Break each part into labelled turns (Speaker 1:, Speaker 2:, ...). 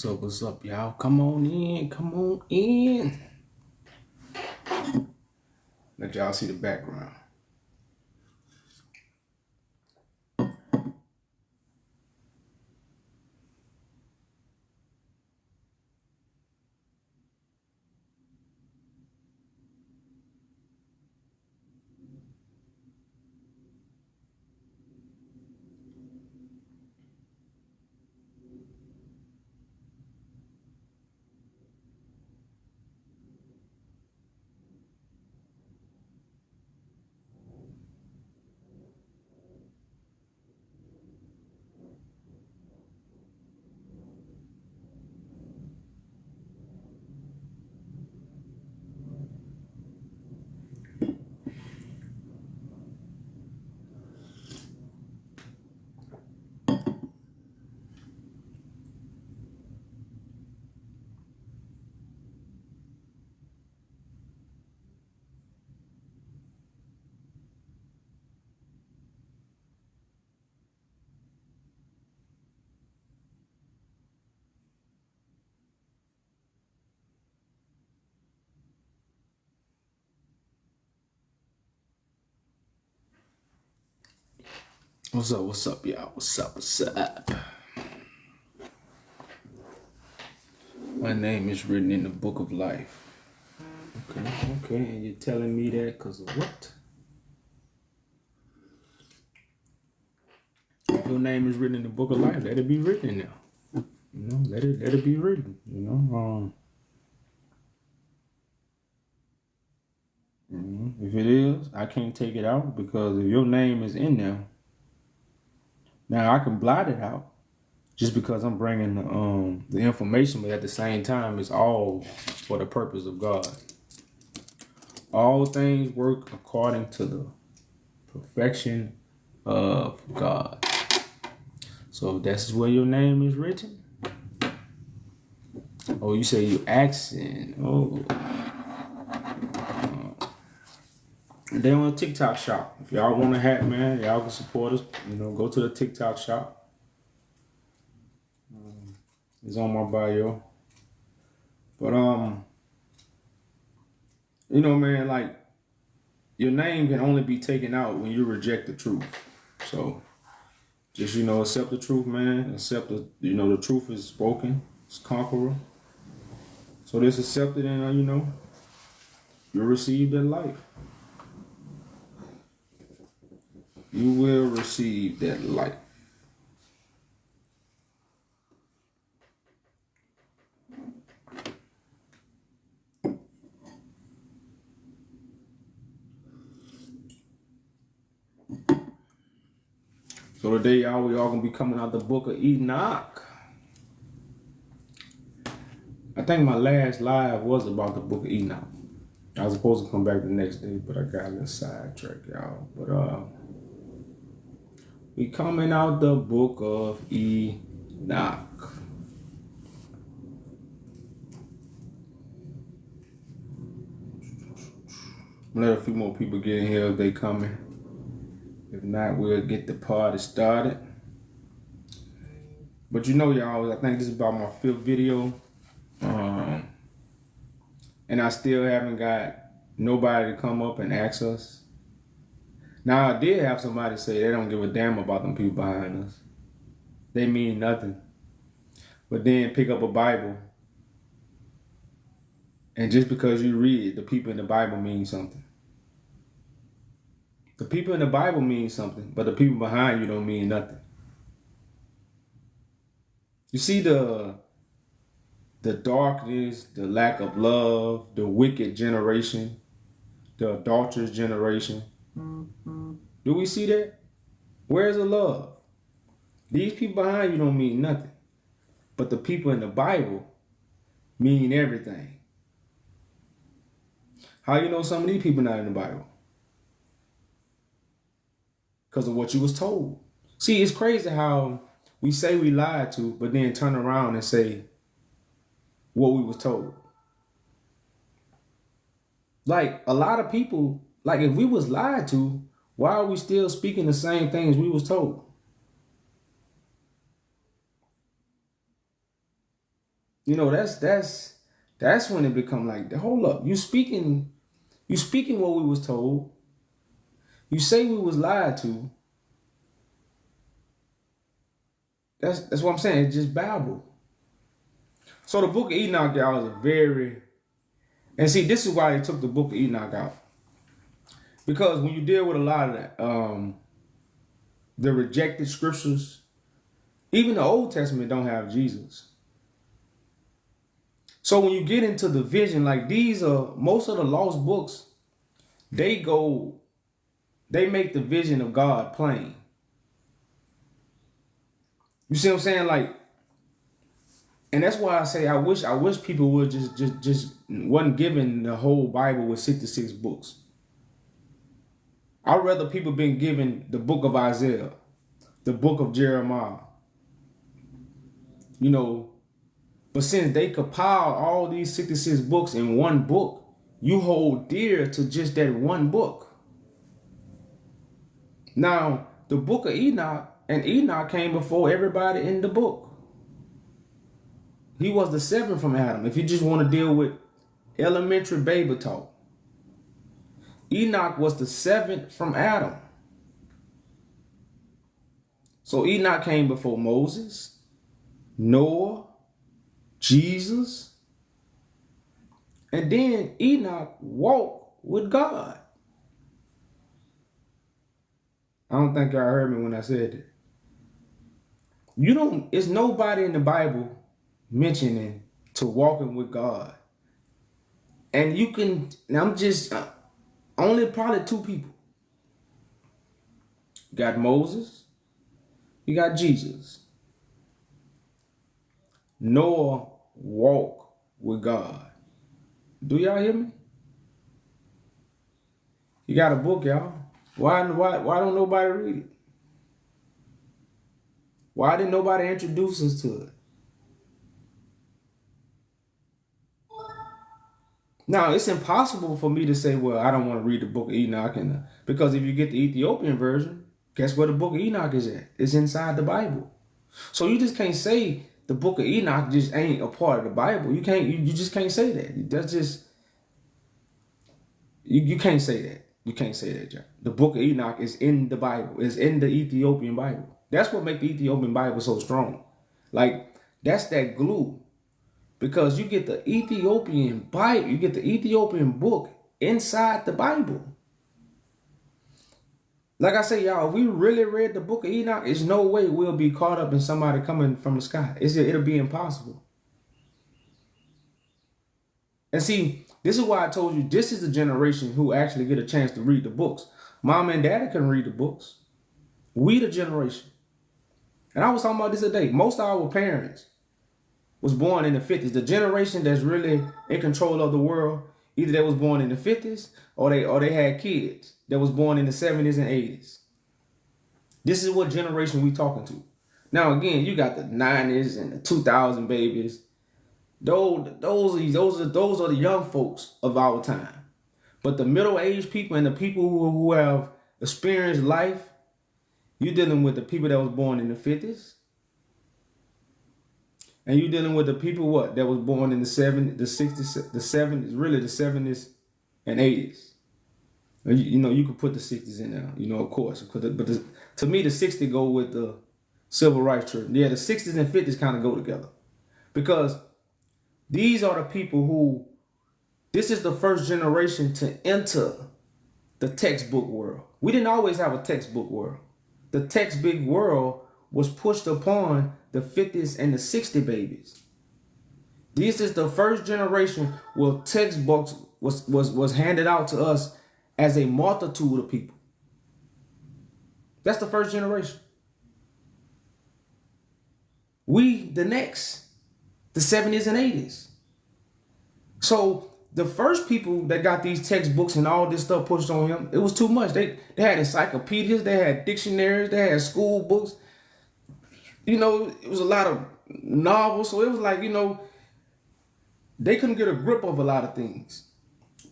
Speaker 1: What's up, y'all? Come on in, come on in. Let y'all see the background. What's up, y'all? What's up? My name is written in the book of life. Okay, and you're telling me that because of what? If your name is written in the book of life, let it be written in there. Let it be written, If it is, I can't take it out because if your name is in there, now I can blot it out just because I'm bringing the information, but at the same time, it's all for the purpose of God. All things work according to the perfection of God. So that's where your name is written. Oh, you say you asking. Oh. They on a TikTok shop. If y'all want a hat, man, y'all can support us. Go to the TikTok shop. It's on my bio. But man, like your name can only be taken out when you reject the truth. So just accept the truth, man. Accept the truth is spoken. It's conqueror. So just accept it, and you'll receive that life. You will receive that life. So today, y'all, we all gonna be coming out the book of Enoch. I think my last live was about the book of Enoch. I was supposed to come back the next day, but I got a little sidetracked, y'all. But we coming out the book of Enoch. Let a few more people get in here if they coming. If not, we'll get the party started. But y'all, I think this is about my 5th video. And I still haven't got nobody to come up and ask us. Now, I did have somebody say they don't give a damn about them people behind us. They mean nothing. But then pick up a Bible. And just because you read it, the people in the Bible mean something. The people in the Bible mean something, but the people behind you don't mean nothing. You see the darkness, the lack of love, the wicked generation, the adulterous generation. Do we see that? Where's the love? These people behind you don't mean nothing, but the people in the Bible mean everything. How you know some of these people not in the Bible? Because of what you was told. See, it's crazy how we say we lied to, but then turn around and say what we was told. Like a lot of people, like if we was lied to, why are we still speaking the same things we was told? that's when it become like, hold up, you speaking what we was told. You say we was lied to. That's what I'm saying. It's just babble. So the book of Enoch, y'all, is a very, and see, this is why they took the book of Enoch out. Because when you deal with a lot of that, the rejected scriptures, even the Old Testament don't have Jesus. So when you get into the vision, like these are most of the lost books, they make the vision of God plain. You see what I'm saying? Like, and that's why I say I wish people would just wasn't given the whole Bible with 66 books. I'd rather people been given the book of Isaiah, the book of Jeremiah. But since they compiled all these 66 books in one book, you hold dear to just that one book. Now, the book of Enoch, and Enoch came before everybody in the book. He was the seventh from Adam. If you just want to deal with elementary baby talk, Enoch was the seventh from Adam. So Enoch came before Moses, Noah, Jesus, and then Enoch walked with God. I don't think y'all heard me when I said that. It's nobody in the Bible mentioning to walking with God. And you can, I'm just, only probably two people. You got Moses, you got Jesus. Noah walked with God. Do y'all hear me? You got a book, y'all. Why don't nobody read it? Why didn't nobody introduce us to it? Now, it's impossible for me to say, well, I don't want to read the book of Enoch. Because if you get the Ethiopian version, guess where the book of Enoch is at? It's inside the Bible. So you just can't say the book of Enoch just ain't a part of the Bible. You just can't say that. That's just, you can't say that. You can't say that, John. The book of Enoch is in the Bible. It's in the Ethiopian Bible. That's what makes the Ethiopian Bible so strong. Like, that's that glue. Because you get the Ethiopian Bible, you get the Ethiopian book inside the Bible. Like I say, y'all, if we really read the book of Enoch, there's no way we'll be caught up in somebody coming from the sky. It'll be impossible. And see, this is why I told you, this is the generation who actually get a chance to read the books. Mom and daddy couldn't read the books. We the generation. And I was talking about this today. Most of our parents was born in the 50s. The generation that's really in control of the world, either they was born in the 50s or they had kids that was born in the 70s and 80s. This is what generation we talking to. Now again, you got the 90s and the 2000 babies. Those are the young folks of our time. But the middle-aged people and the people who have experienced life, you're dealing with the people that was born in the 50s. And you're dealing with the people that was born in the 70s, the 60s, the 70s, really the 70s and 80s. You could put the 60s in there, of course. But to me, the 60s go with the civil rights trip. Yeah, the 60s and 50s kind of go together. Because these are the people this is the first generation to enter the textbook world. We didn't always have a textbook world. The textbook world was pushed upon the 50s and the 60 babies. This is the first generation where textbooks was handed out to us as a multitude of people. That's the first generation. We, the next, the 70s and 80s. So the first people that got these textbooks and all this stuff pushed on him, it was too much. They had encyclopedias, they had dictionaries, they had school books. It was a lot of novels. So it was like, they couldn't get a grip of a lot of things.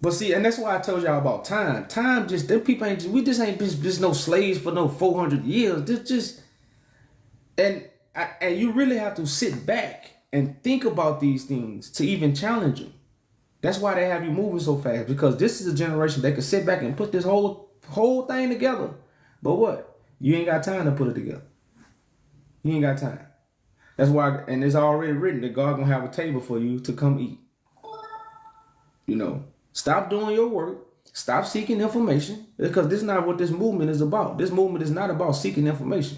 Speaker 1: But see, and that's why I told y'all about time. Time just, them people ain't just no slaves for no 400 years. And you really have to sit back and think about these things to even challenge them. That's why they have you moving so fast, because this is a generation that can sit back and put this whole thing together. But what? You ain't got time to put it together. You ain't got time. That's why, and it's already written that God gonna have a table for you to come eat. You know, stop doing your work. Stop seeking information, because this is not what this movement is about. This movement is not about seeking information.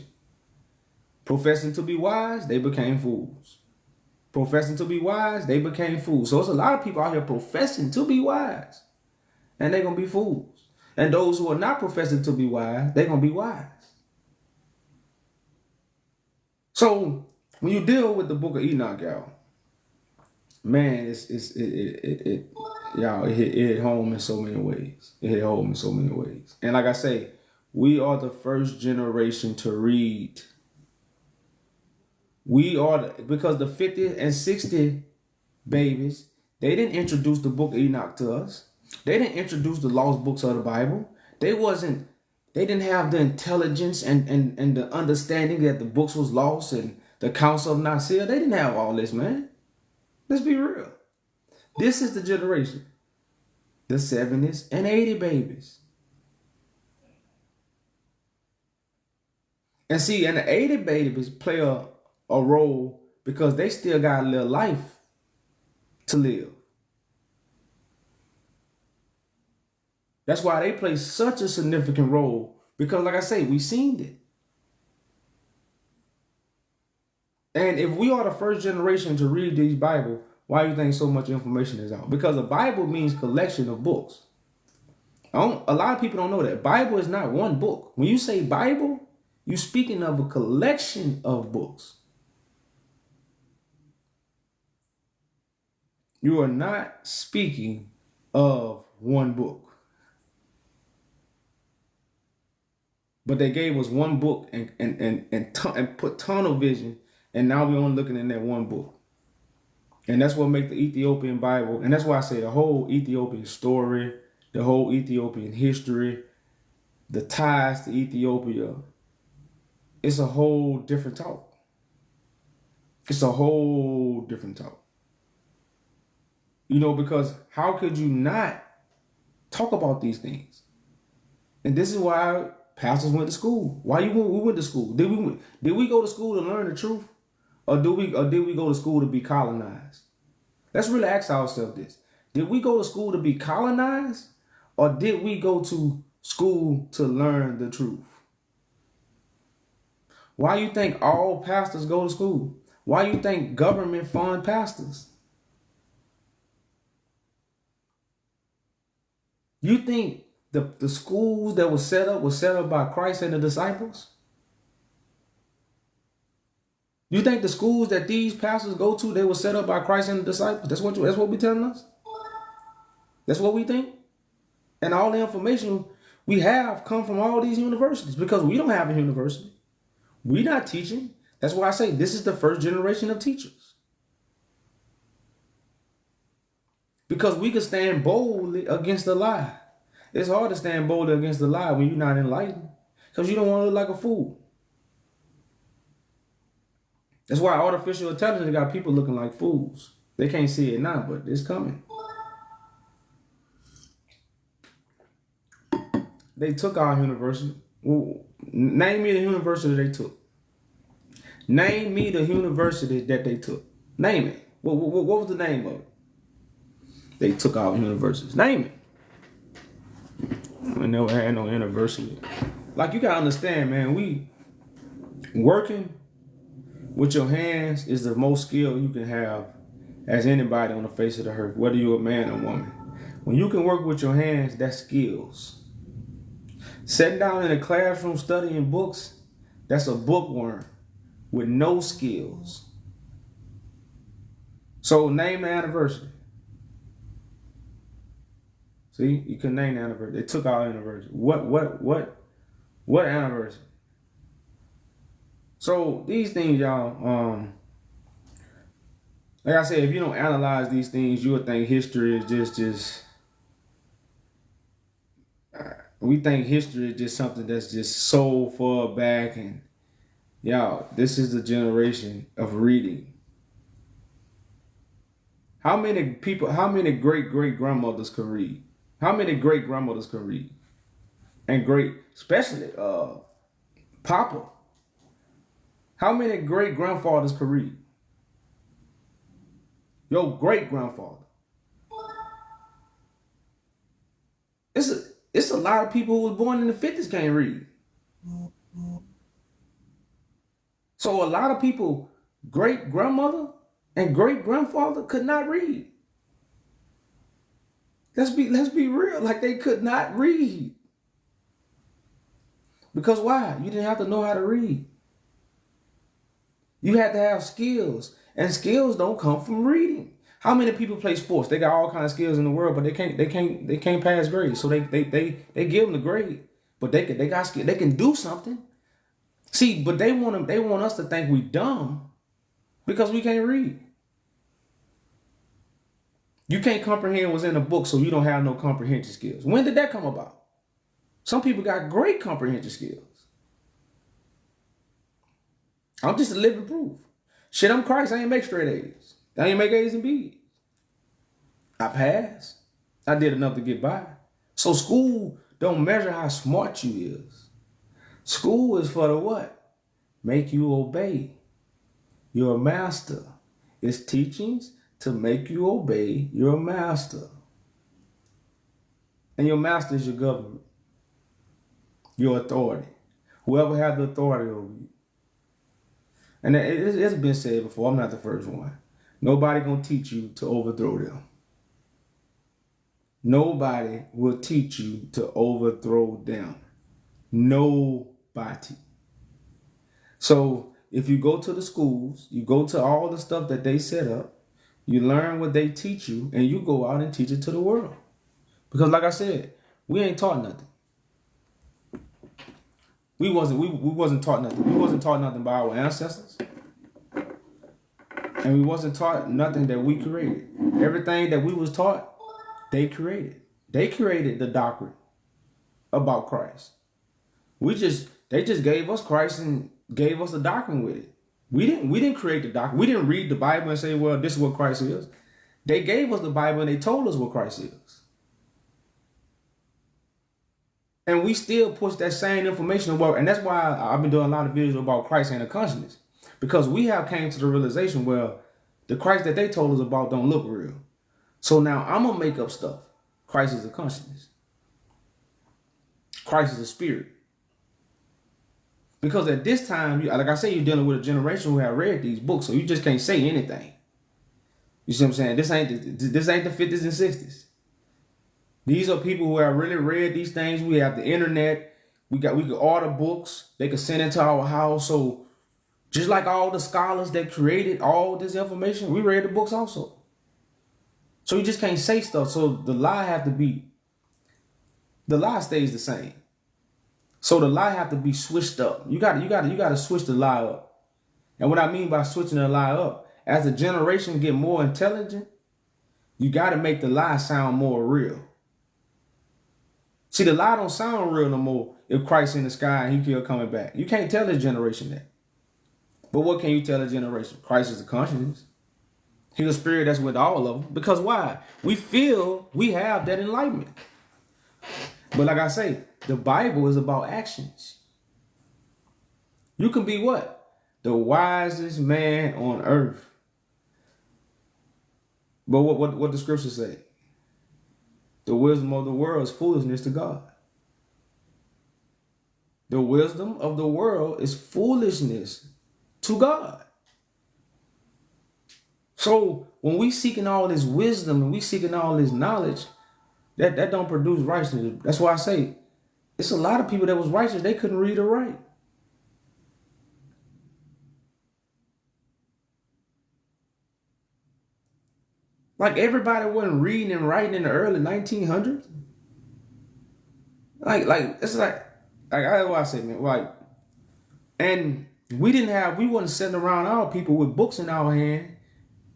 Speaker 1: Professing to be wise, they became fools. Professing to be wise, they became fools. So there's a lot of people out here professing to be wise, and they're going to be fools. And those who are not professing to be wise, they're going to be wise. So when you deal with the book of Enoch, y'all, man, it hit home in so many ways. It hit home in so many ways. And like I say, we are the first generation to read. We are, because the 50 and 60 babies, they didn't introduce the book of Enoch to us. They didn't introduce the lost books of the Bible. They didn't have the intelligence and the understanding that the books was lost and the Council of Nicaea. They didn't have all this, man. Let's be real. This is the generation. The 70s and 80 babies. And see, and the 80 babies play a role because they still got a little life to live. That's why they play such a significant role, because like I say, we seen it. And if we are the first generation to read these Bible, why do you think so much information is out? Because the Bible means collection of books. A lot of people don't know that. Bible is not one book. When you say Bible, you're speaking of a collection of books. You are not speaking of one book. But they gave us one book and put tunnel vision, and now we're only looking in that one book. And that's what makes the Ethiopian Bible, and that's why I say the whole Ethiopian story, the whole Ethiopian history, the ties to Ethiopia, it's a whole different talk. It's a whole different talk. You know, because how could you not talk about these things? And this is why pastors went to school. Why we went to school? Did we go to school to learn the truth? Or did we go to school to be colonized? Let's really ask ourselves this. Did we go to school to be colonized? Or did we go to school to learn the truth? Why you think all pastors go to school? Why you think government fund pastors? You think the schools that were set up by Christ and the disciples? You think the schools that these pastors go to, they were set up by Christ and the disciples? That's what we telling us? That's what we think? And all the information we have come from all these universities, because we don't have a university. We're not teaching. That's why I say this is the first generation of teachers. Because we can stand boldly against the lie. It's hard to stand boldly against the lie when you're not enlightened, because you don't want to look like a fool. That's why artificial intelligence got people looking like fools. They can't see it now, but it's coming. They took our university. Well, name me the university they took. Name me the university that they took. Name it. What was the name of it? They took our universities. Name it. We never had no university. Like, you gotta understand, man, we working with your hands is the most skill you can have as anybody on the face of the earth, whether you're a man or woman. When you can work with your hands, that's skills. Sitting down in a classroom studying books, that's a bookworm with no skills. So name the anniversary. See, you can name the anniversary. They took our anniversary. What anniversary? So these things, y'all, like I said, if you don't analyze these things, you would think history is just we think history is just something that's just so far back. And y'all, this is the generation of reading. How many people, how many great-great-grandmothers can read? How many great-grandmothers can read? And especially Papa. How many great-grandfathers can read? Your great-grandfather. It's a lot of people who was born in the 50s can't read. So a lot of people, great-grandmother and great-grandfather could not read. Let's be real. Like, they could not read. Because why? You didn't have to know how to read. You had to have skills. And skills don't come from reading. How many people play sports? They got all kinds of skills in the world, but they can't pass grades. So they give them the grade. But they got skill. They can do something. See, but they want us to think we dumb because we can't read. You can't comprehend what's in a book, so you don't have no comprehension skills. When did that come about? Some people got great comprehension skills. I'm just a living proof. Shit, I'm Christ. I ain't make straight A's. I ain't make A's and B's. I passed. I did enough to get by. So school don't measure how smart you is. School is for the what? Make you obey your master. It's teachings to make you obey your master. And your master is your government, your authority, whoever has the authority over you. And it's been said before, I'm not the first one. Nobody gonna teach you to overthrow them. Nobody will teach you to overthrow them. Nobody. So if you go to the schools, you go to all the stuff that they set up, you learn what they teach you, and you go out and teach it to the world. Because like I said, we ain't taught nothing. We wasn't taught nothing. We wasn't taught nothing by our ancestors. And we wasn't taught nothing that we created. Everything that we was taught, they created. They created the doctrine about Christ. They just gave us Christ and gave us the doctrine with it. We didn't create the doctrine. We didn't read the Bible and say, well, this is what Christ is. They gave us the Bible and they told us what Christ is. And we still push that same information about, and that's why I've been doing a lot of videos about Christ and the consciousness. Because we have came to the realization, well, the Christ that they told us about don't look real. So now I'm going to make up stuff. Christ is a consciousness. Christ is a spirit. Because at this time, like I say, you're dealing with a generation who have read these books, so you just can't say anything. You see what I'm saying? This ain't the 50s and 60s. These are people who have really read these things. We have the internet. We can order books. They can send it to our house. So just like all the scholars that created all this information, we read the books also. So you just can't say stuff. So the lie stays the same. So the lie have to be switched up. You got to switch the lie up. And what I mean by switching the lie up, as the generation get more intelligent, you got to make the lie sound more real. See, the lie don't sound real no more if Christ in the sky and he still coming back. You can't tell this generation that. But what can you tell a generation? Christ is the consciousness. He's a spirit that's with all of them. Because why? We feel we have that enlightenment. But like I say, the Bible is about actions. You can be what? The wisest man on earth. But what the scriptures say? The wisdom of the world is foolishness to God. The wisdom of the world is foolishness to God. So when we seeking all this wisdom and we seeking all this knowledge, that don't produce righteousness. That's why I say it's a lot of people that was righteous, they couldn't read or write. Like everybody wasn't reading and writing in the early 1900s. Like it's like that's what I say, man. Like, and we wasn't sitting around our people with books in our hand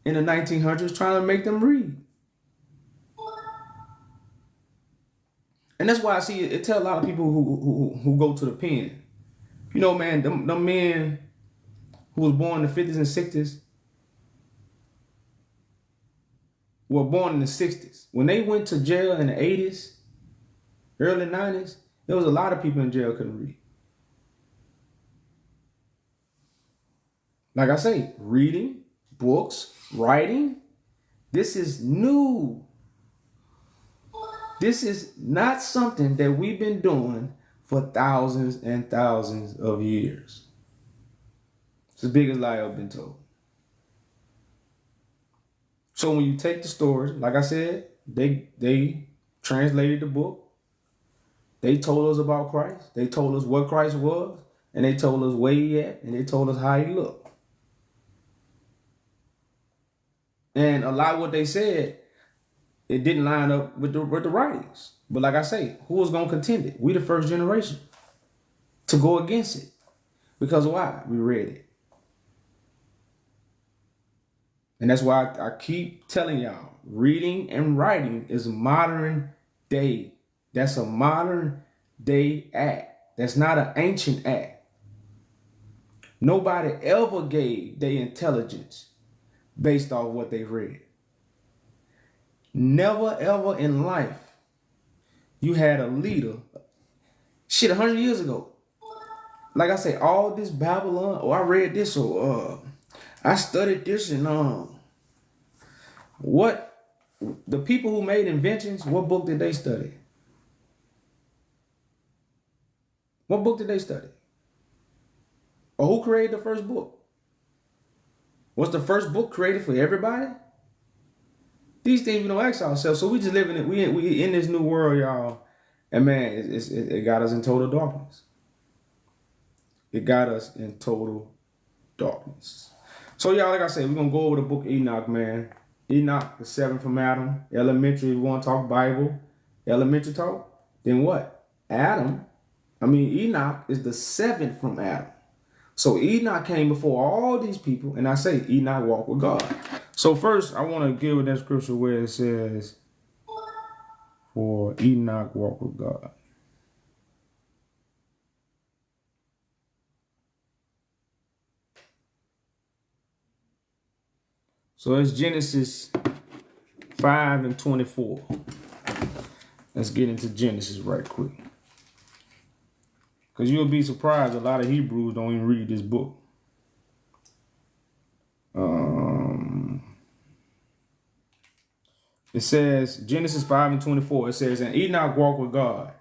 Speaker 1: in the 1900s trying to make them read. And that's why I see it tell a lot of people who go to the pen. You know, man, them men who was born in the 50s and 60s, were born in the 60s. When they went to jail in the 80s, early 90s, there was a lot of people in jail couldn't read. Like I say, reading, books, writing, this is new. This is not something that we've been doing for thousands and thousands of years. It's the biggest lie I've been told. So when you take the stories, like I said, they translated the book. They told us about Christ. They told us what Christ was. And they told us where he at. And they told us how he looked. And a lot of what they said, it didn't line up with the writings. But like I say, who was going to contend it? We the first generation to go against it. Because why? We read it. And that's why I keep telling y'all, reading and writing is modern day. That's a modern day act. That's not an ancient act. Nobody ever gave their intelligence based off what they read. Never ever in life you had a leader. Shit, 100 years ago. Like I say, all this Babylon, I read this, or I studied this, and what the people who made inventions, what book did they study? What book did they study? Or who created the first book? Was the first book created for everybody? These things we don't ask ourselves. So we just living it. We in this new world, y'all. And man, it got us in total darkness. It got us in total darkness. So y'all, like I said, we're gonna go over the book of Enoch, man. Enoch, the seventh from Adam. Elementary, we want to talk Bible. Elementary talk. Then what? Enoch is the seventh from Adam. So Enoch came before all these people, and I say Enoch walked with God. So first, I want to give it that scripture where it says, for Enoch walked with God. So it's Genesis 5:24. Let's get into Genesis right quick. Because you'll be surprised, a lot of Hebrews don't even read this book. It says, Genesis 5:24, it says, and Enoch walked with God,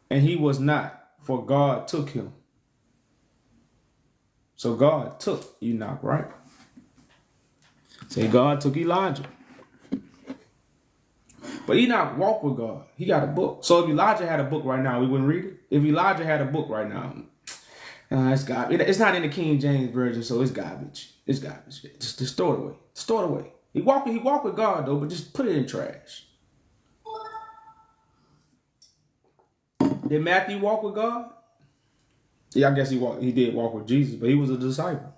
Speaker 1: and he was not, for God took him. So God took Enoch, right? Say God took Elijah. But Enoch walked with God. He got a book. So if Elijah had a book right now, we wouldn't read it. If Elijah had a book right now, it's garbage. It's not in the King James Version, so it's garbage. It's garbage. Just throw it away. Just throw it away. He walked with God, though, but just put it in trash. Did Matthew walk with God? Yeah, I guess he did walk with Jesus, but he was a disciple.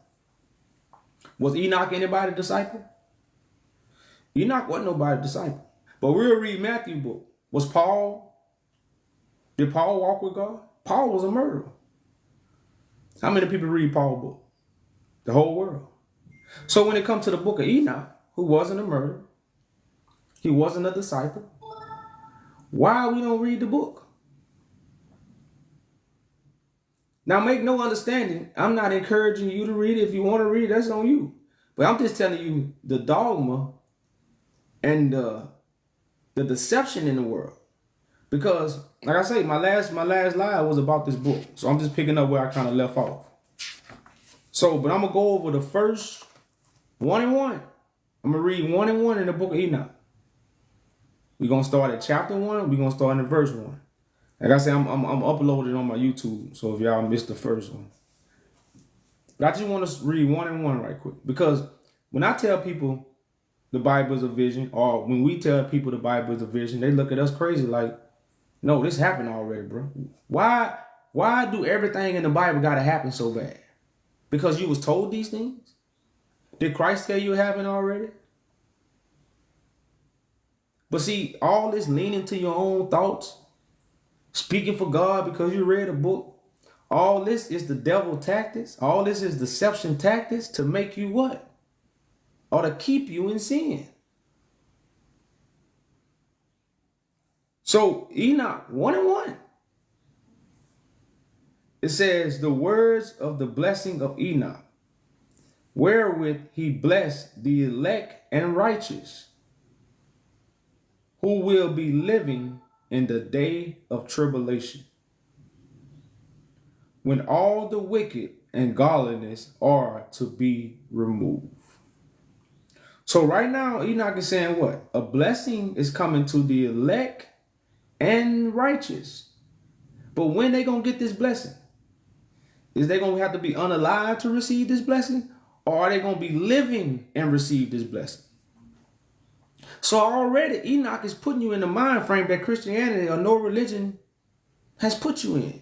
Speaker 1: Was Enoch anybody's disciple? Enoch wasn't nobody's disciple. But we'll read Matthew's book. Did Paul walk with God? Paul was a murderer. How many people read Paul's book? The whole world. So when it comes to the book of Enoch, who wasn't a murderer, he wasn't a disciple, why we don't read the book? Now, make no understanding, I'm not encouraging you to read it. If you want to read it, that's on you. But I'm just telling you the dogma and the deception in the world. Because, like I say, my last lie was about this book. So I'm just picking up where I kind of left off. So, but I'm going to go over the first 1 and 1. I'm going to read 1 and 1 in the book of Enoch. We're going to start at chapter 1. We're going to start in verse 1. Like I said, I'm uploaded on my YouTube, so if y'all missed the first one. But I just want to read 1 and 1 right quick. Because when I tell people the Bible is a vision, or when we tell people the Bible is a vision, they look at us crazy like, no, this happened already, bro. Why do everything in the Bible got to happen so bad? Because you was told these things? Did Christ tell you it happened already? But see, all this leaning to your own thoughts, speaking for God because you read a book, all this is the devil tactics. All this is deception tactics to make you what? Or to keep you in sin. So Enoch 1:1. It says the words of the blessing of Enoch, wherewith he blessed the elect and righteous, who will be living in the day of tribulation, when all the wicked and godliness are to be removed. So right now, Enoch is saying what? A blessing is coming to the elect and righteous. But when they gonna get this blessing? Is they gonna have to be unalive to receive this blessing? Or are they gonna be living and receive this blessing? So already Enoch is putting you in the mind frame that Christianity or no religion has put you in.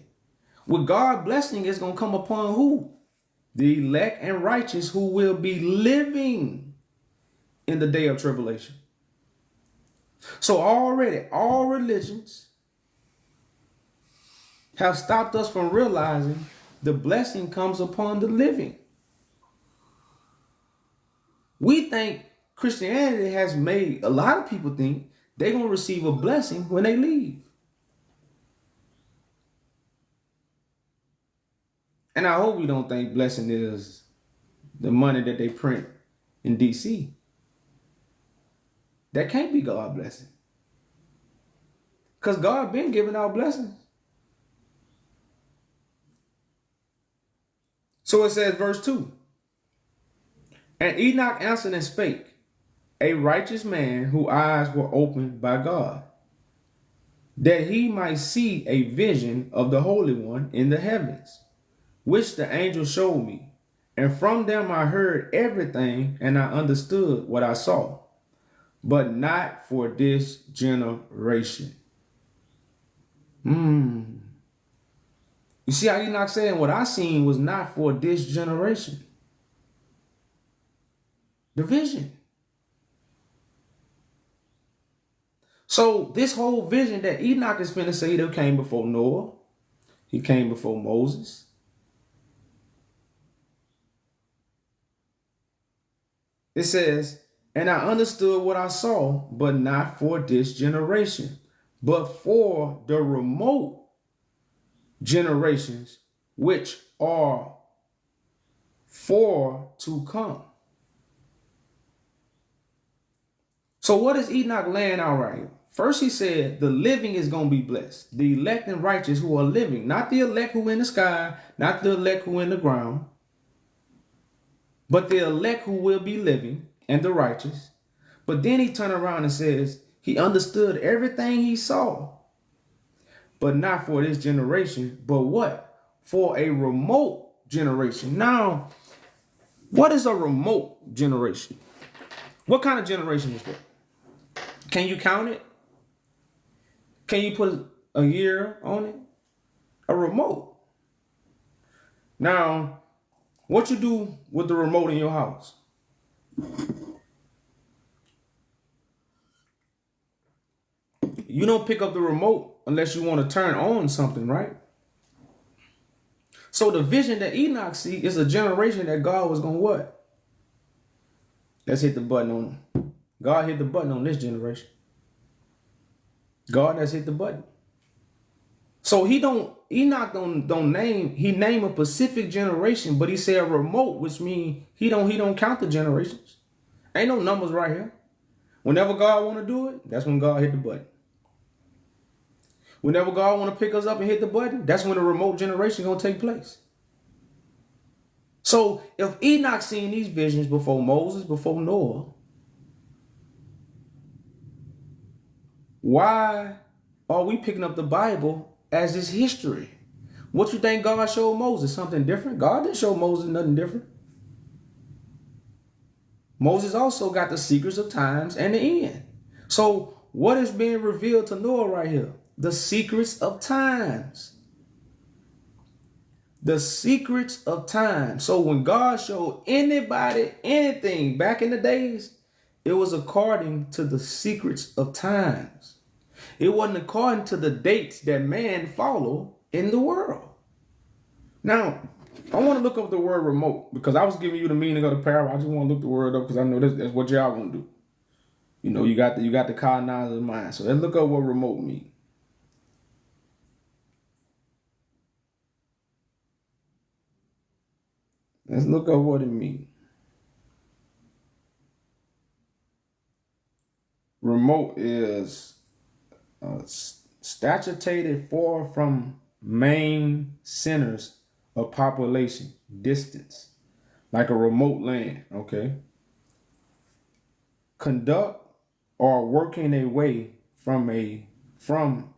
Speaker 1: With God blessing is gonna come upon who? The elect and righteous who will be living in the day of tribulation. So already all religions have stopped us from realizing the blessing comes upon the living. We think Christianity has made a lot of people think they're going to receive a blessing when they leave. And I hope we don't think blessing is the money that they print in DC. That can't be God's blessing. Because God been giving out blessings. So it says, verse 2. And Enoch answered and spake, a righteous man whose eyes were opened by God, that he might see a vision of the Holy One in the heavens, which the angel showed me. And from them I heard everything, and I understood what I saw, but not for this generation. You see how Enoch saying what I seen was not for this generation. The vision. So this whole vision that Enoch is finna say that came before Noah, he came before Moses. It says, and I understood what I saw, but not for this generation, but for the remote generations which are for to come. So what is Enoch laying out right here? First he said the living is going to be blessed. The elect and righteous who are living. Not the elect who in the sky. Not the elect who in the ground. But the elect who will be living and the righteous. But then he turned around and says he understood everything he saw. But not for this generation. But what? For a remote generation. Now, what is a remote generation? What kind of generation is that? Can you count it? Can you put a year on it? A remote. Now, what you do with the remote in your house? You don't pick up the remote unless you want to turn on something, right? So the vision that Enoch see is a generation that God was going to what? Let's hit the button on them. God hit the button on this generation. God has hit the button. So Enoch don't name, he named a specific generation, but he said a remote, which means he don't count the generations. Ain't no numbers right here. Whenever God want to do it, that's when God hit the button. Whenever God want to pick us up and hit the button, that's when the remote generation gonna take place. So if Enoch seen these visions before Moses, before Noah, why are we picking up the Bible as its history? What you think God showed Moses? Something different? God didn't show Moses nothing different. Moses also got the secrets of times and the end. So what is being revealed to Noah right here? The secrets of times. The secrets of time. So when God showed anybody anything back in the days, it was according to the secrets of times. It wasn't according to the dates that man followed in the world. Now, I want to look up the word remote because I was giving you the meaning of the parable. I just want to look the word up because I know that's what y'all want to do. You know, you got the colonizer's mind. So let's look up what remote means. Let's look up what it means. Remote is statutated far from main centers of population, distance, like a remote land, okay? Conduct or working away from a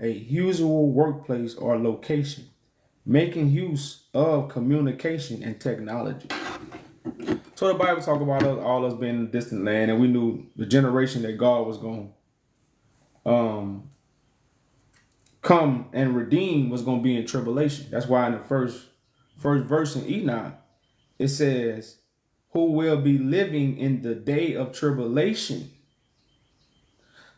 Speaker 1: usual workplace or location, making use of communication and technology. So the Bible talk about all us being in a distant land, and we knew the generation that God was going to come and redeem was going to be in tribulation. That's why in the first verse in Enoch, it says, who will be living in the day of tribulation.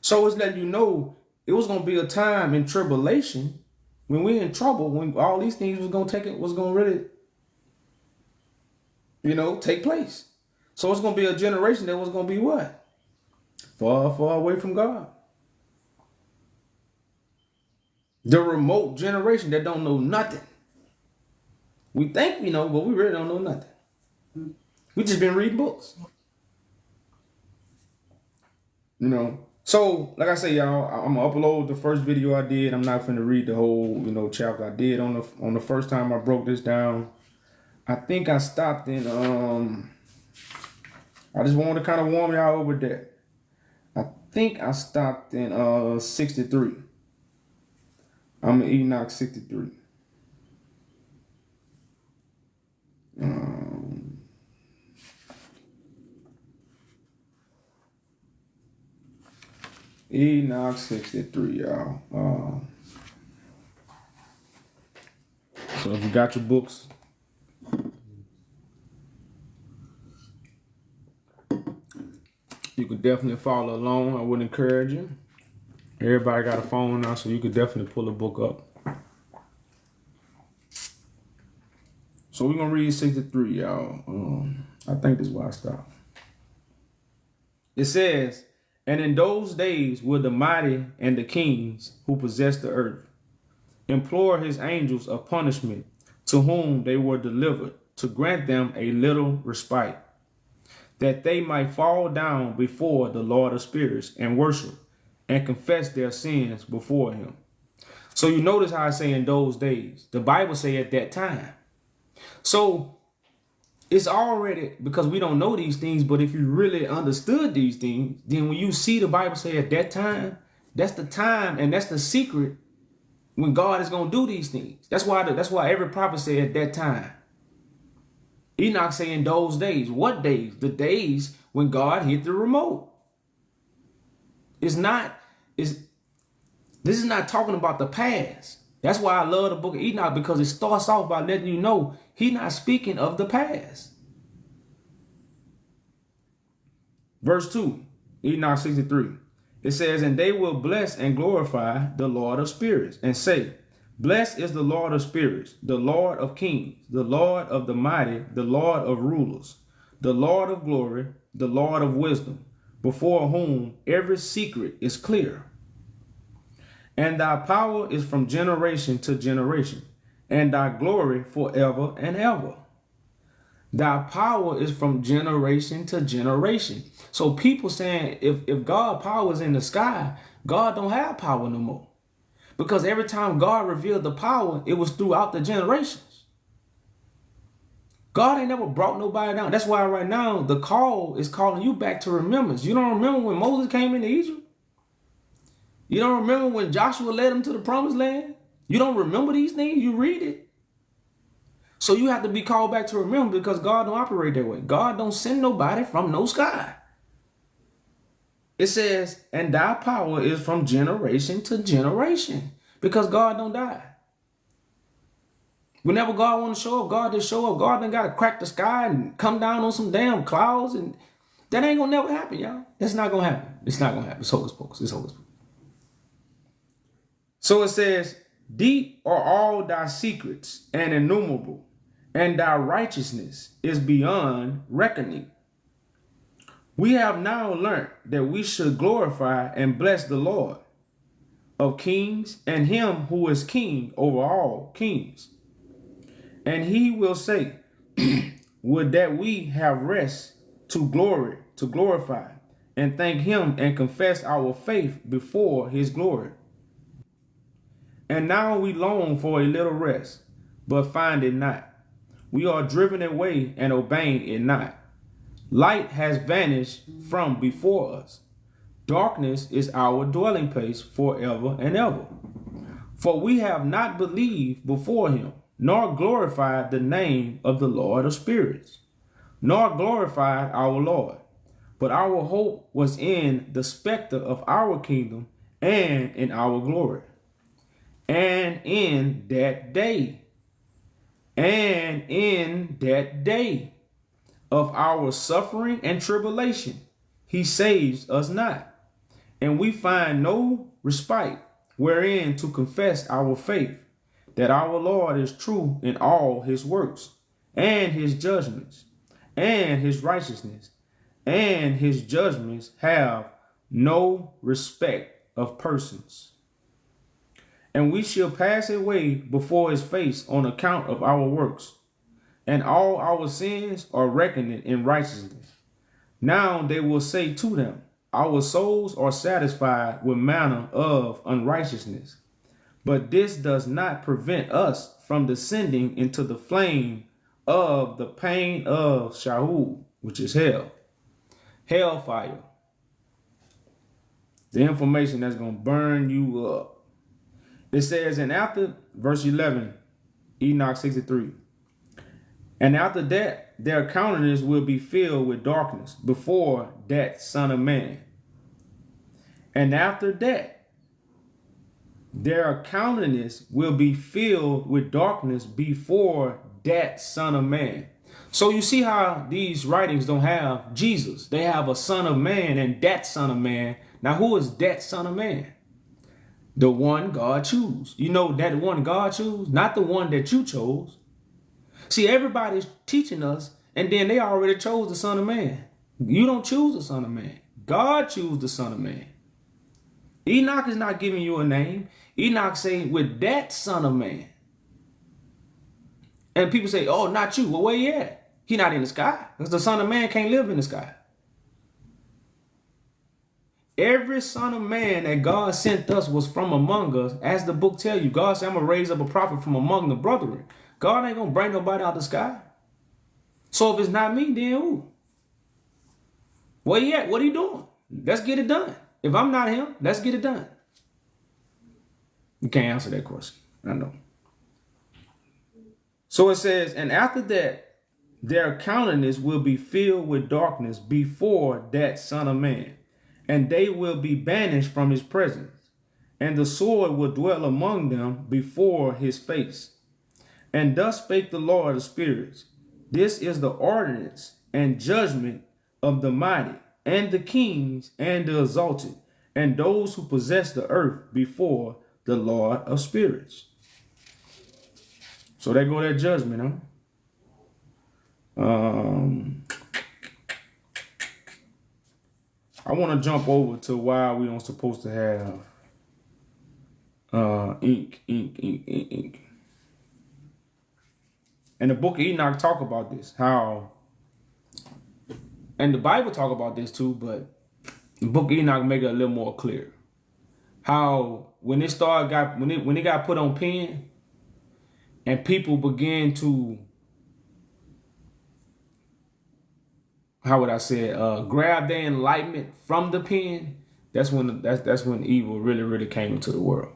Speaker 1: So it's letting you know it was going to be a time in tribulation when we're in trouble, when all these things was going to really, take place. So it's going to be a generation that was going to be what? Far, far away from God. The remote generation that don't know nothing. We think we know, but we really don't know nothing. We just been reading books. So like I say, y'all, I'm gonna upload the first video I did. I'm not finna read the whole, chapter I did on the first time I broke this down. I think I stopped in I just wanted to kind of warm y'all over that. I think I stopped in 63. I'm in Enoch 63. Enoch 63, y'all. So if you got your books, you could definitely follow along. I would encourage you. Everybody got a phone now, so you could definitely pull a book up. So we're going to read 63, y'all. I think this is where I stopped. It says, and in those days will the mighty and the kings who possess the earth implore his angels of punishment to whom they were delivered, to grant them a little respite, that they might fall down before the Lord of spirits and worship and confess their sins before him. So you notice how I say in those days. The Bible say at that time. So it's already, because we don't know these things, but if you really understood these things, then when you see the Bible say at that time, that's the time and that's the secret when God is going to do these things. That's why every prophet said at that time. Enoch say in those days. What days? The days when God hit the remote. This is not talking about the past. That's why I love the book of Enoch, because it starts off by letting you know he's not speaking of the past. Verse 2, Enoch 63. It says, and they will bless and glorify the Lord of spirits and say, blessed is the Lord of spirits, the Lord of kings, the Lord of the mighty, the Lord of rulers, the Lord of glory, the Lord of wisdom, before whom every secret is clear. And thy power is from generation to generation, and thy glory forever and ever. Thy power is from generation to generation. So people saying if God's power is in the sky, God don't have power no more. Because every time God revealed the power, it was throughout the generations. God ain't never brought nobody down. That's why right now the call is calling you back to remembrance. You don't remember when Moses came into Egypt? You don't remember when Joshua led them to the promised land? You don't remember these things? You read it. So you have to be called back to remember, because God don't operate that way. God don't send nobody from no sky. It says, and thy power is from generation to generation, because God don't die. Whenever God want to show up, God just show up. God done got to crack the sky and come down on some damn clouds, and that ain't gonna never happen, y'all. That's not gonna happen. It's not gonna happen. It's hocus pocus. It's hocus pocus. So it says, deep are all thy secrets and innumerable, and thy righteousness is beyond reckoning. We have now learnt that we should glorify and bless the Lord of kings, and him who is king over all kings. And he will say, would that we have rest to glorify, and thank him and confess our faith before his glory. And now we long for a little rest, but find it not. We are driven away and obeying it not. Light has vanished from before us. Darkness is our dwelling place forever and ever. For we have not believed before him, nor glorified the name of the Lord of spirits, nor glorified our Lord. But our hope was in the specter of our kingdom and in our glory. And in that day of our suffering and tribulation, he saves us not. And we find no respite wherein to confess our faith, that our Lord is true in all his works, and his judgments, and his righteousness, and his judgments have no respect of persons. And we shall pass away before his face on account of our works, and all our sins are reckoned in righteousness. Now they will say to them, our souls are satisfied with manner of unrighteousness. But this does not prevent us from descending into the flame of the pain of Sheol, which is hell. Hellfire. The information that's going to burn you up. It says, and after, verse 11, Enoch 63. And after that, their countenance will be filled with darkness before that Son of Man. And after that, their countenance will be filled with darkness before that Son of Man. So you see how these writings don't have Jesus. They have a Son of Man and that Son of Man. Now, who is that Son of Man? The one God choose. You know that one God choose, not the one that you chose. See, everybody's teaching us, and then they already chose the Son of Man. You don't choose the Son of Man. God choose the Son of Man. Enoch is not giving you a name. Enoch saying with that Son of Man. And people say, oh, not you. Well, where you at? He not in the sky. Because the Son of Man can't live in the sky. Every Son of Man that God sent us was from among us. As the book tell you, God said, I'm going to raise up a prophet from among the brethren. God ain't going to bring nobody out of the sky. So if it's not me, then who? Where you at? What are you doing? Let's get it done. If I'm not him, let's get it done. You can't answer that question. I know. So it says, and after that, their countenance will be filled with darkness before that Son of Man, and they will be banished from his presence, and the sword will dwell among them before his face. And thus spake the Lord of spirits. This is the ordinance and judgment of the mighty, and the kings, and the exalted, and those who possess the earth before the Lord of spirits. So there go that judgment, huh? I want to jump over to why we don't supposed to have ink. And the book of Enoch talk about this, how, and the Bible talk about this too, but the book of Enoch make it a little more clear. How when it got put on pen, and people began to, how would I say it, grab their enlightenment from the pen, that's when evil really came into the world.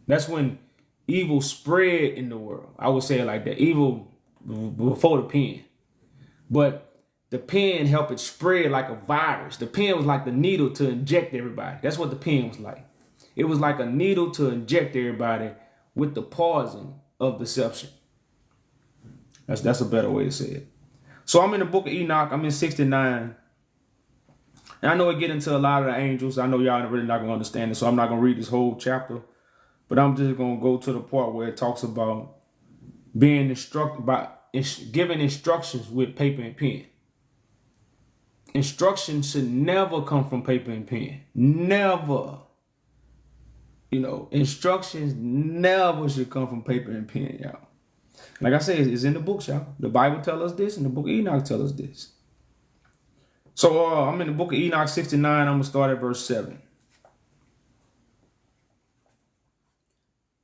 Speaker 1: That's when evil spread in the world. I would say it like that. Evil before the pen. But the pen helped it spread like a virus. The pen was like the needle to inject everybody. That's what the pen was like. It was like a needle to inject everybody with the poison of deception. That's a better way to say it. So I'm in the book of Enoch. I'm in 69. And I know it get into a lot of the angels. I know y'all really not going to understand it, so I'm not going to read this whole chapter. But I'm just going to go to the part where it talks about being instructed by giving instructions with paper and pen. Instructions should never come from paper and pen. Never. You know, instructions never should come from paper and pen, y'all. Like I said, it's in the books, y'all. The Bible tells us this, and the book of Enoch tells us this. So I'm in the book of Enoch 69. I'm going to start at verse 7.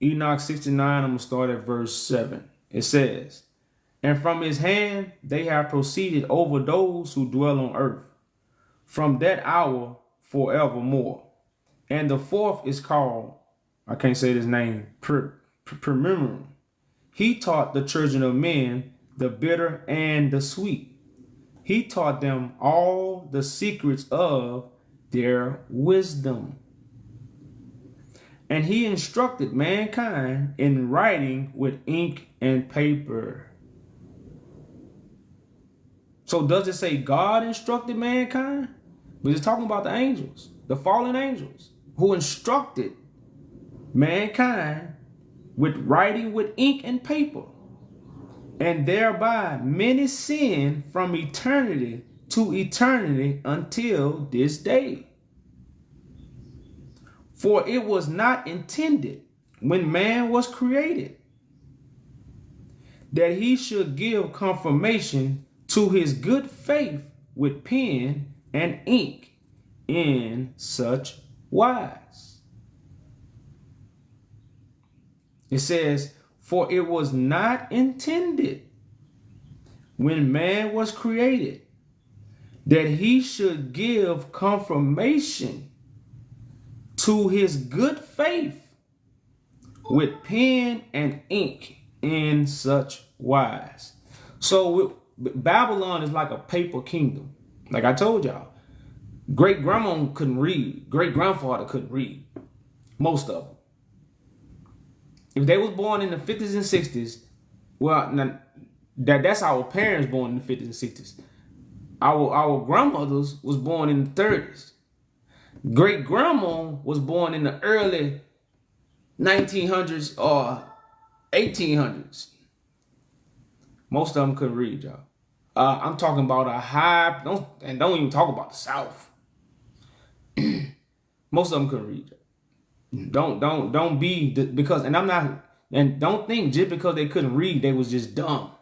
Speaker 1: Enoch 69, I'm going to start at verse 7. It says, and from his hand they have proceeded over those who dwell on earth, from that hour forevermore. And the fourth is called, I can't say his name, Permimmon. He taught the children of men the bitter and the sweet. He taught them all the secrets of their wisdom. And he instructed mankind in writing with ink and paper. So does it say God instructed mankind? But it's talking about the angels, the fallen angels, who instructed mankind with writing with ink and paper. And thereby many sin from eternity to eternity until this day. For it was not intended when man was created that he should give confirmation to his good faith with pen and ink in such wise. It says, for it was not intended when man was created that he should give confirmation to his good faith with pen and ink in such wise. So Babylon is like a paper kingdom. Like I told y'all, great grandma couldn't read, great grandfather couldn't read, most of them. If they was born in the 50s and 60s, well, now, that's our parents born in the 50s and 60s. Our grandmothers was born in the 30s. Great grandma was born in the early 1900s or 1800s. Most of them couldn't read, y'all. I'm talking about a high, don't even talk about the South. Most of them couldn't read. Don't be, because, and I'm not, and don't think just because they couldn't read, they was just dumb.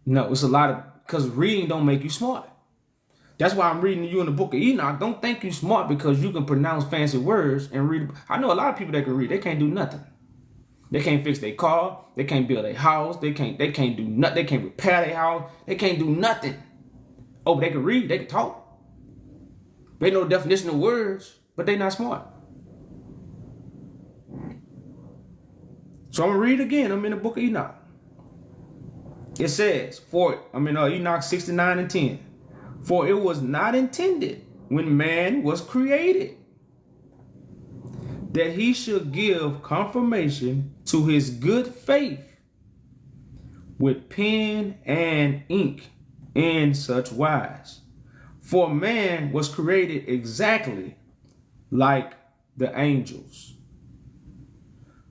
Speaker 1: No, it's a lot of, because reading don't make you smart. That's why I'm reading you in the book of Enoch. Don't think you smart because you can pronounce fancy words and read. I know a lot of people that can read. They can't do nothing. They can't fix their car. They can't build a house. They can't do nothing. They can't repair their house. They can't do nothing. Oh, but they can read. They can talk. They know the definition of words, but they not smart. So I'm going to read again. I'm in the book of Enoch. It says, Enoch 69 and 10. For it was not intended when man was created that he should give confirmation to his good faith with pen and ink in such wise. For man was created exactly like the angels,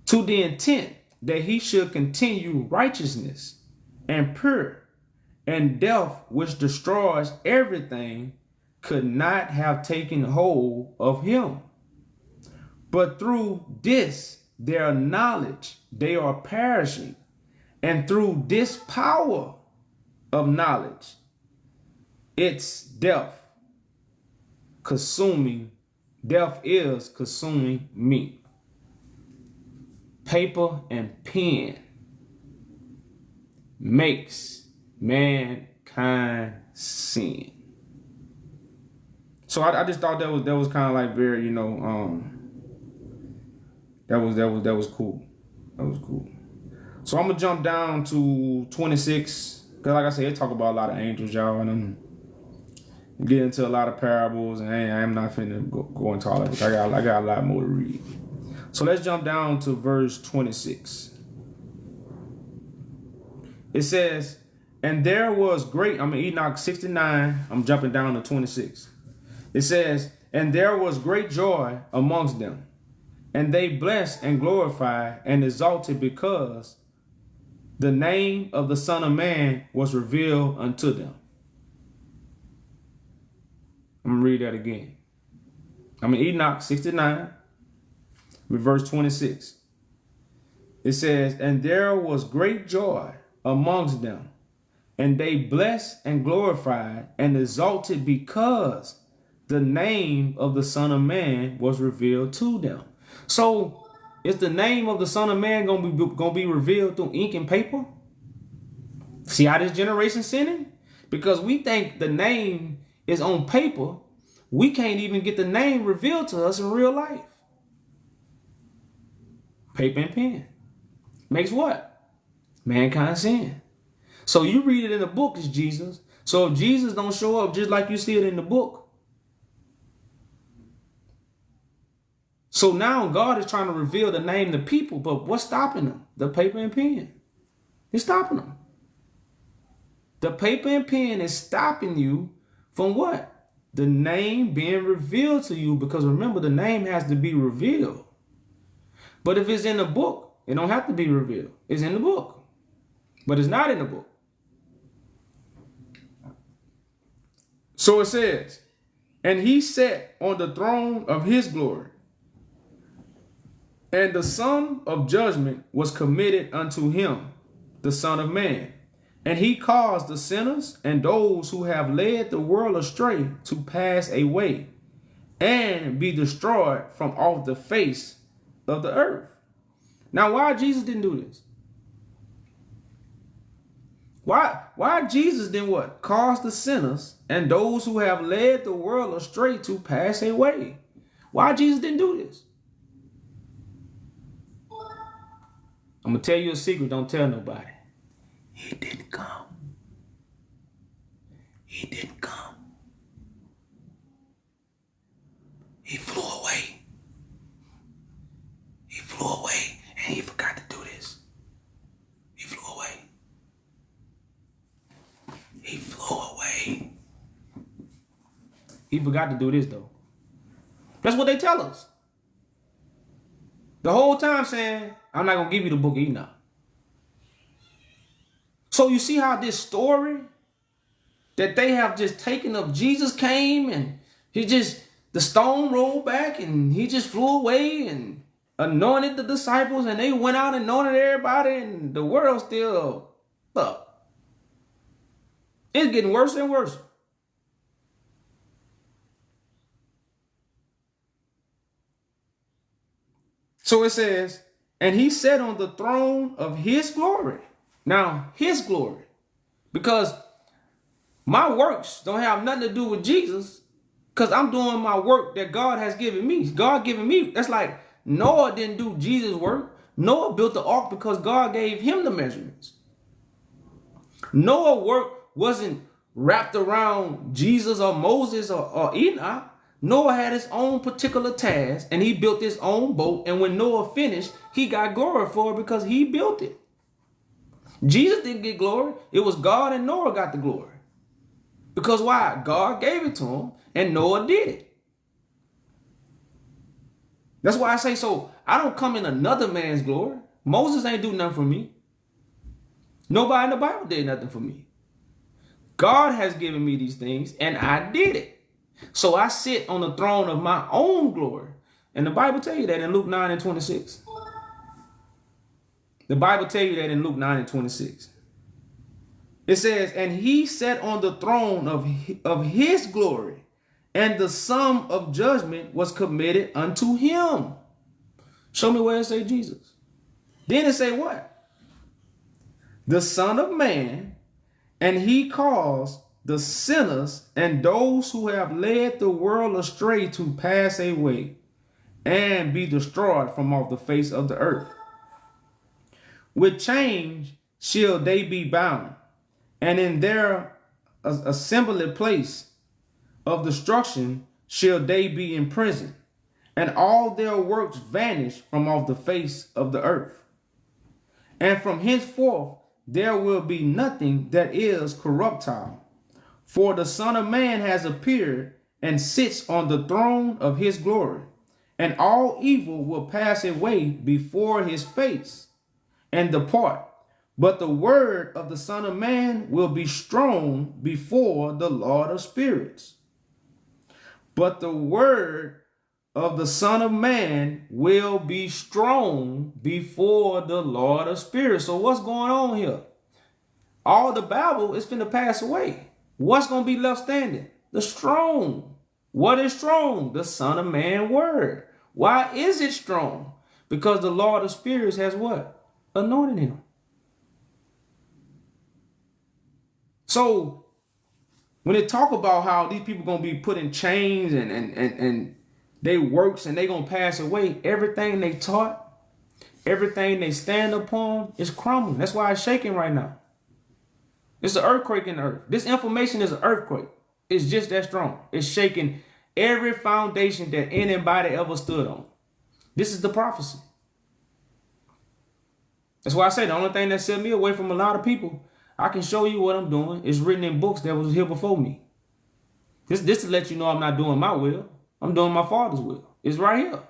Speaker 1: to the intent that he should continue righteousness and pure, and death, which destroys everything, could not have taken hold of him. But through this their knowledge they are perishing, and through this power of knowledge it's death is consuming me. Paper and pen makes mankind sin. So I just thought that was kind of like very, that was cool. That was cool. So I'm gonna jump down to 26, because like I said, it talk about a lot of angels, y'all, and I'm get into a lot of parables, and I'm not finna go into all of it. I got a lot more to read. So let's jump down to verse 26. It says, and there was great, Enoch 69, I'm jumping down to 26. It says, and there was great joy amongst them, and they blessed and glorified and exalted, because the name of the Son of Man was revealed unto them. I'm going to read that again. Enoch 69, with verse 26. It says, and there was great joy amongst them, and they blessed and glorified and exalted because the name of the Son of Man was revealed to them. So is the name of the Son of Man gonna be revealed through ink and paper? See how this generation sinning? Because we think the name is on paper. We can't even get the name revealed to us in real life. Paper and pen. Makes what? Mankind sin. So you read it in the book, it's Jesus. So if Jesus don't show up just like you see it in the book. So now God is trying to reveal the name to people, but what's stopping them? The paper and pen. It's stopping them. The paper and pen is stopping you from what? The name being revealed to you, because remember, the name has to be revealed. But if it's in the book, it don't have to be revealed. It's in the book, but it's not in the book. So it says, and he sat on the throne of his glory, and the Son of Judgment was committed unto him, the Son of Man. And he caused the sinners and those who have led the world astray to pass away and be destroyed from off the face of the earth. Now, why Jesus didn't do this? Why Jesus didn't what? Cause the sinners and those who have led the world astray to pass away. Why Jesus didn't do this? I'm going to tell you a secret. Don't tell nobody. He didn't come. He didn't come. He flew away. He flew away and he forgot to do this. He flew away. He flew away. He forgot to do this though. That's what they tell us. The whole time saying, I'm not going to give you the book of Enoch. So you see how this story that they have just taken up, Jesus came and the stone rolled back and he just flew away and anointed the disciples and they went out and anointed everybody and the world still up. It's getting worse and worse. So it says, and he sat on the throne of his glory. Now, his glory, because my works don't have nothing to do with Jesus, because I'm doing my work that God has given me. God given me. That's like Noah didn't do Jesus' work. Noah built the ark because God gave him the measurements. Noah's work wasn't wrapped around Jesus or Moses or Enoch. Noah had his own particular task and he built his own boat. And when Noah finished, he got glory for it because he built it. Jesus didn't get glory. It was God and Noah got the glory. Because why? God gave it to him and Noah did it. That's why I say, so I don't come in another man's glory. Moses ain't do nothing for me. Nobody in the Bible did nothing for me. God has given me these things and I did it. So I sit on the throne of my own glory. And the Bible tell you that in Luke 9 and 26. The Bible tell you that in Luke 9 and 26. It says, and he sat on the throne of his glory, and the sum of judgment was committed unto him. Show me where it say Jesus. Then it say what? The Son of Man, and he caused the sinners and those who have led the world astray to pass away and be destroyed from off the face of the earth. With change shall they be bound, and in their assembled place of destruction shall they be imprisoned, and all their works vanish from off the face of the earth. And from henceforth there will be nothing that is corruptible, for the Son of Man has appeared and sits on the throne of his glory, and all evil will pass away before his face and depart. But the word of the Son of Man will be strong before the Lord of spirits. But the word of the Son of Man will be strong before the Lord of Spirits. So what's going on here? All the Bible is finna pass away. What's going to be left standing? The strong. What is strong? The Son of Man word. Why is it strong? Because the Lord of Spirits has what? Anointed him. So when they talk about how these people going to be put in chains and they works and they going to pass away, everything they taught, everything they stand upon is crumbling. That's why it's shaking right now. It's an earthquake in the earth. This information is an earthquake. It's just that strong. It's shaking every foundation that anybody ever stood on. This is the prophecy. That's why I say the only thing that set me away from a lot of people, I can show you what I'm doing. It's written in books that was here before me. This to let you know I'm not doing my will. I'm doing my Father's will. It's right here.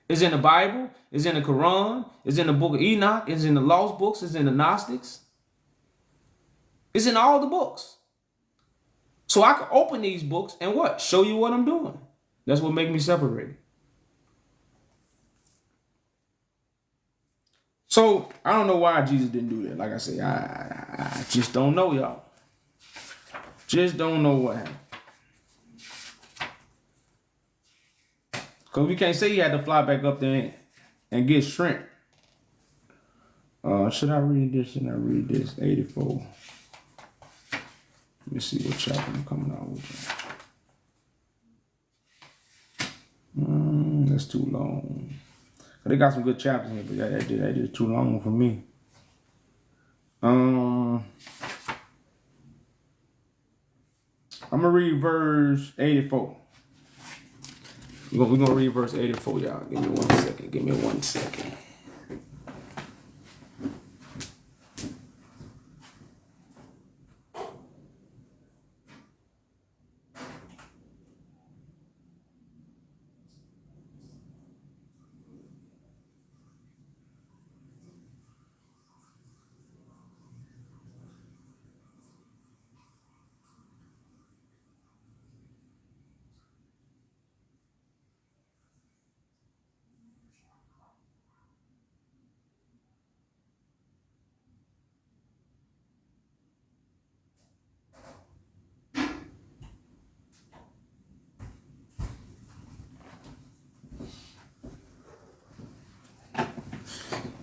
Speaker 1: It's in the Bible. It's in the Quran. It's in the book of Enoch. It's in the lost books. It's in the Gnostics. It's in all the books. So I can open these books and what? Show you what I'm doing. That's what makes me separated. So I don't know why Jesus didn't do that. Like I say, I just don't know, y'all. Just don't know what happened. Because we can't say he had to fly back up there and get shrimp. Should I read this? Should I read this? 84. Let me see what chapter I'm coming out with. That's too long. They got some good chapters here, but that is too long for me. I'm gonna read verse 84. We're gonna read verse 84, y'all. Give me 1 second. Give me 1 second.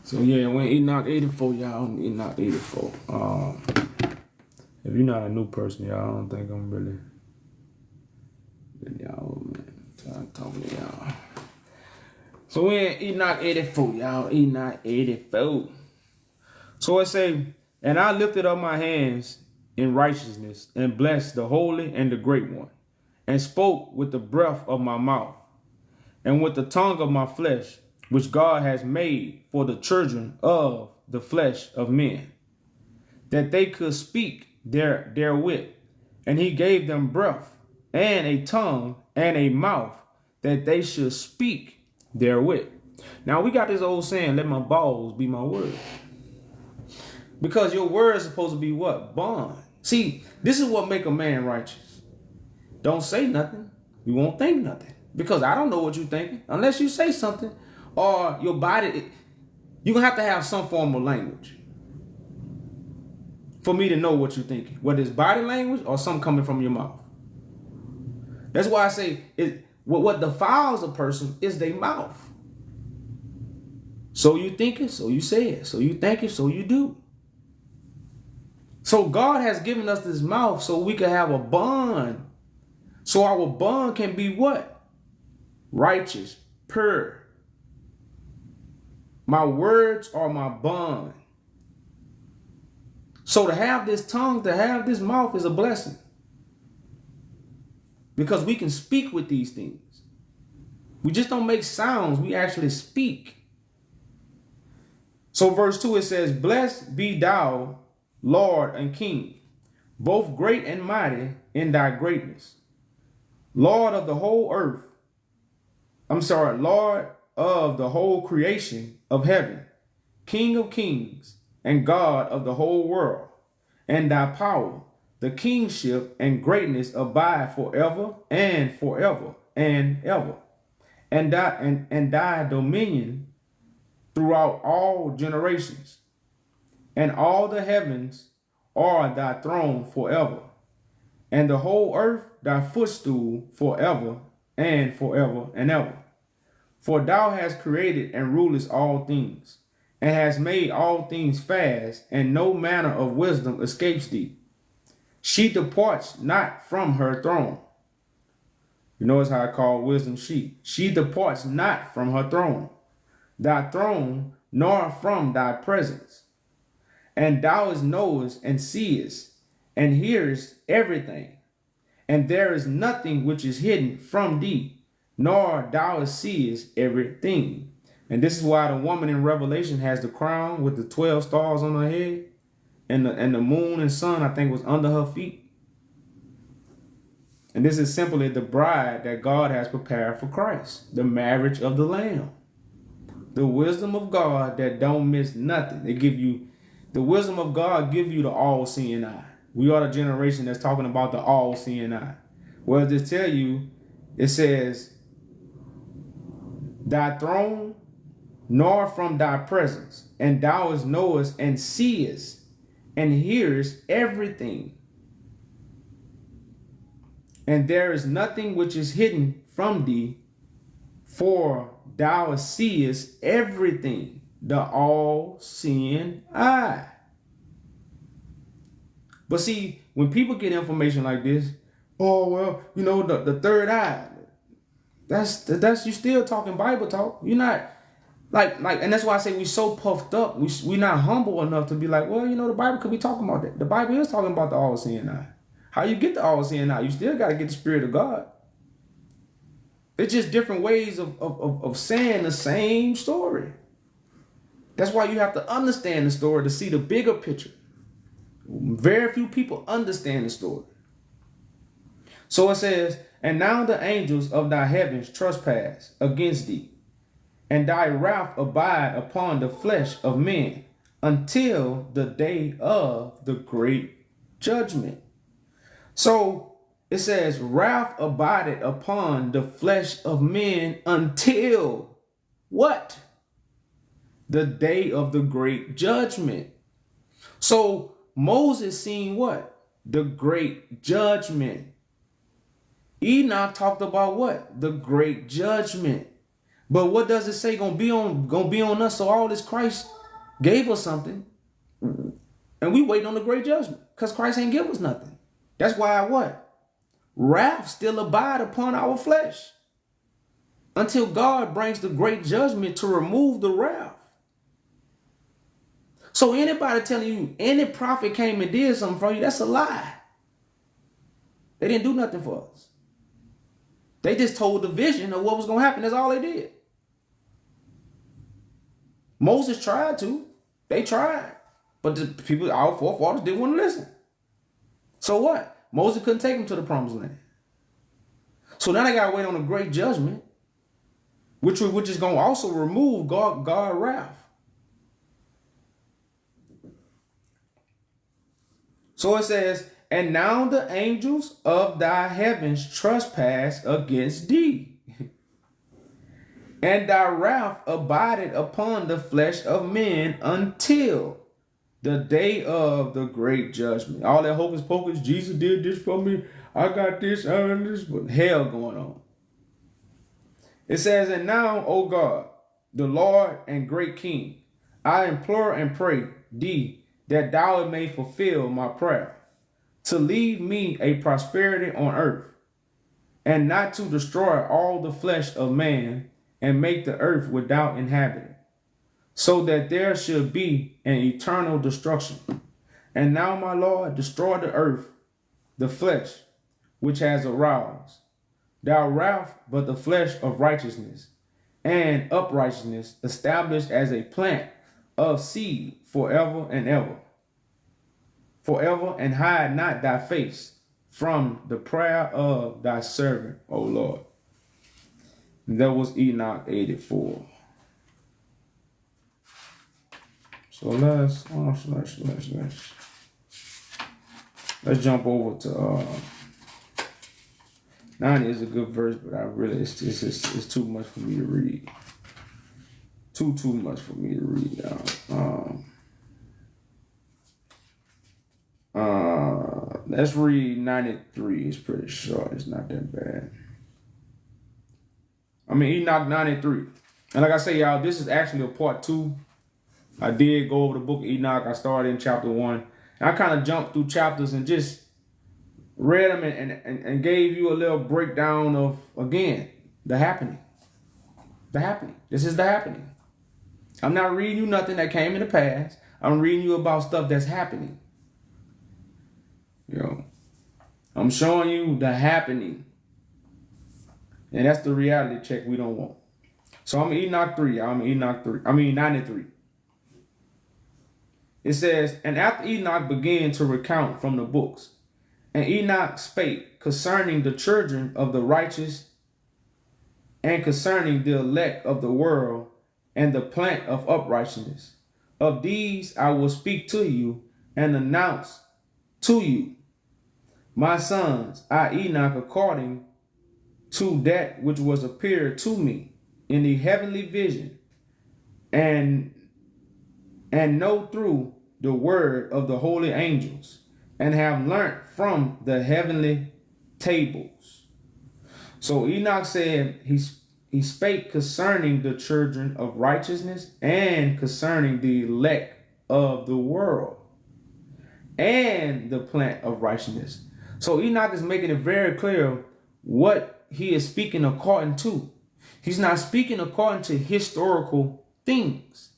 Speaker 1: So yeah, when Enoch 84, y'all, Enoch 84. If you're not a new person, y'all, I don't think I'm really y'all, man, talking to y'all. So we in Enoch 84, y'all, Enoch 84. So it say, and I lifted up my hands in righteousness and blessed the Holy and the Great One, and spoke with the breath of my mouth and with the tongue of my flesh, which God has made for the children of the flesh of men, that they could speak therewith. And he gave them breath and a tongue and a mouth, that they should speak therewith. Now we got this old saying, let my balls be my word. Because your word is supposed to be what? Bond. See, this is what make a man righteous. Don't say nothing. You won't think nothing. Because I don't know what you're thinking unless you say something. Or your body, you're going to have some form of language for me to know what you're thinking. Whether it's body language or something coming from your mouth. That's why I say what defiles a person is their mouth. So you think it, so you say it. So you think it, so you do. So God has given us this mouth so we can have a bond. So our bond can be what? Righteous, pure. My words are my bond. So to have this tongue, to have this mouth is a blessing. Because we can speak with these things. We just don't make sounds. We actually speak. So verse 2, it says, blessed be thou, Lord and King, both great and mighty in thy greatness. Lord of the whole earth. Lord of the whole creation of heaven, King of kings and God of the whole world, and thy power, the kingship and greatness abide forever and forever and ever. and thy dominion throughout all generations, and all the heavens are thy throne forever, and the whole earth thy footstool forever and forever and ever. For thou hast created and rulest all things, and hast made all things fast, and no manner of wisdom escapes thee. She departs not from her throne. You notice how I call wisdom she. She departs not from her throne, thy throne, nor from thy presence. And thou knowest and seest and hearest everything. And there is nothing which is hidden from thee, nor thou seest everything. And this is why the woman in Revelation has the crown with the 12 stars on her head, and the moon and sun, I think, was under her feet. And this is simply the bride that God has prepared for Christ, the marriage of the Lamb. The wisdom of God that don't miss nothing. The wisdom of God give you the all-seeing eye. We are the generation that's talking about the all-seeing eye. Well, to tell you, it says, thy throne, nor from thy presence, and thou knowest and seest and hearest everything. And there is nothing which is hidden from thee, for thou seest everything, the all-seeing eye. But see, when people get information like this, oh, well, you know, the third eye, that's you still talking Bible talk. You're not like, and that's why I say we so puffed up. We not humble enough to be like, well, you know, the Bible could be talking about that. The Bible is talking about the all-seeing eye. How you get the all-seeing eye? You still got to get the Spirit of God. It's just different ways of saying the same story. That's why you have to understand the story to see the bigger picture. Very few people understand the story. So it says, and now the angels of thy heavens trespass against thee, and thy wrath abide upon the flesh of men until the day of the great judgment. So it says, wrath abided upon the flesh of men until what? The day of the great judgment. So Moses seen what? The great judgment. Enoch talked about what? The great judgment. But what does it say gonna be on us? So all this Christ gave us something, and we wait on the great judgment because Christ ain't give us nothing. That's why what? Wrath still abide upon our flesh until God brings the great judgment to remove the wrath. So anybody telling you any prophet came and did something for you, that's a lie. They didn't do nothing for us. They just told the vision of what was going to happen. That's all they did. Moses tried to. They tried. But the people, our forefathers, didn't want to listen. So what? Moses couldn't take them to the promised land. So now they got to wait on a great judgment, which is going to also remove God's wrath. So it says, and now the angels of thy heavens trespass against thee, and thy wrath abided upon the flesh of men until the day of the great judgment. All that hocus pocus, Jesus did this for me, I got this, I got this, but hell going on. It says, and now, O God, the Lord and great King, I implore and pray thee that thou may fulfill my prayer, to leave me a prosperity on earth, and not to destroy all the flesh of man, and make the earth without inhabitant, so that there should be an eternal destruction. And now, my Lord, destroy the earth, the flesh, which has aroused thou wrath, but the flesh of righteousness and uprightness, established as a plant of seed forever and ever. Forever, and hide not thy face from the prayer of thy servant, O Lord. And that was Enoch 84. So let's jump over to 90 is a good verse, but it's too much for me to read. Too much for me to read. Let's read 93. It's pretty short. It's not that bad. Enoch 93. And like I say, y'all, this is actually a part 2. I did go over the book of Enoch. I started in chapter 1. And I kind of jumped through chapters and just read them and gave you a little breakdown of, again, the happening. The happening. This is the happening. I'm not reading you nothing that came in the past. I'm reading you about stuff that's happening. I'm showing you the happening. And that's the reality check we don't want. So I'm Enoch 3. 93. It says, and after Enoch began to recount from the books, and Enoch spake concerning the children of the righteous, and concerning the elect of the world, and the plant of uprightness. Of these I will speak to you, and announce to you, my sons, I Enoch, according to that which was appeared to me in the heavenly vision, and know through the word of the holy angels, and have learnt from the heavenly tables. So Enoch said he spake concerning the children of righteousness and concerning the elect of the world and the plant of righteousness. So Enoch is making it very clear what he is speaking according to. He's not speaking according to historical things.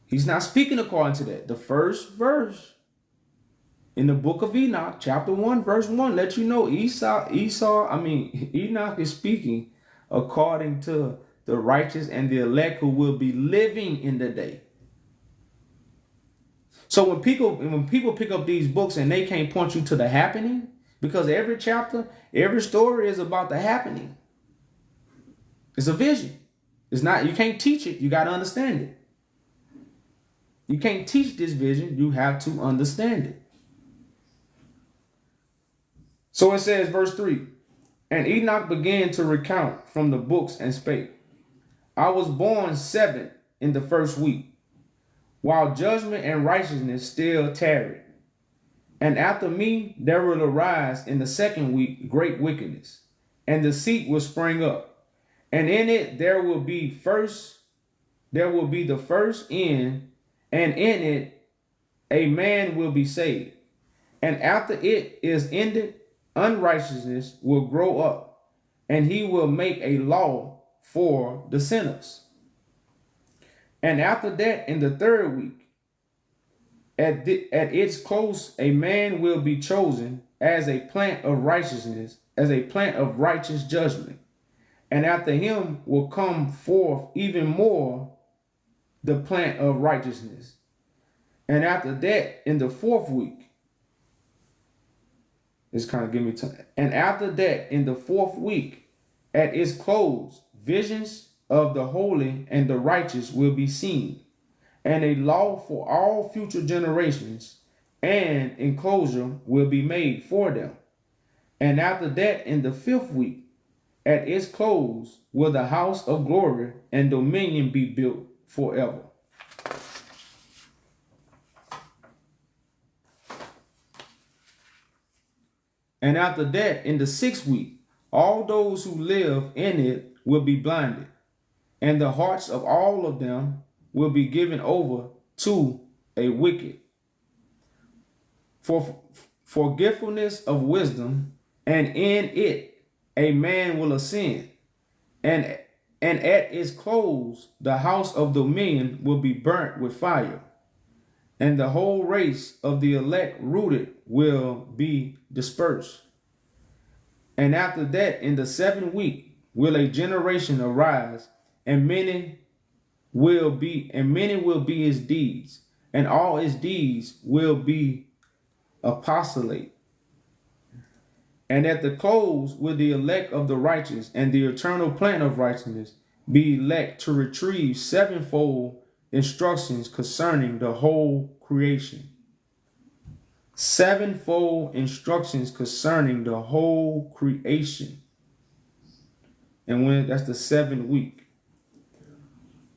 Speaker 1: He's not speaking according to that. The first verse in the book of Enoch, chapter 1, verse 1, let you know Enoch is speaking according to the righteous and the elect who will be living in the day. So when people pick up these books and they can't point you to the happening, because every chapter, every story is about the happening. It's a vision. It's not, you can't teach it, you got to understand it. You can't teach this vision, you have to understand it. So it says, verse 3, and Enoch began to recount from the books and spake, I was born 7th in the first week, while judgment and righteousness still tarried. And after me there will arise in the 2nd week great wickedness, and deceit will spring up, and in it there will be the first end, and in it a man will be saved. And after it is ended, unrighteousness will grow up, and he will make a law for the sinners. And after that, in the 3rd week, at its close, a man will be chosen as a plant of righteousness, as a plant of righteous judgment. And after him will come forth even more the plant of righteousness. And after that, in the 4th week, it's kind of giving me time. And after that, in the 4th week, at its close, visions of the holy and the righteous will be seen, and a law for all future generations, and enclosure will be made for them. And after that, in the 5th week, at its close, will the house of glory and dominion be built forever. And after that, in the 6th week, all those who live in it will be blinded, and the hearts of all of them will be given over to a wicked. For forgetfulness of wisdom, and in it a man will ascend, and at its close the house of dominion will be burnt with fire, and the whole race of the elect rooted will be dispersed. And after that, in the 7th week, will a generation arise, and many will be his deeds, and all his deeds will be apostolate. And at the close will the elect of the righteous and the eternal plan of righteousness be elect to retrieve sevenfold instructions concerning the whole creation. sevenfold instructions concerning the whole creation. And when that's the 7th week.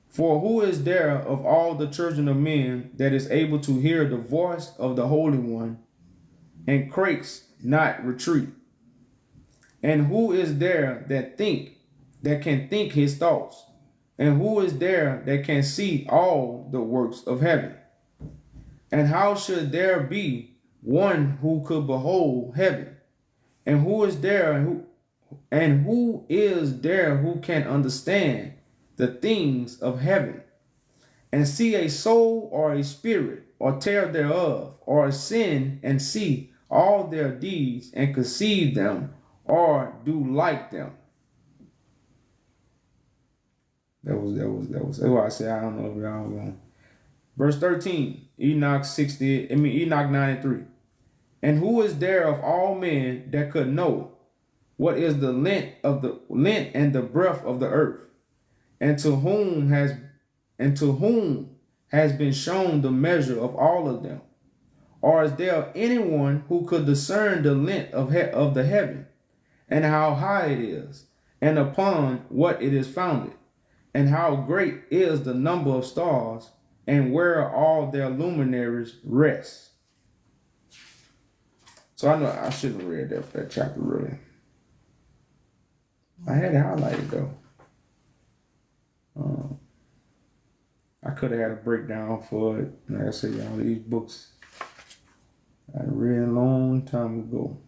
Speaker 1: For who is there of all the children of men that is able to hear the voice of the Holy One and quakes not retreat? And who is there that can think his thoughts? And who is there that can see all the works of heaven? And how should there be one who could behold heaven? And who is there who can understand the things of heaven, and see a soul or a spirit or tear thereof, or ascend and see all their deeds and conceive them or do like them? That's why I say I don't know if y'all going. Verse 13, Enoch 9:3. And who is there of all men that could know what is the length and the breadth of the earth, and to whom has been shown the measure of all of them? Or is there anyone who could discern the length of the heaven, and how high it is, and upon what it is founded, and how great is the number of stars, and where all their luminaries rest? So I know I shouldn't have read that chapter really. I had it highlighted though. I could have had a breakdown for it. Like I said, y'all, these books I read a long time ago.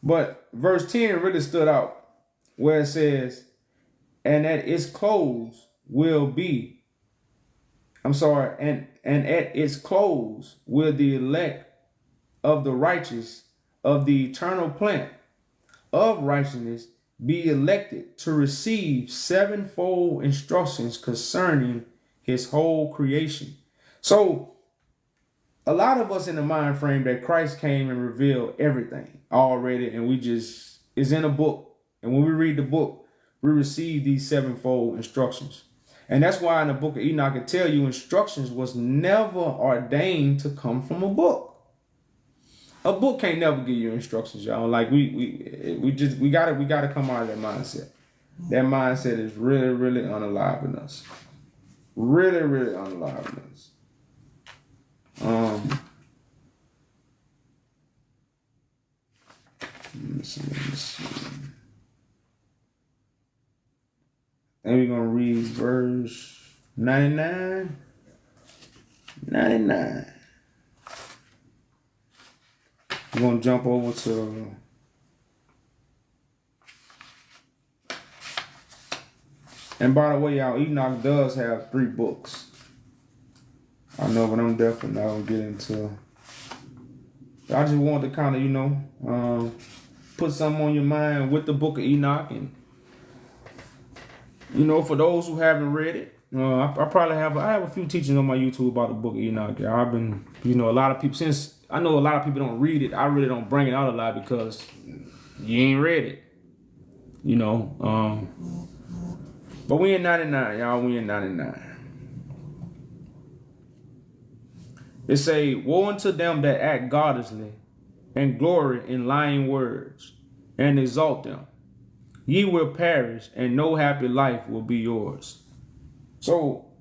Speaker 1: But verse 10 really stood out, where it says, and at its close will be, and at its close will the elect of the righteous of the eternal plant of righteousness be elected to receive sevenfold instructions concerning his whole creation. So a lot of us in the mind frame that Christ came and revealed everything already, and we just is in a book. And when we read the book, we receive these sevenfold instructions. And that's why in the book of Enoch it tell you instructions was never ordained to come from a book. A book can't never give you instructions, y'all. Like we gotta come out of that mindset. That mindset is really, really unalive in us. Really, really unalive in us. Let me see. And we're gonna read verse 99. We're going to jump over to and by the way, y'all, Enoch does have 3 books. I know, but I'm definitely not going to get into. I just wanted to kind of, put something on your mind with the book of Enoch. And, for those who haven't read it, I probably have a few teachings on my YouTube about the book of Enoch. I've been, a lot of people, since I know a lot of people don't read it, I really don't bring it out a lot because you ain't read it, but we in 99, y'all. We in 99. It say, woe unto them that act godlessly and glory in lying words and exalt them. Ye will perish, and no happy life will be yours. So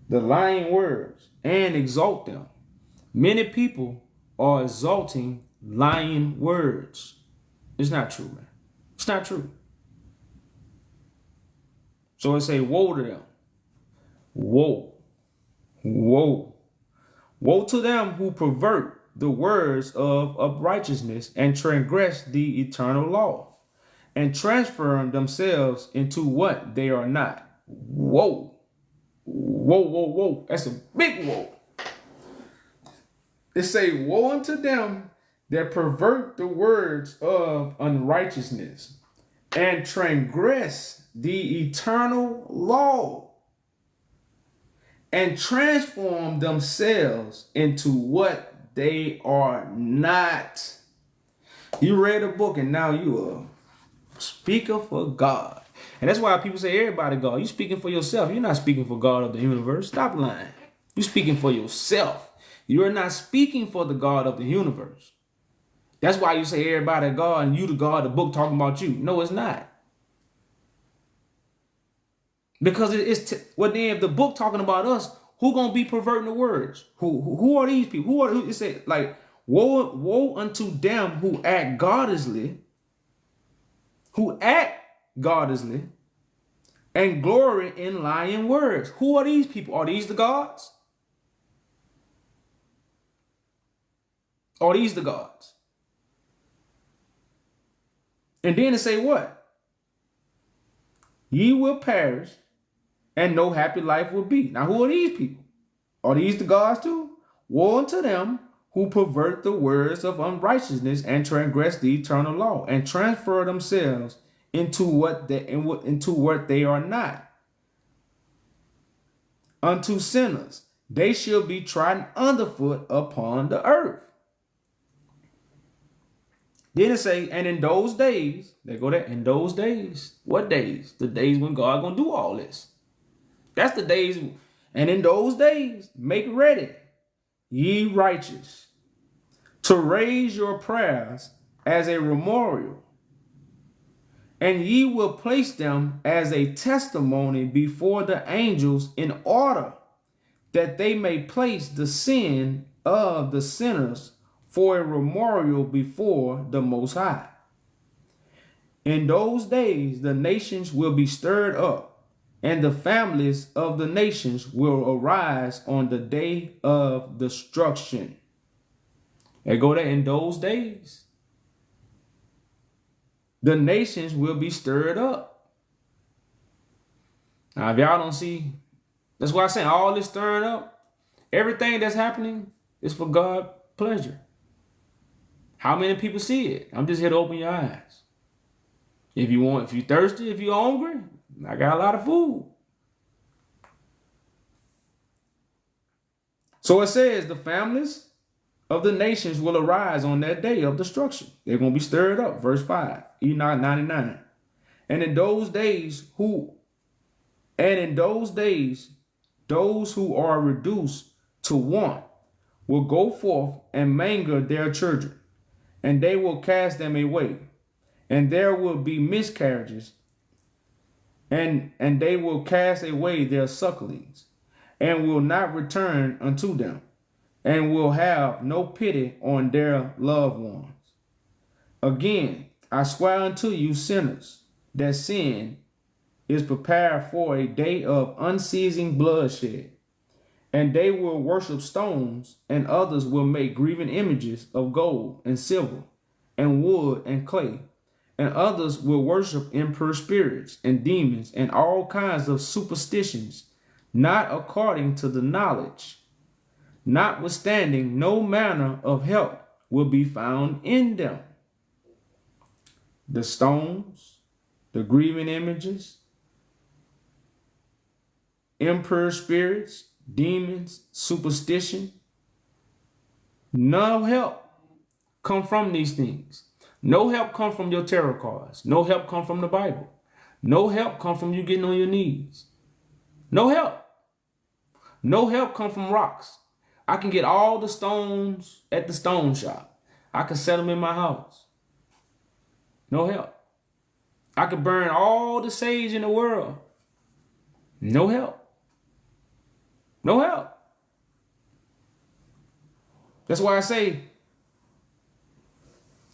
Speaker 1: the lying words and exalt them. Many people are exalting lying words. It's not true, man. It's not true. So it say, woe to them. Woe. Woe. Woe to them who pervert the words of righteousness and transgress the eternal law and transform themselves into what they are not. Whoa. Whoa, whoa, whoa. That's a big whoa. It say, woe unto them that pervert the words of unrighteousness and transgress the eternal law and transform themselves into what they are not. You read a book and now you a speaker for God. And that's why people say everybody God. You speaking for yourself. You're not speaking for God of the universe. Stop lying. You speaking for yourself. You're not speaking for the God of the universe. That's why you say everybody God and you the God, the book talking about you. No, it's not. Because well, then if the book talking about us, who gonna be perverting the words? Who are these people? Who it say like woe unto them who act godlessly, and glory in lying words. Who are these people? Are these the gods? Are these the gods? And then it say what? Ye will perish, and no happy life will be. Now, who are these people? Are these the gods too? Woe unto them who pervert the words of unrighteousness and transgress the eternal law, and transfer themselves into what they are not. Unto sinners, they shall be trodden underfoot upon the earth. Then it say, and in those days, they go there, in those days. What days? The days when God gonna do all this. That's the days. And in those days, make ready, ye righteous, to raise your prayers as a memorial, and ye will place them as a testimony before the angels, in order that they may place the sin of the sinners for a memorial before the Most High. In those days, the nations will be stirred up, and the families of the nations will arise on the day of destruction. They go there, in those days. The nations will be stirred up. Now, if y'all don't see, that's why I'm saying all this stirring up, everything that's happening is for God's pleasure. How many people see it? I'm just here to open your eyes. If you're thirsty, if you're hungry, I got a lot of food. So it says the families of the nations will arise on that day of destruction. They're going to be stirred up. Verse 5, Enoch 99. And in those days, those who are reduced to want will go forth and manger their children, and they will cast them away, and there will be miscarriages, and they will cast away their sucklings, and will not return unto them, and will have no pity on their loved ones. Again, I swear unto you, sinners, that sin is prepared for a day of unceasing bloodshed. And they will worship stones, and others will make graven images of gold and silver and wood and clay. And others will worship impure spirits and demons and all kinds of superstitions, not according to the knowledge. Notwithstanding, no manner of help will be found in them. The stones, the graven images, impure spirits, demons, superstition, no help come from these things. No help come from your tarot cards. No help come from the Bible. No help come from you getting on your knees. No help. No help come from rocks. I can get all the stones at the stone shop. I can set them in my house. No help. I could burn all the sage in the world. No help. No help. That's why I say,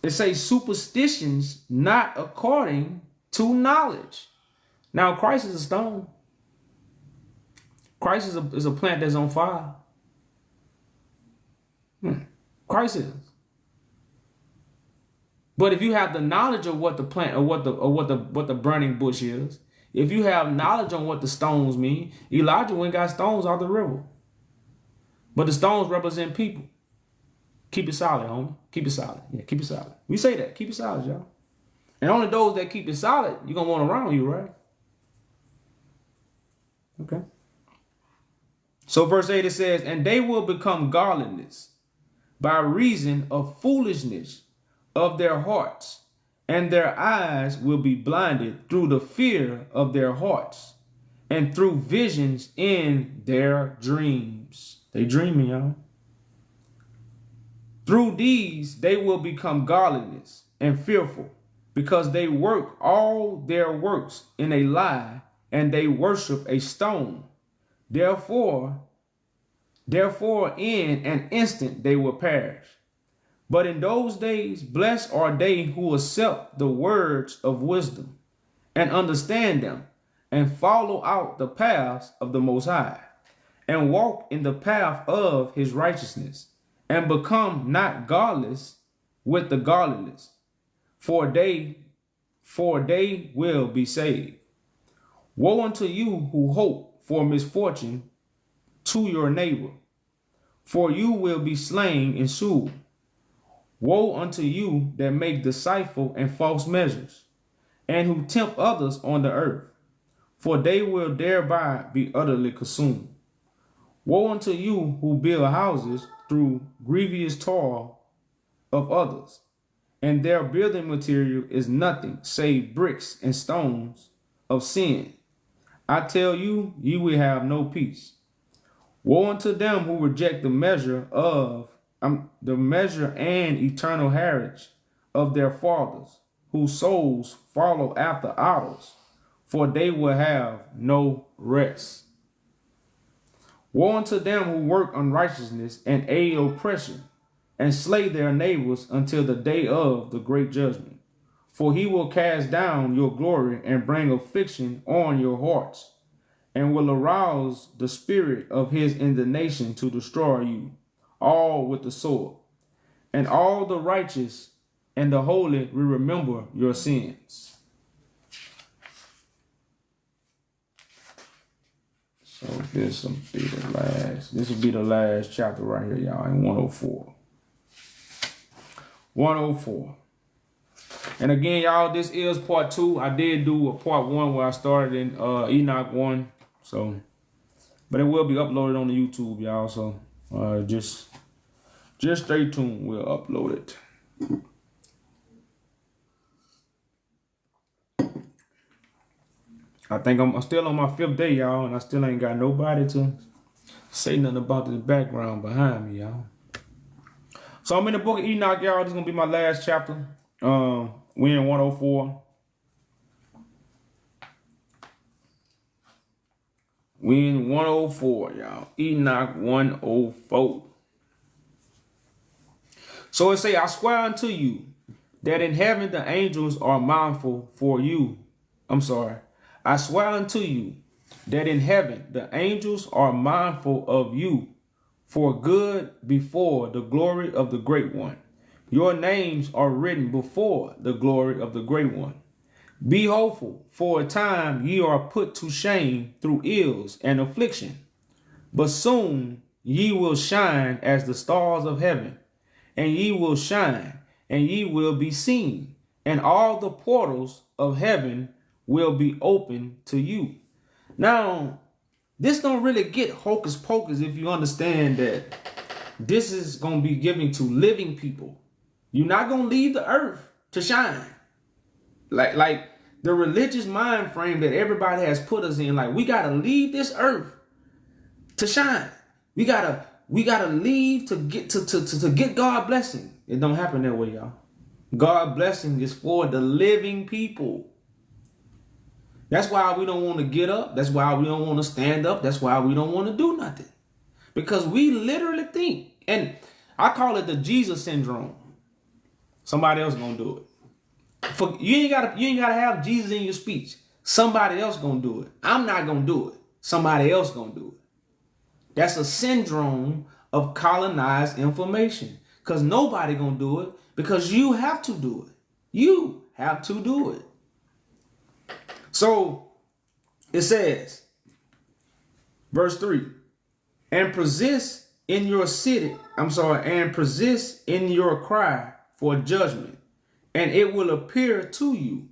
Speaker 1: it says superstitions not according to knowledge. Now, Christ is a stone. Christ is a plant that's on fire. Christ is. But if you have the knowledge of what the plant or what the burning bush is, if you have knowledge on what the stones mean, Elijah went and got stones out the river. But the stones represent people. Keep it solid, homie. Keep it solid. Yeah, keep it solid. We say that. Keep it solid, y'all. And only those that keep it solid, you're going to want around you, right? Okay. So verse 8, it says, and they will become godliness by reason of foolishness of their hearts, and their eyes will be blinded through the fear of their hearts, and through visions in their dreams. They dreaming, y'all. Through these they will become godliness and fearful, because they work all their works in a lie, and they worship a stone. Therefore, in an instant they will perish. But in those days, blessed are they who accept the words of wisdom and understand them, and follow out the paths of the Most High, and walk in the path of his righteousness, and become not godless with the godless, for they will be saved. Woe unto you who hope for misfortune to your neighbor, for you will be slain in Sheol. Woe unto you that make deceitful and false measures, and who tempt others on the earth, for they will thereby be utterly consumed. Woe unto you who build houses through grievous toil of others, and their building material is nothing save bricks and stones of sin. I tell you, ye will have no peace. Woe unto them who reject the measure and eternal heritage of their fathers, whose souls follow after idols, for they will have no rest. Woe unto them who work unrighteousness and aid oppression, and slay their neighbors until the day of the great judgment. For he will cast down your glory and bring affliction on your hearts, and will arouse the spirit of his indignation to destroy you, all with the sword. And all the righteous and the holy will remember your sins. So this will be the last chapter right here, y'all, in 104. 104. And again, y'all, this is part 2. I did do a part 1 where I started in Enoch 1. So, but it will be uploaded on the YouTube, y'all. So just stay tuned. We'll upload it. I think I'm still on my 5th day, y'all, and I still ain't got nobody to say nothing about this background behind me, y'all. So I'm in the book of Enoch, y'all. This is gonna be my last chapter. We're in 104. We in 104, y'all. Enoch 104. So it say, I swear unto you that in heaven the angels are mindful for you. I swear unto you that in heaven the angels are mindful of you for good before the glory of the Great One. Your names are written before the glory of the Great One. Be hopeful, for a time ye are put to shame through ills and affliction. But soon ye will shine as the stars of heaven, and ye will shine, and ye will be seen, and all the portals of heaven will be open to you. Now, this don't really get hocus pocus if you understand that this is going to be given to living people. You're not going to leave the earth to shine. Like the religious mind frame that everybody has put us in, like we got to leave this earth to shine. We got to leave to get God blessing. It don't happen that way, y'all. God blessing is for the living people. That's why we don't want to get up. That's why we don't want to stand up. That's why we don't want to do nothing. Because we literally think, and I call it the Jesus syndrome. Somebody else gonna do it. You ain't gotta have Jesus in your speech. Somebody else gonna do it. I'm not gonna do it. Somebody else gonna do it. That's a syndrome of colonized information. Because nobody gonna do it, because you have to do it. You have to do it. So it says, verse 3, and persist in your cry for judgment, and it will appear to you.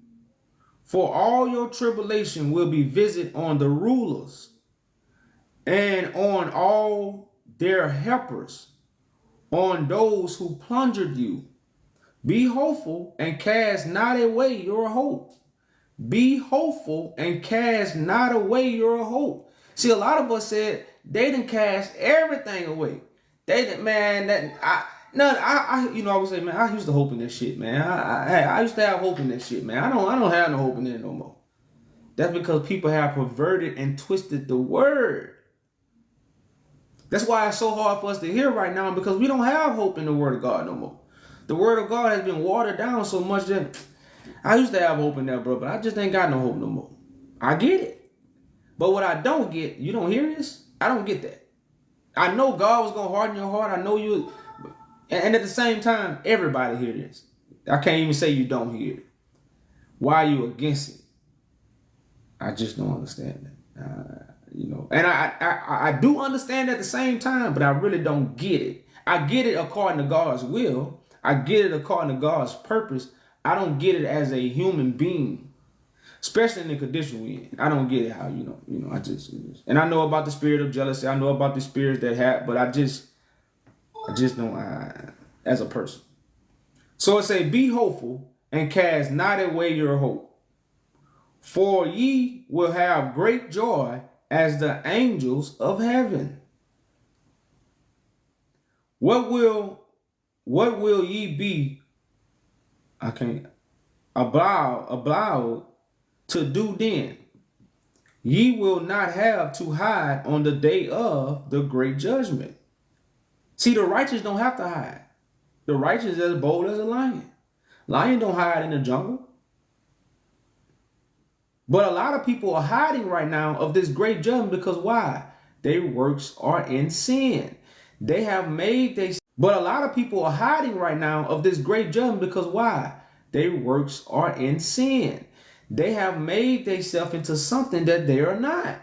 Speaker 1: For all your tribulation will be visited on the rulers and on all their helpers, on those who plundered you. Be hopeful and cast not away your hope. Be hopeful and cast not away your hope. See, a lot of us said they didn't cast everything away. They didn't, man, No, I would say, man, I used to hope in that shit, man. I used to have hope in that shit, man. I don't have no hope in it no more. That's because people have perverted and twisted the word. That's why it's so hard for us to hear right now, because we don't have hope in the word of God no more. The word of God has been watered down so much that I used to have hope in that, bro, but I just ain't got no hope no more. I get it. But what I don't get, you don't hear this? I don't get that. I know God was going to harden your heart. I know you. And at the same time, everybody hear this. I can't even say you don't hear it. Why are you against it? I just don't understand that. And I do understand at the same time, but I really don't get it. I get it according to God's will. I get it according to God's purpose. I don't get it as a human being, especially in the condition we in. I don't get it how, I just, and I know about the spirit of jealousy. I know about the spirits that have, but I just don't, as a person. So it say, be hopeful and cast not away your hope. For ye will have great joy as the angels of heaven. What will ye be? I can't obliged to do then? Ye will not have to hide on the day of the great judgment. See, the righteous don't have to hide. The righteous is as bold as a lion. Lion don't hide in the jungle. But a lot of people are hiding right now of this great judgment because why? Their works are in sin. They have made they. But a lot of people are hiding right now of this great judgment because why? Their works are in sin. They have made themselves into something that they are not.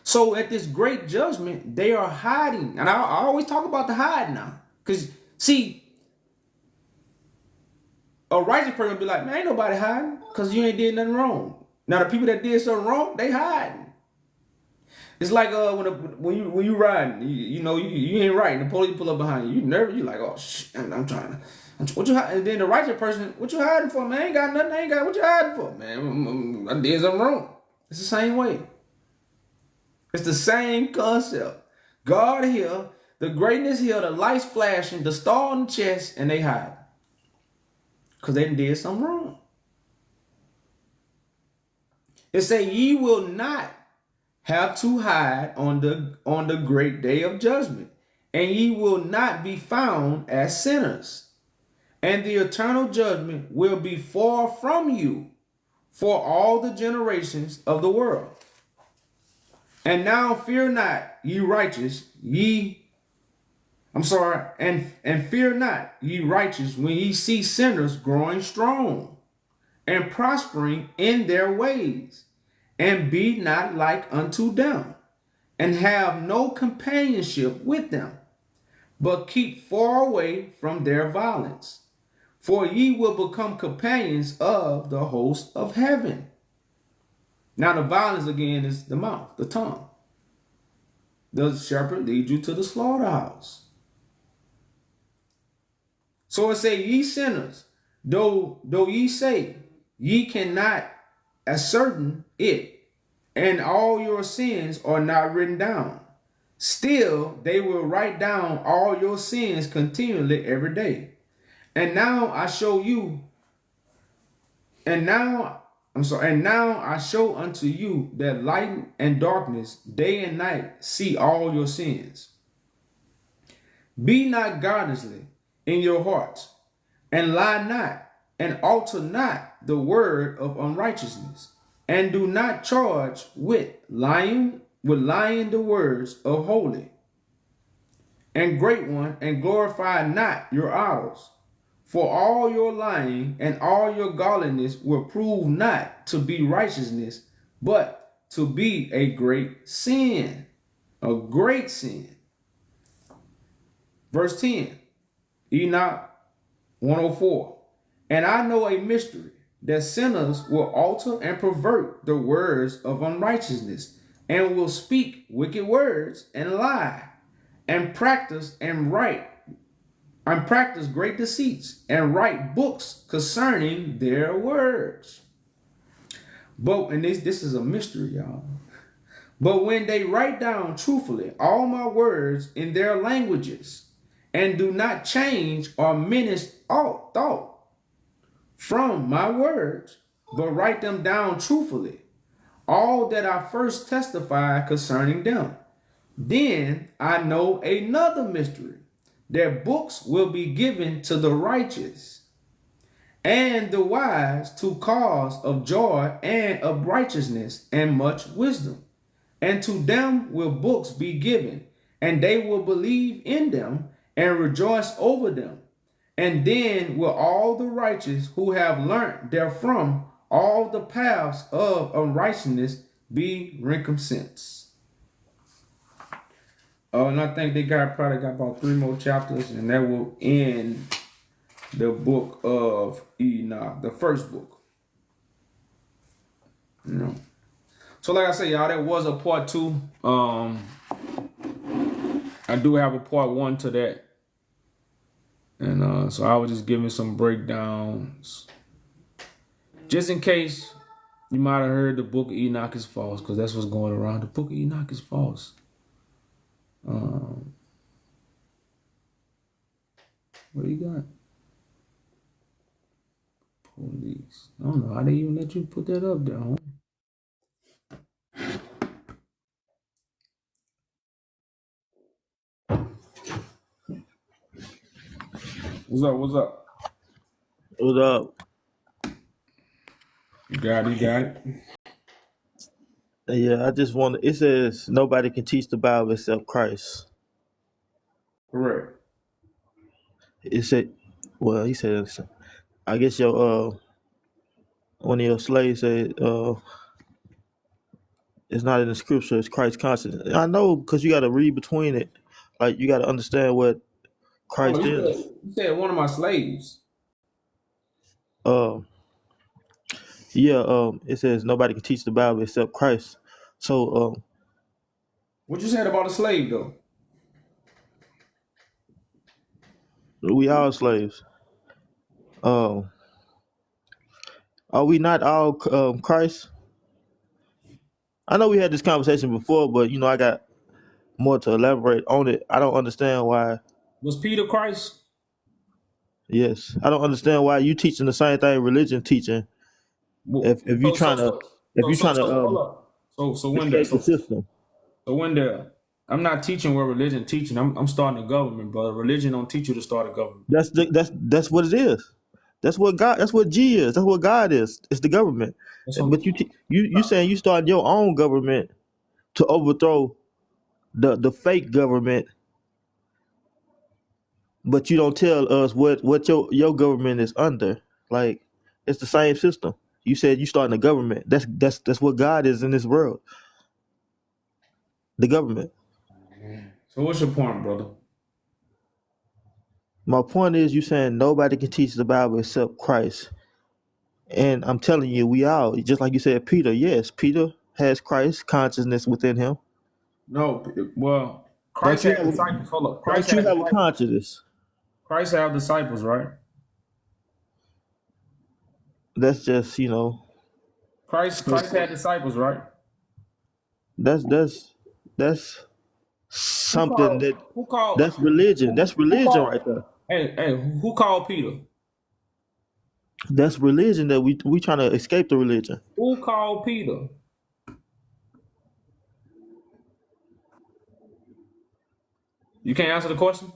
Speaker 1: So at this great judgment, they are hiding. And I always talk about the hide now. Because, see, a righteous person will be like, man, ain't nobody hiding because you ain't did nothing wrong. Now, the people that did something wrong, they hiding. It's like when you riding, you ain't right, and the police pull up behind you. You nervous. You like, oh, shit, I'm trying to. What you hiding? And then the righteous person, what you hiding for, man? I ain't got nothing. I ain't got what you hiding for, man. I did something wrong. It's the same way. It's the same concept. God here, the greatness here, the lights flashing, the star on the chest, and they hide. Because they did something wrong. It say, ye will not have to hide on the great day of judgment, and ye will not be found as sinners. And the eternal judgment will be far from you for all the generations of the world. And now fear not, ye righteous, and fear not, ye righteous, when ye see sinners growing strong and prospering in their ways, and be not like unto them, and have no companionship with them, but keep far away from their violence. For ye will become companions of the host of heaven. Now the violence again is the mouth, the tongue. The shepherd leads you to the slaughterhouse. So it say, ye sinners, though ye say, ye cannot ascertain it, and all your sins are not written down. Still, they will write down all your sins continually every day. And now I show unto you that light and darkness, day and night, see all your sins. Be not godlessly in your hearts, and lie not, and alter not the word of unrighteousness, and do not charge with lying the words of holy and great one, and glorify not your idols. For all your lying and all your godliness will prove not to be righteousness, but to be a great sin. A great sin. Verse 10, Enoch 104. And I know a mystery, that sinners will alter and pervert the words of unrighteousness, and will speak wicked words and lie, and practice great deceits, and write books concerning their words. But, and this is a mystery, y'all. But when they write down truthfully all my words in their languages, and do not change or diminish all thought from my words, but write them down truthfully, all that I first testified concerning them, then I know another mystery, that books will be given to the righteous and the wise to cause of joy and of righteousness and much wisdom. And to them will books be given, and they will believe in them and rejoice over them. And then will all the righteous who have learnt therefrom all the paths of unrighteousness be recompensed. Oh, and I think they probably got about 3 more chapters, and that will end the book of Enoch, the first book. You know. So like I said, y'all, that was a part 2. I do have a part 1 to that. And so I was just giving some breakdowns. Just in case you might have heard the book of Enoch is false, because that's what's going around. The book of Enoch is false. What do you got? Police. I don't know how they even let you put that up there, huh? What's up? What's up?
Speaker 2: What up?
Speaker 1: You got it.
Speaker 2: Yeah, I just want to. It says nobody can teach the Bible except Christ.
Speaker 1: Correct.
Speaker 2: It said, well, he said, I guess your one of your slaves said it's not in the scripture. It's Christ conscious. I know because you got to read between it. Like you got to understand what
Speaker 1: Oh,
Speaker 2: Christ is.
Speaker 1: you said one of my slaves.
Speaker 2: Uh, yeah. It says nobody can teach the Bible except Christ. So
Speaker 1: What you said about a slave though?
Speaker 2: we all slaves. Are we not all Christ? I know we had this conversation before, but I got more to elaborate on it. I don't understand why.
Speaker 1: Was Peter Christ?
Speaker 2: Yes, I don't understand why you teaching the same thing religion teaching.
Speaker 1: Well,
Speaker 2: If you trying to
Speaker 1: hold up. So when there
Speaker 2: escape the system,
Speaker 1: I'm not teaching what religion teaching. I'm starting a government, brother. Religion don't teach you to start a government.
Speaker 2: that's what it is. That's what God. That's what G is. That's what God is. It's the government.
Speaker 1: That's what
Speaker 2: But you saying you starting your own government to overthrow the fake government, but you don't tell us what your government is under. Like it's the same system. You said you starting a government. That's what God is in this world. The government.
Speaker 1: So what's your point, brother?
Speaker 2: My point is, you saying nobody can teach the Bible except Christ, and I'm telling you, we all just like you said, Peter. Yes, Peter has Christ consciousness within him.
Speaker 1: No, well,
Speaker 2: Don't
Speaker 1: Christ
Speaker 2: you
Speaker 1: had
Speaker 2: have
Speaker 1: disciples. Hold up.
Speaker 2: don't you have a consciousness?
Speaker 1: Christ had disciples, right?
Speaker 2: That's just
Speaker 1: Christ had disciples, right?
Speaker 2: that's
Speaker 1: Who
Speaker 2: something
Speaker 1: called
Speaker 2: that
Speaker 1: who called
Speaker 2: that's religion. That's
Speaker 1: who
Speaker 2: religion
Speaker 1: called
Speaker 2: right there.
Speaker 1: hey, who called Peter?
Speaker 2: That's religion that we trying to escape the religion.
Speaker 1: Who called Peter? You can't answer the question?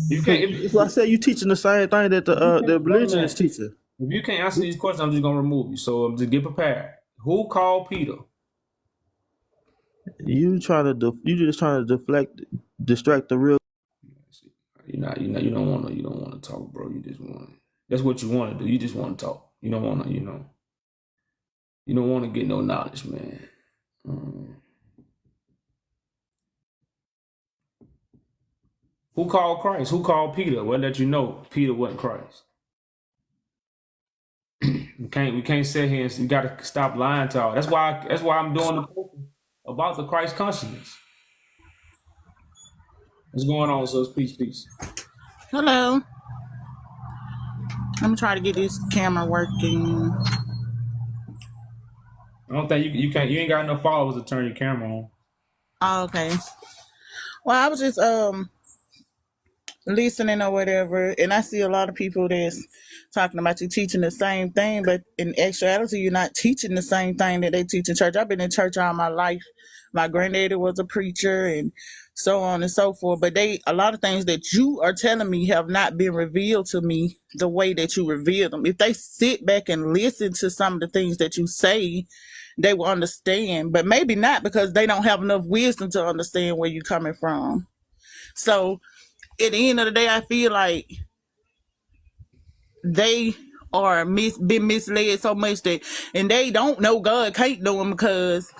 Speaker 1: You can't
Speaker 2: That's why I said you teaching the same thing that the
Speaker 1: brother
Speaker 2: religion
Speaker 1: man,
Speaker 2: is teaching.
Speaker 1: if you can't answer these questions, I'm just gonna remove you. So just get prepared. Who called Peter?
Speaker 2: You just trying to distract the real.
Speaker 1: You don't wanna talk, bro. You just want that's what you want to do. You just want to talk. You don't wanna, you don't want to get no knowledge, man. Who called Christ? Who called Peter? Well, let you know Peter wasn't Christ. We can't sit here and you gotta stop lying to all. That's why I'm doing the posting about the Christ consciousness. What's going on, sis? Peace.
Speaker 3: Hello. I'm trying to get this camera working.
Speaker 1: I don't think you can't. You ain't got enough followers to turn your camera on.
Speaker 3: Oh, okay. Well, I was just listening or whatever, and I see a lot of people that's talking about you teaching the same thing, but in actuality, you're not teaching the same thing that they teach in church. I've been in church all my life. My granddaddy was a preacher, and so on and so forth. But a lot of things that you are telling me have not been revealed to me the way that you reveal them. If they sit back and listen to some of the things that you say, they will understand, but maybe not because they don't have enough wisdom to understand where you're coming from. So at the end of the day, I feel like they are been misled so much that, and they don't know God, can't know Him, because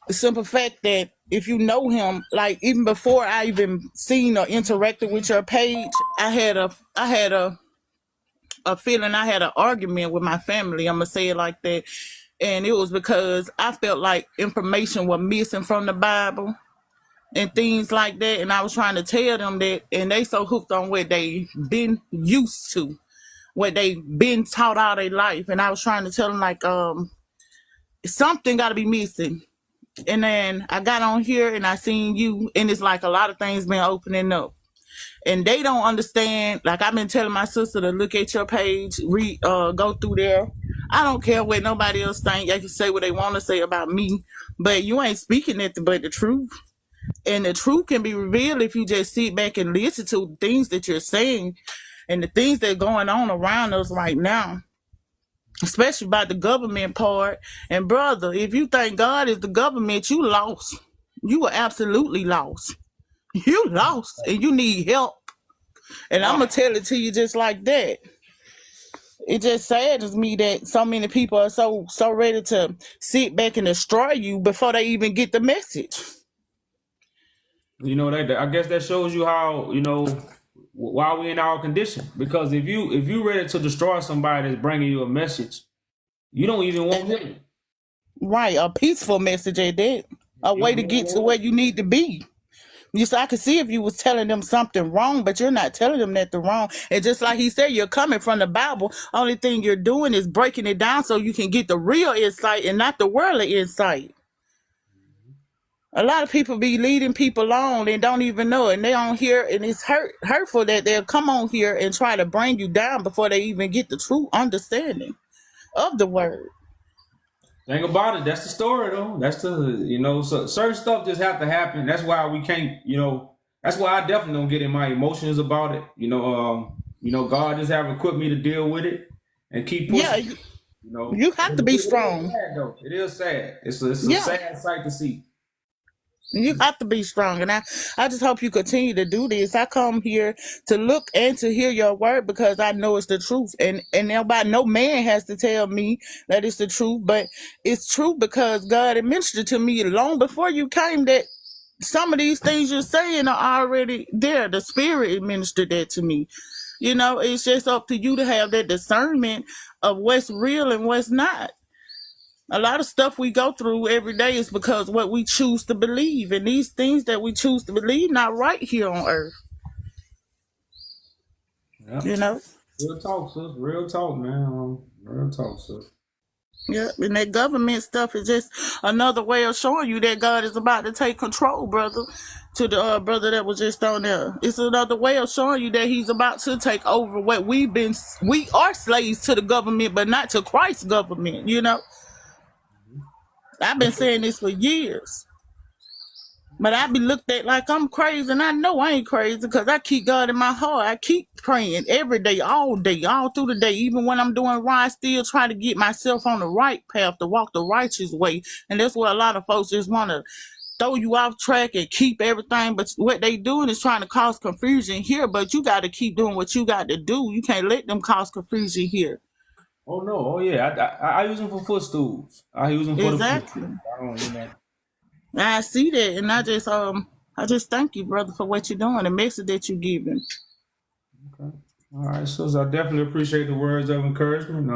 Speaker 3: the simple fact that if you know Him, like even before I even seen or interacted with your page, I had a feeling, I had an argument with my family. I'm gonna say it like that, and it was because I felt like information was missing from the Bible and things like that, and I was trying to tell them that, and they so hooked on what they been used to, what they been taught all their life, and I was trying to tell them like something got to be missing. And then I got on here and I seen you, and it's like a lot of things been opening up, and they don't understand. Like I've been telling my sister to look at your page, read, go through there. I don't care what nobody else think. They can say what they want to say about me, but you ain't speaking nothing but the truth. And the truth can be revealed if you just sit back and listen to the things that you're saying and the things that are going on around us right now, especially about the government part. And brother, if you think God is the government, you lost. You are absolutely lost. You lost and you need help. And I'm
Speaker 1: Wow.
Speaker 3: going to tell it to you just like that. It just saddens me that so many people are so ready to sit back and destroy you before they even get the message.
Speaker 1: You know that I guess that shows you how why we in our condition. Because if you ready to destroy somebody that's bringing you a message, you don't even want it.
Speaker 3: Right, a peaceful message at that. A
Speaker 1: You
Speaker 3: way to
Speaker 1: don't
Speaker 3: get to
Speaker 1: want
Speaker 3: where
Speaker 1: it.
Speaker 3: you need to be. You so I could see if you was telling them something wrong, but you're not telling them that the wrong. And just like he said, you're coming from the Bible. Only thing you're doing is breaking it down so you can get the real insight and not the worldly insight. A lot of people be leading people on and don't even know it. And they on here, and it's hurtful that they'll come on here and try to bring you down before they even get the true understanding of the word.
Speaker 1: Think about it. That's the story, though. That's so certain stuff just have to happen. That's why we can't. That's why I definitely don't get in my emotions about it. God just have equipped me to deal with it and keep
Speaker 3: Yeah,
Speaker 1: pushing.
Speaker 3: you have to
Speaker 1: It
Speaker 3: be
Speaker 1: is
Speaker 3: strong.
Speaker 1: sad though. It is sad. It's a
Speaker 3: Yeah.
Speaker 1: sad sight to see.
Speaker 3: You have to be strong. And I just hope you continue to do this. I come here to look and to hear your word because I know it's the truth. And no man has to tell me that it's the truth, but it's true because God administered to me long before you came that some of these things you're saying are already there. The Spirit administered that to me. It's just up to you to have that discernment of what's real and what's not. A lot of stuff we go through every day is because what we choose to believe, and these things that we choose to believe not right here on earth.
Speaker 1: Yeah.
Speaker 3: You know.
Speaker 1: Real talk, sis. Real talk, man. Real talk, sis.
Speaker 3: Yeah, and that government stuff is just another way of showing you that God is about to take control, brother. To the brother that was just on there, it's another way of showing you that He's about to take over what we've been. We are slaves to the government, but not to Christ's government. I've been saying this for years. But I be looked at like I'm crazy, and I know I ain't crazy because I keep God in my heart. I keep praying every day, all through the day. Even when I'm doing wrong, I still try to get myself on the right path to walk the righteous way. And that's what a lot of folks just want to throw you off track and keep everything. But what they doing is trying to cause confusion here. But you got to keep doing what you got to do. You can't let them cause confusion here.
Speaker 1: Oh no. Oh yeah. I use them for footstools. I use them for the footstools.
Speaker 3: Exactly.
Speaker 1: I don't.
Speaker 3: I see that, and I just thank you, brother, for what you're doing, the message that you're giving.
Speaker 1: Okay. All right, sis. I definitely appreciate the words of encouragement.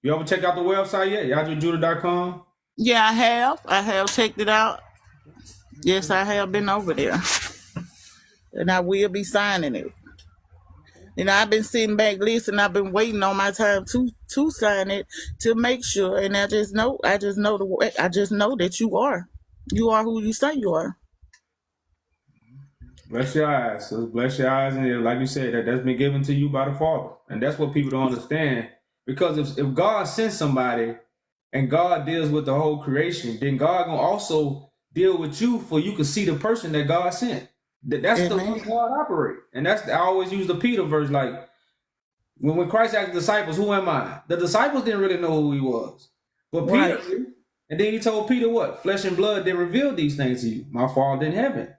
Speaker 1: You ever check out the website yet? YahJew.com.
Speaker 3: Yeah, I have. I have checked it out. Yes, I have been over there. And I will be signing it. I've been sitting back listening. I've been waiting on my time to sign it to make sure. And I just know that you are who you say you are.
Speaker 1: Bless your eyes, sis. Bless your eyes, and like you said, that's been given to you by the Father, and that's what people don't understand. Because if God sends somebody, and God deals with the whole creation, then God gonna also deal with you, for you can see the person that God sent. That's the way
Speaker 3: Amen.
Speaker 1: God operate, and I always use the Peter verse, like when Christ asked the disciples, "Who am I?" The disciples didn't really know who he was, but Peter
Speaker 3: Right.
Speaker 1: knew. And then he told Peter, "What? Flesh and blood did reveal these things to you. My Father in heaven."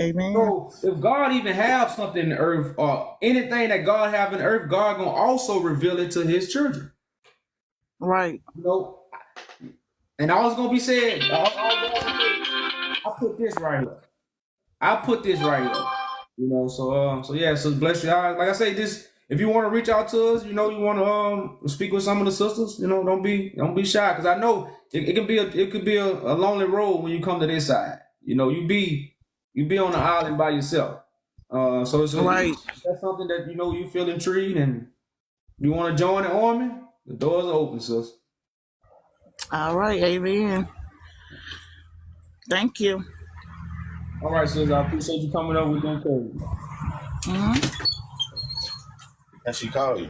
Speaker 3: Amen.
Speaker 1: So if God even have something in the earth or anything that God have in the earth, God gonna also reveal it to his children.
Speaker 3: Right.
Speaker 1: You know, and all it's gonna be said, I put this right here. I put this right here. You know, so yeah, so bless your eyes. Like I say, this if you want to reach out to us, you know, you want to speak with some of the sisters, you know, don't be shy, because I know it could be a lonely road when you come to this side. You know, you be on the island by yourself. So
Speaker 3: Right.
Speaker 1: that's something that you know you feel intrigued and you want to join the army. The doors are open, sis.
Speaker 3: All right. Amen. Thank you.
Speaker 1: All right, sis. I appreciate you coming up with them codes.
Speaker 3: Hmm.
Speaker 2: And she called you.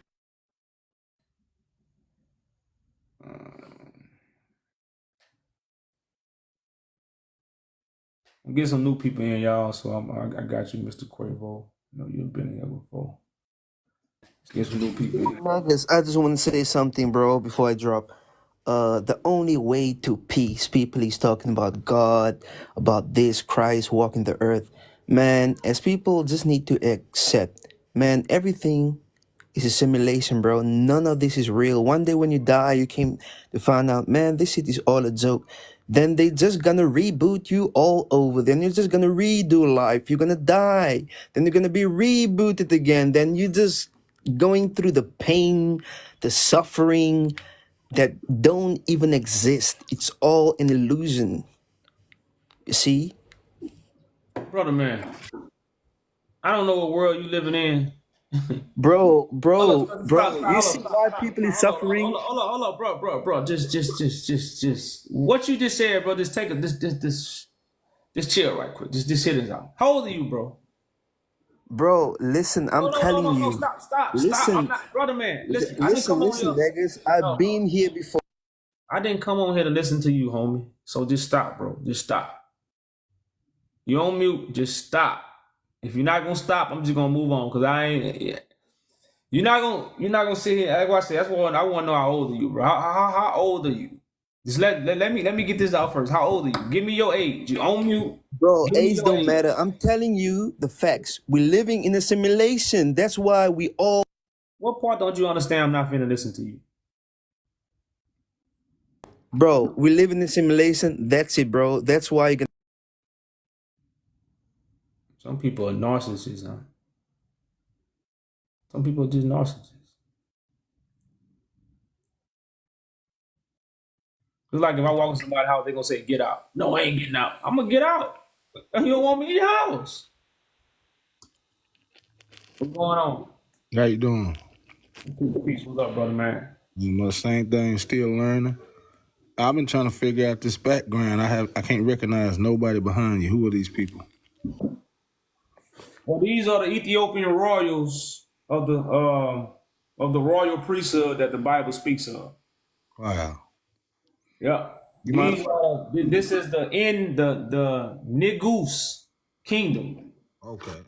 Speaker 1: Get some new people in, y'all. So I got you, Mr. Quavo. You know you've been here before. Let's get some new people in.
Speaker 4: Marcus, I just want to say something, bro, before I drop. The only way to peace, people is talking about God, about this Christ walking the earth. Man, as people just need to accept, man, everything is a simulation, bro. None of this is real. One day when you die, you came to find out, man, this shit is all a joke. Then they just gonna reboot you all over. Then you're just gonna redo life. You're gonna die. Then you're gonna be rebooted again. Then you just going through the pain, the suffering that don't even exist. It's all an illusion. You see?
Speaker 1: Brother man, I don't know what world you living in.
Speaker 4: Bro,
Speaker 1: Hold
Speaker 4: bro,
Speaker 1: up,
Speaker 4: bro, you
Speaker 1: stop,
Speaker 4: see why
Speaker 1: stop.
Speaker 4: people is suffering?
Speaker 1: Hold up, bro. Just. What you just said, bro. Just take a just chill right quick. Just hit it out. How old are you, bro?
Speaker 4: Bro, listen, I'm telling
Speaker 1: No.
Speaker 4: you.
Speaker 1: Stop. I'm
Speaker 4: Listen,
Speaker 1: not, brother man. Listen, I didn't come on
Speaker 4: listen,
Speaker 1: here.
Speaker 4: niggas. I've
Speaker 1: No,
Speaker 4: been here before.
Speaker 1: I didn't come on here to listen to you, homie. So just stop, bro. Just stop. You on mute. Just stop. If you're not gonna stop, I'm just gonna move on, because I ain't. Yeah. You're not gonna sit here. Like I said, that's what I want to know. How old are you, bro? How old are you? Just let me get this out first. How old are you? Give me your age. You on mute.
Speaker 4: Bro,
Speaker 1: Give me
Speaker 4: age
Speaker 1: your
Speaker 4: don't
Speaker 1: age.
Speaker 4: matter. I'm telling you the facts. We're living in a simulation. That's why we all.
Speaker 1: What part don't you understand? I'm not finna listen to you.
Speaker 4: Bro, we live in a simulation. That's it, bro. That's why you're gonna.
Speaker 1: Some people are narcissists, huh? Some people are just narcissists. It's like if I walk in somebody's house, they're gonna say, "Get out." No, I ain't getting out. I'm gonna get out. You don't want me in your house. What's going on?
Speaker 5: How you doing?
Speaker 1: Peace. What's up, brother man?
Speaker 5: You know, same thing, still learning. I've been trying to figure out this background. I can't recognize nobody behind you. Who are these people?
Speaker 1: Well, these are the Ethiopian royals of the royal priesthood that the Bible speaks of.
Speaker 5: Wow.
Speaker 1: Yeah.
Speaker 5: You mind?
Speaker 1: This is the Negus kingdom.
Speaker 5: Okay.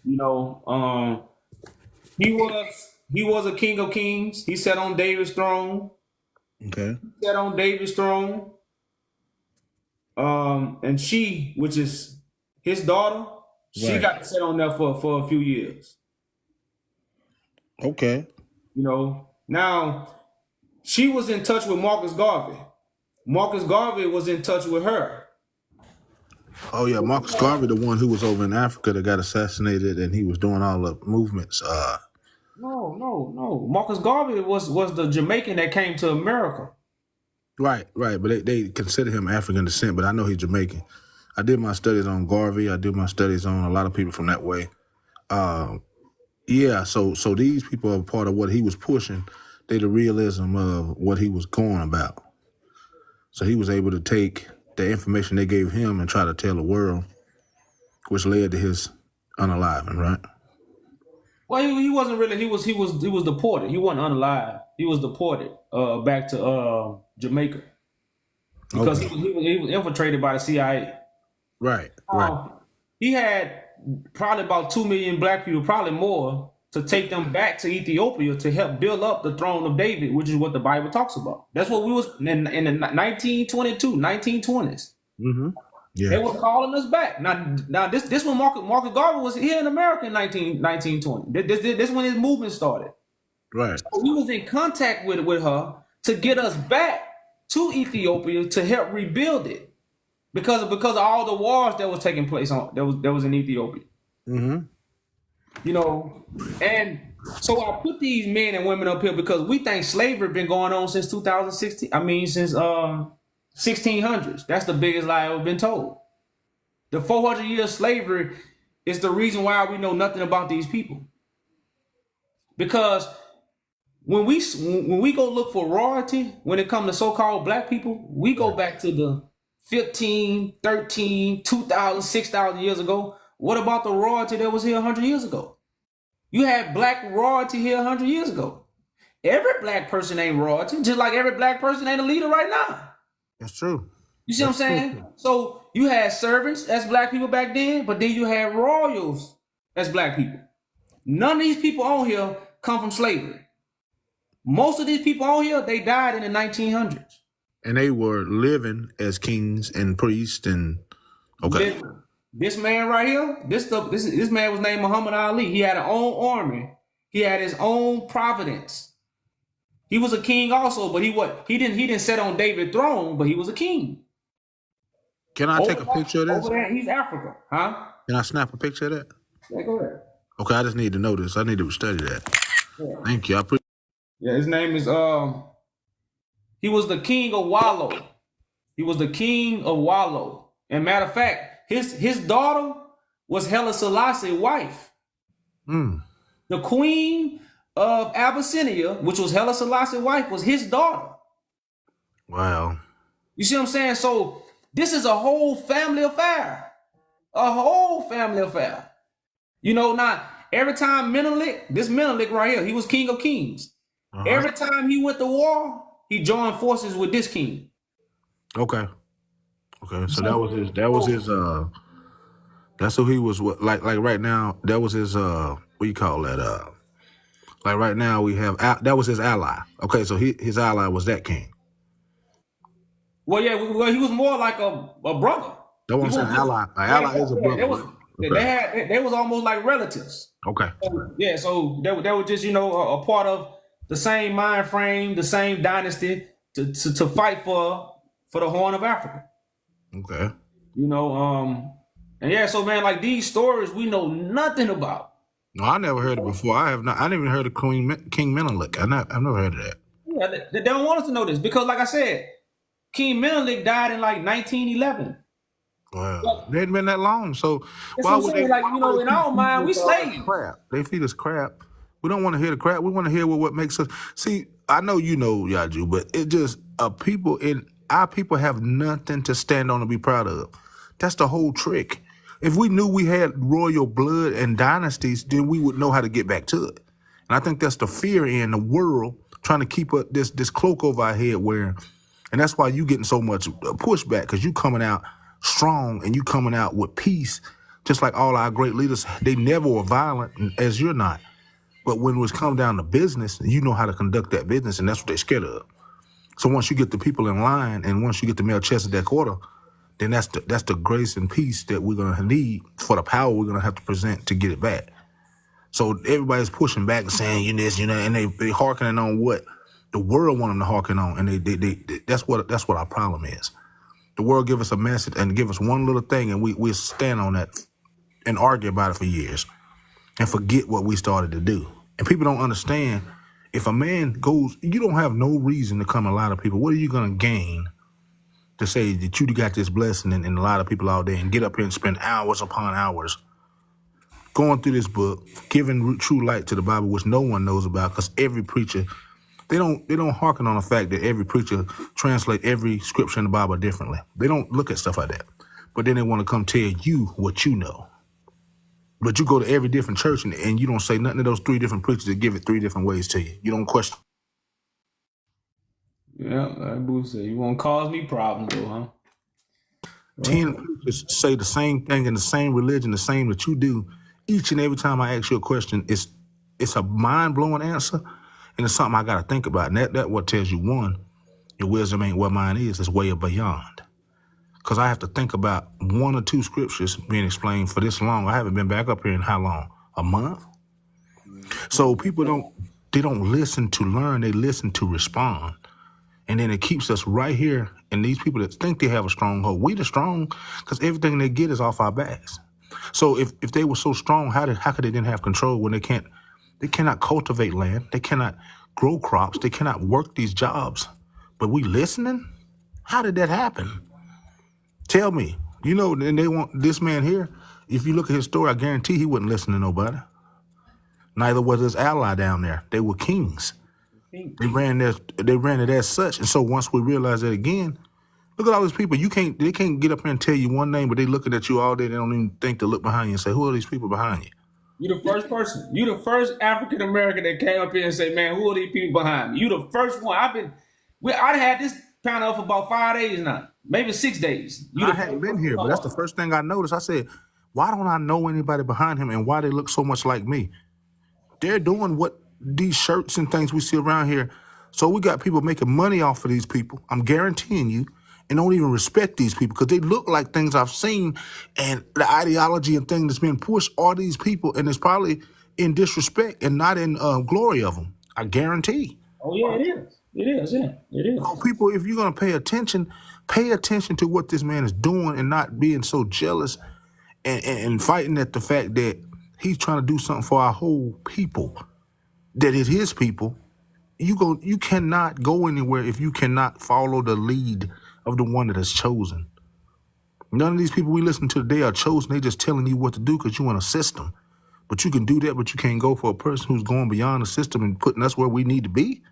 Speaker 1: You know, he was a king of kings. He sat on David's throne.
Speaker 5: Okay.
Speaker 1: Sat on David's throne. And she, which is his daughter, she
Speaker 5: Right.
Speaker 1: got to sit on there for a few years.
Speaker 5: Okay.
Speaker 1: You know, now she was in touch with Marcus Garvey. Marcus Garvey was in touch with her.
Speaker 5: Oh yeah, Marcus Garvey, the one who was over in Africa that got assassinated, and he was doing all the movements.
Speaker 1: No. Marcus Garvey was the Jamaican that came to America.
Speaker 5: Right. But they consider him African descent, but I know he's Jamaican. I did my studies on Garvey. I did my studies on a lot of people from that way. Yeah, so these people are part of what he was pushing. They the realism of what he was going about. So he was able to take the information they gave him and try to tell the world, which led to his unaliving, right?
Speaker 1: Well, he wasn't really. He was deported. He wasn't unalive. He was deported back to Jamaica because
Speaker 5: Okay.
Speaker 1: he was infiltrated by the CIA.
Speaker 5: Right.
Speaker 1: He had probably about 2 million black people, probably more, to take them back to Ethiopia to help build up the throne of David, which is what the Bible talks about. That's what we was in the 1922, 1920s.
Speaker 5: Mm-hmm.
Speaker 1: They
Speaker 5: Yeah.
Speaker 1: were calling us back. Now this when Marcus Garvey was here in America in 1920. This when his movement started.
Speaker 5: Right.
Speaker 1: So we was in contact with her to get us back to Ethiopia to help rebuild it because of all the wars that was taking place that was in Ethiopia.
Speaker 5: Mm-hmm.
Speaker 1: You know, and so I put these men and women up here because we think slavery been going on since 2016. I mean, since 1600s. That's the biggest lie I've ever been told. The 400 years of slavery is the reason why we know nothing about these people. Because when we go look for royalty, when it comes to so-called black people, we go back to the 15, 13, 2,000, 6,000 years ago. What about the royalty that was here 100 years ago? You had black royalty here 100 years ago. Every black person ain't royalty, just like every black person ain't a leader right now.
Speaker 5: That's true.
Speaker 1: You see what I'm saying? So you had servants as black people back then, but then you had royals as black people. None of these people on here come from slavery. Most of these people on here, they died in the 1900s.
Speaker 5: And they were living as kings and priests and okay.
Speaker 1: This man right here, this man was named Muhammad Ali. He had his own army. He had his own providence. He was a king also, but he didn't sit on David's throne, but he was a king.
Speaker 5: Can I take a picture of this?
Speaker 1: Over there, he's Africa, huh?
Speaker 5: Can I snap a picture of that?
Speaker 1: Yeah, go ahead.
Speaker 5: Okay, I just need to know this. I need to study that.
Speaker 1: Yeah.
Speaker 5: Thank you. I appreciate.
Speaker 1: Yeah, his name is he was the king of Wallo. He was the king of Wallo. And matter of fact, his daughter was Haile Selassie's wife. The queen of Abyssinia, which was Haile Selassie's wife, was his daughter.
Speaker 5: Wow.
Speaker 1: You see what I'm saying? So this is a whole family affair. A whole family affair. You know, now every time Menelik right here, he was king of kings. Every time he went to war, he joined forces with this king.
Speaker 5: Okay. So that was his that's who he was like right now, that was his what do you call that? Like right now we have that was his ally. Okay, so his ally was that king.
Speaker 1: Well, yeah, he was more like a brother.
Speaker 5: That's what I'm saying. Ally is a brother.
Speaker 1: They was almost like relatives.
Speaker 5: Okay.
Speaker 1: So they were just, you know, a part of the same mind frame, the same dynasty to fight for the Horn of Africa.
Speaker 5: Okay.
Speaker 1: You know, and yeah, so man, like these stories we know nothing about.
Speaker 5: No, I never heard it before. I didn't even heard of King Menelik. I've never heard of that.
Speaker 1: Yeah, they don't want us to know this because, like I said, King Menelik died in like 1911.
Speaker 5: Wow, it hadn't been that long. So
Speaker 1: why would they? Like, you know, in our mind, we slaves.
Speaker 5: Crap. They feed us crap. We don't want to hear the crap. We want to hear what makes us. See, I know you know YahJew, but it just our people have nothing to stand on and be proud of. That's the whole trick. If we knew we had royal blood and dynasties, then we would know how to get back to it. And I think that's the fear in the world trying to keep this cloak over our head wearing. And that's why you getting so much pushback, because you coming out strong and you coming out with peace, just like all our great leaders. They never were violent, as you're not. But when it was come down to business, you know how to conduct that business, and that's what they're scared of. So once you get the people in line, and once you get the Melchizedek order, then that's the grace and peace that we're gonna need for the power we're gonna have to present to get it back. So everybody's pushing back and saying, you know, and they hearkening on what the world want them to hearken on, and they that's what our problem is. The world give us a message and give us one little thing, and we stand on that and argue about it for years and forget what we started to do. And people don't understand, if a man goes, you don't have no reason to come a lot of people. What are you going to gain to say that you got this blessing and a lot of people out there and get up here and spend hours upon hours going through this book, giving true light to the Bible, which no one knows about, because every preacher, they don't hearken on the fact that every preacher translate every scripture in the Bible differently. They don't look at stuff like that. But then they want to come tell you what you know. But you go to every different church and you don't say nothing to those three different preachers that give it three different ways to you. You don't question.
Speaker 1: Yeah, like Boo said, you won't cause me problems though, huh?
Speaker 5: 10 preachers say the same thing in the same religion, the same that you do. Each and every time I ask you a question, it's a mind-blowing answer, and it's something I got to think about. And that what tells you, one, your wisdom ain't what mine is. It's way beyond. Because I have to think about one or two scriptures being explained for this long. I haven't been back up here in how long? A month? So people don't listen to learn. They listen to respond. And then it keeps us right here. And these people that think they have a stronghold, we the strong, because everything they get is off our backs. So if they were so strong, how could they then have control when they cannot cultivate land, they cannot grow crops, they cannot work these jobs? But we listening? How did that happen? Tell me. You know, and they want this man here. If you look at his story, I guarantee he wouldn't listen to nobody. Neither was his ally down there. They were kings. They ran it as such. And so once we realize that again, look at all these people. They can't get up here and tell you one name, but they looking at you all day. They don't even think to look behind you and say, who are these people behind you?
Speaker 1: You the first person. You the first African American that came up here and say, man, who are these people behind me? You the first one. I had this panel up for about 5 days now, maybe 6 days.
Speaker 5: I hadn't been here, but that's the first thing I noticed. I said, why don't I know anybody behind him and why they look so much like me? They're doing what these shirts and things we see around here. So we got people making money off of these people. I'm guaranteeing you, and don't even respect these people because they look like things I've seen, and the ideology and thing that's being pushed are these people, and it's probably in disrespect and not in glory of them. I guarantee.
Speaker 1: Oh yeah, it is. It is. Yeah, it is.
Speaker 5: So people, if you're gonna pay attention to what this man is doing and not being so jealous and fighting at the fact that he's trying to do something for our whole people, that is his people. You cannot go anywhere if you cannot follow the lead of the one that is chosen. None of these people we listen to today are chosen. They just telling you what to do because you want a system. But you can do that, but you can't go for a person who's going beyond the system and putting us where we need to be.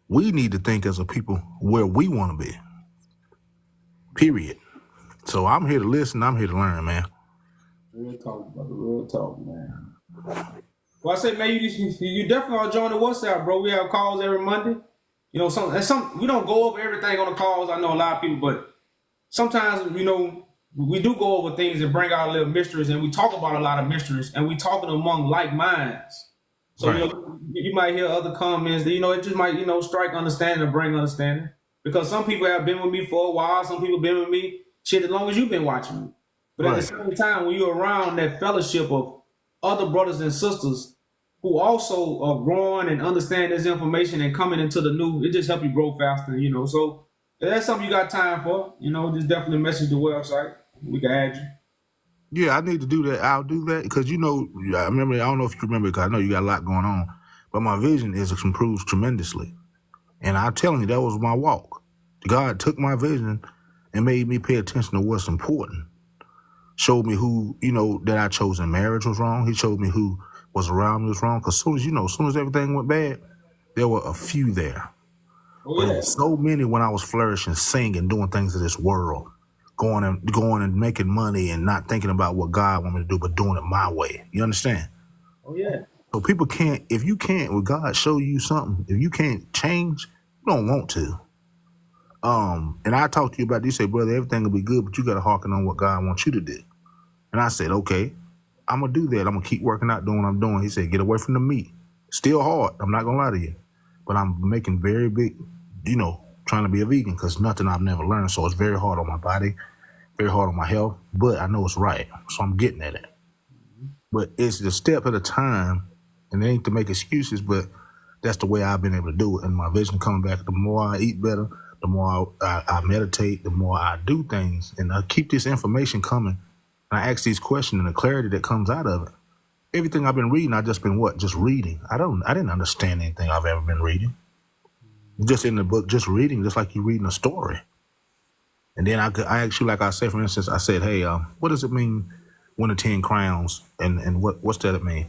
Speaker 5: We need to think as a people where we want to be. Period. So I'm here to listen. I'm here to learn, man.
Speaker 1: Real talk, brother. Real talk, man. Well, I say, man, you definitely ought to join the WhatsApp, bro. We have calls every Monday. You know, some we don't go over everything on the calls. I know a lot of people, but sometimes, you know, we do go over things and bring out little mysteries, and we talk about a lot of mysteries, and we talking among like minds. So, right. You know, you might hear other comments that, you know, it just might, you know, strike understanding or bring understanding. Because some people have been with me for a while. Some people been with me, shit, as long as you've been watching me. But right. At the same time, when you're around that fellowship of other brothers and sisters who also are growing and understand this information and coming into the new, it just helps you grow faster, you know. So if that's something you got time for, you know, just definitely message the website. We can add you.
Speaker 5: Yeah, I need to do that. I'll do that because, you know, I don't know if you remember, because I know you got a lot going on, but my vision is improved tremendously. And I'm telling you, that was my walk. God took my vision and made me pay attention to what's important. Showed me who, you know, that I chose in marriage was wrong. He showed me who was around me was wrong. Because as soon as everything went bad, there were a few there. Oh, yeah. But so many when I was flourishing, singing, doing things of this world, going and making money and not thinking about what God wanted me to do, but doing it my way. You understand?
Speaker 1: Oh, yeah.
Speaker 5: So people can't, when God show you something, if you can't change, you don't want to. And I talked to you about this. You say, brother, everything will be good, but you got to hearken on what God wants you to do. And I said, okay, I'm going to do that. I'm going to keep working out, doing what I'm doing. He said, get away from the meat. Still hard. I'm not going to lie to you. But I'm making very big, you know, trying to be a vegan because nothing I've never learned. So it's very hard on my body, very hard on my health, but I know it's right. So I'm getting at it. But it's a step at a time, and it ain't to make excuses, but that's the way I've been able to do it. And my vision coming back, the more I eat better, the more I meditate, the more I do things. And I keep this information coming. And I ask these questions and the clarity that comes out of it. Everything I've been reading, I've just been what? Just reading. I didn't understand anything I've ever been reading. Just in the book, just reading, just like you're reading a story. And then I asked you, like I said, for instance, I said, hey, what does it mean win the 10 crowns, and what's that mean?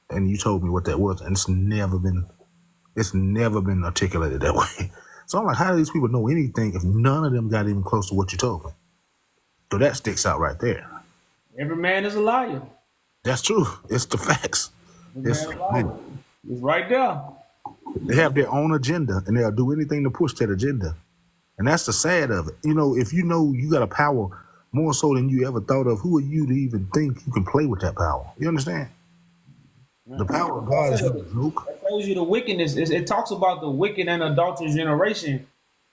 Speaker 5: And you told me what that was, and it's never been articulated that way. So I'm like, how do these people know anything if none of them got even close to what you told me? So that sticks out right there.
Speaker 1: Every man is a liar.
Speaker 5: That's true. It's the facts. It's
Speaker 1: right there.
Speaker 5: They have their own agenda, and they'll do anything to push that agenda. And that's the sad of it. If you know you got a power more so than you ever thought of, who are you to even think you can play with that power? You understand? The power of God is not a joke.
Speaker 1: It shows you the wickedness. It talks about the wicked and adulterous generation.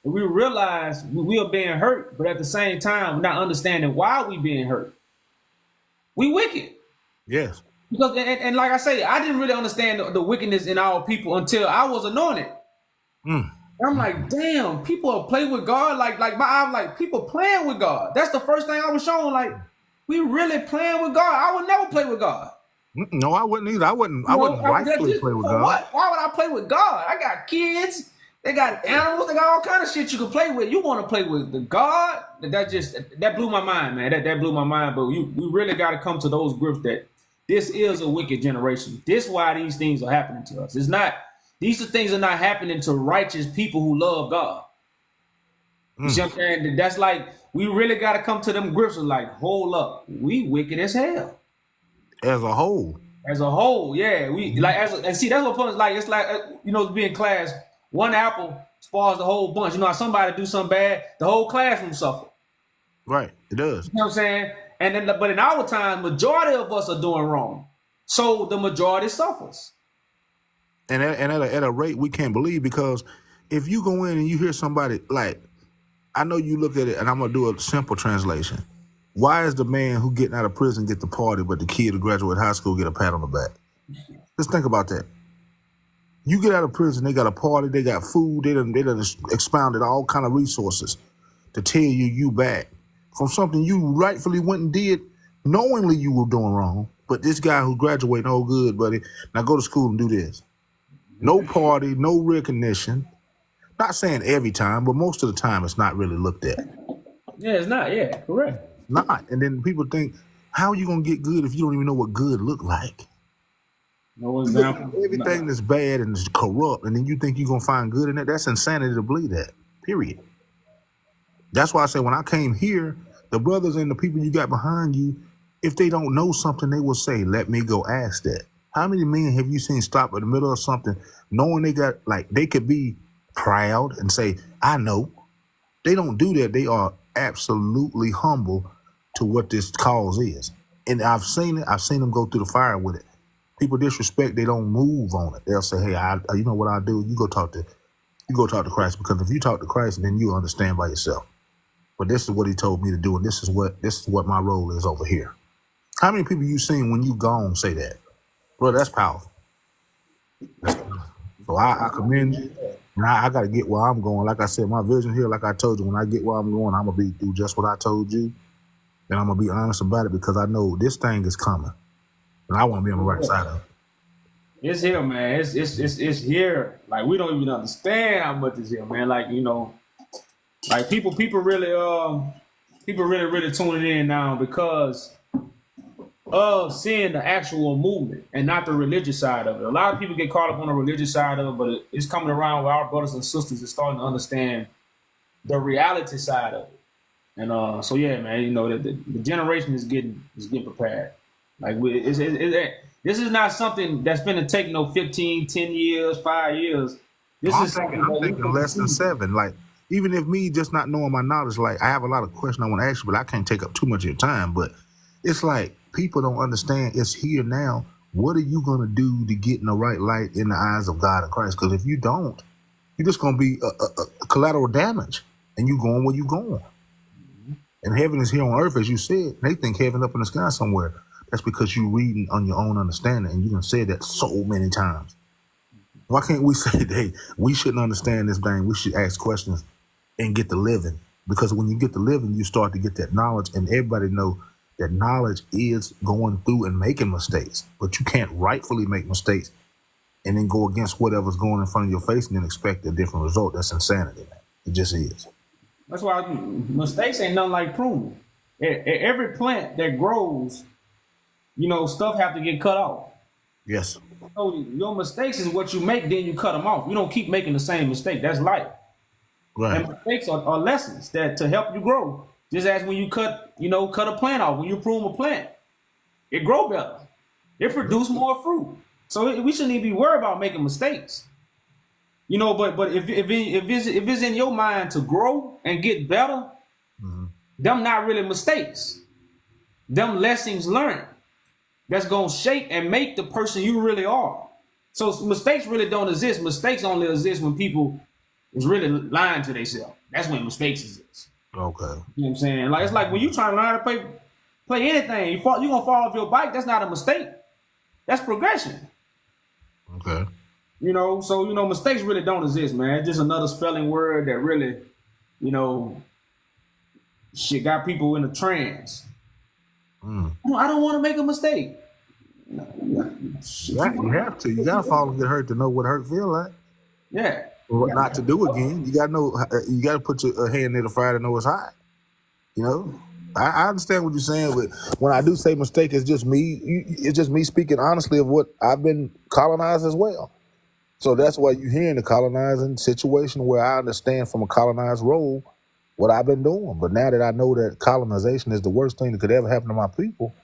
Speaker 1: And we realize we are being hurt, but at the same time, we're not understanding why we being hurt. We wicked.
Speaker 5: Yes.
Speaker 1: Because and like I say, I didn't really understand the wickedness in our people until I was anointed. I'm like, damn, people play with God. I'm like, people playing with God. That's the first thing I was shown. Like, we really playing with God. I would never play with God.
Speaker 5: No, I wouldn't either. I wouldn't rightfully play with God.
Speaker 1: What? Why would I play with God? I got kids. They got animals. They got all kind of shit you can play with. You want to play with the God? That blew my mind, man. That blew my mind. But we really got to come to those grips that this is a wicked generation. This is why these things are happening to us. It's not. These things are not happening to righteous people who love God. You see what I'm saying? That's like, we really got to come to them grips of like, hold up, we wicked as hell.
Speaker 5: As a whole.
Speaker 1: As a whole, yeah. We and see, that's what point is like. It's like be in class, one apple spoils the whole bunch. How somebody do something bad, the whole classroom suffer.
Speaker 5: Right, it does.
Speaker 1: You know what I'm saying? And then, but in our time, majority of us are doing wrong, so the majority suffers.
Speaker 5: And at a rate we can't believe, because if you go in and you hear somebody, like, I know you look at it, and I'm gonna do a simple translation. Why is the man who getting out of prison get the party, but the kid who graduate high school get a pat on the back? Just think about that. You get out of prison, they got a party, they got food, they done expounded all kind of resources to tell you back from something you rightfully went and did, knowingly you were doing wrong. But this guy who graduated, oh good, buddy, now go to school and do this. No party, no recognition. Not saying every time, but most of the time it's not really looked at.
Speaker 1: Yeah, it's not. Yeah, correct.
Speaker 5: Not. And then people think, how are you going to get good if you don't even know what good look like?
Speaker 1: No example.
Speaker 5: Everything that's bad and is corrupt, and then you think you're going to find good in it. That's insanity to believe that, period. That's why I say when I came here, the brothers and the people you got behind you, if they don't know something, they will say, let me go ask that. How many men have you seen stop in the middle of something knowing they could be proud and say, I know? They don't do that. They are absolutely humble to what this cause is. And I've seen it. I've seen them go through the fire with it. People disrespect, they don't move on it. They'll say, hey, you know what I'll do? You go talk to Christ, because if you talk to Christ, then you understand by yourself. But this is what he told me to do, and this is what my role is over here. How many people you seen when you gone say that? Bro, that's powerful. So I commend you. And I got to get where I'm going. Like I said, my vision here, like I told you, when I get where I'm going, I'm going to be through just what I told you. And I'm going to be honest about it, because I know this thing is coming. And I want to be on the right side of it.
Speaker 1: It's here, man. It's here. Like, we don't even understand how much it's here, man. Like, like people really tuning in now because of seeing the actual movement and not the religious side of it. A lot of people get caught up on the religious side of it, but it's coming around where our brothers and sisters are starting to understand the reality side of it. And so yeah, man, the generation is getting prepared. Like this is not something that's going to take no 15, 10 years, 5 years.
Speaker 5: I'm thinking less than 7. Like, even if me just not knowing my knowledge, like, I have a lot of questions I want to ask you, but I can't take up too much of your time. But it's like people don't understand it's here now. What are you going to do to get in the right light in the eyes of God and Christ? Because if you don't, you're just going to be a collateral damage, and you going where you going. And heaven is here on earth, as you said. They think heaven up in the sky somewhere. That's because you reading on your own understanding, and you done said that so many times. Why can't we say, hey, we shouldn't understand this thing? We should ask questions and get the living. Because when you get the living, you start to get that knowledge, and everybody know that knowledge is going through and making mistakes. But you can't rightfully make mistakes and then go against whatever's going in front of your face and then expect a different result. That's insanity, man. It just is.
Speaker 1: That's why mistakes ain't nothing like pruning. Every plant that grows stuff have to get cut off.
Speaker 5: Yes.
Speaker 1: So your mistakes is what you make, then you cut them off. You don't keep making the same mistake. That's life.
Speaker 5: Right.
Speaker 1: And mistakes are lessons that to help you grow. Just as when you cut a plant off, when you prune a plant, it grow better. It produce more fruit. So we shouldn't even be worried about making mistakes. But if it's in your mind to grow and get better, them not really mistakes. Them lessons learned. That's gonna shape and make the person you really are. So mistakes really don't exist. Mistakes only exist when people is really lying to themselves. That's when mistakes exist.
Speaker 5: Okay.
Speaker 1: You know what I'm saying? Like it's like when you trying to learn how to play anything, you gonna fall off your bike. That's not a mistake. That's progression.
Speaker 5: Okay.
Speaker 1: So mistakes really don't exist, man. It's just another spelling word that really, shit got people in a trance. I don't want to make a mistake.
Speaker 5: You have to. You gotta fall and get hurt to know what hurt feel like.
Speaker 1: Yeah.
Speaker 5: Or what not to do again. You gotta know. You gotta put your hand in the fire to know it's hot. I understand what you're saying, but when I do say mistake, it's just me. It's just me speaking honestly of what I've been colonized as well. So that's why you're hearing the colonizing situation where I understand from a colonized role what I've been doing. But now that I know that colonization is the worst thing that could ever happen to my people,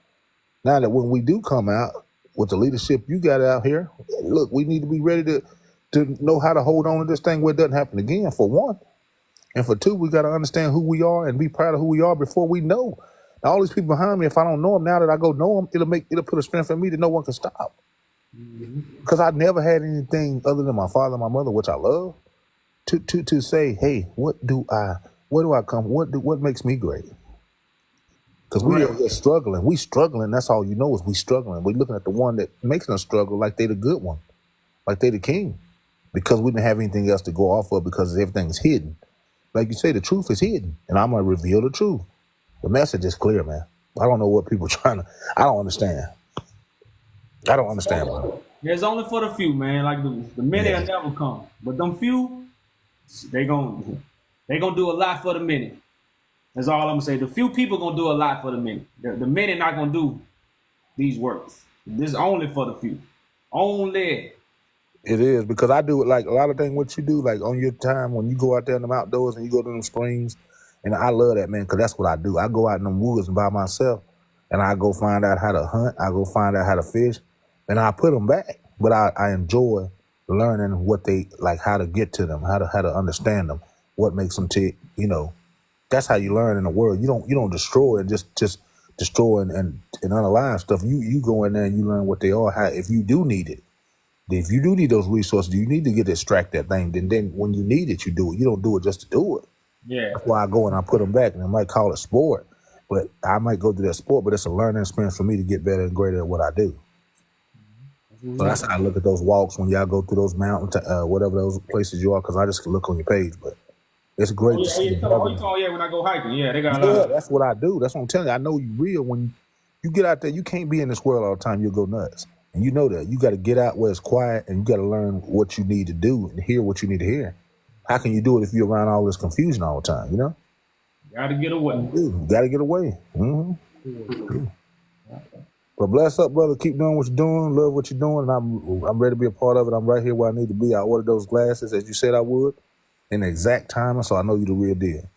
Speaker 5: now that when we do come out with the leadership you got out here, look, we need to be ready to know how to hold on to this thing where it doesn't happen again, for one. And for two, we got to understand who we are and be proud of who we are before we know. Now, all these people behind me, if I don't know them, now that I go know them, it'll put a strength in me that no one can stop. Because I never had anything other than my father and my mother, which I love, to say, hey, what makes me great? Because we are just struggling. We struggling. That's all you know is we struggling. We looking at the one that makes us struggle like they the good one, like they the king, because we didn't have anything else to go off of because everything's hidden. Like you say, the truth is hidden, and I'm gonna reveal the truth. The message is clear, man. I don't know what people I don't understand. I don't understand, bro.
Speaker 1: It's only for the few, man. Like the many will never come, but them few, they gonna do a lot for the many. That's all I'm gonna say. The few people gonna do a lot for the many. The many not gonna do these works. This is only for the few. Only.
Speaker 5: It is, because I do it like a lot of things what you do, like on your time when you go out there in them outdoors and you go to them springs, and I love that, man, because that's what I do. I go out in them woods by myself, and I go find out how to hunt. I go find out how to fish, and I put them back. But I enjoy learning what they like, how to get to them, how to understand them, what makes them tick. That's how you learn in the world. You don't destroy and just destroy and unalive stuff. You go in there and you learn what they are. How if you do need it. If you do need those resources, you need to get extract that thing. Then when you need it, you do it. You don't do it just to do it.
Speaker 1: Yeah.
Speaker 5: That's why I go and I put them back, and I might call it sport, but I might go through that sport, but it's a learning experience for me to get better and greater at what I do. So that's how I look at those walks when y'all go through those mountains, whatever those places you are, because I just look on your page, but it's great to see.
Speaker 1: When I go hiking, they got a lot.
Speaker 5: Yeah, that's what I do. That's what I'm telling you. I know you real. When you get out there, you can't be in this world all the time. You'll go nuts. And you know that. You got to get out where it's quiet, and you got to learn what you need to do and hear what you need to hear. How can you do it if you're around all this confusion all the time,
Speaker 1: Got to get away.
Speaker 5: You got to get away. Mm-hmm. But bless up, brother. Keep doing what you're doing. Love what you're doing. And I'm ready to be a part of it. I'm right here where I need to be. I ordered those glasses, as you said I would, in the exact time, so I know you're the real deal.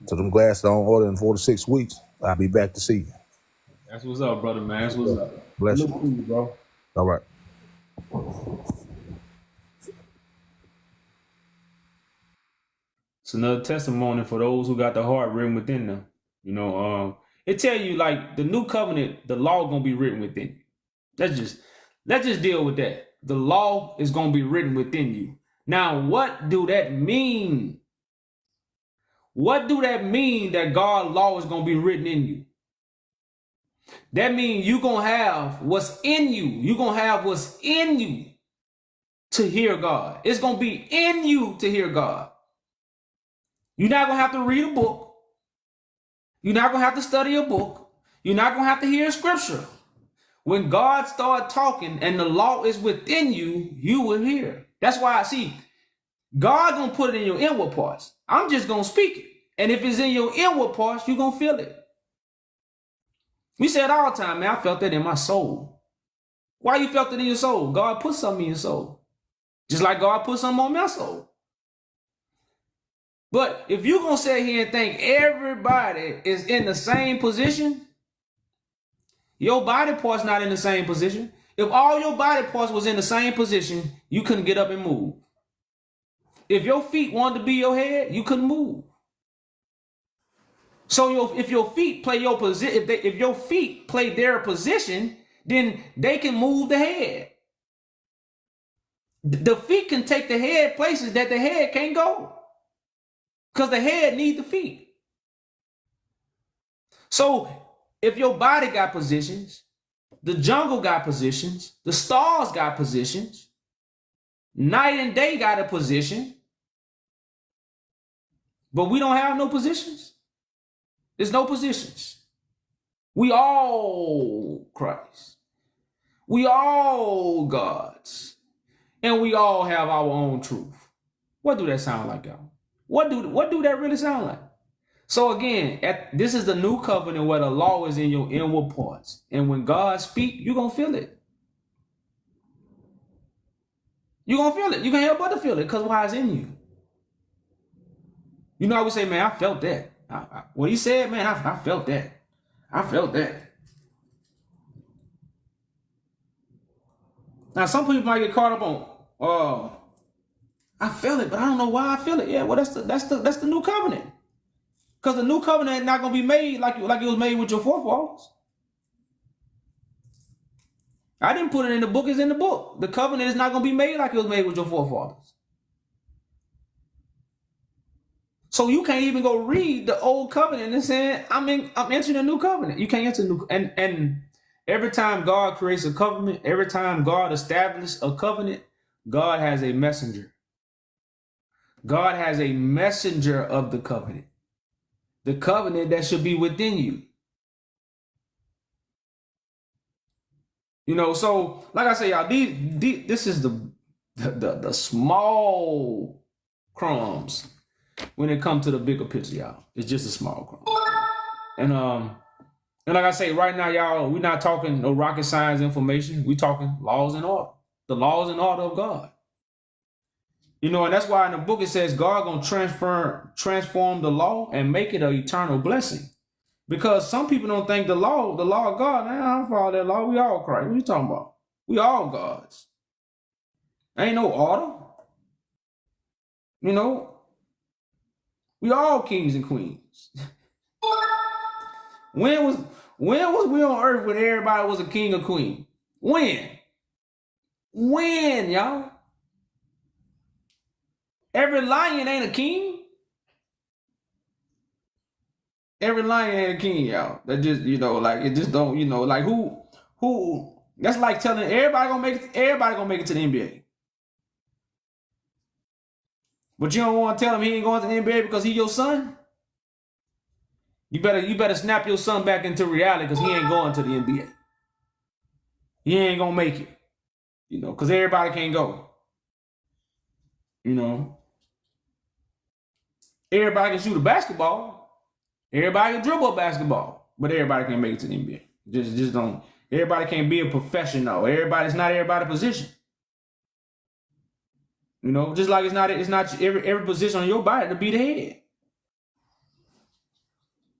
Speaker 5: So them glasses I don't order in 4 to 6 weeks. I'll be back to see you.
Speaker 1: That's what's up, brother, man. That's what's up.
Speaker 5: Bless you.
Speaker 1: Bro.
Speaker 5: All right.
Speaker 1: It's another testimony for those who got the heart written within them. It tell you like the new covenant, the law gonna be written within you. Let's just deal with that. The law is gonna be written within you. Now, what do that mean? What do that mean that God's law is gonna be written in you? That means you're going to have what's in you. You're going to have what's in you to hear God. It's going to be in you to hear God. You're not going to have to read a book. You're not going to have to study a book. You're not going to have to hear scripture. When God starts talking and the law is within you, you will hear. That's why I see God going to put it in your inward parts. I'm just going to speak it. And if it's in your inward parts, you're going to feel it. We say it all the time, man. I felt that in my soul. Why you felt it in your soul? God put something in your soul. Just like God put something on my soul. But if you're going to sit here and think everybody is in the same position, your body part's not in the same position. If all your body parts was in the same position, you couldn't get up and move. If your feet wanted to be your head, you couldn't move. So if your feet play your position, if your feet play their position, then they can move the head. The feet can take the head places that the head can't go, because the head needs the feet. So if your body got positions, the jungle got positions, the stars got positions, night and day got a position, but we don't have no positions. There's no positions. We all Christ. We all gods. And we all have our own truth. What do that sound like, y'all? What do that really sound like? So again, this is the new covenant where the law is in your inward parts. And when God speaks, you're going to feel it. You're going to feel it. You can't help but to feel it because why it's in you. You know, I would say, man, I felt that. What he said, man, I felt that. I felt that. Now, some people might get caught up on, I feel it, but I don't know why I feel it. Yeah, well, that's the new covenant. Because the new covenant is not going to be made like it was made with your forefathers. I didn't put it in the book, it's in the book. The covenant is not going to be made like it was made with your forefathers. So you can't even go read the old covenant and saying, I'm entering a new covenant. You can't enter new, and every time God creates a covenant, every time God establishes a covenant, God has a messenger. God has a messenger of the covenant. The covenant that should be within you. You know, so like I say, y'all, this is the small crumbs when it comes to the bigger picture, y'all. It's just a small crumb. And like I say, right now, y'all, we're not talking no rocket science information. We're talking laws and order. The laws and order of God. You know, and that's why in the book it says God gonna transform the law and make it an eternal blessing. Because some people don't think the law of God, man, I don't follow that law. We all Christ. What are you talking about? We all gods. Ain't no order. You know, we all kings and queens. When was we on earth when everybody was a king or queen? When, y'all? Every lion ain't a king. Every lion ain't a king, y'all. That just, you know, like it just don't, you know, like who that's like telling everybody gonna make it to the NBA. But you don't want to tell him he ain't going to the NBA because he your son? You better snap your son back into reality because he ain't going to the NBA. He ain't gonna make it. You know, because everybody can't go. You know. Everybody can shoot a basketball. Everybody can dribble a basketball. But everybody can't make it to the NBA. Just don't. Everybody can't be a professional. It's not everybody's position. You know, just like it's not every position on your body to be the head.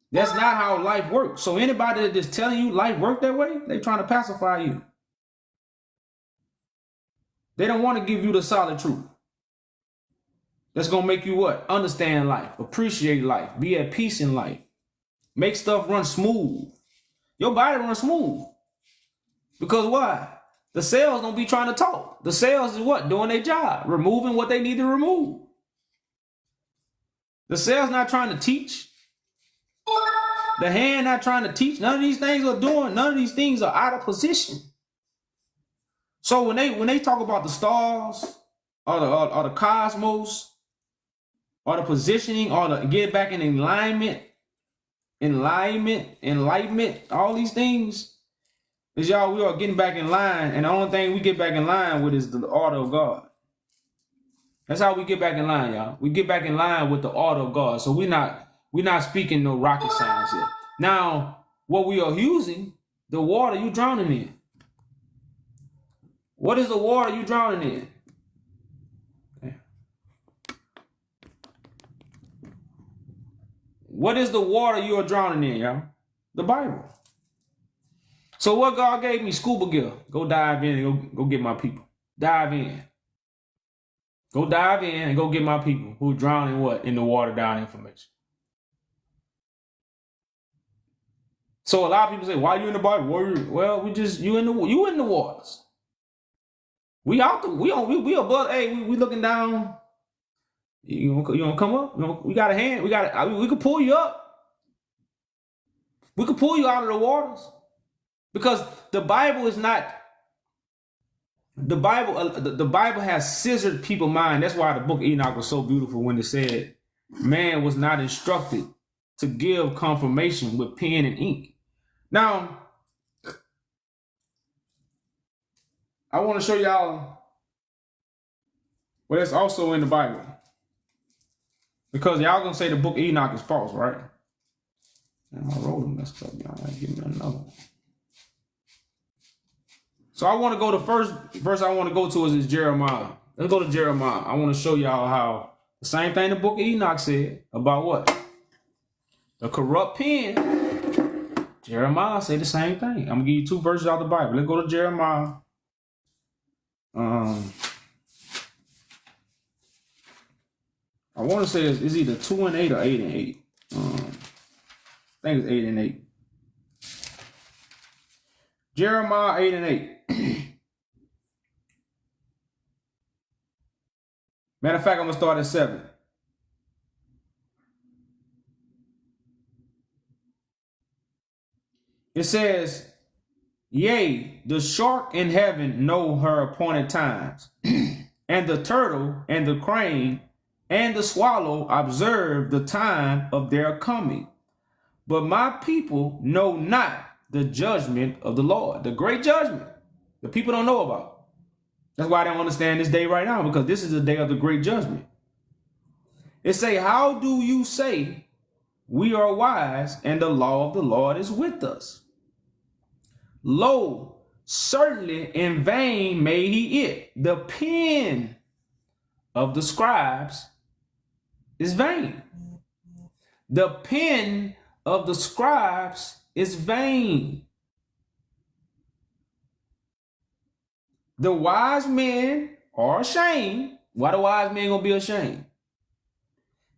Speaker 1: That's not how life works. So anybody that is telling you life works that way, they're trying to pacify you. They don't want to give you the solid truth. That's going to make you what? Understand life, appreciate life, be at peace in life, make stuff run smooth. Your body runs smooth. Because why? The cells don't be trying to talk. The cells is what? Doing their job, removing what they need to remove. The cell's not trying to teach. The hand not trying to teach. None of these things are out of position. So when they talk about the stars or the cosmos or the positioning or the get back in enlightenment, all these things is y'all, we are getting back in line, and the only thing we get back in line with is the order of God. That's how we get back in line, y'all. We get back in line with the order of God. So we're not speaking no rocket science here. Now, what we are using, the water you drowning in. What is the water you drowning in? What is the water you are drowning in, y'all? The Bible. So what God gave me? Scuba gear. Go dive in and go get my people. Dive in. Go dive in and go get my people who are drowning what? In the water down information. So a lot of people say, why are you in the Bible? Well, you in the waters. We above, hey, we looking down. You gonna come up? We got a hand. We can pull you up. We can pull you out of the waters. Because the Bible is not, the Bible has scissored people's mind. That's why the book of Enoch was so beautiful when it said, man was not instructed to give confirmation with pen and ink. Now, I want to show y'all what is also in the Bible. Because y'all gonna say the book of Enoch is false, right? And I wrote them messed up, y'all. Give me another one. So I want to go to first verse I want to go to is Jeremiah. Let's go to Jeremiah. I want to show y'all how the same thing the book of Enoch said about what? The corrupt pen. Jeremiah say the same thing. I'm gonna give you two verses out of the Bible. Let's go to Jeremiah. I want to say it's either 2 and 8 or 8 and 8. I think it's 8 and 8. Jeremiah 8 and 8. Matter of fact, I'm going to start at 7. It says, yea, the shark in heaven know her appointed times, and the turtle and the crane and the swallow observe the time of their coming. But my people know not the judgment of the Lord, the great judgment the people don't know about. That's why I don't understand this day right now, because this is the day of the great judgment. It say, how do you say we are wise and the law of the Lord is with us? Lo, certainly in vain made he it. The pen of the scribes is vain. The pen of the scribes is vain. The wise men are ashamed. Why the wise men gonna be ashamed?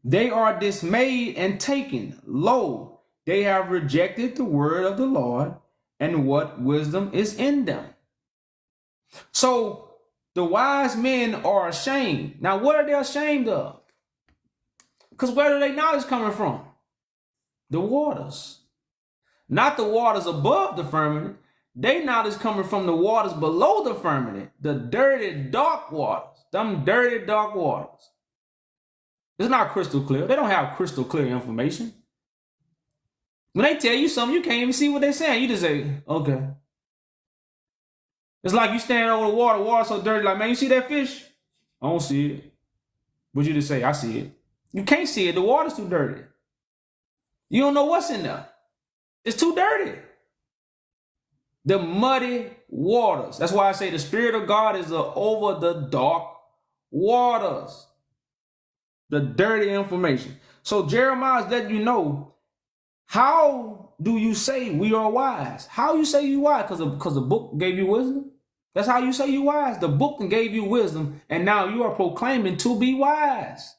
Speaker 1: They are dismayed and taken. Lo, they have rejected the word of the Lord, and what wisdom is in them. So the wise men are ashamed. Now, what are they ashamed of? Because where are their knowledge coming from? The waters. Not the waters above the firmament. They knowledge coming from the waters below the firmament. The dirty, dark waters. Them dirty, dark waters. It's not crystal clear. They don't have crystal clear information. When they tell you something, you can't even see what they're saying. You just say, okay. It's like you stand over the water so dirty, like, man, you see that fish? I don't see it. But you just say, I see it. You can't see it. The water's too dirty. You don't know what's in there. It's too dirty. The muddy waters. That's why I say the Spirit of God is over the dark waters. The dirty information. So Jeremiah is letting you know, how do you say we are wise? How you say you wise? Because the book gave you wisdom? That's how you say you wise. The book gave you wisdom, and now you are proclaiming to be wise.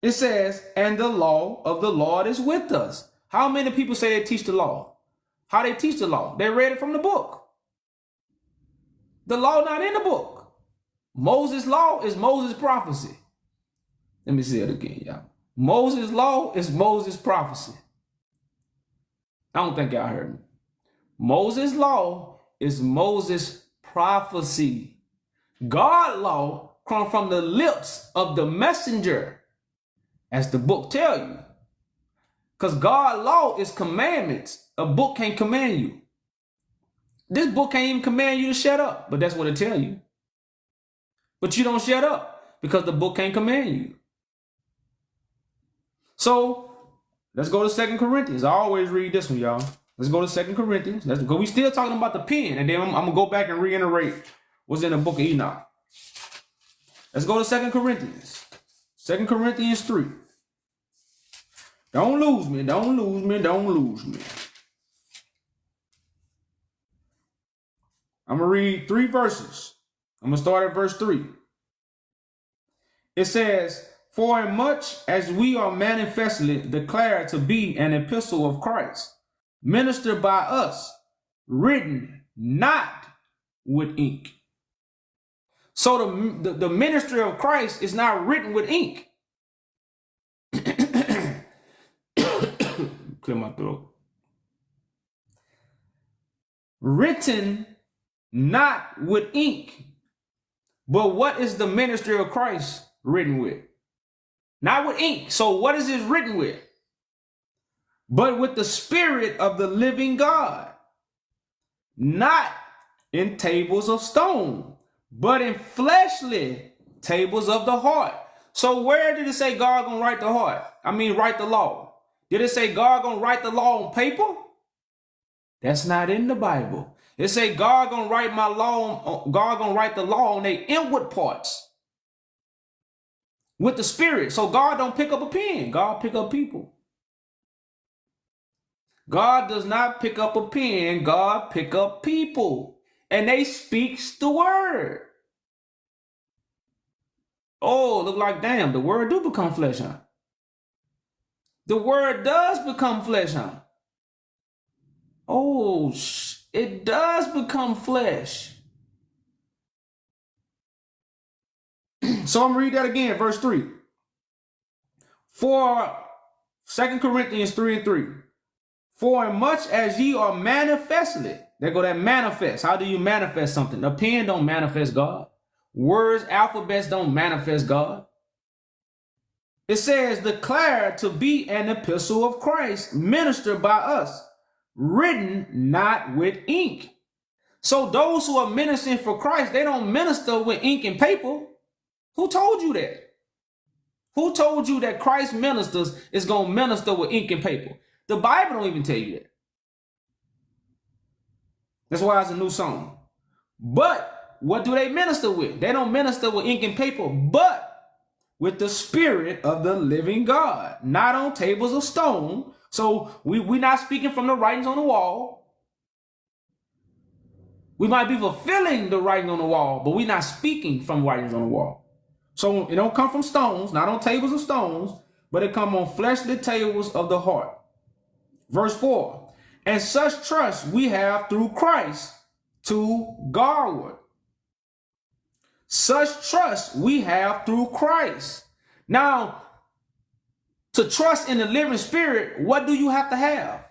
Speaker 1: It says, and the law of the Lord is with us. How many people say they teach the law? How they teach the law? They read it from the book. The law not in the book. Moses' law is Moses' prophecy. Let me say it again, y'all. Moses' law is Moses' prophecy. I don't think y'all heard me. Moses' law is Moses' prophecy. God's law comes from the lips of the messenger, as the book tell you. Because God's law is commandments. A book can't command you. This book can't even command you to shut up, but that's what it tell you. But you don't shut up because the book can't command you. So Let's go to 2 Corinthians. I always read this one, y'all. Let's go to 2 Corinthians. Let's go. We still talking about the pen, and then I'm gonna go back and reiterate what's in the book of Enoch. Let's go to 2 Corinthians. 2 Corinthians 3. Don't lose me. Don't lose me. Don't lose me. I'm gonna read 3 verses. I'm gonna start at verse 3. It says, "For as much as we are manifestly declared to be an epistle of Christ, ministered by us, written not with ink." So the ministry of Christ is not written with ink. Clear my throat. Written not with ink. But what is the ministry of Christ written with? Not with ink. So what is it written with? But with the Spirit of the living God. Not in tables of stone, but in fleshly tables of the heart. So where did it say God gonna write the heart? Write the law. Did it say God gonna write the law on paper? That's not in the Bible. It say God gonna write my law. God gonna write the law on their inward parts with the Spirit. So God don't pick up a pen. God pick up people. God does not pick up a pen. God pick up people, and they speaks the word. Oh, look like damn. The word do become flesh, huh? The word does become flesh, huh? Oh, it does become flesh. So I'm going to read that again, verse 3. For 2 Corinthians 3 and 3. For as much as ye are manifestly, there go that manifest. How do you manifest something? A pen don't manifest God. Words, alphabets don't manifest God. It says, declared to be an epistle of Christ, ministered by us, written not with ink. So those who are ministering for Christ, they don't minister with ink and paper. Who told you that? Who told you that Christ ministers is going to minister with ink and paper? The Bible don't even tell you that. That's why it's a new song. But what do they minister with? They don't minister with ink and paper, but with the Spirit of the living God, not on tables of stone. So we're not speaking from the writings on the wall. We might be fulfilling the writing on the wall, but we're not speaking from writings on the wall. So it don't come from stones, not on tables of stones, but it come on fleshly tables of the heart. Verse 4, and such trust we have through Christ to Godward. Such trust we have through Christ. Now, to trust in the living Spirit, what do you have to have?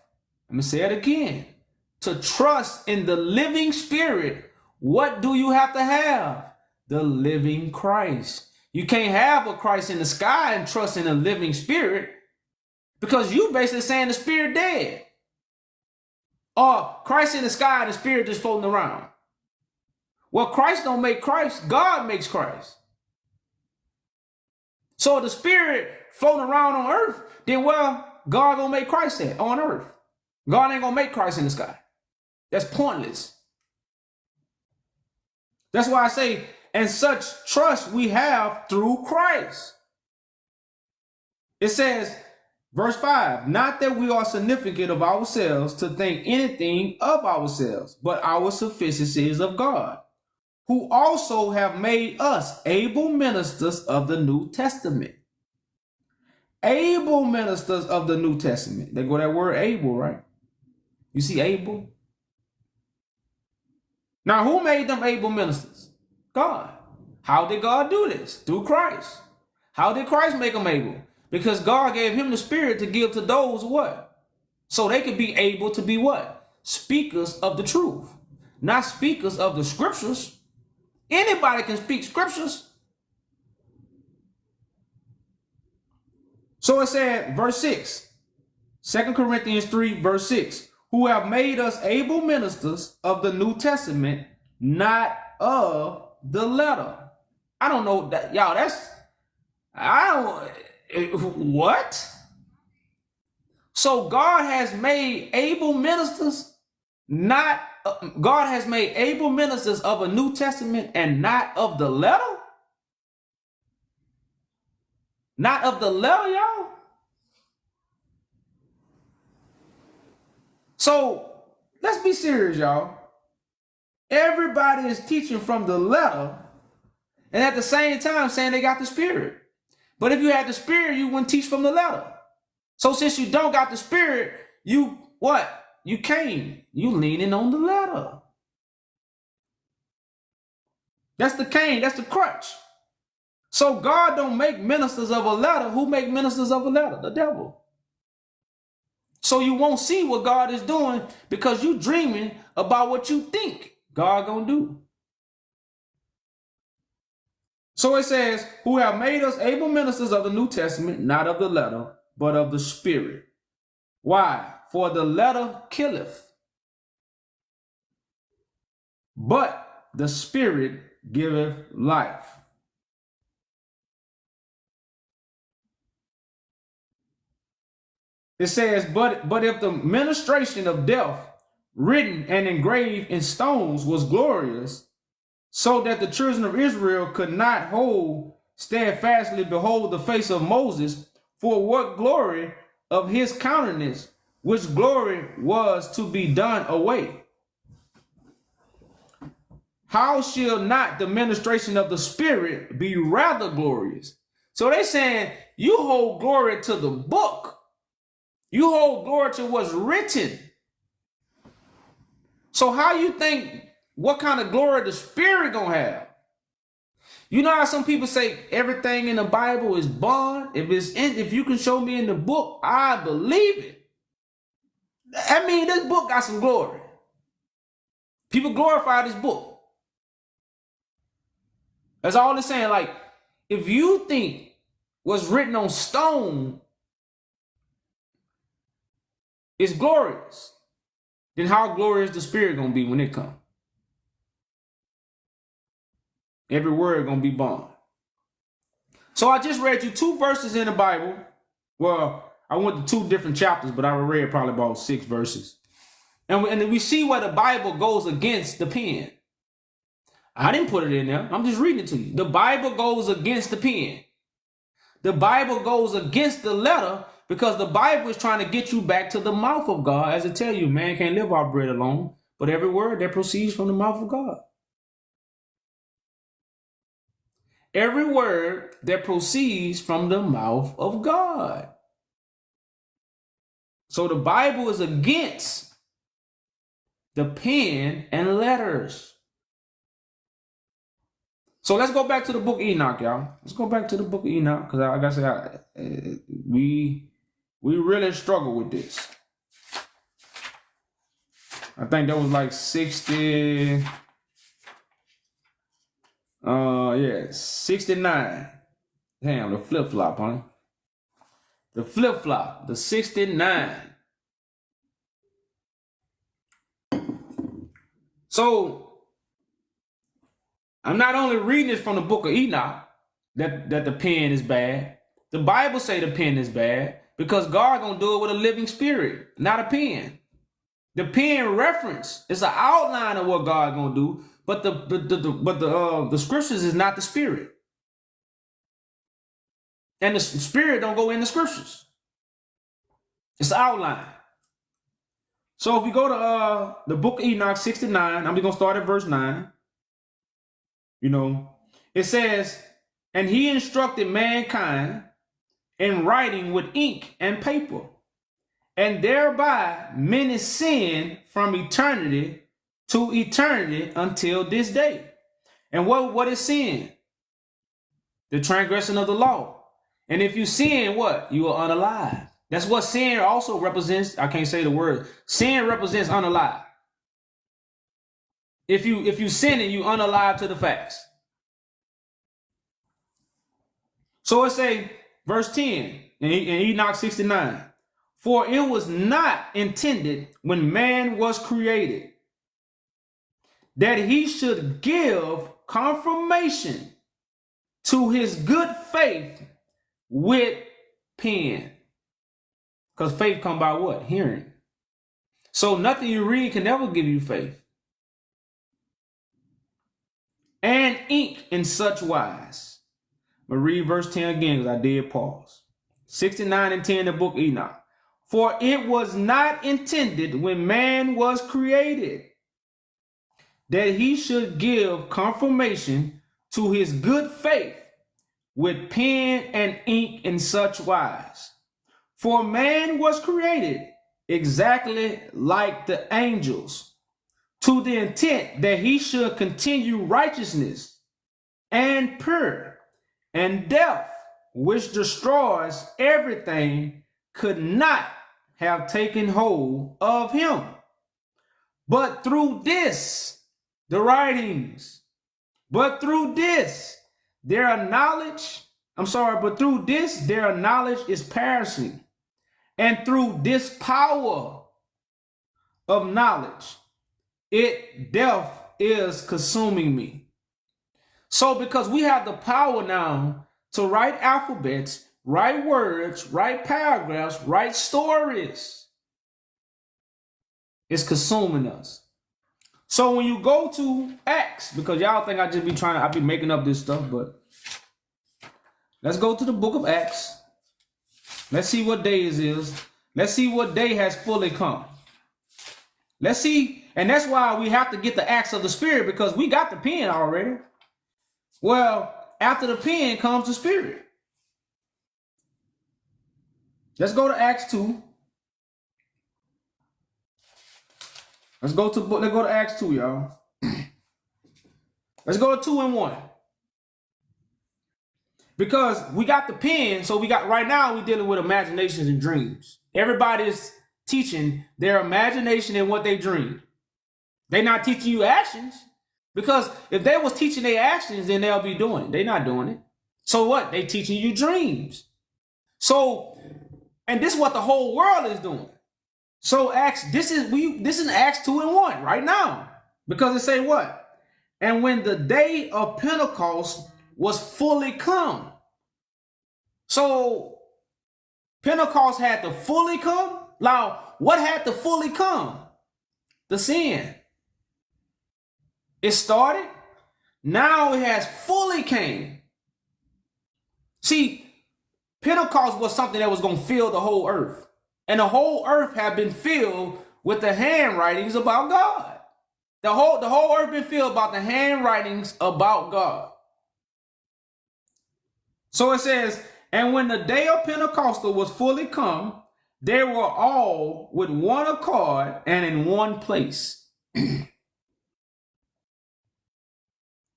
Speaker 1: Let me say it again. To trust in the living Spirit, what do you have to have? The living Christ. You can't have a Christ in the sky and trust in a living Spirit, because you basically saying the Spirit dead. Or Christ in the sky and the Spirit just floating around. Well, Christ don't make Christ. God makes Christ. So the Spirit floating around on earth, then God gonna make Christ on earth. God ain't gonna make Christ in the sky. That's pointless. That's why I say, and such trust we have through Christ. It says, verse 5, not that we are significant of ourselves to think anything of ourselves, but our sufficiency is of God, who also have made us able ministers of the New Testament. Able ministers of the New Testament. There go that word able, right? You see able? Now, who made them able ministers? God. How did God do this? Through Christ. How did Christ make them able? Because God gave him the Spirit to give to those what? So they could be able to be what? Speakers of the truth. Not speakers of the scriptures. Anybody can speak scriptures. So it said, verse 6, 2 Corinthians 3, verse 6, who have made us able ministers of the New Testament, not of the letter. I don't know that, y'all, what? So God has made able ministers, not God has made able ministers of a New Testament and not of the letter. Not of the letter, y'all. So let's be serious, y'all. Everybody is teaching from the letter and at the same time saying they got the spirit. But if you had the spirit, you wouldn't teach from the letter. So since you don't got the spirit, you what? You can't. You leaning on the letter. That's the cane. That's the crutch. So God don't make ministers of a letter. Who make ministers of a letter? The devil. So you won't see what God is doing because you dreaming about what you think God gonna do. So it says, who have made us able ministers of the New Testament, not of the letter, but of the spirit. Why? For the letter killeth, but the spirit giveth life. It says, but if the ministration of death, written and engraved in stones, was glorious, so that the children of Israel could not hold steadfastly behold the face of Moses, for what glory of his countenance, which glory was to be done away. How shall not the ministration of the Spirit be rather glorious? So they saying you hold glory to the book. You hold glory to what's written. So how you think, what kind of glory the Spirit gonna have? You know how some people say everything in the Bible is bond? If you can show me in the book, I believe it. I mean, this book got some glory. People glorify this book. That's all it's saying. Like, if you think what's written on stone is glorious, then how glorious the Spirit gonna be when it comes? Every word gonna be bond. So I just read you 2 verses in the Bible. Well, I went to 2 different chapters, but I read probably about 6 verses. And we see where the Bible goes against the pen. I didn't put it in there. I'm just reading it to you. The Bible goes against the pen. The Bible goes against the letter because the Bible is trying to get you back to the mouth of God. As it tell you, man can't live off bread alone, but every word that proceeds from the mouth of God. Every word that proceeds from the mouth of God. So the Bible is against the pen and letters. So let's go back to the book of Enoch, y'all. Let's go back to the book of Enoch, because like I said, we really struggle with this. I think that was like 60. 69. Damn, the flip-flop, huh? The flip-flop, the 69. So I'm not only reading this from the book of Enoch that the pen is bad. The Bible say the pen is bad because God gonna do it with a living spirit, not a pen. The pen reference is an outline of what God gonna do, but the scriptures is not the spirit, and the spirit don't go in the scriptures. It's the outline. So if we go to the book of Enoch 69, I'm just gonna start at verse 9. You know, it says, and he instructed mankind in writing with ink and paper, and thereby many sinned from eternity to eternity until this day. And what is sin? The transgression of the law. And if you sin, what? You are unalive. That's what sin also represents. I can't say the word. Sin represents unalive. If you sin and you unalive to the facts. So it say, verse 10 in Enoch 69, for it was not intended when man was created that he should give confirmation to his good faith with pen. Because faith come by what? Hearing. So nothing you read can never give you faith. And ink in such wise. I'm going to read verse 10 again because I did pause. 69 and 10 in the book Enoch. For it was not intended when man was created that he should give confirmation to his good faith with pen and ink in such wise. For man was created exactly like the angels, to the intent that he should continue righteousness and pure, and death, which destroys everything, could not have taken hold of him. But through this, the writings, but through this, their knowledge is perishing. And through this power of knowledge, death is consuming me. So because we have the power now to write alphabets, write words, write paragraphs, write stories, it's consuming us. So when you go to Acts, because y'all think I be making up this stuff, but let's go to the book of Acts. Let's see what day it is. Let's see what day has fully come. Let's see. And that's why we have to get the acts of the Spirit, because we got the pen already. Well, after the pen comes the Spirit. Let's go to Acts 2. Let's go to Acts 2, y'all. Let's go to 2 and 1. Because we got the pen, so right now we're dealing with imaginations and dreams. Everybody's teaching their imagination and what they dream. They're not teaching you actions. Because if they was teaching their actions, then they'll be doing it. They're not doing it. So what? They teaching you dreams. So, and this is what the whole world is doing. So this is Acts 2 and 1 right now. Because it say what? And when the day of Pentecost was fully come. So Pentecost had to fully come. Now, what had to fully come? The sin. It started. Now it has fully came. See, Pentecost was something that was going to fill the whole earth. And the whole earth had been filled with the handwritings about God. The whole earth been filled about the handwritings about God. So it says, and when the day of Pentecost was fully come, they were all with one accord and in one place.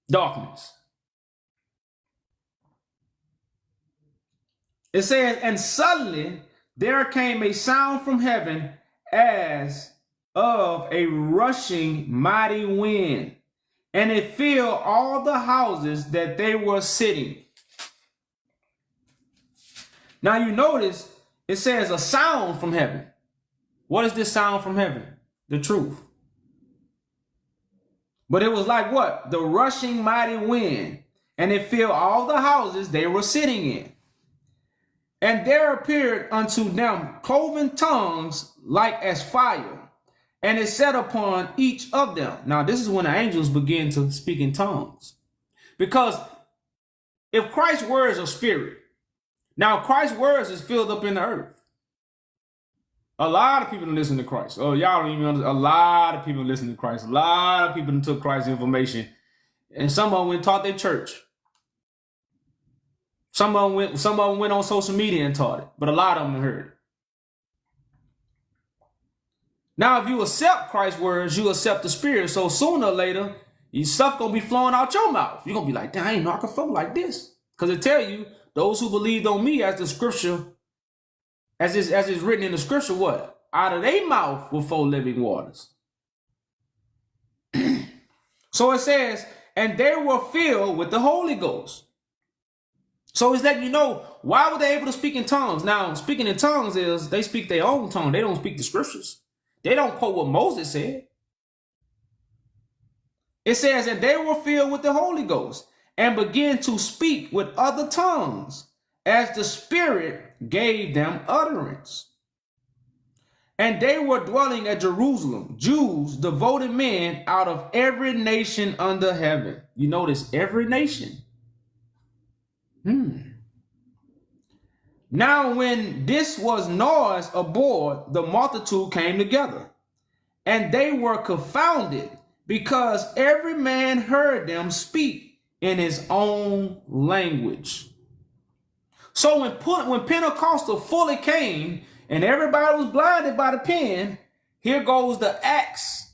Speaker 1: Darkness. It says, and suddenly there came a sound from heaven as of a rushing mighty wind, and it filled all the houses that they were sitting. Now you notice it says a sound from heaven. What is this sound from heaven? The truth. But it was like what? The rushing mighty wind, and it filled all the houses they were sitting in. And there appeared unto them cloven tongues like as fire, and it sat upon each of them. Now this is when the angels begin to speak in tongues. Because if Christ's words are spirit, now Christ's words is filled up in the earth. A lot of people listen to Christ. Oh, y'all don't even understand. A lot of people listen to Christ. A lot of people took Christ's information. And some of them went and taught their church. Some of them went on social media and taught it. But a lot of them heard it. Now, if you accept Christ's words, you accept the Spirit. So sooner or later, your stuff going to be flowing out your mouth. You're going to be like, damn, I ain't know I could flow like this. Because it tell you, those who believed on me, as the scripture, as is written in the scripture, what? Out of their mouth will flow living waters. So it says, and they were filled with the Holy Ghost. So it's letting you know, why were they able to speak in tongues? Now, speaking in tongues is they speak their own tongue. They don't speak the scriptures. They don't quote what Moses said. It says, and they were filled with the Holy Ghost and began to speak with other tongues as the Spirit gave them utterance. And they were dwelling at Jerusalem, Jews, devoted men out of every nation under heaven. You notice every nation. Now when this was noise abroad, the multitude came together, and they were confounded, because every man heard them speak in his own language. So when Pentecostal fully came and everybody was blinded by the pen, here goes the acts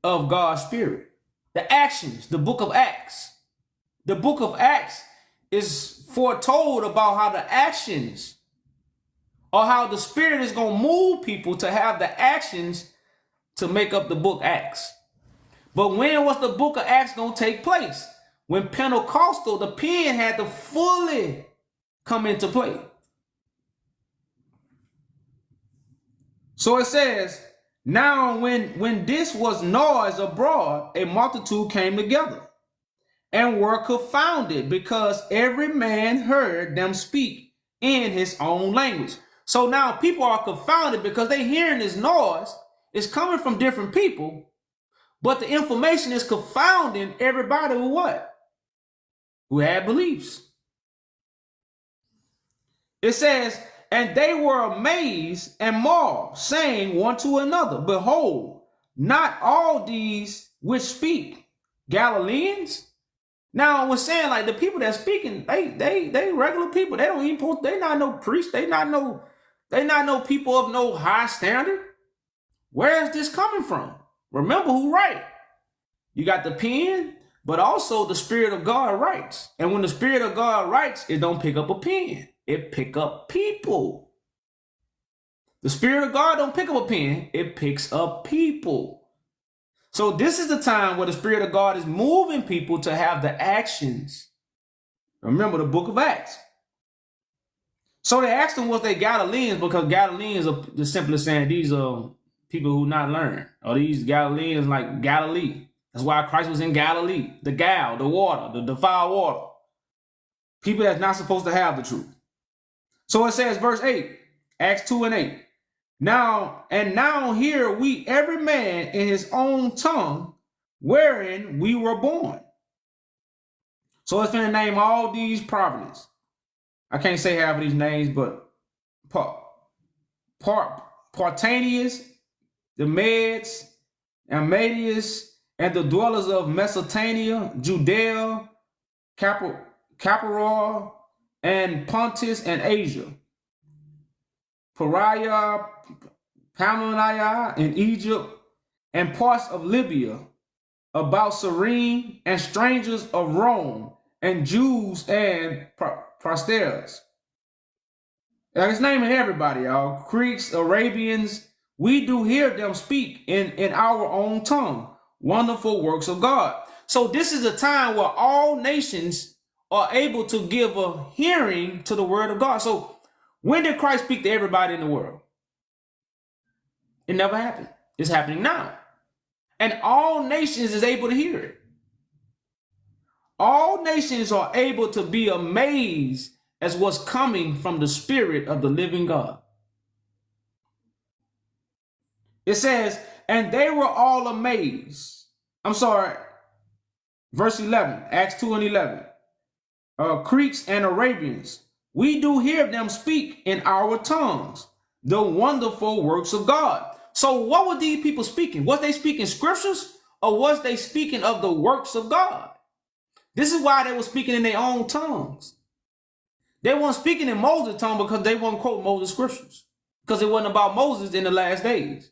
Speaker 1: of God's Spirit. The actions, the book of Acts. The book of Acts is foretold about how the actions or how the Spirit is going to move people to have the actions to make up the book Acts. But when was the book of Acts going to take place? When Pentecostal, the pen had to fully come into play. So it says, now when this was noise abroad, a multitude came together and were confounded, because every man heard them speak in his own language. So now people are confounded because they hearing this noise. It's coming from different people, but the information is confounding everybody who what? Who had beliefs. It says, and they were amazed and marveled, saying one to another, behold, not all these which speak Galileans? Now, I was saying, like, the people that speaking, they regular people. They don't even they not no priests. They not no people of no high standard. Where is this coming from? Remember who write. You got the pen, but also the Spirit of God writes. And when the Spirit of God writes, it don't pick up a pen. It pick up people. The Spirit of God don't pick up a pen. It picks up people. So this is the time where the Spirit of God is moving people to have the actions. Remember the book of Acts. So they asked them, was they Galileans? Because Galileans are just simply saying these are people who not learn. Or these Galileans like Galilee. That's why Christ was in Galilee. The gal, the water, the defiled water. People that's not supposed to have the truth. So it says, verse 8, Acts 2 and 8. Now hear we every man in his own tongue wherein we were born. So it's going to name all these provinces. I can't say half of these names, but Partanius, the Medes, Amadius, and the dwellers of Mesopotamia, Judea, Caparol, and Pontus and Asia, Pariah, Pamphylia, and Egypt, and parts of Libya, about Cyrene, and strangers of Rome, and Jews and Proselytes. It's naming everybody, y'all. Greeks, Arabians. We do hear them speak in our own tongue wonderful works of God. So this is a time where all nations are able to give a hearing to the word of God. So when did Christ speak to everybody in the world? It never happened. It's happening now. And all nations is able to hear it. All nations are able to be amazed as what's coming from the Spirit of the living God. It says, and they were all amazed. I'm sorry, verse 11, Acts 2 and 11. Greeks and Arabians, we do hear them speak in our tongues the wonderful works of God. So what were these people speaking? Was they speaking scriptures, or was they speaking of the works of God? This is why they were speaking in their own tongues. They weren't speaking in Moses' tongue because they won't quote Moses' scriptures, because it wasn't about Moses in the last days.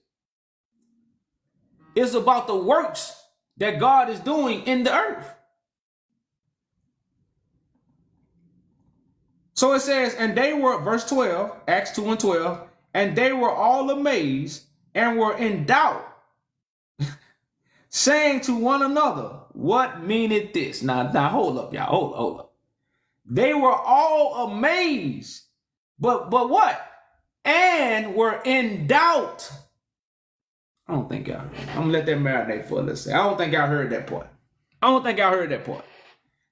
Speaker 1: It's about the works that God is doing in the earth. So it says, and they were, verse 12, Acts 2 and 12, and they were all amazed and were in doubt, saying to one another, what meaneth this? Now hold up, y'all, hold up. They were all amazed, but what? And were in doubt. I don't think y'all, I'm gonna let that marinate for a little second. I don't think y'all heard that part.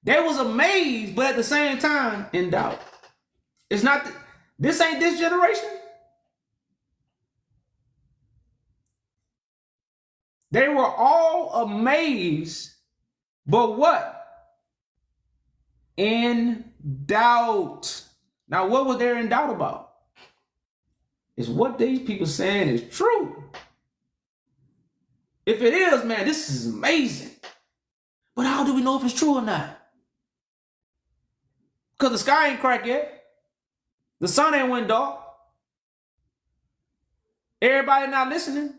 Speaker 1: They was amazed, but at the same time in doubt. It's not, this ain't this generation. They were all amazed, but what? In doubt. Now, what was they in doubt about? Is what these people saying is true. If it is, man, this is amazing. But how do we know if it's true or not? Because the sky ain't cracked yet. The sun ain't went dark. Everybody not listening.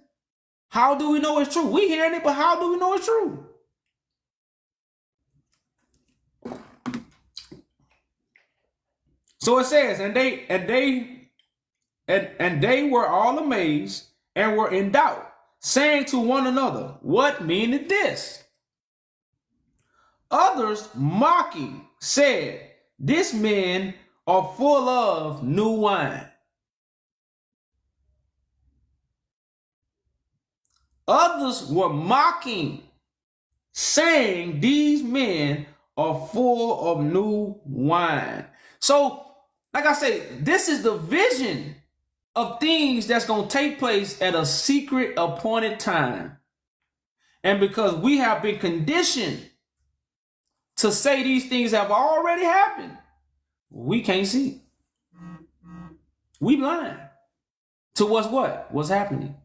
Speaker 1: How do we know it's true? We hearing it, but how do we know it's true? So it says, and they were all amazed and were in doubt, saying to one another, what meaneth this? Others mocking said, this men are full of new wine. Others were mocking, saying these men are full of new wine. So, like I said, this is the vision of things that's going to take place at a secret appointed time. And because we have been conditioned to say these things have already happened, we can't see. We blind to what's happening.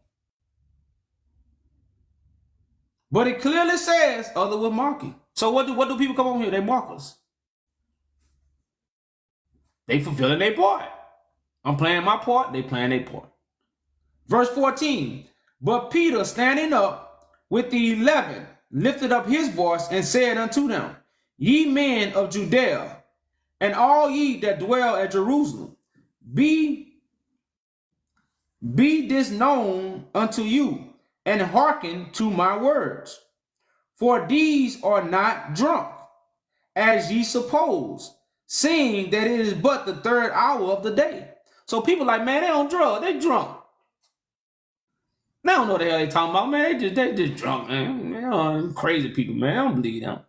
Speaker 1: But it clearly says others were mocking. So what do people come over here? They mock us. They fulfilling their part. I'm playing my part, they playing their part. Verse 14, but Peter standing up with the 11 lifted up his voice and said unto them, ye men of Judea, and all ye that dwell at Jerusalem, be this known unto you, and hearken to my words. For these are not drunk, as ye suppose, seeing that it is but the 3rd hour of the day. So people like, man, they on drugs, they drunk. They don't know what the hell they talking about, man. They just drunk, man. You know, crazy people, man. I don't believe them.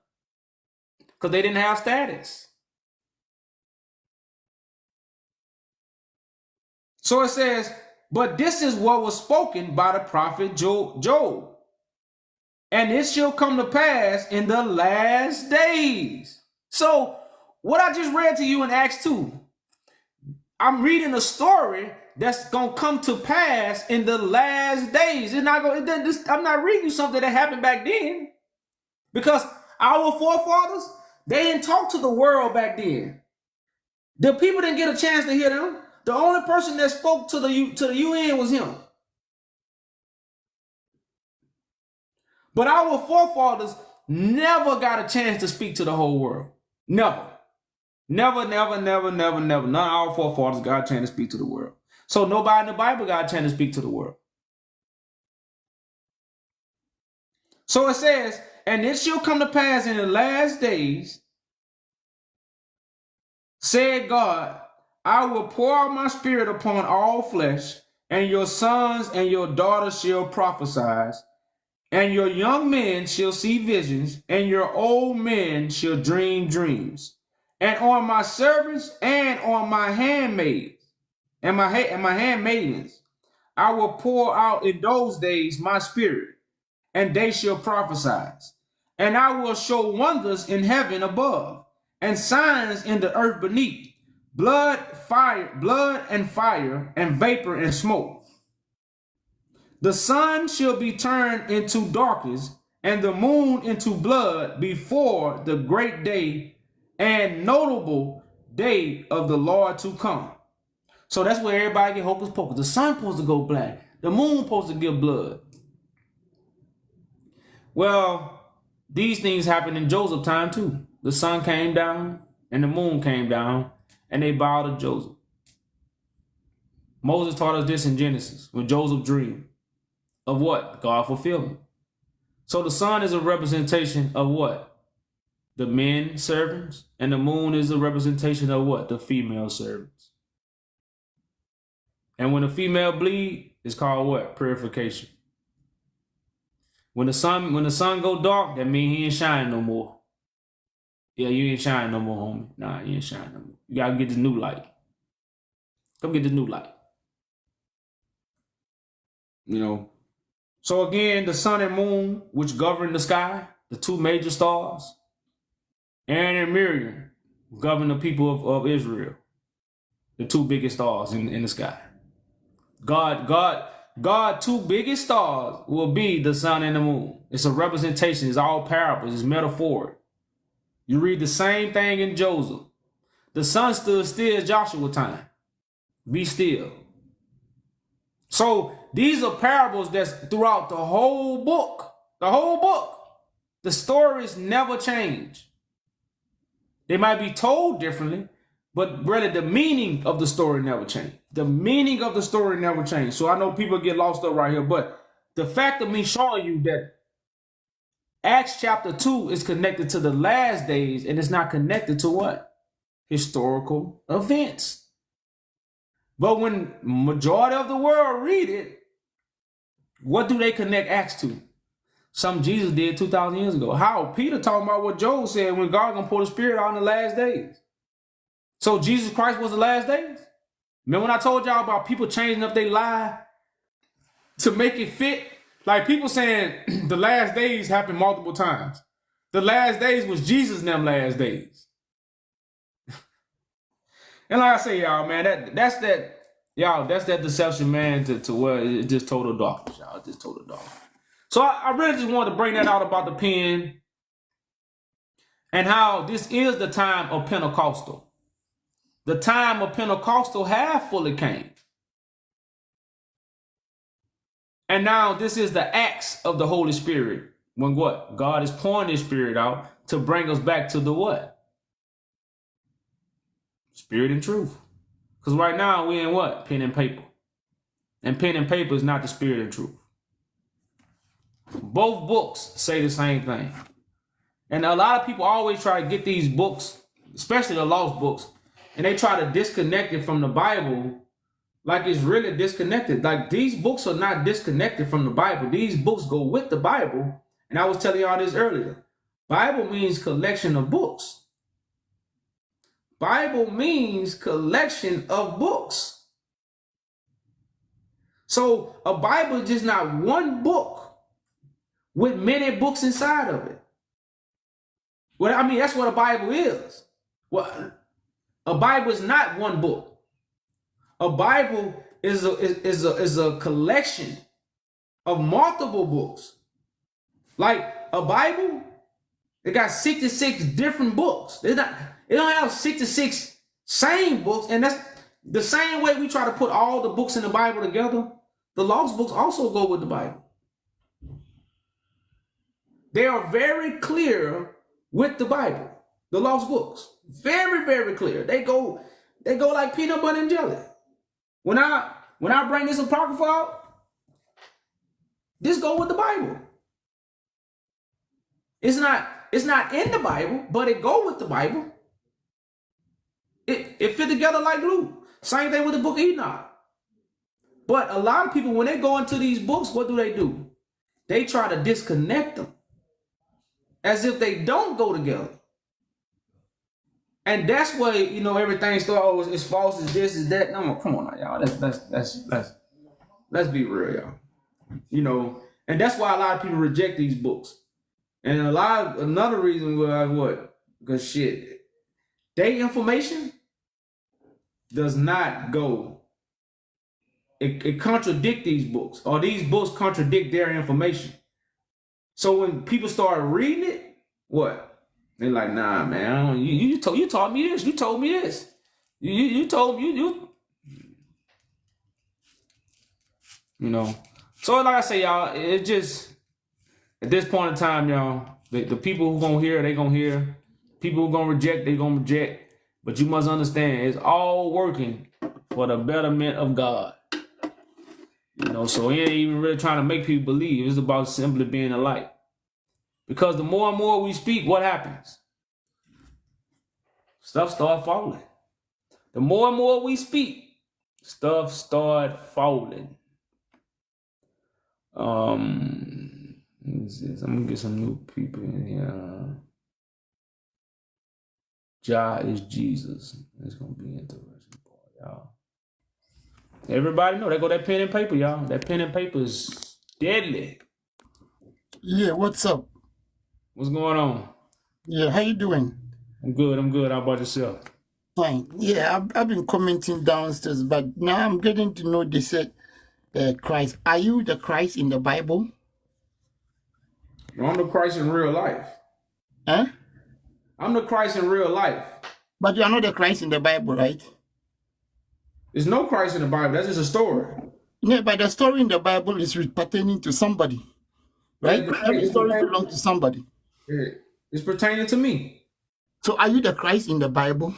Speaker 1: Because they didn't have status. So it says, but this is what was spoken by the prophet Job. And it shall come to pass in the last days. So what I just read to you in Acts 2, I'm reading a story that's going to come to pass in the last days. I'm not reading you something that happened back then. Because our forefathers, they didn't talk to the world back then. The people didn't get a chance to hear them. The only person that spoke to the UN was him. But our forefathers never got a chance to speak to the whole world. Never. Never. None of our forefathers got a chance to speak to the world. So nobody in the Bible got a chance to speak to the world. So it says, and it shall come to pass in the last days, said God, I will pour out my spirit upon all flesh, and your sons and your daughters shall prophesy, and your young men shall see visions, and your old men shall dream dreams. And on my servants and on my handmaids and my handmaidens, I will pour out in those days my spirit, and they shall prophesy. And I will show wonders in heaven above, and signs in the earth beneath, blood and fire, and vapor and smoke. The sun shall be turned into darkness, and the moon into blood before the great day and notable day of the Lord to come. So that's where everybody get hocus pocus. The sun supposed to go black. The moon supposed to give blood. Well, these things happened in Joseph's time too. The sun came down and the moon came down, and they bowed to Joseph. Moses taught us this in Genesis when Joseph dreamed of what? God fulfillment. So the sun is a representation of what? The men servants. And the moon is a representation of what? The female servants. And when a female bleed, it's called what? Purification. When the sun go dark, that means he ain't shining no more. Yeah, you ain't shining no more, homie. Nah, you ain't shining no more. You gotta get this new light. Come get this new light. You know. So again, the sun and moon, which govern the sky, the two major stars, Aaron and Miriam govern the people of Israel, the two biggest stars in the sky. God, two biggest stars will be the sun and the moon. It's a representation. It's all parables. It's metaphoric. You read the same thing in Joseph. The sun stood still Joshua time. Be still. So these are parables that's throughout the whole book. The whole book. The stories never change. They might be told differently, but really the meaning of the story never changed. The meaning of the story never changed. So I know people get lost up right here, but the fact of me showing you that Acts chapter 2 is connected to the last days and it's not connected to what? Historical events. But when majority of the world read it, what do they connect Acts to? Something Jesus did 2,000 years ago. How? Peter talking about what Joel said when God gonna pour the Spirit out in the last days. So Jesus Christ was the last days? Remember when I told y'all about people changing up their lie to make it fit? Like people saying the last days happened multiple times. The last days was Jesus in them last days. And like I say, y'all, man, that's that deception, man, to where it's just total darkness, y'all. It's just total darkness. So I really just wanted to bring that out about the pen and how this is the time of Pentecostal. The time of Pentecostal have fully came. And now this is the acts of the Holy Spirit. When what? God is pouring his Spirit out to bring us back to the what? Spirit and truth. Because right now we in what? Pen and paper. And pen and paper is not the spirit and truth. Both books say the same thing. And a lot of people always try to get these books, especially the lost books, and they try to disconnect it from the Bible like it's really disconnected. Like these books are not disconnected from the Bible. These books go with the Bible. And I was telling y'all this earlier. Bible means collection of books. Bible means collection of books. So a Bible is just not one book with many books inside of it. Well, I mean, that's what a Bible is. Well, a Bible is not one book. A Bible is a collection of multiple books. Like a Bible, it got 66 different books. It don't have 66 same books, and that's the same way we try to put all the books in the Bible together. The lost books also go with the Bible. They are very clear with the Bible. The lost books, very, very clear. They go like peanut butter and jelly. When I bring this apocrypha out, this go with the Bible. It's not in the Bible, but it go with the Bible. It fit together like glue. Same thing with the book of Enoch. But a lot of people, when they go into these books, what do? They try to disconnect them as if they don't go together. And that's why, everything starts, it's false, it's this, it's that. No, come on now, y'all. Let's be real, y'all. And that's why a lot of people reject these books. And another reason why what? Because their information does not go. It contradicts these books, or these books contradict their information. So when people start reading it, what? They're like, nah, man, you taught me this. You told me this. You told me you. So like I say, y'all, it just at this point in time, y'all, the people who gonna hear, they gonna hear. People who gonna reject, they gonna reject. But you must understand, it's all working for the betterment of God. So he ain't even really trying to make people believe. It's about simply being a light. Because the more and more we speak, what happens? Stuff start falling. The more and more we speak, stuff start falling. I'm gonna get some new people in here. Jah is Jesus. It's gonna be interesting, y'all. Everybody know, there go that pen and paper, y'all. That pen and paper is Deadly.
Speaker 6: Yeah, what's up?
Speaker 1: What's going on?
Speaker 6: Yeah, how you doing?
Speaker 1: I'm good. I'm good. How about yourself?
Speaker 6: Fine. Yeah, I've been commenting downstairs, but now I'm getting to know they said Christ. Are you the Christ in the Bible?
Speaker 1: No, I'm the Christ in real life.
Speaker 6: Huh?
Speaker 1: I'm the Christ in real life.
Speaker 6: But you are not the Christ in the Bible, right?
Speaker 1: There's no Christ in the Bible. That's just a story.
Speaker 6: Yeah, but the story in the Bible is pertaining to somebody, right? Every story belongs to somebody.
Speaker 1: It's pertaining to me.
Speaker 6: So are you the Christ in the Bible?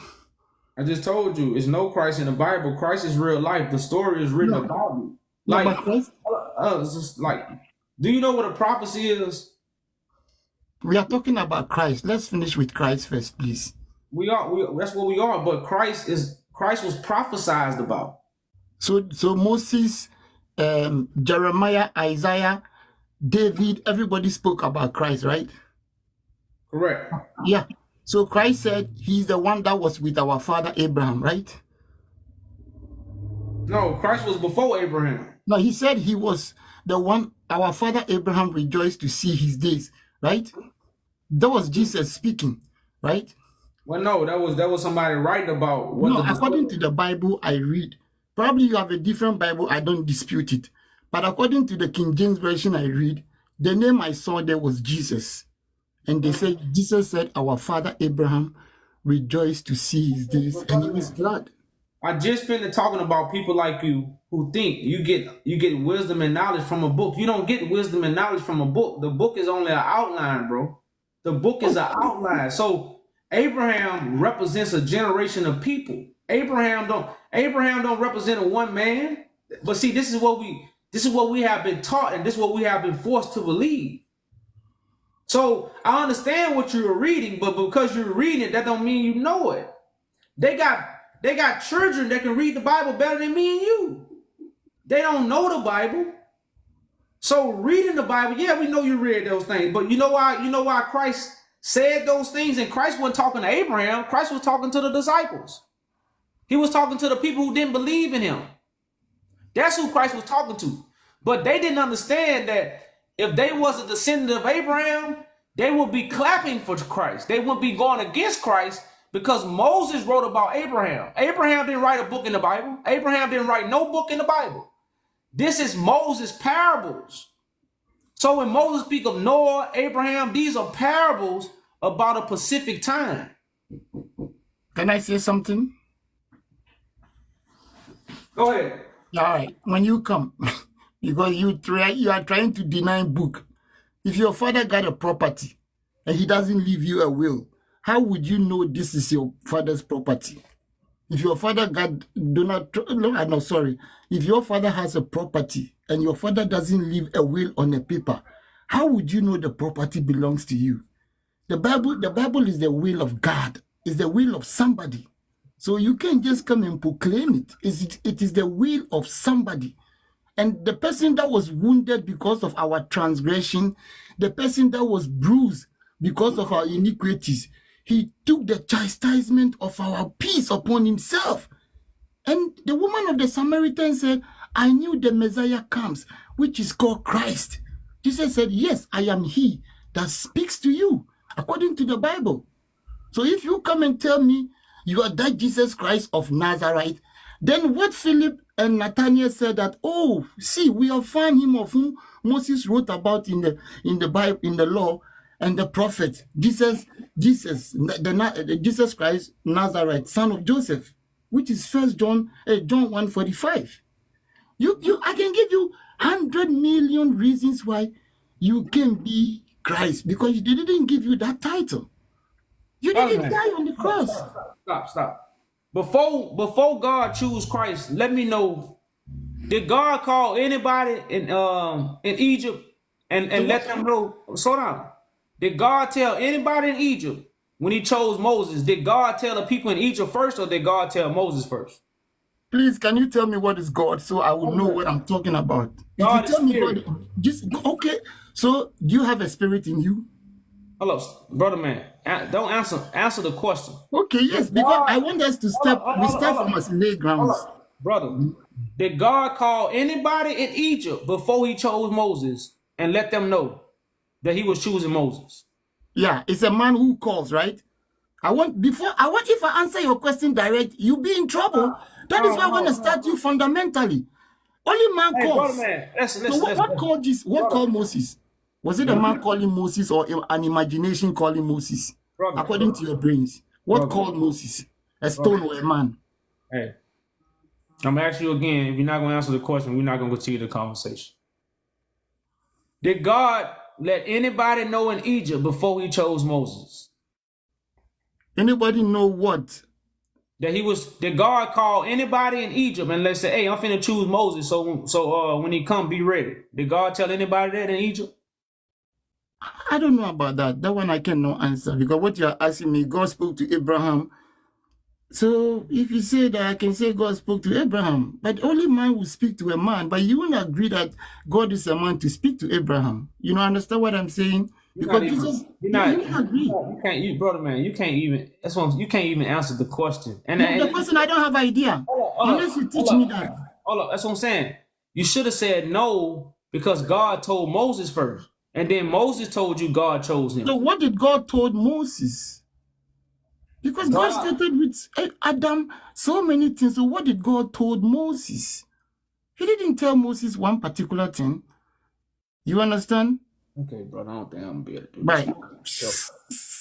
Speaker 1: I just told you, it's no Christ in the Bible. Christ is real life. The story is written about me.
Speaker 6: No,
Speaker 1: Like,
Speaker 6: but Christ,
Speaker 1: it's just like, do you know what a prophecy is?
Speaker 6: we are talking about Christ. Let's finish with Christ first, please.
Speaker 1: We that's what we are. But Christ was prophesied about.
Speaker 6: So Moses, Jeremiah, Isaiah, David, everybody spoke about Christ, right?
Speaker 1: Correct.
Speaker 6: Yeah. So Christ said he's the one that was with our father Abraham, right?
Speaker 1: No, Christ was before Abraham.
Speaker 6: No, he said he was the one our father Abraham rejoiced to see his days, right? That was Jesus speaking, right?
Speaker 1: Well, no, that was somebody writing about what.
Speaker 6: No, according to the Bible I read, probably you have a different Bible, I don't dispute it. But according to the King James Version I read, the name I saw there was Jesus. And they said, Jesus said, our father Abraham rejoiced to see his days, and he was glad.
Speaker 1: I just finished talking about people like you who think you get wisdom and knowledge from a book. You don't get wisdom and knowledge from a book. The book is only an outline, bro. The book is an outline. So Abraham represents a generation of people. Abraham don't represent a one man. But see, this is what we have been taught, and this is what we have been forced to believe. So I understand what you're reading, but because you're reading it, that don't mean you know it. They got children that can read the Bible better than me and you. They don't know the Bible. So reading the Bible, yeah, we know you read those things, but you know why Christ said those things, and Christ wasn't talking to Abraham. Christ was talking to the disciples. He was talking to the people who didn't believe in him. That's who Christ was talking to. But they didn't understand that if they was a descendant of Abraham, they would be clapping for Christ. They would be going against Christ because Moses wrote about Abraham. Abraham didn't write a book in the Bible. Abraham didn't write no book in the Bible. This is Moses' parables. So when Moses speaks of Noah, Abraham, these are parables about a specific time.
Speaker 6: Can I say something?
Speaker 1: Go ahead.
Speaker 6: All right. When you come, because you are trying to deny book. If your father got a property and he doesn't leave you a will, how would you know this is your father's property? If your father if your father has a property and your father doesn't leave a will on a paper, how would you know the property belongs to you? The Bible is the will of God. It's the will of somebody. So you can't just come and proclaim it. It is the will of somebody. And the person that was wounded because of our transgression, the person that was bruised because of our iniquities, he took the chastisement of our peace upon himself. And the woman of the Samaritan said, I knew the Messiah comes, which is called Christ. Jesus said, yes, I am he that speaks to you, according to the Bible. So if you come and tell me you are that Jesus Christ of Nazareth, then what Philip and Nathanael said that, oh, see, we have found him of whom Moses wrote about in the Bible, in the law and the prophets, Jesus Christ, Nazareth, son of Joseph, which is John 1:45. I can give you 100 million reasons why you can be Christ, because they didn't give you that title. You didn't die on the cross.
Speaker 1: Stop. Before God chose Christ, let me know, did God call anybody in Egypt and let them know? Slow down. Did God tell anybody in Egypt when he chose Moses? Did God tell the people in Egypt first, or did God tell Moses first?
Speaker 6: Please, can you tell me what is God so I will know what I'm talking about?
Speaker 1: God
Speaker 6: If you tell
Speaker 1: is
Speaker 6: me
Speaker 1: spirit.
Speaker 6: God, okay. So do you have a spirit in you?
Speaker 1: Hello, brother man. Don't answer the question.
Speaker 6: Okay, yes, because I want us to step from a slave grounds.
Speaker 1: brother, did God call anybody in Egypt before he chose Moses and let them know that he was choosing Moses?
Speaker 6: Yeah, it's a man who calls, right? If I answer your question direct, you'll be in trouble. That is why I want to start you fundamentally. Only man
Speaker 1: Hey, brother,
Speaker 6: calls.
Speaker 1: man,
Speaker 6: So what called this? What called Moses? Was it a man calling Moses or an imagination calling Moses?
Speaker 1: brother,
Speaker 6: According to your brains, what
Speaker 1: brother,
Speaker 6: called Moses? A stone or a man?
Speaker 1: hey, I'm gonna ask you again. If you're not gonna answer the question, we're not gonna continue the conversation. Did God let anybody know in Egypt before he chose Moses?
Speaker 6: Anybody know what?
Speaker 1: Did God call anybody in Egypt and let's say, hey, I'm finna choose Moses, so when he come, be ready. Did God tell anybody that in Egypt?
Speaker 6: I don't know about that. That one I cannot answer, because what you're asking me, God spoke to Abraham. So if you say that, I can say God spoke to Abraham, but only man will speak to a man. But you won't agree that God is a man to speak to Abraham. You know, understand what I'm saying? Because Jesus, you won't agree.
Speaker 1: You can't, brother, man. You can't even. That's what you can't even answer the question. And
Speaker 6: The question, I don't have idea. Unless you teach me that.
Speaker 1: Hold up, that's what I'm saying. You should have said no because God told Moses first, and then Moses told you God chose him.
Speaker 6: So what did God told Moses? Because God started with Adam so many things. So what did God told Moses? He didn't tell Moses one particular thing. You understand?
Speaker 1: Okay, brother, I don't think I'm gonna be able to do
Speaker 6: Right.
Speaker 1: this.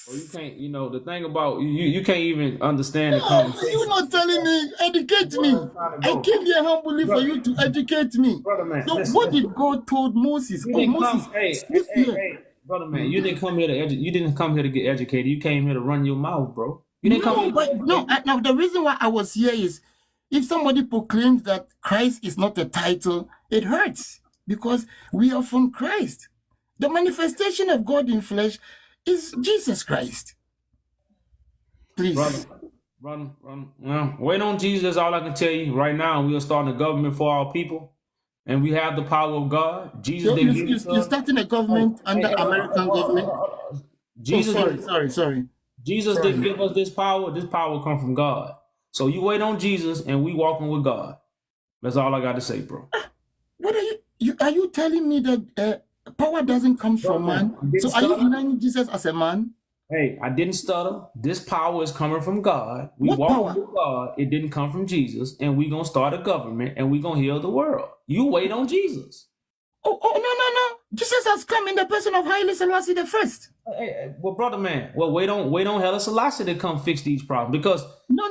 Speaker 1: Well, you can't, the thing about you can't even understand the conversation.
Speaker 6: You're not telling me, educate me. I came here humbly for you to educate me.
Speaker 1: Brother, man,
Speaker 6: so what did God told Moses? Moses,
Speaker 1: hey, brother, man, you didn't come here to you didn't come here to get educated. You came here to run your mouth, bro. You didn't come here.
Speaker 6: Now the reason why I was here is if somebody proclaims that Christ is not a title, it hurts because we are from Christ. The manifestation of God in flesh is Jesus Christ. Please.
Speaker 1: Run. Well, wait on Jesus. That's all I can tell you. Right now, we are starting a government for our people, and we have the power of God. Jesus,
Speaker 6: you're starting a government under American government.
Speaker 1: Jesus,
Speaker 6: sorry.
Speaker 1: Jesus didn't give us this power. This power come from God. So you wait on Jesus, and we walking with God. That's all I got to say, bro.
Speaker 6: What are you telling me that power doesn't come from man? So are you denying Jesus as a man?
Speaker 1: Hey, I didn't stutter. This power is coming from God. We walk with God. It didn't come from Jesus. And we're going to start a government and we're going to heal the world. You wait on Jesus.
Speaker 6: Oh, no. Jesus has come in the person of Haile Selassie the first.
Speaker 1: Hey, well, brother, man. Well, wait on Haile Selassie to come fix these problems. Because
Speaker 6: no.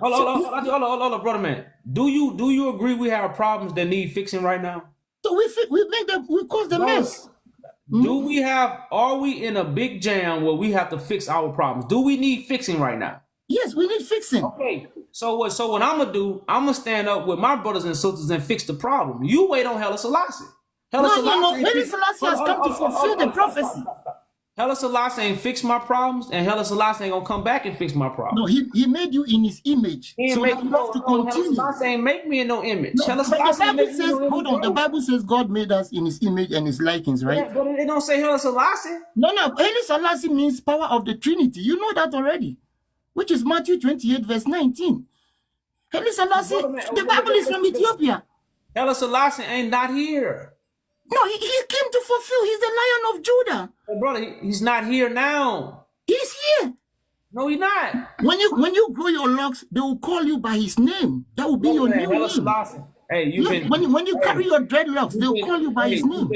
Speaker 1: Hold on, brother, man. Do you agree we have problems that need fixing right now?
Speaker 6: So we cause the mess.
Speaker 1: Are we in a big jam where we have to fix our problems? Do we need fixing right now?
Speaker 6: Yes, we need fixing.
Speaker 1: Okay. So what I'm gonna do, I'm gonna stand up with my brothers and sisters and fix the problem. You wait on Haile Selassie.
Speaker 6: Haile Selassie has come to fulfill the prophecy.
Speaker 1: Haile Selassie ain't fix my problems, and Haile Selassie ain't gonna come back and fix my problems.
Speaker 6: No, he made you in his image. So you have to continue.
Speaker 1: Haile Selassie ain't make me in no image.
Speaker 6: No, but the Bible says, hold on, the Bible says God made us in his image and his likings, right?
Speaker 1: Yeah, but it don't say Haile Selassie.
Speaker 6: No, Haile Selassie means power of the Trinity. You know that already, which is Matthew 28, verse 19. Haile Selassie, the Bible is from Ethiopia.
Speaker 1: Haile Selassie ain't not here.
Speaker 6: No, he came to fulfill. He's the Lion of Judah.
Speaker 1: Hey, brother, he's not here now.
Speaker 6: He's here.
Speaker 1: No, he's not.
Speaker 6: When you grow your locks, they will call you by his name. That will be your new name.
Speaker 1: Hey,
Speaker 6: when you carry your dreadlocks, they will call you by his name.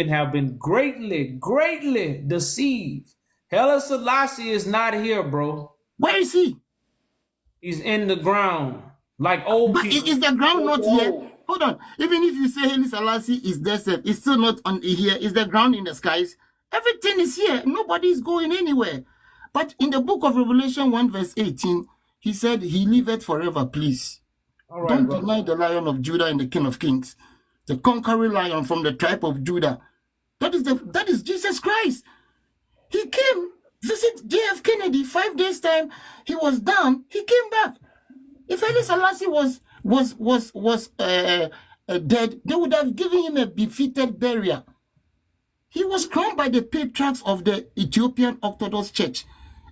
Speaker 1: Have been greatly deceived. Haile Selassie is not here, bro.
Speaker 6: Where is he?
Speaker 1: He's in the ground, like old people.
Speaker 6: But is the ground not here? Hold on. Even if you say Haile Selassie is there, it's still not on here. Is the ground in the skies? Everything is here. Nobody is going anywhere. But in the book of Revelation 1 verse 18, he said, he liveth forever, please. Right, don't deny the Lion of Judah and the King of Kings. The conquering lion from the tribe of Judah. That is Jesus Christ. He came, visit JF Kennedy, 5 days time. He was down. He came back. If Haile Selassie was dead, they would have given him a befitted burial. He was crowned by the patriarchs of the Ethiopian Orthodox Church.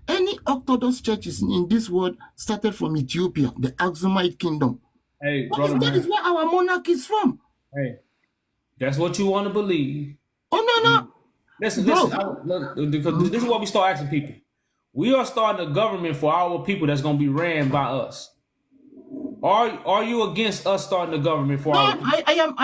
Speaker 6: Any Orthodox churches in this world started from Ethiopia, the Aksumite kingdom.
Speaker 1: Hey, brother
Speaker 6: That is
Speaker 1: man.
Speaker 6: where our monarch is from.
Speaker 1: Hey, that's what you want to believe.
Speaker 6: Oh,
Speaker 1: Listen,
Speaker 6: no,
Speaker 1: listen.
Speaker 6: no.
Speaker 1: Because this is what we start asking people. We are starting a government for our people that's going to be ran by us. Are you against us starting a government for
Speaker 6: No,
Speaker 1: our people?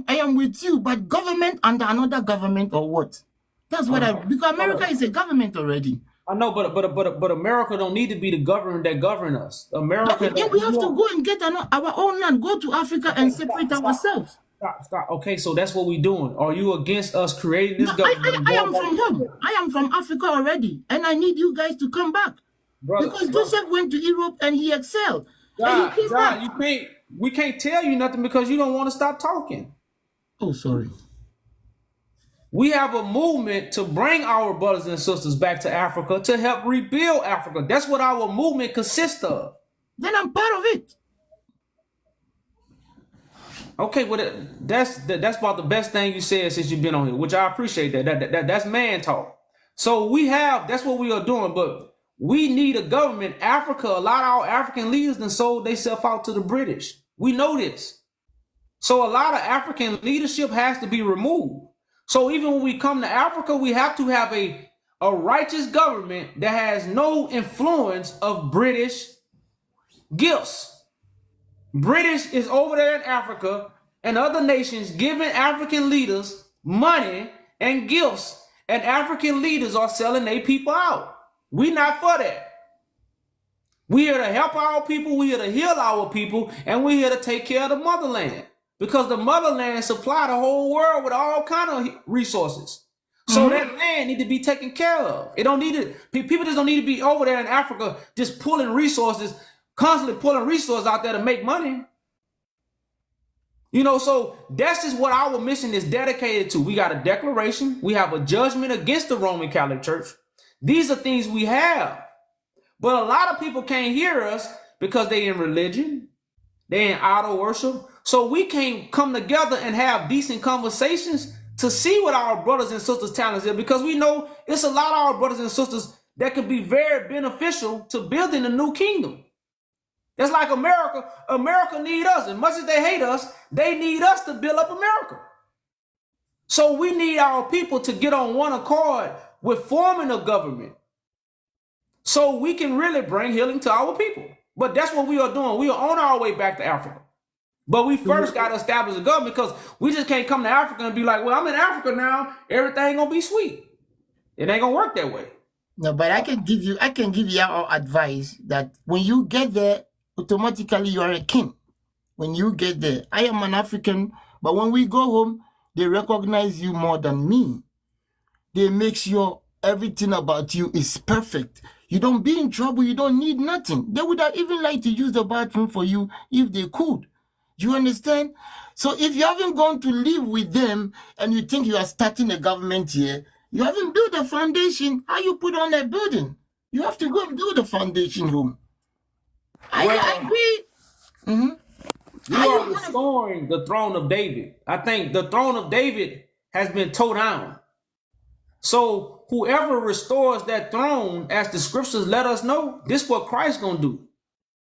Speaker 6: I am with you, but government under another government or what? That's what because America is a government already.
Speaker 1: I know, but America don't need to be the government that govern us. America.
Speaker 6: Then we have to go and get our own land, go to Africa and separate ourselves.
Speaker 1: Stop. Okay, so that's what we're doing. Are you against us creating this
Speaker 6: No,
Speaker 1: government?
Speaker 6: I am from home. I am from Africa already, and I need you guys to come back. Because Joseph went to Europe and he excelled. And he came back.
Speaker 1: We can't tell you nothing because you don't want to stop talking.
Speaker 6: Oh, sorry.
Speaker 1: We have a movement to bring our brothers and sisters back to Africa to help rebuild Africa. That's what our movement consists of.
Speaker 6: Then I'm part of it.
Speaker 1: Okay, well, that's about the best thing you said since you've been on here, which I appreciate that. That's man talk. So that's what we are doing, but we need a government. Africa, a lot of our African leaders then sold themselves out to the British. We know this. So a lot of African leadership has to be removed. So even when we come to Africa, we have to have a righteous government that has no influence of British gifts. British is over there in Africa and other nations giving African leaders money and gifts, and African leaders are selling their people out. We not for that. We here to help our people, we here to heal our people, and we here to take care of the motherland. Because the motherland supply the whole world with all kind of resources. So that land need to be taken care of. It don't need to, people just don't need to be over there in Africa just pulling resources, constantly pulling resources out there to make money. You know, so that's just what our mission is dedicated to. We got a declaration. We have a judgment against the Roman Catholic Church. These are things we have. But a lot of people can't hear us because they in religion. They in idol worship. So we can't come together and have decent conversations to see what our brothers and sisters' talents is, because we know it's a lot of our brothers and sisters that could be very beneficial to building a new kingdom. That's like America. America need us. As much as they hate us, they need us to build up America. So we need our people to get on one accord with forming a government so we can really bring healing to our people. But that's what we are doing. We are on our way back to Africa. But we first got to establish a government, because we just can't come to Africa and be like, well, I'm in Africa now, everything gonna be sweet. It ain't gonna work that way.
Speaker 6: No, but I can give you our advice that when you get there, automatically you are a king. When you get there, I am an African, but when we go home, they recognize you more than me. They make sure everything about you is perfect. You don't be in trouble. You don't need nothing. They would have even liked to use the bathroom for you if they could. You understand? So if you haven't gone to live with them and you think you are starting a government here, you haven't built a foundation. How you put on a building? You have to go and build a foundation home. I agree.
Speaker 1: You are restoring the throne of David. I think the throne of David has been tore down. So whoever restores that throne, as the scriptures let us know, this is what Christ's gonna do.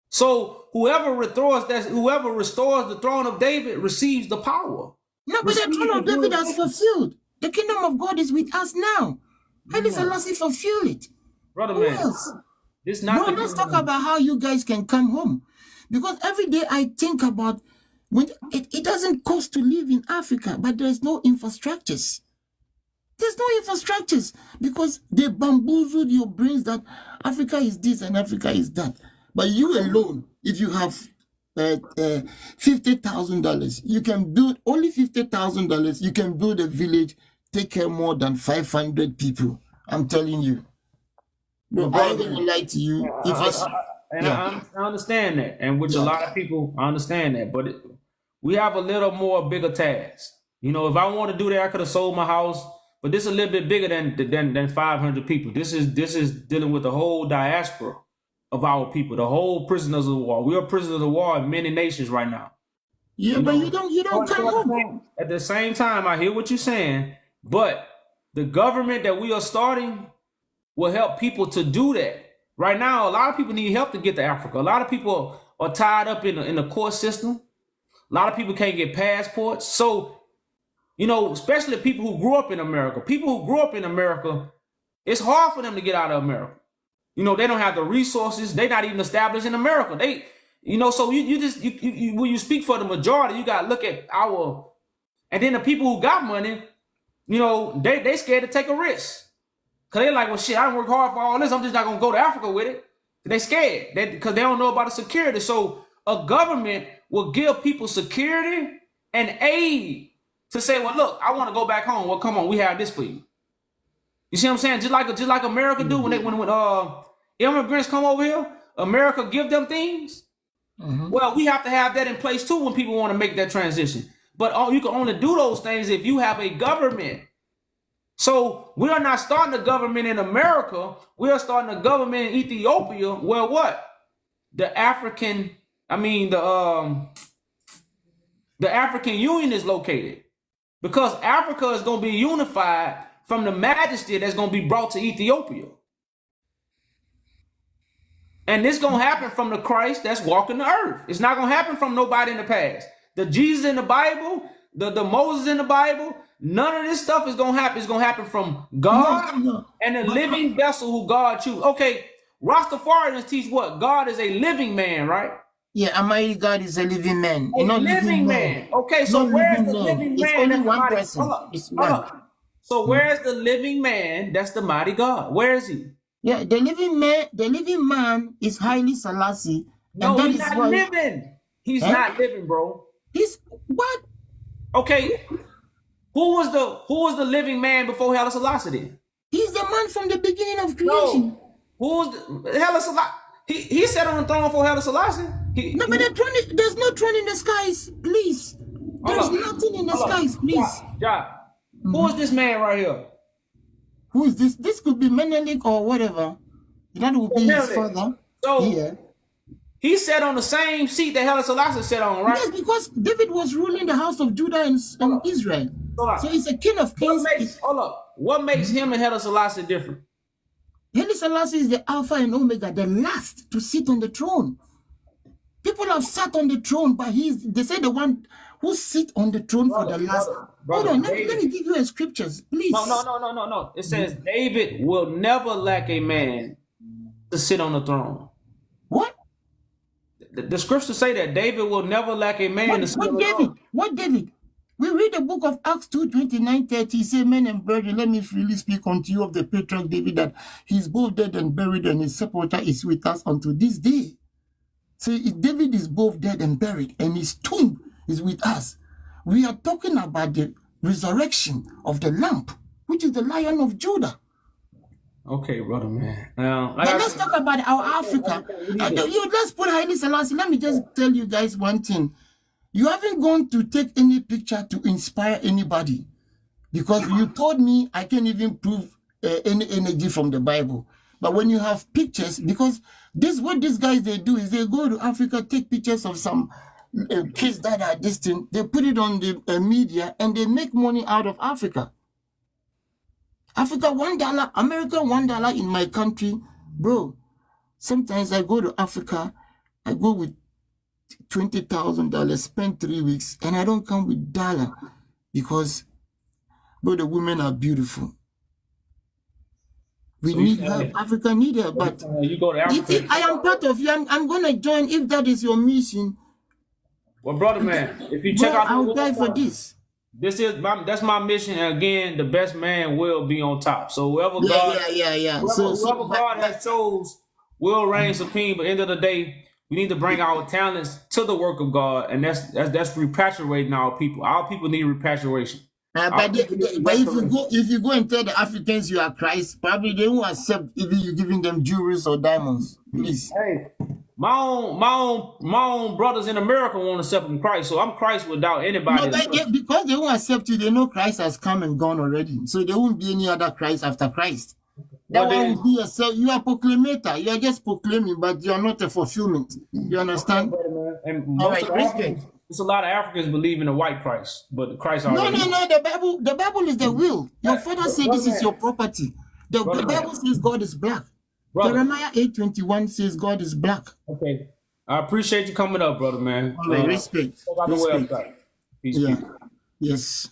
Speaker 1: So whoever restores the throne of David receives the power.
Speaker 6: No, but the throne of David has fulfilled. The kingdom of God is with us now. Haile Selassie fulfill it.
Speaker 1: Brother
Speaker 6: Who
Speaker 1: man,
Speaker 6: else?
Speaker 1: this not.
Speaker 6: Let's talk about how you guys can come home. Because every day I think about when it doesn't cost to live in Africa, but there's no infrastructures. There's no infrastructures because they bamboozled your brains that Africa is this and Africa is that. But you alone, if you have $50,000, you can build only $50,000. You can build a village, take care more than 500 people. I'm telling you. Bro, I ain't gonna lie to you.
Speaker 1: I understand that, and which a lot of people understand that, but we have a little more bigger task. You know, if I want to do that, I could have sold my house, but this is a little bit bigger than 500 people. This is dealing with the whole diaspora of our people, the whole prisoners of war. We are prisoners of war in many nations right now.
Speaker 6: Yeah, but you don't come home.
Speaker 1: At the same time, I hear what you're saying, but the government that we are starting will help people to do that. Right now, a lot of people need help to get to Africa. A lot of people are tied up in the court system. A lot of people can't get passports. So, you know, especially people who grew up in America. People who grew up in America, it's hard for them to get out of America. You know, they don't have the resources. They're not even established in America. They, you know, so you when you speak for the majority, you got to look at our, and then the people who got money, you know, they scared to take a risk. Cause they're like, well, shit, I don't work hard for all this. I'm just not gonna go to Africa with it. They scared because they don't know about the security. So a government will give people security and aid to say, well, look, I want to go back home. Well, come on, we have this for you. You see what I'm saying? Just like America do when immigrants come over here, America give them things. Well, we have to have that in place too when people want to make that transition. But you can only do those things if you have a government. So we are not starting a government in America. We are starting a government in Ethiopia where what? The African Union is located. Because Africa is going to be unified from the majesty that's going to be brought to Ethiopia. And this going to happen from the Christ that's walking the earth. It's not going to happen from nobody in the past. The Jesus in the Bible, the Moses in the Bible, none of this stuff is going to happen. It's going to happen from God and the living vessel who God chooses. Okay, Rastafarians teach what? God is a living man, right?
Speaker 6: Yeah, Almighty God is a living man.
Speaker 1: A living man. Okay, so where's the living man?
Speaker 6: It's only one person. It's one.
Speaker 1: So where's the living man? That's the mighty God. Where is he?
Speaker 6: Yeah, the living man is Haile Selassie.
Speaker 1: No, he's not living. He's not living, bro.
Speaker 6: He's what?
Speaker 1: Okay. Who was the living man before Haile Selassie then?
Speaker 6: He's the man from the beginning of creation.
Speaker 1: No. Who was the Haile Selassie? He sat on the throne for Haile Selassie.
Speaker 6: But there's no throne in the skies, please. There's nothing in the skies, please.
Speaker 1: Who is this man right here?
Speaker 6: Who is this? This could be Menelik or whatever. That would be his father.
Speaker 1: So he sat on the same seat that Haile Selassie sat on, right?
Speaker 6: Yes, because David was ruling the house of Judah and Israel. So he's a king of kings.
Speaker 1: What makes him and Haile Selassie different?
Speaker 6: Haile Selassie is the Alpha and Omega, the last to sit on the throne. People have sat on the throne, but they say the one who sit on the throne for the last. Hold on, let me give you a scriptures, please.
Speaker 1: No. It says David will never lack a man to sit on the throne.
Speaker 6: What?
Speaker 1: The scriptures say that David will never lack a man to sit on the throne.
Speaker 6: What David? We read the book of Acts 2:29-30. He said, men and brethren, let me freely speak unto you of the patriarch David, that he is both dead and buried, and his sepulchre is with us unto this day. So David is both dead and buried, and his tomb is with us. We are talking about the resurrection of the Lamb, which is the Lion of Judah.
Speaker 1: Okay, brother, man. Now,
Speaker 6: let's talk about our Africa. Let's put Haile Selassie. Let me just tell you guys one thing. You haven't gone to take any picture to inspire anybody, because you told me I can't even prove any energy from the Bible. But when you have pictures, because what these guys, they do is they go to Africa, take pictures of some kids that are distant, they put it on the media, and they make money out of Africa. Africa, $1, America, $1 in my country. Bro, sometimes I go to Africa, I go with $20,000, spend 3 weeks, and I don't come with dollar, because, bro, the women are beautiful. We need help. Africa need help, but
Speaker 1: you go to Africa.
Speaker 6: I am part of you. I'm going to join if that is your mission.
Speaker 1: Well, brother, man, if you check out,
Speaker 6: I'll die for this.
Speaker 1: That's my mission. And again, the best man will be on top. So whoever God has chose will reign supreme. But at the end of the day, we need to bring our talents to the work of God, and that's repatriating our people. Our people need repatriation.
Speaker 6: But if you go and tell the Africans you are Christ, probably they won't accept even you giving them jewelry or diamonds. Please.
Speaker 1: Hey, my own brothers in America won't accept Christ, so I'm Christ without anybody.
Speaker 6: No, because they won't accept you, they know Christ has come and gone already. So there won't be any other Christ after Christ. That one will be yourself. You are a proclamator. You are just proclaiming, but you are not a fulfillment. You understand?
Speaker 1: And there's a lot of Africans believe in the white Christ, but the Christ already.
Speaker 6: No. The Bible is the will. Your father said this is your property. The Bible says God is black. Jeremiah 8:21 says God is black.
Speaker 1: Okay. I appreciate you coming up, brother, man.
Speaker 6: All right, respect.
Speaker 1: Check out the
Speaker 6: Respect.
Speaker 1: website. Peace,
Speaker 6: Yeah.
Speaker 1: peace.
Speaker 6: Yes.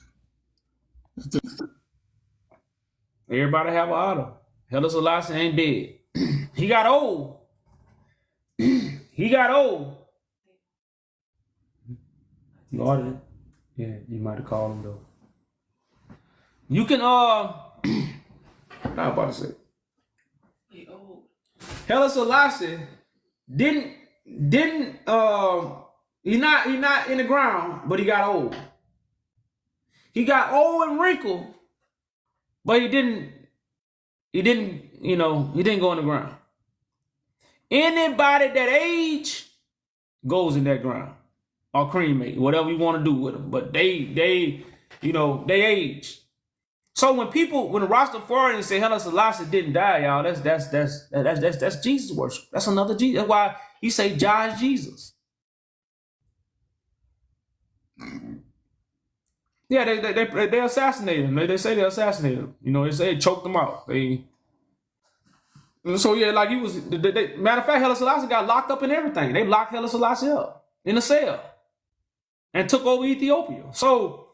Speaker 1: Everybody have an order. Haile Selassie ain't dead. He got old. He got old. You ordered it? Yeah, you might have called him though. You can now I'm about to say. He old. Haile Selassie didn't he's not in the ground, but he got old. He got old and wrinkled, but he didn't go in the ground. Anybody that age goes in that ground or cremate, whatever you want to do with them. But they age. So when the Rastafarians say Haile Selassie didn't die, y'all, that's Jesus worship. That's another Jesus. That's why he say Jah is Jesus. Yeah, they assassinated him. They say they assassinated him. They say they choked him out. So yeah, like he was. Matter of fact, Haile Selassie got locked up and everything. They locked Haile Selassie up in a cell and took over Ethiopia. So,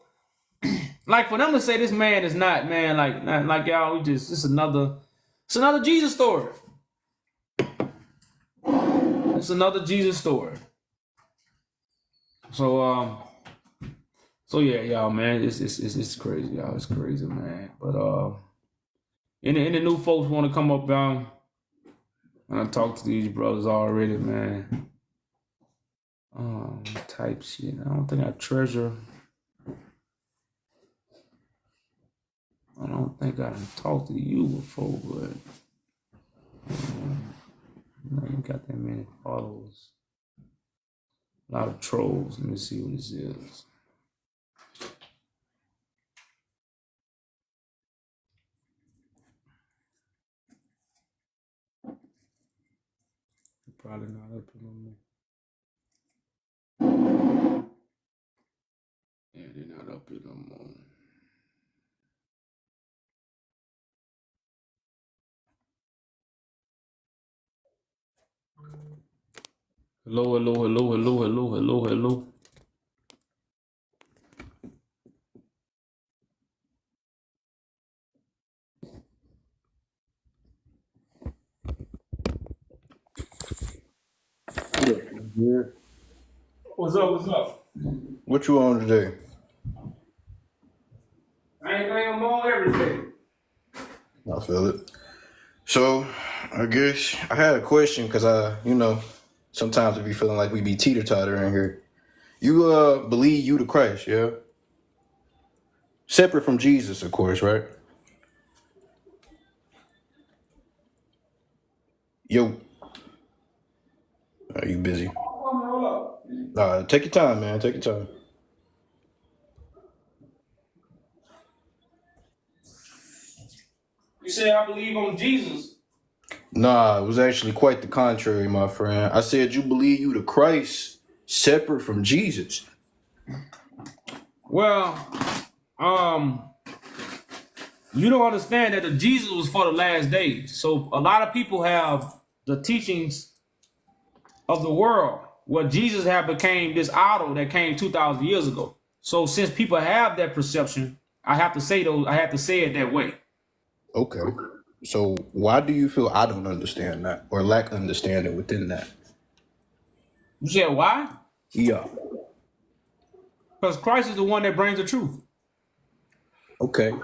Speaker 1: like for them to say this man is not like y'all, it's another Jesus story. It's another Jesus story. So yeah, y'all, man, it's crazy, y'all. It's crazy, man. But any new folks want to come up down? I talked to these brothers already, man. Type shit. I don't think I treasure. I don't think I talked to you before, but I ain't got that many followers. A lot of trolls. Let me see what this is. Probably not up in no more. Yeah, they're not up in no more. Hello.
Speaker 7: Yeah.
Speaker 1: What's up?
Speaker 7: What you on today?
Speaker 1: I'm on everything.
Speaker 7: I feel it. So, I guess I had a question because sometimes we be feeling like we be teeter-totter in here. You believe you the Christ, yeah? Separate from Jesus, of course, right? Yo, are you busy?
Speaker 1: Hold up.
Speaker 7: Take your time, man. Take your time.
Speaker 1: You say I believe on Jesus.
Speaker 7: Nah, it was actually quite the contrary, my friend. I said you believe you the Christ separate from Jesus.
Speaker 1: Well, you don't understand that the Jesus was for the last days. So a lot of people have the teachings of the world where Jesus had became this idol that came 2,000 years ago. So since people have that perception, I have to say it that way.
Speaker 7: Okay. So why do you feel I don't understand that or lack understanding within that?
Speaker 1: You said why?
Speaker 7: Yeah.
Speaker 1: Because Christ is the one that brings the truth.
Speaker 7: Okay.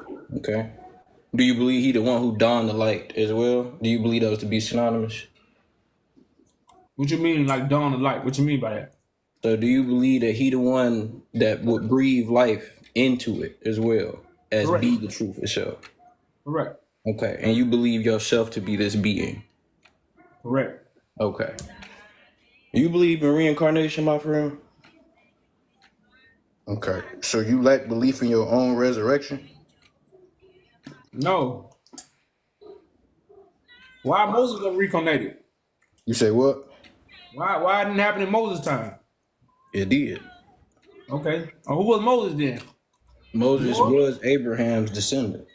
Speaker 7: Do you believe he the one who donned the light as well? Do you believe those to be synonymous?
Speaker 1: What you mean, like dawn of light? What you mean by that?
Speaker 7: So do you believe that he the one that would breathe life into it as well as
Speaker 1: Correct.
Speaker 7: be the truth itself?
Speaker 1: Correct.
Speaker 7: Okay. And you believe yourself to be this being?
Speaker 1: Correct.
Speaker 7: Okay. You believe in reincarnation, my friend? Okay. So you lack belief in your own resurrection?
Speaker 1: No. Why Moses got reincarnated?
Speaker 7: You say what?
Speaker 1: Why it didn't happen in Moses' time?
Speaker 7: It did.
Speaker 1: Okay. Who was Moses then?
Speaker 7: Moses was Abraham's descendant.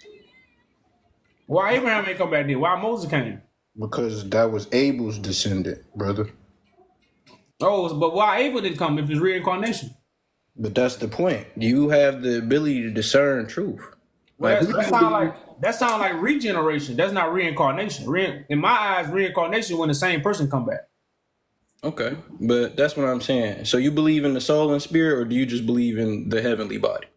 Speaker 1: Why Abraham ain't come back then? Why Moses came?
Speaker 7: Because that was Abel's descendant, brother.
Speaker 1: Oh, but why Abel didn't come if it's reincarnation?
Speaker 7: But that's the point. You have the ability to discern truth. Like,
Speaker 1: Well,
Speaker 7: who do you believe?
Speaker 1: that sound like regeneration. That's not reincarnation. In my eyes, reincarnation when the same person come back.
Speaker 7: Okay, but that's what I'm saying. So you believe in the soul and spirit, or do you just believe in the heavenly body?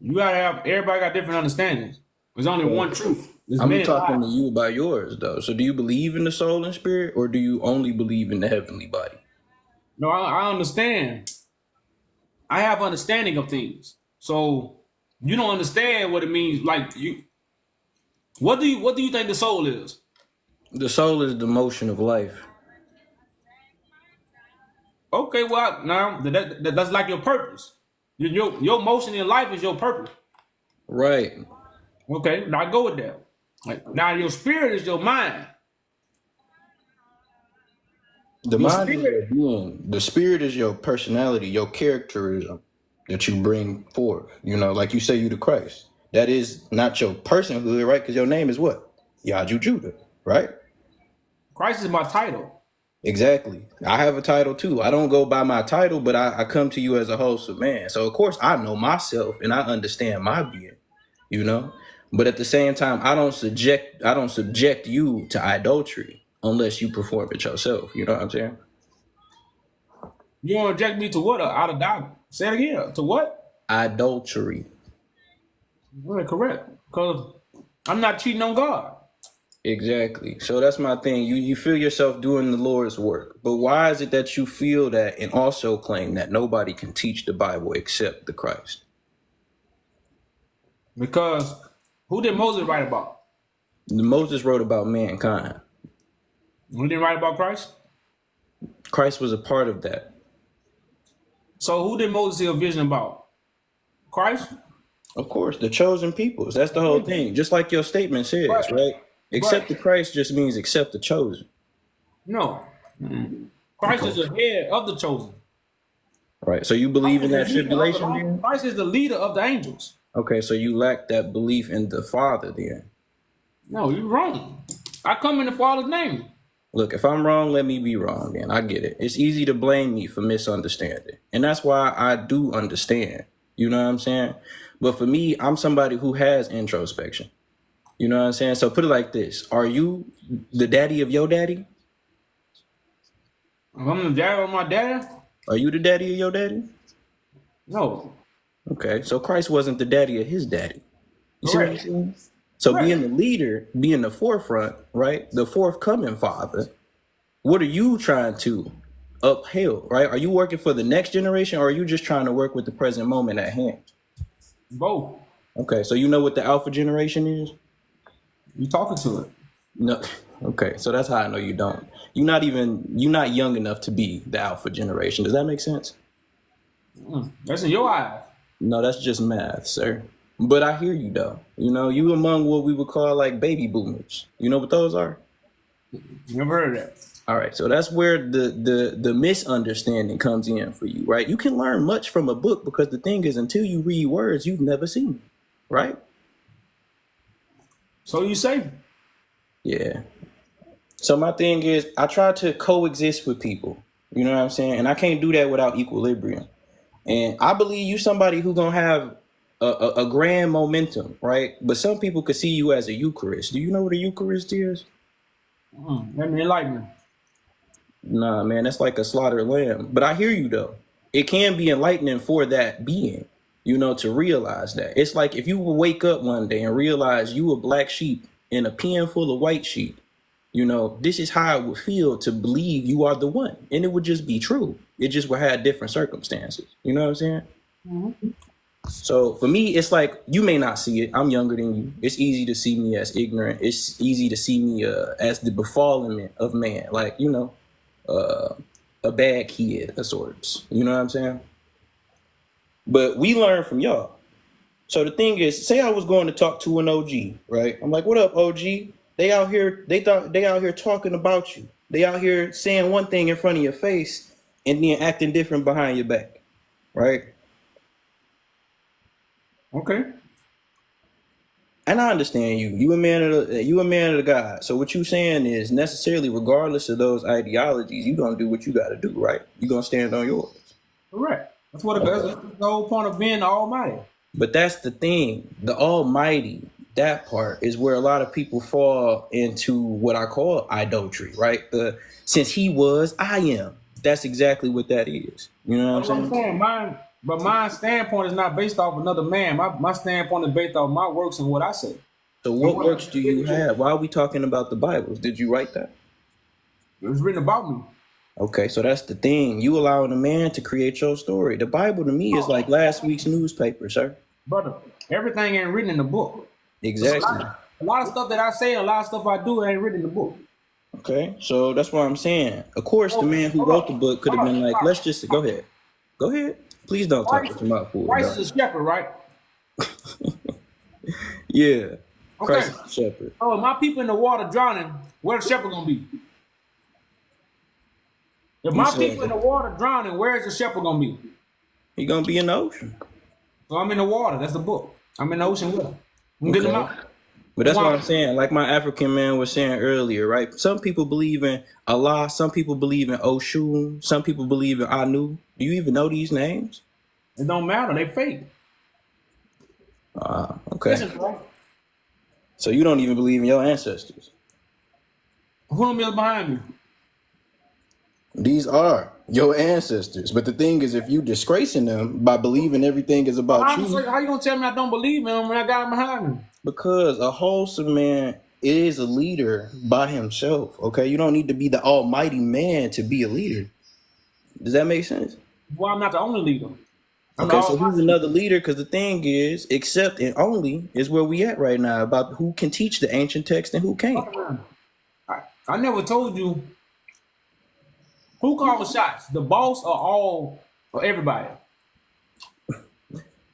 Speaker 1: You gotta have everybody got different understandings. There's only one truth. There's
Speaker 7: I'm
Speaker 1: many
Speaker 7: talking to
Speaker 1: lies.
Speaker 7: you about yours, though. So do you believe in the soul and spirit, or do you only believe in the heavenly body?
Speaker 1: No, I understand. I have understanding of things. So you don't understand what it means. Like you, what do you think the soul is?
Speaker 7: The soul is the motion of life.
Speaker 1: Okay, well now that's like your purpose. Your motion in life is your purpose.
Speaker 7: Right.
Speaker 1: Okay, now I go with that. Like now your spirit is your mind.
Speaker 7: The
Speaker 1: Your
Speaker 7: mind is your
Speaker 1: spirit.
Speaker 7: being. The spirit is your personality, your characterism that you bring forth. You know, like you say, you the Christ. That is not your personhood, right? Because your name is what? YahJew Judah, right?
Speaker 1: Christ is my title.
Speaker 7: Exactly. I have a title too. I don't go by my title, but I come to you as a wholesome man. So of course I know myself and I understand my being, you know. But at the same time, I don't subject you to idolatry unless you perform it yourself. You know what I'm saying?
Speaker 1: You want to reject me to what? Out of doubt. Say it again. To what?
Speaker 7: Adultery.
Speaker 1: Well, correct. Because I'm not cheating on God.
Speaker 7: Exactly. So that's my thing. You feel yourself doing the Lord's work. But why is it that you feel that and also claim that nobody can teach the Bible except the Christ?
Speaker 1: Because who did Moses write about?
Speaker 7: Moses wrote about mankind.
Speaker 1: Who didn't write about Christ?
Speaker 7: Christ was a part of that.
Speaker 1: So who did Moses see a vision about? Christ?
Speaker 7: Of course, the chosen peoples. That's the whole thing. Just like your statement says, right? Accept the Christ just means accept the chosen.
Speaker 1: No. Christ is the head of the chosen.
Speaker 7: Right. So you believe in that tribulation then?
Speaker 1: Christ is the leader of the angels.
Speaker 7: Okay, so you lack that belief in the Father then.
Speaker 1: No, you're wrong. I come in the Father's name.
Speaker 7: Look, if I'm wrong, let me be wrong then. I get it. It's easy to blame me for misunderstanding. And that's why I do understand. You know what I'm saying? But for me, I'm somebody who has introspection. You know what I'm saying? So put it like this. Are you the daddy of your daddy?
Speaker 1: I'm the daddy of my dad?
Speaker 7: Are you the daddy of your daddy?
Speaker 1: No.
Speaker 7: Okay, so Christ wasn't the daddy of his daddy. You see what I'm saying? So
Speaker 1: Correct.
Speaker 7: being the leader, being the forefront, right? The forthcoming father, what are you trying to uphill, right? Are you working for the next generation or are you just trying to work with the present moment at hand?
Speaker 1: Both.
Speaker 7: Okay, so you know what the alpha generation is?
Speaker 1: You talking to it.
Speaker 7: No. Okay, so that's how I know you don't. You're not young enough to be the alpha generation. Does that make sense?
Speaker 1: That's in your eyes.
Speaker 7: No, that's just math, sir. But I hear you though. You know, you among what we would call like baby boomers. You know what those are?
Speaker 1: Never heard of that.
Speaker 7: All right, so that's where the misunderstanding comes in for you, right? You can learn much from a book because the thing is, until you read words you've never seen, right?
Speaker 1: So you say?
Speaker 7: Yeah. So my thing is, I try to coexist with people. You know what I'm saying? And I can't do that without equilibrium. And I believe you somebody who gonna have a grand momentum, right? But some people could see you as a Eucharist. Do you know what a Eucharist is?
Speaker 1: Let me enlighten you.
Speaker 7: Nah, man, that's like a slaughtered lamb. But I hear you though. It can be enlightening for that being, you know, to realize that. It's like if you would wake up one day and realize you a black sheep in a pen full of white sheep, you know, this is how it would feel to believe you are the one. And it would just be true. It just would have different circumstances. You know what I'm saying? Mm-hmm. So for me, it's like you may not see it. I'm younger than you. It's easy to see me as ignorant. It's easy to see me as the befallen of man. Like, you know, a bad kid of sorts. You know what I'm saying? But we learn from y'all. So the thing is, say I was going to talk to an OG, right? I'm like, what up, OG? They out here talking about you. They out here saying one thing in front of your face and then acting different behind your back, right?
Speaker 1: Okay.
Speaker 7: And I understand you. You a man of the God. So what you saying is necessarily, regardless of those ideologies, you gonna do what you gotta do, right? You gonna stand on yours.
Speaker 1: Correct. That's what that's the whole point of being the Almighty.
Speaker 7: But that's the thing. The Almighty, that part is where a lot of people fall into what I call idolatry, right? Since he was, I am. That's exactly what that is. You know what I'm saying?
Speaker 1: My standpoint is not based off another man. My standpoint is based off my works and what I say.
Speaker 7: So what works do you have? Why are we talking about the Bibles? Did you write that?
Speaker 1: It was written about me.
Speaker 7: Okay, so that's the thing. You allowing a man to create your story. The Bible to me is like last week's newspaper, sir.
Speaker 1: Brother, everything ain't written in the book.
Speaker 7: Exactly.
Speaker 1: A lot of stuff that I say, a lot of stuff I do ain't written in the book.
Speaker 7: Okay, so that's what I'm saying. Of course, the man who wrote the book could have been like, let's just go ahead. Go ahead. Please don't talk with your mouth full.
Speaker 1: Christ is a shepherd, right?
Speaker 7: Yeah.
Speaker 1: Okay.
Speaker 7: Christ is a shepherd.
Speaker 1: Oh, if my people in the water drowning, where the shepherd gonna be? If my people in the water drowning, where is the shepherd gonna be?
Speaker 7: He gonna be in the ocean.
Speaker 1: So I'm in the water. That's the book. I'm in the ocean with him. I'm getting them out.
Speaker 7: But that's what I'm saying. Like my African man was saying earlier, right? Some people believe in Allah. Some people believe in Oshun. Some people believe in Anu. Do you even know these names?
Speaker 1: It don't matter. They fake.
Speaker 7: Okay.
Speaker 1: Listen, bro.
Speaker 7: So you don't even believe in your ancestors?
Speaker 1: Who is behind me?
Speaker 7: These are your ancestors. But the thing is, if you disgracing them by believing everything is about you.
Speaker 1: How you gonna tell me I don't believe in them when I got him behind me?
Speaker 7: Because a wholesome man is a leader by himself. Okay, you don't need to be the almighty man to be a leader. Does that make sense?
Speaker 1: Well, I'm not the only leader.
Speaker 7: Okay, so who's another leader? Because the thing is, except and only is where we at right now about who can teach the ancient text and who can't.
Speaker 1: I never told you who calls shots, the boss or everybody.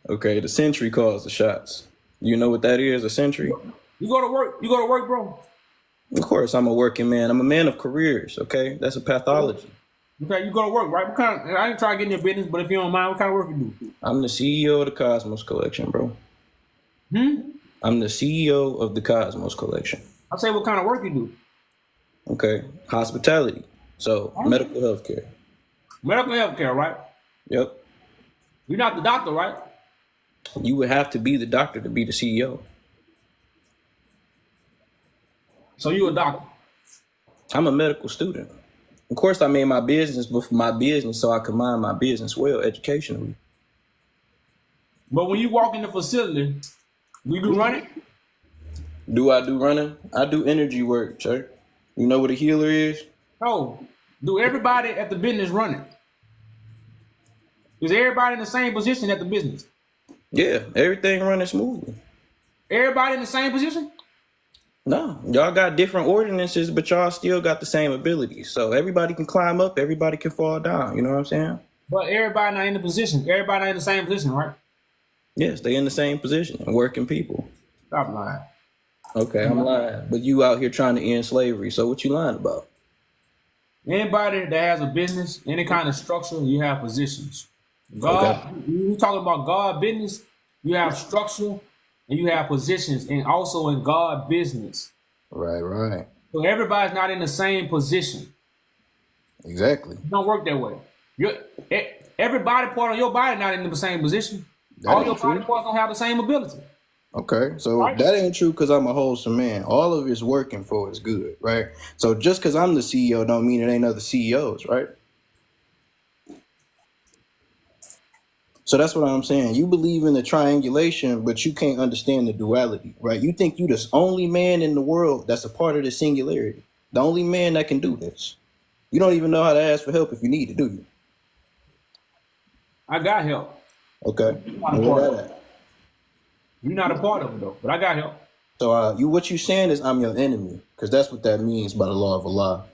Speaker 7: Okay, the sentry calls the shots. You know what that is, a sentry?
Speaker 1: You go to work. You go to work, bro.
Speaker 7: Of course, I'm a working man. I'm a man of careers. Okay, that's a pathology.
Speaker 1: Okay, you go to work, right? What kind of, I ain't trying to get in your business, but if you don't mind, what kind of work you do?
Speaker 7: I'm the CEO of the Cosmos Collection, bro. I'm the CEO of the Cosmos Collection.
Speaker 1: I say, what kind of work you do?
Speaker 7: Okay, hospitality. So medical health care.
Speaker 1: Medical health care, right?
Speaker 7: Yep.
Speaker 1: You're not the doctor, right?
Speaker 7: You would have to be the doctor to be the CEO.
Speaker 1: So you a doctor?
Speaker 7: I'm a medical student. Of course, I made my business before my business so I could mind my business well educationally.
Speaker 1: But when you walk in the facility, you do running?
Speaker 7: Do I do running? I do energy work, sir. You know what a healer is?
Speaker 1: No. Do everybody at the business running? Is everybody in the same position at the business?
Speaker 7: Yeah, everything running smoothly.
Speaker 1: Everybody in the same position?
Speaker 7: No, y'all got different ordinances, but y'all still got the same abilities. So everybody can climb up, everybody can fall down. You know what I'm saying?
Speaker 1: But everybody not in the position. Everybody not in the same position, right?
Speaker 7: Yes, they in the same position, working people.
Speaker 1: Stop lying.
Speaker 7: Okay, I'm lying. But you out here trying to end slavery. So what you lying about?
Speaker 1: Anybody that has a business, any kind of structure, you have positions. God, you talking about God business, you have structure and you have positions, and also in God business.
Speaker 7: Right.
Speaker 1: So everybody's not in the same position.
Speaker 7: Exactly.
Speaker 1: It don't work that way. Every body part of your body not in the same position. All your body parts don't have the same ability.
Speaker 7: Okay, so that ain't true because I'm a wholesome man. All of it's working for is good, right? So just because I'm the CEO don't mean it ain't other CEOs, right? So that's what I'm saying. You believe in the triangulation, but you can't understand the duality, right? You think you the only man in the world that's a part of the singularity. The only man that can do this. You don't even know how to ask for help if you need it, do you?
Speaker 1: I got help.
Speaker 7: Okay.
Speaker 1: You're not a part of it though, but I got help.
Speaker 7: So what you saying is I'm your enemy, because that's what that means by the law of Allah.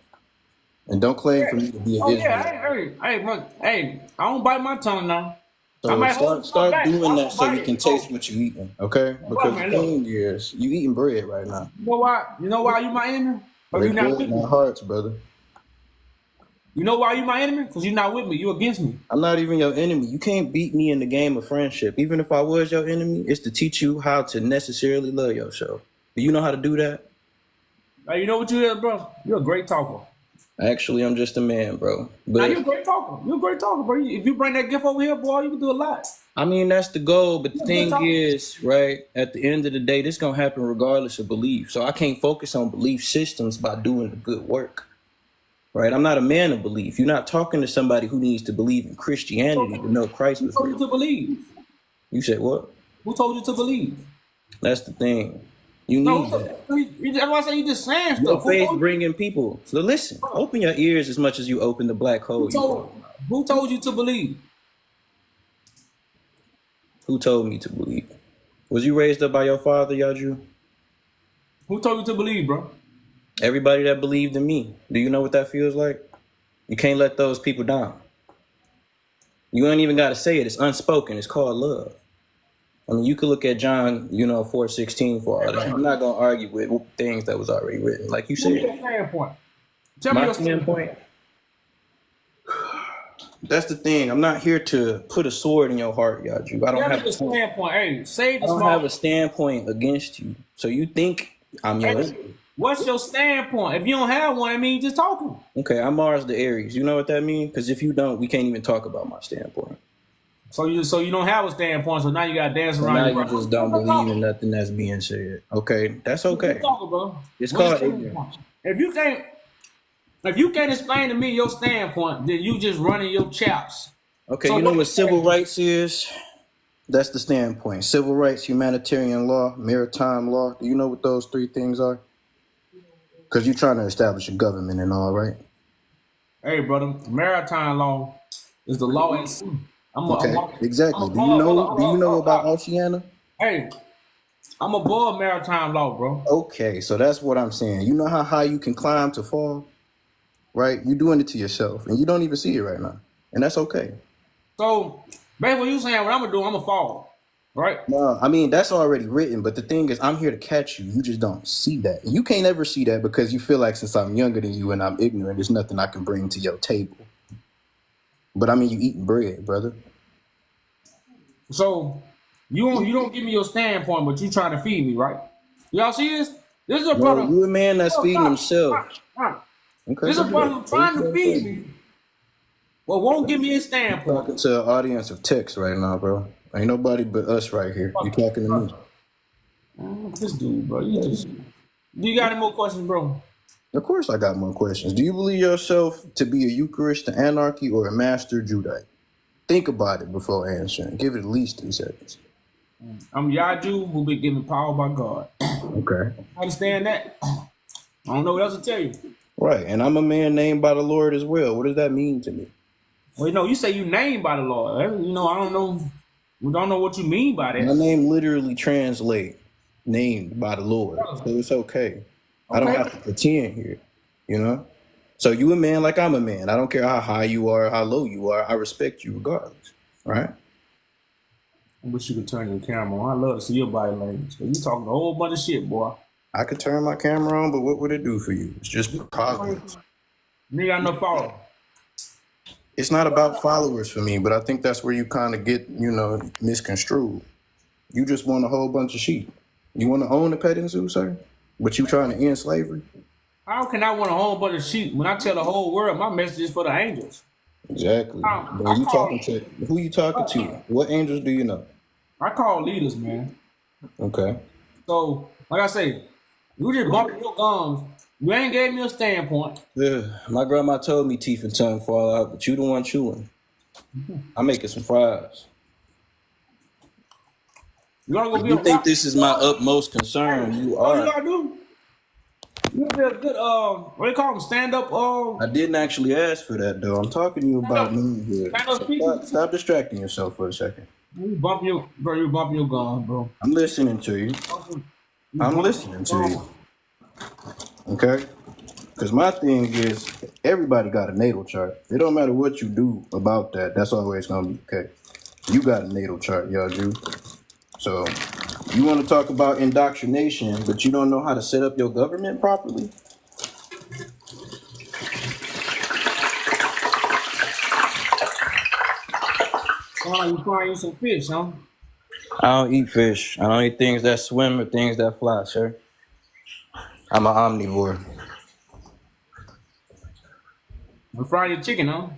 Speaker 7: And don't claim for me to be an Israelite.
Speaker 1: Hey, I don't bite my tongue now.
Speaker 7: So start doing that so you can taste what you eating, okay? Because the thing is, you eating bread right now.
Speaker 1: You know why? You know why you my enemy? Or you not
Speaker 7: my hearts, brother.
Speaker 1: You know why you my enemy? Because you're not with me. You against me.
Speaker 7: I'm not even your enemy. You can't beat me in the game of friendship. Even if I was your enemy, it's to teach you how to necessarily love yourself. Do you know how to do that?
Speaker 1: Now, you know what you is, bro? You're a great talker.
Speaker 7: Actually, I'm just a man, bro.
Speaker 1: Now,
Speaker 7: But
Speaker 1: you're a great talker. You're a great talker, bro. If you bring that gift over here, boy, you can do a lot.
Speaker 7: I mean, that's the goal. But the
Speaker 1: You're a good
Speaker 7: thing
Speaker 1: talker.
Speaker 7: is, right, at the end of the day, this going to happen regardless of belief. So I can't focus on belief systems by doing the good work. Right? I'm not a man of belief. You're not talking to somebody who needs to believe in Christianity to know Christ
Speaker 1: Who
Speaker 7: was
Speaker 1: told you
Speaker 7: real.
Speaker 1: to believe?
Speaker 7: You said what?
Speaker 1: Who told you to believe?
Speaker 7: That's the thing. You
Speaker 1: No,
Speaker 7: need that.
Speaker 1: that's why I say you just saying
Speaker 7: Your
Speaker 1: stuff. Who
Speaker 7: faith
Speaker 1: told you?
Speaker 7: bringing people. So listen, open your ears as much as you open the black hole.
Speaker 1: Who told you to believe?
Speaker 7: Who told me to believe? Was you raised up by your father, YahJew?
Speaker 1: Who told you to believe, bro?
Speaker 7: Everybody that believed in me. Do you know what that feels like? You can't let those people down. You ain't even got to say it. It's unspoken. It's called love. I mean, you could look at John, 4:16 for all that. I'm not going to argue with things that was already written. Like you
Speaker 1: Tell me
Speaker 7: said.
Speaker 1: your standpoint. Tell me
Speaker 7: My
Speaker 1: your standpoint.
Speaker 7: standpoint. That's the thing. I'm not here to put a sword in your heart, YahJew. I don't
Speaker 1: Tell me
Speaker 7: have
Speaker 1: your
Speaker 7: a point.
Speaker 1: standpoint. Hey, say
Speaker 7: I
Speaker 1: the
Speaker 7: don't
Speaker 1: small.
Speaker 7: have a standpoint against you. So you think I'm your enemy.
Speaker 1: What's your standpoint? If you don't have one, I mean, just talking.
Speaker 7: Okay, I'm Mars the Aries. You know what that means? Because if you don't, we can't even talk about my standpoint.
Speaker 1: So you don't have a standpoint. So now you got to dance
Speaker 7: So
Speaker 1: around.
Speaker 7: now
Speaker 1: your
Speaker 7: you just don't believe in nothing that's being said. Okay, that's okay.
Speaker 1: Talking, bro.
Speaker 7: It's
Speaker 1: What's
Speaker 7: called
Speaker 1: your
Speaker 7: ignorance.
Speaker 1: standpoint? If you can't explain to me your standpoint, then you just running your chaps.
Speaker 7: Okay,
Speaker 1: So
Speaker 7: you know
Speaker 1: what-
Speaker 7: what civil rights is? That's the standpoint. Civil rights, humanitarian law, maritime law. Do you know what those three things are? Because you're trying to establish a government and all, right?
Speaker 1: Hey, brother, maritime law is the law at sea.
Speaker 7: Okay, exactly. Do you know about Oceania?
Speaker 1: Hey, I'm above maritime law, bro.
Speaker 7: Okay, so that's what I'm saying. You know how high you can climb to fall? Right? You're doing it to yourself, and you don't even see it right now. And that's okay.
Speaker 1: So, basically, you saying what I'm gonna do, I'm gonna fall, right?
Speaker 7: No, I mean, that's already written, but the thing is, I'm here to catch you. You just don't see that. And you can't ever see that because you feel like since I'm younger than you and I'm ignorant, there's nothing I can bring to your table. But I mean, you eating bread, brother.
Speaker 1: So, you don't give me your standpoint, but you trying to feed me, right? Y'all see this? This is a brother.
Speaker 7: You a man that's feeding himself.
Speaker 1: Stop.
Speaker 7: Okay,
Speaker 1: This is a brother who's trying to feed me, but won't give me his standpoint.
Speaker 7: Talking to an audience of text right now, bro. Ain't nobody but us right here. You talking to me?
Speaker 1: This dude, bro. Do you got any more questions, bro?
Speaker 7: Of course I got more questions. Do you believe yourself to be a Eucharist, an anarchy, or a master Judite? Think about it before answering. Give it at least 3 seconds.
Speaker 1: I'm YahJew who been given power by God.
Speaker 7: Okay.
Speaker 1: Understand that? I don't know what else to tell you.
Speaker 7: Right, and I'm a man named by the Lord as well. What does that mean to me?
Speaker 1: Well, you say you named by the Lord. I don't know. We don't know what you mean by that.
Speaker 7: My name literally translates named by the Lord. So it's okay. I don't have to pretend here, you know? So you a man like I'm a man. I don't care how high you are, how low you are. I respect you regardless, right?
Speaker 1: I wish you could turn your camera on. I love to see your body language. You talking a whole bunch of shit, boy.
Speaker 7: I could turn my camera on, but what would it do for you? It's just positive.
Speaker 1: You got no follow.
Speaker 7: It's not about followers for me, but I think that's where you kind of get, misconstrued. You just want a whole bunch of sheep. You want to own a petting zoo, sir? But you trying to end slavery?
Speaker 1: How can I want a whole bunch of sheep when I tell the whole world my message is for the angels?
Speaker 7: Exactly. But you talking to who you talking to? What angels do you know?
Speaker 1: I call leaders, man.
Speaker 7: Okay.
Speaker 1: So, like I say, you just bumping your gums. You ain't gave me a standpoint.
Speaker 7: Yeah, my grandma told me teeth and tongue fall out, but you the one chewing. I'm making some fries.
Speaker 1: You gotta go
Speaker 7: If
Speaker 1: be
Speaker 7: you
Speaker 1: a
Speaker 7: think this is my utmost concern, you
Speaker 1: What you
Speaker 7: are.
Speaker 1: gotta do? You be a good what do you call them? Stand up
Speaker 7: I didn't actually ask for that though. I'm talking to you about manhood. Stop distracting yourself for a second.
Speaker 1: You bumping your gums, bro.
Speaker 7: I'm listening to you. I'm listening to you. Okay? Because my thing is, everybody got a natal chart. It don't matter what you do about that. That's always going to be okay. You got a natal chart, YahJew. So, you want to talk about indoctrination, but you don't know how to set up your government properly?
Speaker 1: like you frying some fish, huh?
Speaker 7: I don't eat fish. I don't eat things that swim or things that fly, sir. I'm an omnivore.
Speaker 1: You frying your chicken, huh?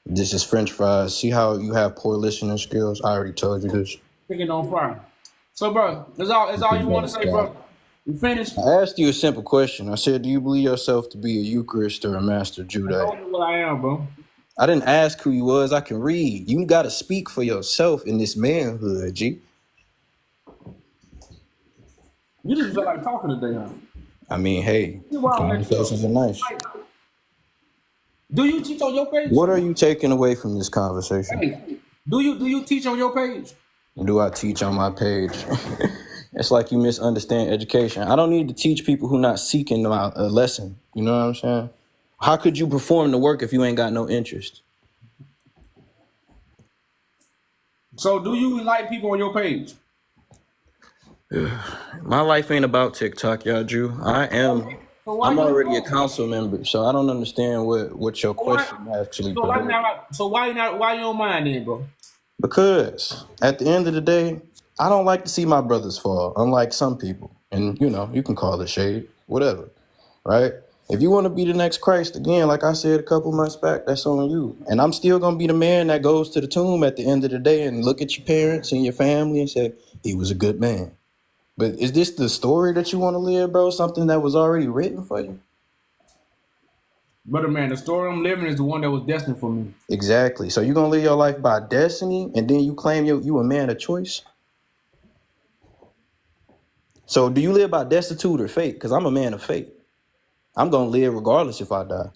Speaker 7: This is French fries. See how you have poor listening skills? I already told you this.
Speaker 1: Chicken on fry. So, bro, that's all you want to say, bro. You finished?
Speaker 7: I asked you a simple question. I said, do you believe yourself to be a Eucharist or a Master
Speaker 1: I
Speaker 7: Judaist?
Speaker 1: told you what I am, bro.
Speaker 7: I didn't ask who you was. I can read. You got to speak for yourself in this manhood, G.
Speaker 1: You just feel like talking today, huh?
Speaker 7: I mean, hey, conversations are nice.
Speaker 1: Do you teach on your page?
Speaker 7: What are you taking away from this conversation?
Speaker 1: Hey, do you teach on your page?
Speaker 7: Do I teach on my page? It's like you misunderstand education. I don't need to teach people who not seeking a lesson. You know what I'm saying? How could you perform the work if you ain't got no interest?
Speaker 1: So do you enlighten people on your page?
Speaker 7: My life ain't about TikTok, YahJew. I'm already a council member, so I don't understand what your question actually provoked.
Speaker 1: Why you don't mind then, bro?
Speaker 7: Because at the end of the day, I don't like to see my brothers fall, unlike some people. And, you can call it shade, whatever, right? If you want to be the next Christ, again, like I said a couple months back, that's on you. And I'm still going to be the man that goes to the tomb at the end of the day and look at your parents and your family and say, he was a good man. But is this the story that you want to live, bro? Something that was already written for you?
Speaker 1: Brother man, the story I'm living is the one that was destined for me.
Speaker 7: Exactly. So you're going to live your life by destiny and then you claim you a man of choice? So do you live by destitute or fate? Because I'm a man of fate. I'm going to live regardless if I die.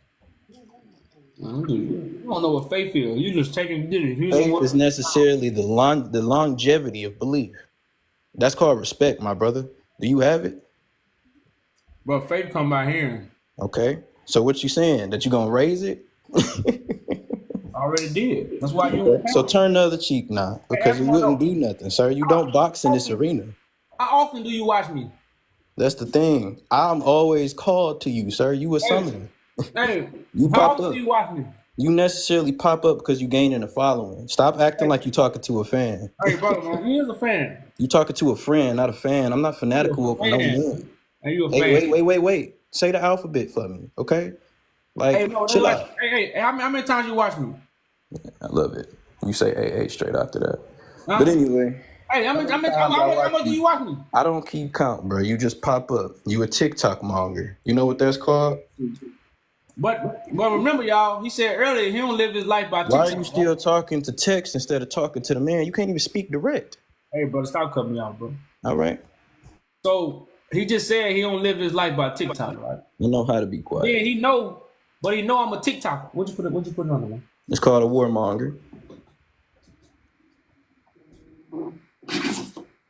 Speaker 1: You don't know what faith is. You just taking it.
Speaker 7: Faith is necessarily the longevity of belief. That's called respect, my brother. Do you have it?
Speaker 1: But faith come by hearing.
Speaker 7: Okay. So what you saying? That you going to raise it?
Speaker 1: I already did. That's why you.
Speaker 7: So turn the other cheek now, because it wouldn't do nothing, sir. You don't box in this arena.
Speaker 1: How often do you watch me?
Speaker 7: That's the thing. I'm always called to you, sir. You a summoner.
Speaker 1: Hey,
Speaker 7: You
Speaker 1: how
Speaker 7: pop
Speaker 1: often
Speaker 7: up.
Speaker 1: do you watch me?
Speaker 7: You necessarily pop up because you gaining a following. Stop acting like you talking to a fan.
Speaker 1: Hey, brother, man, he is a fan.
Speaker 7: You talking to a friend, not a fan. I'm not fanatical over no man.
Speaker 1: Hey, you a
Speaker 7: Hey,
Speaker 1: fan.
Speaker 7: wait. Say the alphabet for me, okay? Like,
Speaker 1: Hey, no,
Speaker 7: chill out.
Speaker 1: Hey, how many times you watch me?
Speaker 7: I love it. You say AA straight after that.
Speaker 1: Huh?
Speaker 7: But anyway.
Speaker 1: Hey, how much do you watch me?
Speaker 7: I don't keep count, bro. You just pop up. You a TikTok monger. You know what that's called?
Speaker 1: But remember, y'all, he said earlier he don't live his life by TikTok.
Speaker 7: Why are you still talking to text instead of talking to the man? You can't even speak direct.
Speaker 1: Hey, brother, stop cutting me out, bro.
Speaker 7: All right.
Speaker 1: So he just said he don't live his life by TikTok, right?
Speaker 7: You know how to be quiet.
Speaker 1: Yeah, he know I'm a TikToker. What you put it on, man?
Speaker 7: It's called a warmonger.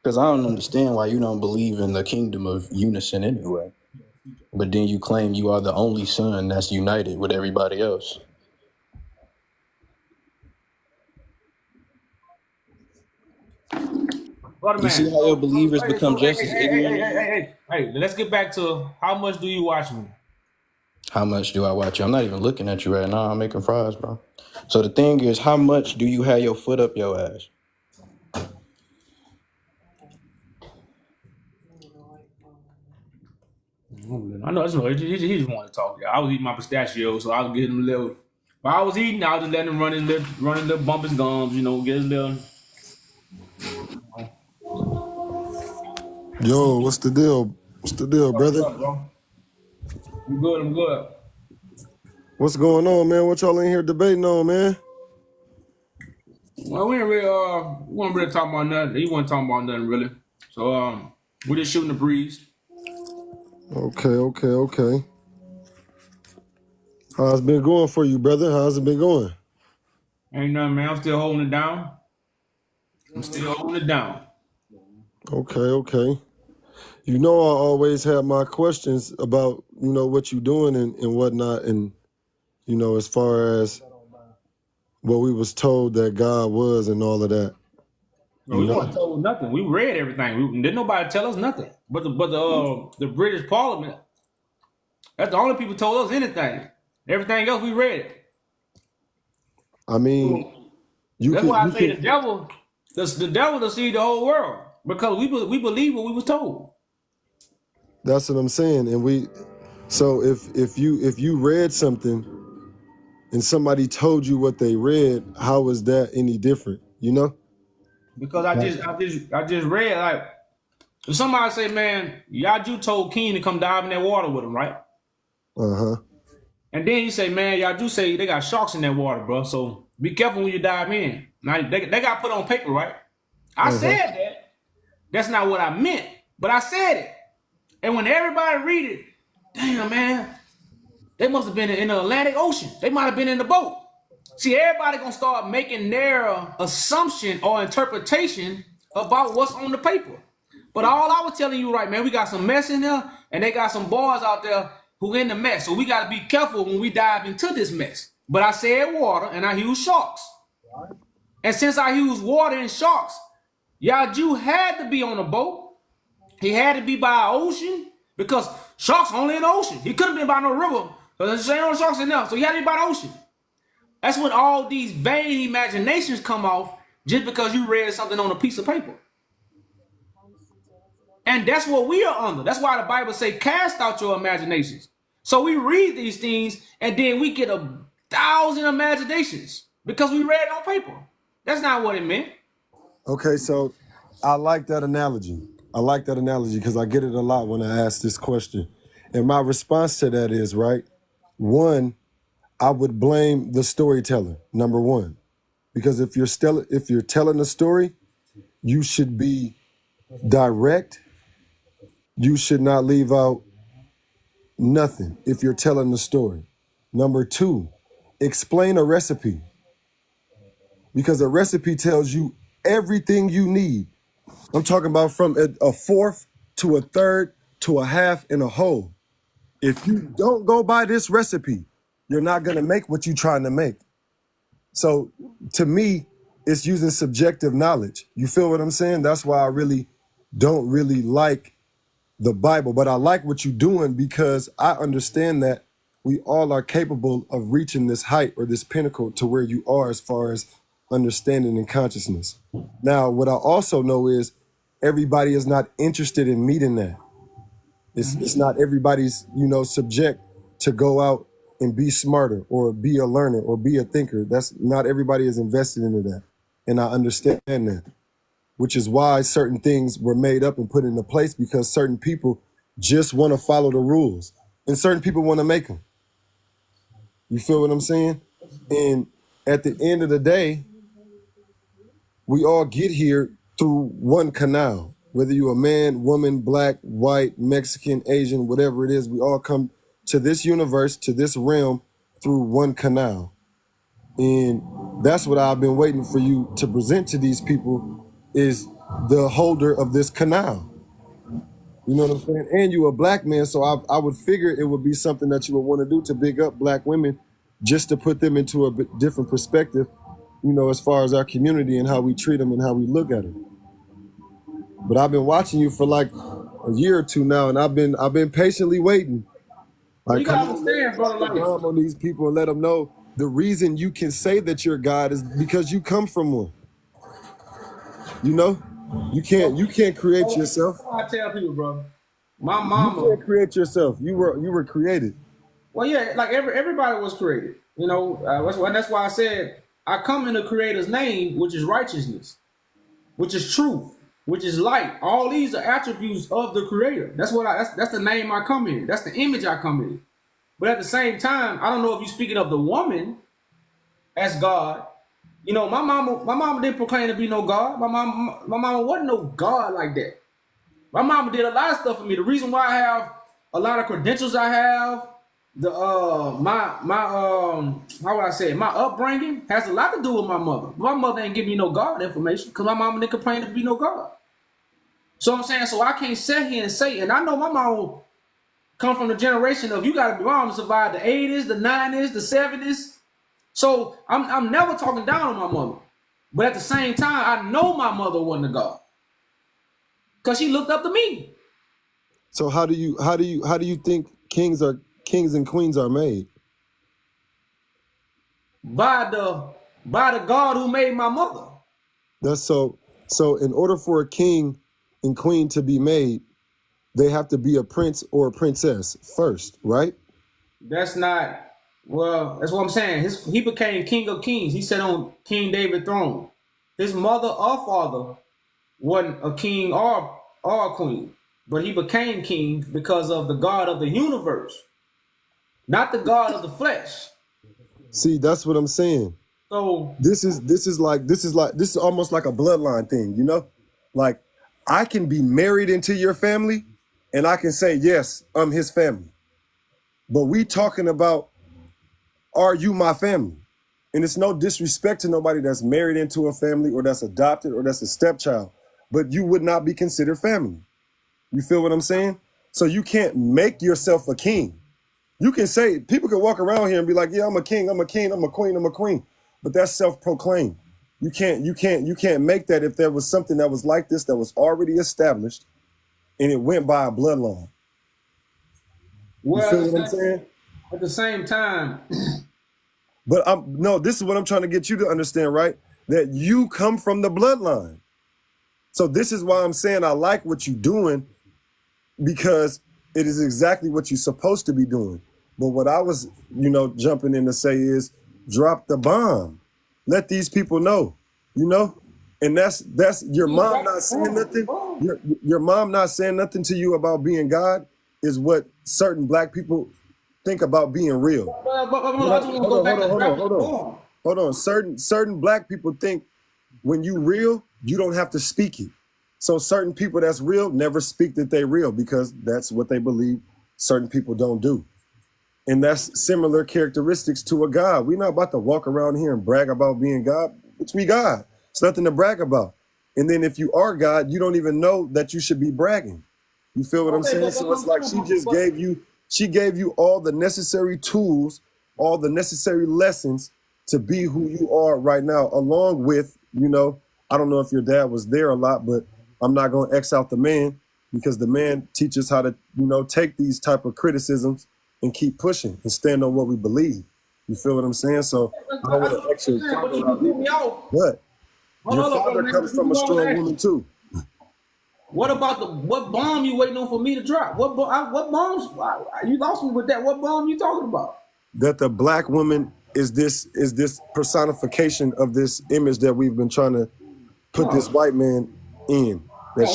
Speaker 7: Because I don't understand why you don't believe in the kingdom of unison anyway. But then you claim you are the only son that's united with everybody else.
Speaker 1: Brother,
Speaker 7: You see how your believers become just as ignorant?
Speaker 1: Hey, let's get back to how much do you watch me?
Speaker 7: How much do I watch you? I'm not even looking at you right now. I'm making fries, bro. So the thing is, how much do you have your foot up your ass?
Speaker 1: I know he just wanted to talk. I was eating my pistachio, so I was getting him a little. While I was eating, I was just letting him run his little bump his gums, get his little.
Speaker 8: Yo, what's the deal? What's the deal, brother?
Speaker 1: What's up, bro? I'm good.
Speaker 8: What's going on, man? What y'all in here debating on, man?
Speaker 1: Well, we weren't really talking about nothing. He wasn't talking about nothing really. So we just shooting the breeze.
Speaker 8: Okay. How's it been going for you, brother? How's it been going?
Speaker 1: Ain't nothing, man. I'm still holding it down.
Speaker 8: Okay. You know I always have my questions about, what you doing and whatnot, and, as far as what we was told that God was and all of that.
Speaker 1: We weren't told nothing. We read everything. Didn't nobody tell us nothing. But the British Parliament, that's the only people told us anything. Everything else we read.
Speaker 8: I mean, You
Speaker 1: That's
Speaker 8: can
Speaker 1: why I
Speaker 8: you
Speaker 1: say
Speaker 8: can
Speaker 1: the devil deceived the whole world because we believe what we were told.
Speaker 8: that's what I'm saying. And so if you read something and somebody told you what they read, how is that any different? You know?
Speaker 1: Because I just read like if somebody say, man, YahJew told King to come dive in that water with him, right?
Speaker 8: Uh-huh.
Speaker 1: And then you say, man, YahJew say they got sharks in that water, bro. So be careful when you dive in. Now they got put on paper, right? I
Speaker 8: Uh-huh.
Speaker 1: said that. That's not what I meant, but I said it. And when everybody read it, damn man, they must have been in the Atlantic Ocean. They might have been in the boat. See, everybody gonna start making their assumption or interpretation about what's on the paper. But all I was telling you, right, man, we got some mess in there, and they got some boys out there who in the mess. So we gotta be careful when we dive into this mess. But I said water, and I used sharks. And since I used water and sharks, YahJew had to be on a boat. He had to be by an ocean because sharks only in the ocean. He couldn't be by no river because there's no sharks in there. So he had to be by the ocean. That's when all these vain imaginations come off just because you read something on a piece of paper. And that's what we are under. That's why the Bible say, cast out your imaginations. So we read these things and then we get 1,000 imaginations because we read it on paper. That's not what it meant.
Speaker 8: Okay, so I like that analogy. I like that analogy because I get it a lot when I ask this question. And my response to that is, right, one, I would blame the storyteller, number one. Because if you're telling a story, you should be direct. You should not leave out nothing if you're telling the story. Number two, explain a recipe. Because a recipe tells you everything you need. I'm talking about from a fourth to a third to a half and a whole. If you don't go by this recipe, you're not going to make what you're trying to make. So to me, it's using subjective knowledge. You feel what I'm saying? That's why I really don't really like the Bible, but I like what you're doing because I understand that we all are capable of reaching this height or this pinnacle to where you are as far as understanding and consciousness. Now, what I also know is everybody is not interested in meeting that. It's not everybody's, subject to go out and be smarter or be a learner or be a thinker. That's not everybody is invested into that. And I understand that, which is why certain things were made up and put into place because certain people just want to follow the rules and certain people want to make them. You feel what I'm saying? And at the end of the day, we all get here through one canal. Whether you're a man, woman, black, white, Mexican, Asian, whatever it is, we all come to this universe, to this realm through one canal. And that's what I've been waiting for you to present to these people is the holder of this canal. You know what I'm saying? And you're a black man, so I would figure it would be something that you would want to do to big up black women just to put them into a bit different perspective, as far as our community and how we treat them and how we look at them. But I've been watching you for like a year or two now, and I've been patiently waiting.
Speaker 1: Well,
Speaker 8: Like,
Speaker 1: you
Speaker 8: come
Speaker 1: gotta
Speaker 8: on, man,
Speaker 1: understand, brother.
Speaker 8: drop the
Speaker 1: Like,
Speaker 8: bomb on these people and let them know the reason you can say that you're God is because you come from one. You can't create yourself.
Speaker 1: that's why I tell people, bro. My
Speaker 8: You
Speaker 1: mama.
Speaker 8: can't create yourself. You were created.
Speaker 1: Well, yeah, like everybody was created. That's why I said I come in the Creator's name, which is righteousness, which is truth, which is light. All these are attributes of the Creator. That's the name I come in. That's the image I come in. But at the same time, I don't know if you're speaking of the woman as God. My mama didn't proclaim to be no God. My mama wasn't no God like that. My mama did a lot of stuff for me. The reason why I have a lot of credentials I have, how would I say it? My upbringing has a lot to do with my mother. My mother ain't give me no God information because my mama didn't complain to be no God. So I'm saying, so I can't sit here and say, and I know my mama come from the generation of you gotta be mom to survive the 80s, the 90s, the 70s. So I'm never talking down on my mother. But at the same time, I know my mother wasn't a God. Because she looked up to me.
Speaker 8: So how do you think kings and queens are made?
Speaker 1: By the by the God who made my mother.
Speaker 8: That's so. So in order for a king and queen to be made, they have to be a prince or a princess first, right?
Speaker 1: That's not, well, that's what I'm saying. He became King of Kings. He sat on King David's throne. His mother or father wasn't a king or a queen, but he became king because of the God of the universe, not the God of the flesh.
Speaker 8: See, that's what I'm saying.
Speaker 1: So
Speaker 8: This is almost like a bloodline thing, you know? Like I can be married into your family and I can say, yes, I'm his family. But we talking about, are you my family? And it's no disrespect to nobody that's married into a family or that's adopted or that's a stepchild, but you would not be considered family. You feel what I'm saying? So you can't make yourself a king. You can say, people can walk around here and be like, yeah, I'm a king, I'm a king, I'm a queen, I'm a queen. But that's self-proclaimed. You can't make that if there was something that was like this that was already established and it went by a bloodline. You
Speaker 1: well,
Speaker 8: feel what I'm saying?
Speaker 1: at the same time,
Speaker 8: But no, this is what I'm trying to get you to understand, right? That you come from the bloodline. So this is why I'm saying I like what you're doing, because it is exactly what you're supposed to be doing. But what I was, jumping in to say is drop the bomb. Let these people know, and that's your mom not saying nothing. Your mom not saying nothing to you about being God is what certain black people think about being real. Hold on. Certain black people think when you real, you don't have to speak it. So certain people that's real never speak that they real because that's what they believe certain people don't do. And that's similar characteristics to a God. We're not about to walk around here and brag about being God. It's we God. It's nothing to brag about. And then if you are God, you don't even know that you should be bragging. You feel what I'm saying? So it's like she gave you all the necessary tools, all the necessary lessons to be who you are right now, along with, I don't know if your dad was there a lot, but I'm not going to X out the man because the man teaches how to, take these type of criticisms and keep pushing and stand on what we believe. You feel what I'm saying? So I don't want to X your father out either. But your father comes from a strong woman too.
Speaker 1: What about what bomb you waiting on for me to drop? What bombs? You lost me with that. What bomb you talking about?
Speaker 8: That the black woman is this personification of this image that we've been trying to put this white man in. That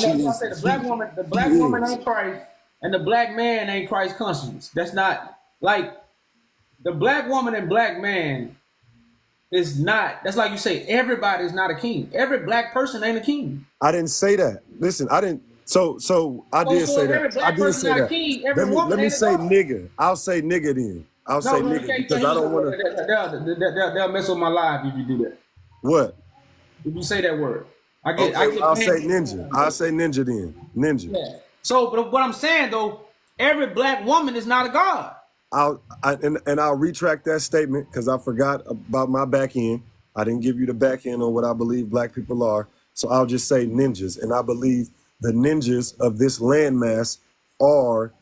Speaker 1: the black woman ain't Christ, and the black man ain't Christ's conscience. That's not like the black woman and black man is not. That's like you say everybody is not a king. Every black person ain't a king.
Speaker 8: I didn't say that. Listen, I didn't. So I did say that. I did say that. Let me say nigga. I'll say nigga then. I'll say nigga because I don't want to.
Speaker 1: They'll mess with my life if you do that.
Speaker 8: What?
Speaker 1: If you say that word, I'll
Speaker 8: say ninja. I'll say ninja then. Ninja.
Speaker 1: Yeah. So, but what I'm saying though, every black woman is not a god.
Speaker 8: I'll retract that statement because I forgot about my back end. I didn't give you the back end on what I believe black people are. So I'll just say ninjas. And I believe the ninjas of this landmass are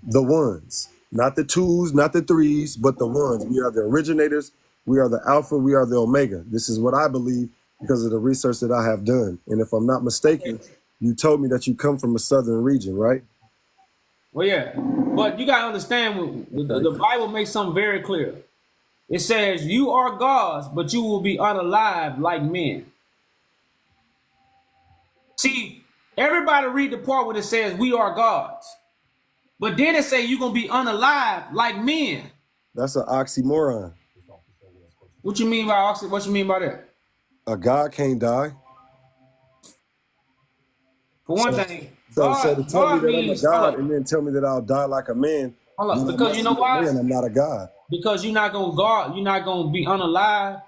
Speaker 8: the ones, not the twos, not the threes, but the ones. We are the originators. We are the alpha. We are the omega. This is what I believe because of the research that I have done. And if I'm not mistaken, you told me that you come from a southern region, right?
Speaker 1: Well, yeah, but you got to understand, the Bible makes something very clear. It says, you are gods, but you will be unalive like men. See, everybody read the part where it says we are gods. But then it say you're going to be unalive like men.
Speaker 8: That's an oxymoron.
Speaker 1: What you mean by that?
Speaker 8: A god can't die.
Speaker 1: For one thing,
Speaker 8: so to tell me that I'm a god and then tell me that I'll die like a man.
Speaker 1: Because you know why?
Speaker 8: Man, I'm not a god.
Speaker 1: Because you're not gonna be unalive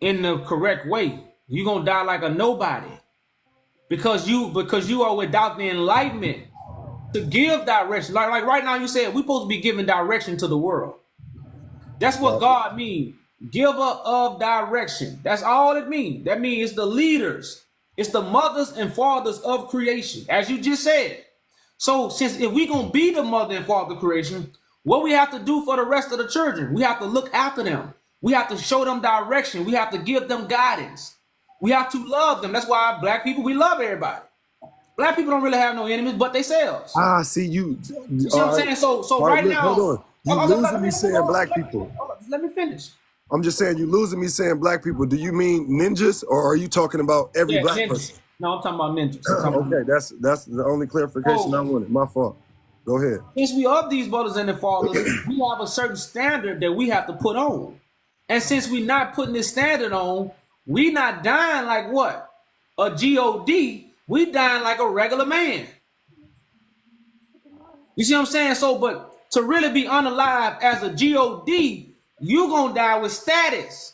Speaker 1: in the correct way. You're gonna die like a nobody. Because you are without the enlightenment to give direction. Like right now you said we're supposed to be giving direction to the world. That's what God means. Giver of direction. That's all it means. That means it's the leaders. It's the mothers and fathers of creation, as you just said. So since if we're going to be the mother and father of creation, what we have to do for the rest of the children, we have to look after them. We have to show them direction. We have to give them guidance. We have to love them. That's why black people, we love everybody. Black people don't really have no enemies but themselves.
Speaker 8: See you.
Speaker 1: You see what I'm saying? So
Speaker 8: All right,
Speaker 1: right
Speaker 8: look, hold
Speaker 1: now,
Speaker 8: on. You losing me saying black people.
Speaker 1: Let me finish.
Speaker 8: I'm just saying you losing me saying black people. Do you mean ninjas, or are you talking about every black
Speaker 1: ninjas.
Speaker 8: person?
Speaker 1: No, I'm talking about ninjas.
Speaker 8: Okay, that's the only clarification I wanted. My fault. Go ahead.
Speaker 1: Since we of these brothers and the fathers, we have a certain standard that we have to put on. And since we're not putting this standard on, we not dying like what? A God. We dying like a regular man. You see what I'm saying? So, but to really be unalive as a God, you gonna die with status.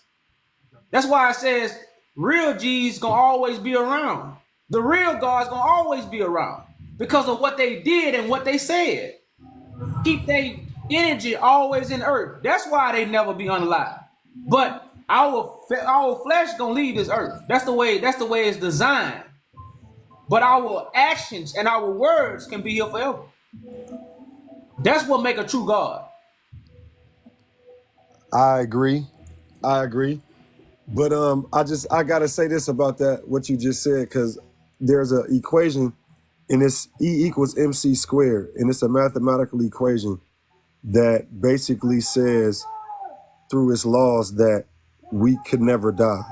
Speaker 1: That's why it says real G's gonna always be around. The real God's gonna always be around because of what they did and what they said. Keep their energy always in earth. That's why they never be unalive. But our flesh gonna leave this earth. That's the way it's designed. But our actions and our words can be here forever. That's what make a true God.
Speaker 8: I agree. But I gotta say this about that, what you just said, because there's an equation, and it's E equals MC squared, and it's a mathematical equation that basically says through its laws that we could never die.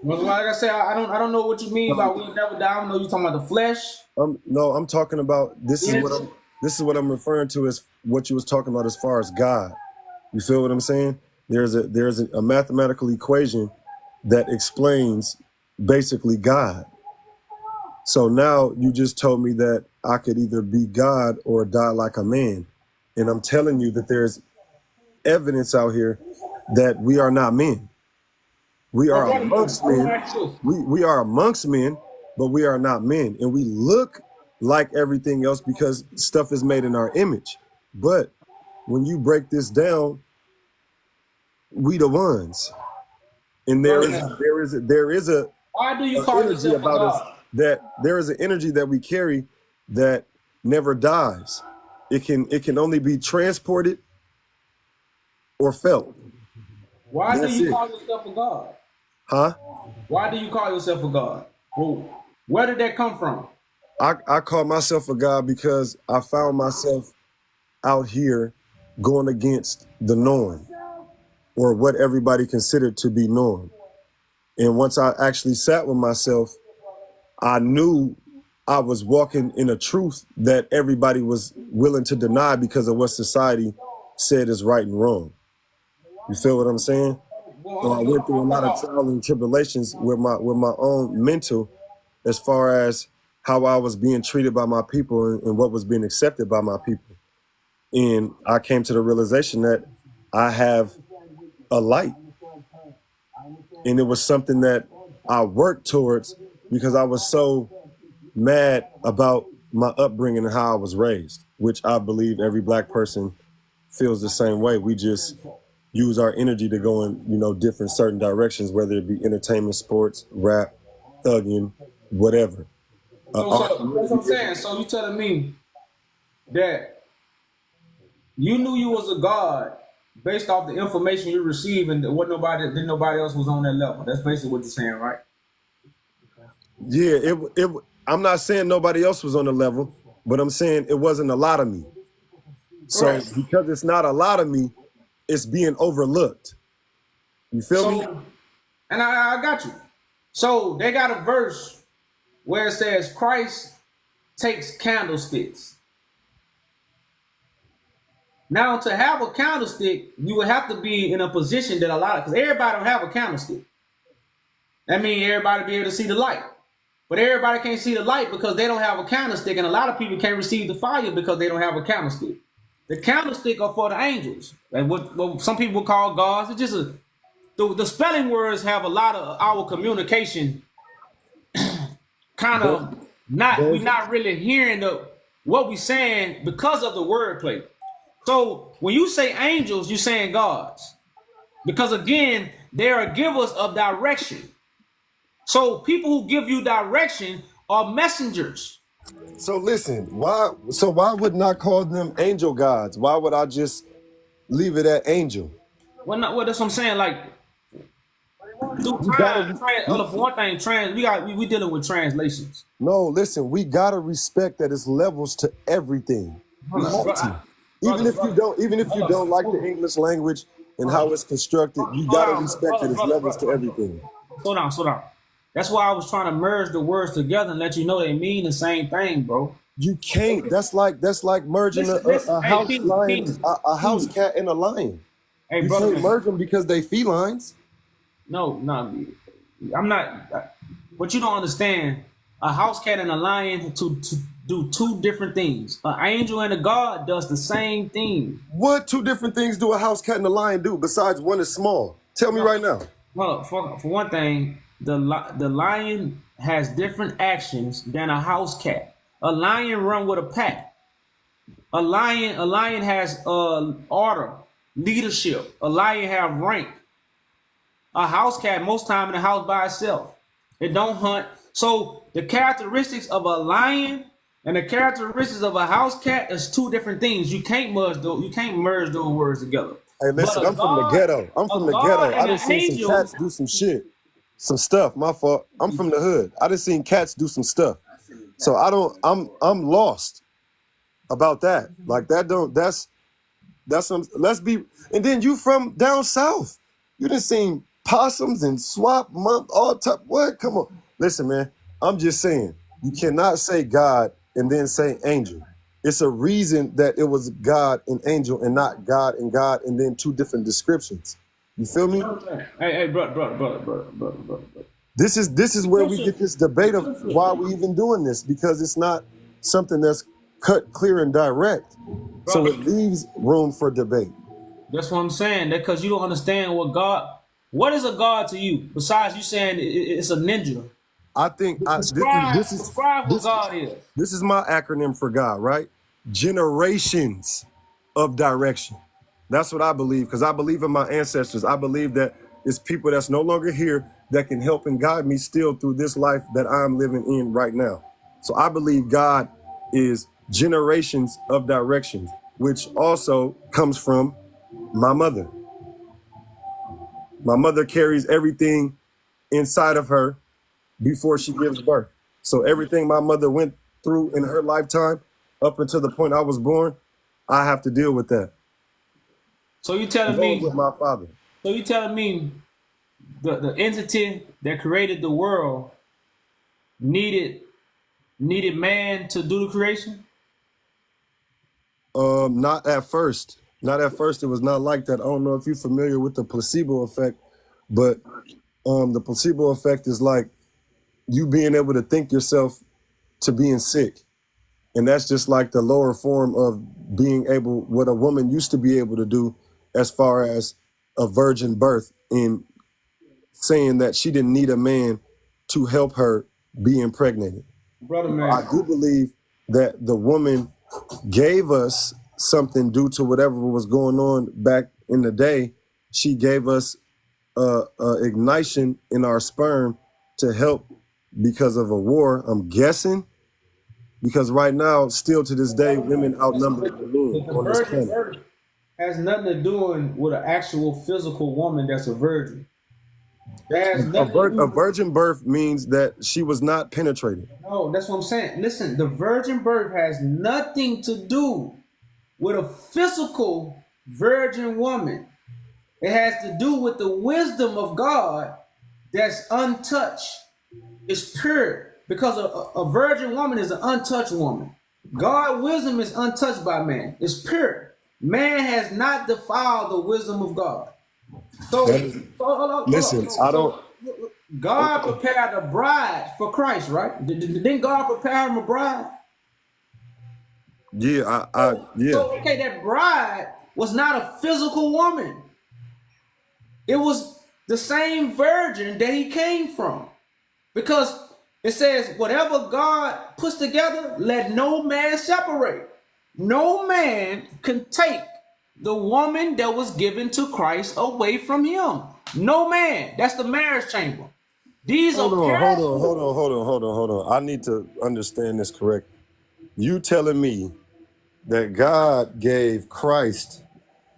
Speaker 1: Well, like I said, I don't know what you mean by we'll never die. I don't know you talking about the flesh.
Speaker 8: No, I'm talking about this is what I'm referring to as what you was talking about as far as God. You feel what I'm saying? There's a mathematical equation that explains basically God. So now you just told me that I could either be God or die like a man. And I'm telling you that there's evidence out here that we are not men. We are amongst men. We are amongst men, but we are not men. And we look like everything else because stuff is made in our image. But when you break this down, we the ones. And there is a
Speaker 1: why do you call
Speaker 8: energy
Speaker 1: yourself
Speaker 8: about
Speaker 1: God?
Speaker 8: us, that there is an energy that we carry that never dies. It can only be transported or felt.
Speaker 1: Why do you call yourself a God?
Speaker 8: Huh?
Speaker 1: Why do you call yourself a God? Well, where did that come from?
Speaker 8: I call myself a God because I found myself out here going against the norm, or what everybody considered to be norm. And once I actually sat with myself, I knew I was walking in a truth that everybody was willing to deny because of what society said is right and wrong. You feel what I'm saying? So I went through a lot of trials and tribulations with my own mental, as far as how I was being treated by my people and what was being accepted by my people. And I came to the realization that I have a light. And it was something that I worked towards because I was so mad about my upbringing and how I was raised, which I believe every black person feels the same way. We just use our energy to go in, different certain directions, whether it be entertainment, sports, rap, thugging, whatever.
Speaker 1: So that's what I'm saying. So you telling me that you knew you was a God based off the information you received, and nobody else was on that level. That's basically what you're saying, right?
Speaker 8: Yeah, I'm not saying nobody else was on the level, but I'm saying it wasn't a lot of me. So right. Because it's not a lot of me, it's being overlooked. You feel me?
Speaker 1: And I got you. So they got a verse where it says Christ takes candlesticks. Now, to have a candlestick, you would have to be in a position that because everybody don't have a candlestick. That means everybody be able to see the light. But everybody can't see the light because they don't have a candlestick, and a lot of people can't receive the fire because they don't have a candlestick. The candlestick are for the angels, and what some people call gods. It's just the spelling words have a lot of our communication kind of we're not really hearing what we're saying because of the wordplay. So when you say angels, you're saying gods. Because again, they are givers of direction. So people who give you direction are messengers.
Speaker 8: So listen, why would not call them angel gods? Why would I just leave it at angel.
Speaker 1: Well, not, well, that's what I'm saying. Like through
Speaker 8: You
Speaker 1: time,
Speaker 8: gotta
Speaker 1: for one thing, we dealing with translations.
Speaker 8: no, listen, we gotta respect that it's levels to everything. We
Speaker 1: Hold on,
Speaker 8: have to.
Speaker 1: brother,
Speaker 8: Even if you
Speaker 1: hold
Speaker 8: don't
Speaker 1: on,
Speaker 8: like the English language and
Speaker 1: hold on,
Speaker 8: how it's constructed, you
Speaker 1: slow
Speaker 8: gotta
Speaker 1: down,
Speaker 8: respect that it's levels to
Speaker 1: brother.
Speaker 8: everything.
Speaker 1: Slow down. That's why I was trying to merge the words together and let you know they mean the same thing, bro.
Speaker 8: You can't. That's like merging
Speaker 1: Listen.
Speaker 8: a
Speaker 1: Hey,
Speaker 8: house lion, a house
Speaker 1: King.
Speaker 8: cat, and a lion.
Speaker 1: Hey,
Speaker 8: You
Speaker 1: brother,
Speaker 8: can't
Speaker 1: man.
Speaker 8: merge them because they felines.
Speaker 1: No, I'm not. What you don't understand, a house cat and a lion to do two different things. An angel and a god does the same thing.
Speaker 8: What two different things do a house cat and a lion do besides one is small? Tell me
Speaker 1: No,
Speaker 8: right now.
Speaker 1: well, for one thing, the lion has different actions than a house cat. A lion run with a pack. A lion has order, leadership. A lion have rank. A house cat most time in the house by itself. It don't hunt. So the characteristics of a lion and the characteristics of a house cat is two different things. You can't merge those words together.
Speaker 8: Hey,
Speaker 1: But
Speaker 8: listen, I'm from the ghetto. I
Speaker 1: and
Speaker 8: done
Speaker 1: an
Speaker 8: seen some
Speaker 1: angel,
Speaker 8: cats do some shit, some stuff. My fault. I'm from the hood. I done seen cats do some stuff. So I'm lost about that. Like that's some. Let's be. And then you from down south. You done seen possums and swap all type. What? Come on. Listen, man. I'm just saying. You cannot say God and then say angel. It's a reason that it was God and angel and not God and then two different descriptions. You feel me?
Speaker 1: hey, brother.
Speaker 8: This is where we get this debate of why we even doing this, because it's not something that's cut clear and direct. So
Speaker 1: Brother,
Speaker 8: it leaves room for debate.
Speaker 1: that's what I'm saying. That because you don't understand what is a god to you besides you saying it's a ninja.
Speaker 8: I think
Speaker 1: Describe what God is.
Speaker 8: this is my acronym for God, right? Generations of direction. That's what I believe, because I believe in my ancestors. I believe that it's people that's no longer here that can help and guide me still through this life that I'm living in right now. So I believe God is generations of directions, which also comes from my mother. My mother carries everything inside of her before she gives birth. So everything my mother went through in her lifetime up until the point I was born, I have to deal with that.
Speaker 1: So you telling
Speaker 8: Along with
Speaker 1: me?
Speaker 8: my father.
Speaker 1: So you telling me the entity that created the world needed man to do the creation?
Speaker 8: Not at first. Not at first. It was not like that. I don't know if you're familiar with the placebo effect, but the placebo effect is like you being able to think yourself to being sick. And that's just like the lower form of being able, what a woman used to be able to do as far as a virgin birth, in saying that she didn't need a man to help her be impregnated.
Speaker 1: Brother
Speaker 8: I
Speaker 1: man,
Speaker 8: do believe that the woman gave us something due to whatever was going on back in the day. She gave us ignition in our sperm to help because of a war, I'm guessing. Because right now, still to this day, women outnumber the men
Speaker 1: the
Speaker 8: on this
Speaker 1: virgin
Speaker 8: planet.
Speaker 1: birth has nothing to do with an actual physical woman that's a virgin. That has
Speaker 8: A,
Speaker 1: nothing to
Speaker 8: a
Speaker 1: do.
Speaker 8: virgin birth means that she was not penetrated.
Speaker 1: No, that's what I'm saying. Listen, the virgin birth has nothing to do with a physical virgin woman. It has to do with the wisdom of God that's untouched. It's pure because a virgin woman is an untouched woman. God's wisdom is untouched by man. It's pure. Man has not defiled the wisdom of God. So,
Speaker 8: That is,
Speaker 1: hold on.
Speaker 8: listen, I don't.
Speaker 1: God prepared a bride for Christ, right? Didn't God prepare him a bride?
Speaker 8: Yeah, yeah.
Speaker 1: So okay, that bride was not a physical woman. It was the same virgin that he came from. Because it says, whatever God puts together, let no man separate. No man can take the woman that was given to Christ away from him. No man. That's the marriage chamber. These
Speaker 8: Hold
Speaker 1: are
Speaker 8: on,
Speaker 1: parallel.
Speaker 8: hold on. I need to understand this correct. You telling me that God gave Christ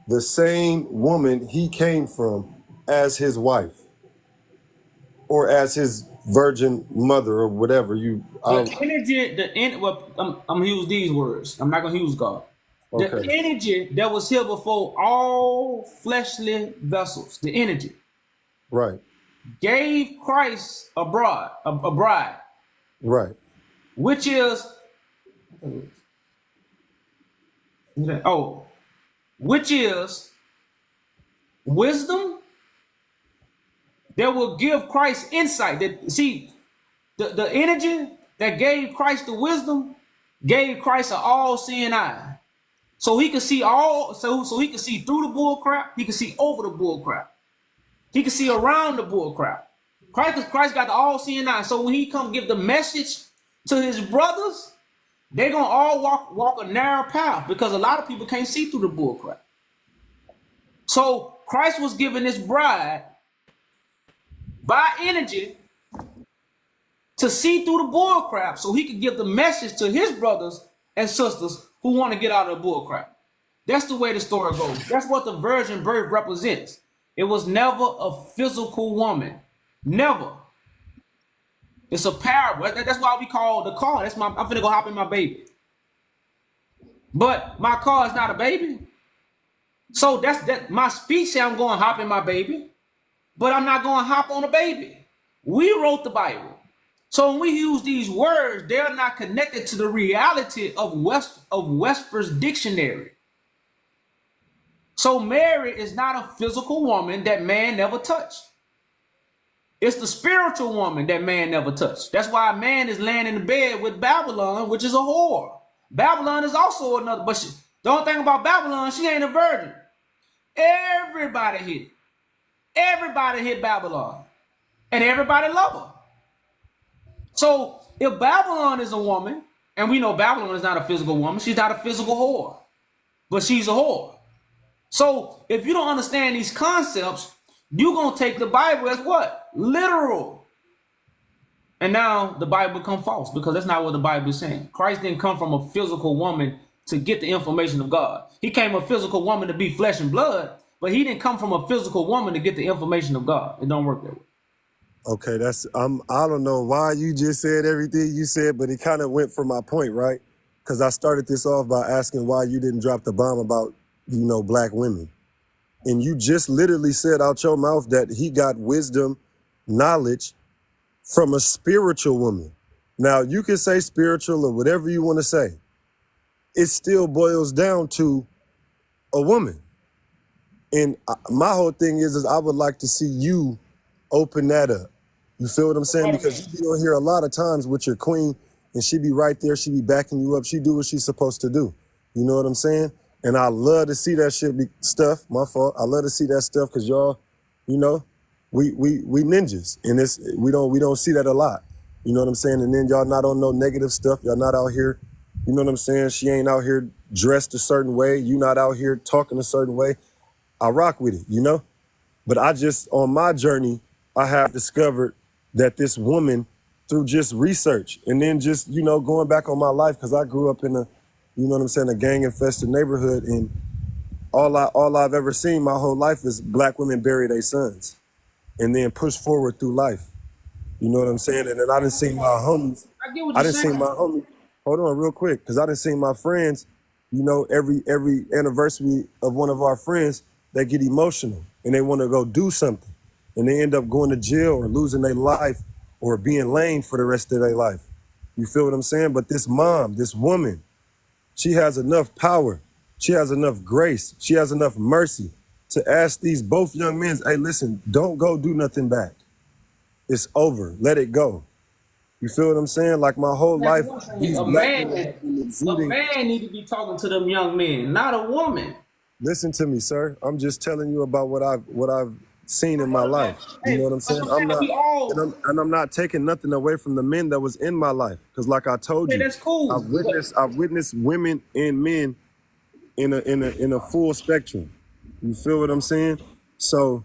Speaker 8: the same woman he came from as his wife or as his virgin mother or whatever you
Speaker 1: The energy, well, I'm gonna use these words. I'm not gonna use God. The
Speaker 8: okay,
Speaker 1: energy that was here before all fleshly vessels, the energy
Speaker 8: right,
Speaker 1: gave Christ a bride,
Speaker 8: right,
Speaker 1: which is which is wisdom that will give Christ insight. That see the energy that gave Christ the wisdom gave Christ an all-seeing eye. So he could see so he could see through the bull crap, he could see over the bull crap. He could see around the bull crap. Christ got the all-seeing eye. So when he come give the message to his brothers, they're gonna all walk a narrow path because a lot of people can't see through the bull crap. So Christ was giving this bride by energy to see through the bull crap so he could give the message to his brothers and sisters who want to get out of the bull crap. That's the way the story goes. That's what the virgin birth represents. It was never a physical woman. Never. It's a parable. That's why we call the car. I'm finna go hop in my baby. But my car is not a baby. So that's that. My speech say I'm going to hop in my baby, but I'm not going to hop on a baby. We wrote the Bible. So when we use these words, they're not connected to the reality of Webster's dictionary. So Mary is not a physical woman that man never touched. It's the spiritual woman that man never touched. That's why man is laying in the bed with Babylon, which is a whore. Babylon is also another, but the only thing about Babylon, she ain't a virgin. Everybody hit it. Everybody hit Babylon. And everybody love her. So if Babylon is a woman, and we know Babylon is not a physical woman, she's not a physical whore, but she's a whore. So if you don't understand these concepts, you're going to take the Bible as what? Literal. And now the Bible become false because that's not what the Bible is saying. Christ didn't come from a physical woman to get the information of God. He came a physical woman to be flesh and blood, but he didn't come from a physical woman to get the information of God. It don't work that way.
Speaker 8: okay. That's I don't know why you just said everything you said, but it kind of went for my point, right? Because I started this off by asking why you didn't drop the bomb about black women. And you just literally said out your mouth that he got wisdom, knowledge from a spiritual woman. Now, you can say spiritual or whatever you want to say. It still boils down to a woman. And my whole thing is I would like to see you open that up. You feel what I'm saying? Because you be on here a lot of times with your queen, and she be right there. She be backing you up. She do what she's supposed to do. You know what I'm saying? And I love to see that shit stuff. My fault. I love to see that stuff because y'all, we ninjas, and we don't see that a lot. You know what I'm saying? And then y'all not on no negative stuff. Y'all not out here. You know what I'm saying? She ain't out here dressed a certain way. You not out here talking a certain way. I rock with it, But I just, on my journey, I have discovered that this woman, through just research and then just, going back on my life, because I grew up in a gang-infested neighborhood, and all I've ever seen my whole life is black women bury their sons and then push forward through life. You know what I'm saying? And then I done seen my homies. I done seen my homies. Hold on real quick, because I done seen my friends, every anniversary of one of our friends, they get emotional and they want to go do something. And they end up going to jail or losing their life or being lame for the rest of their life. You feel what I'm saying? But this mom, this woman, she has enough power. She has enough grace. She has enough mercy to ask these both young men, hey, listen, don't go do nothing back. It's over. Let it go. You feel what I'm saying? Like my whole life, these black women have been exuding.
Speaker 1: A man need to be talking to them young men, not a woman.
Speaker 8: Listen to me, sir. I'm just telling you about what I've seen in my life. You know what I'm saying? I'm not taking nothing away from the men that was in my life. Because like I told you,
Speaker 1: that's cool.
Speaker 8: I've witnessed women and men in a full spectrum. You feel what I'm saying? So,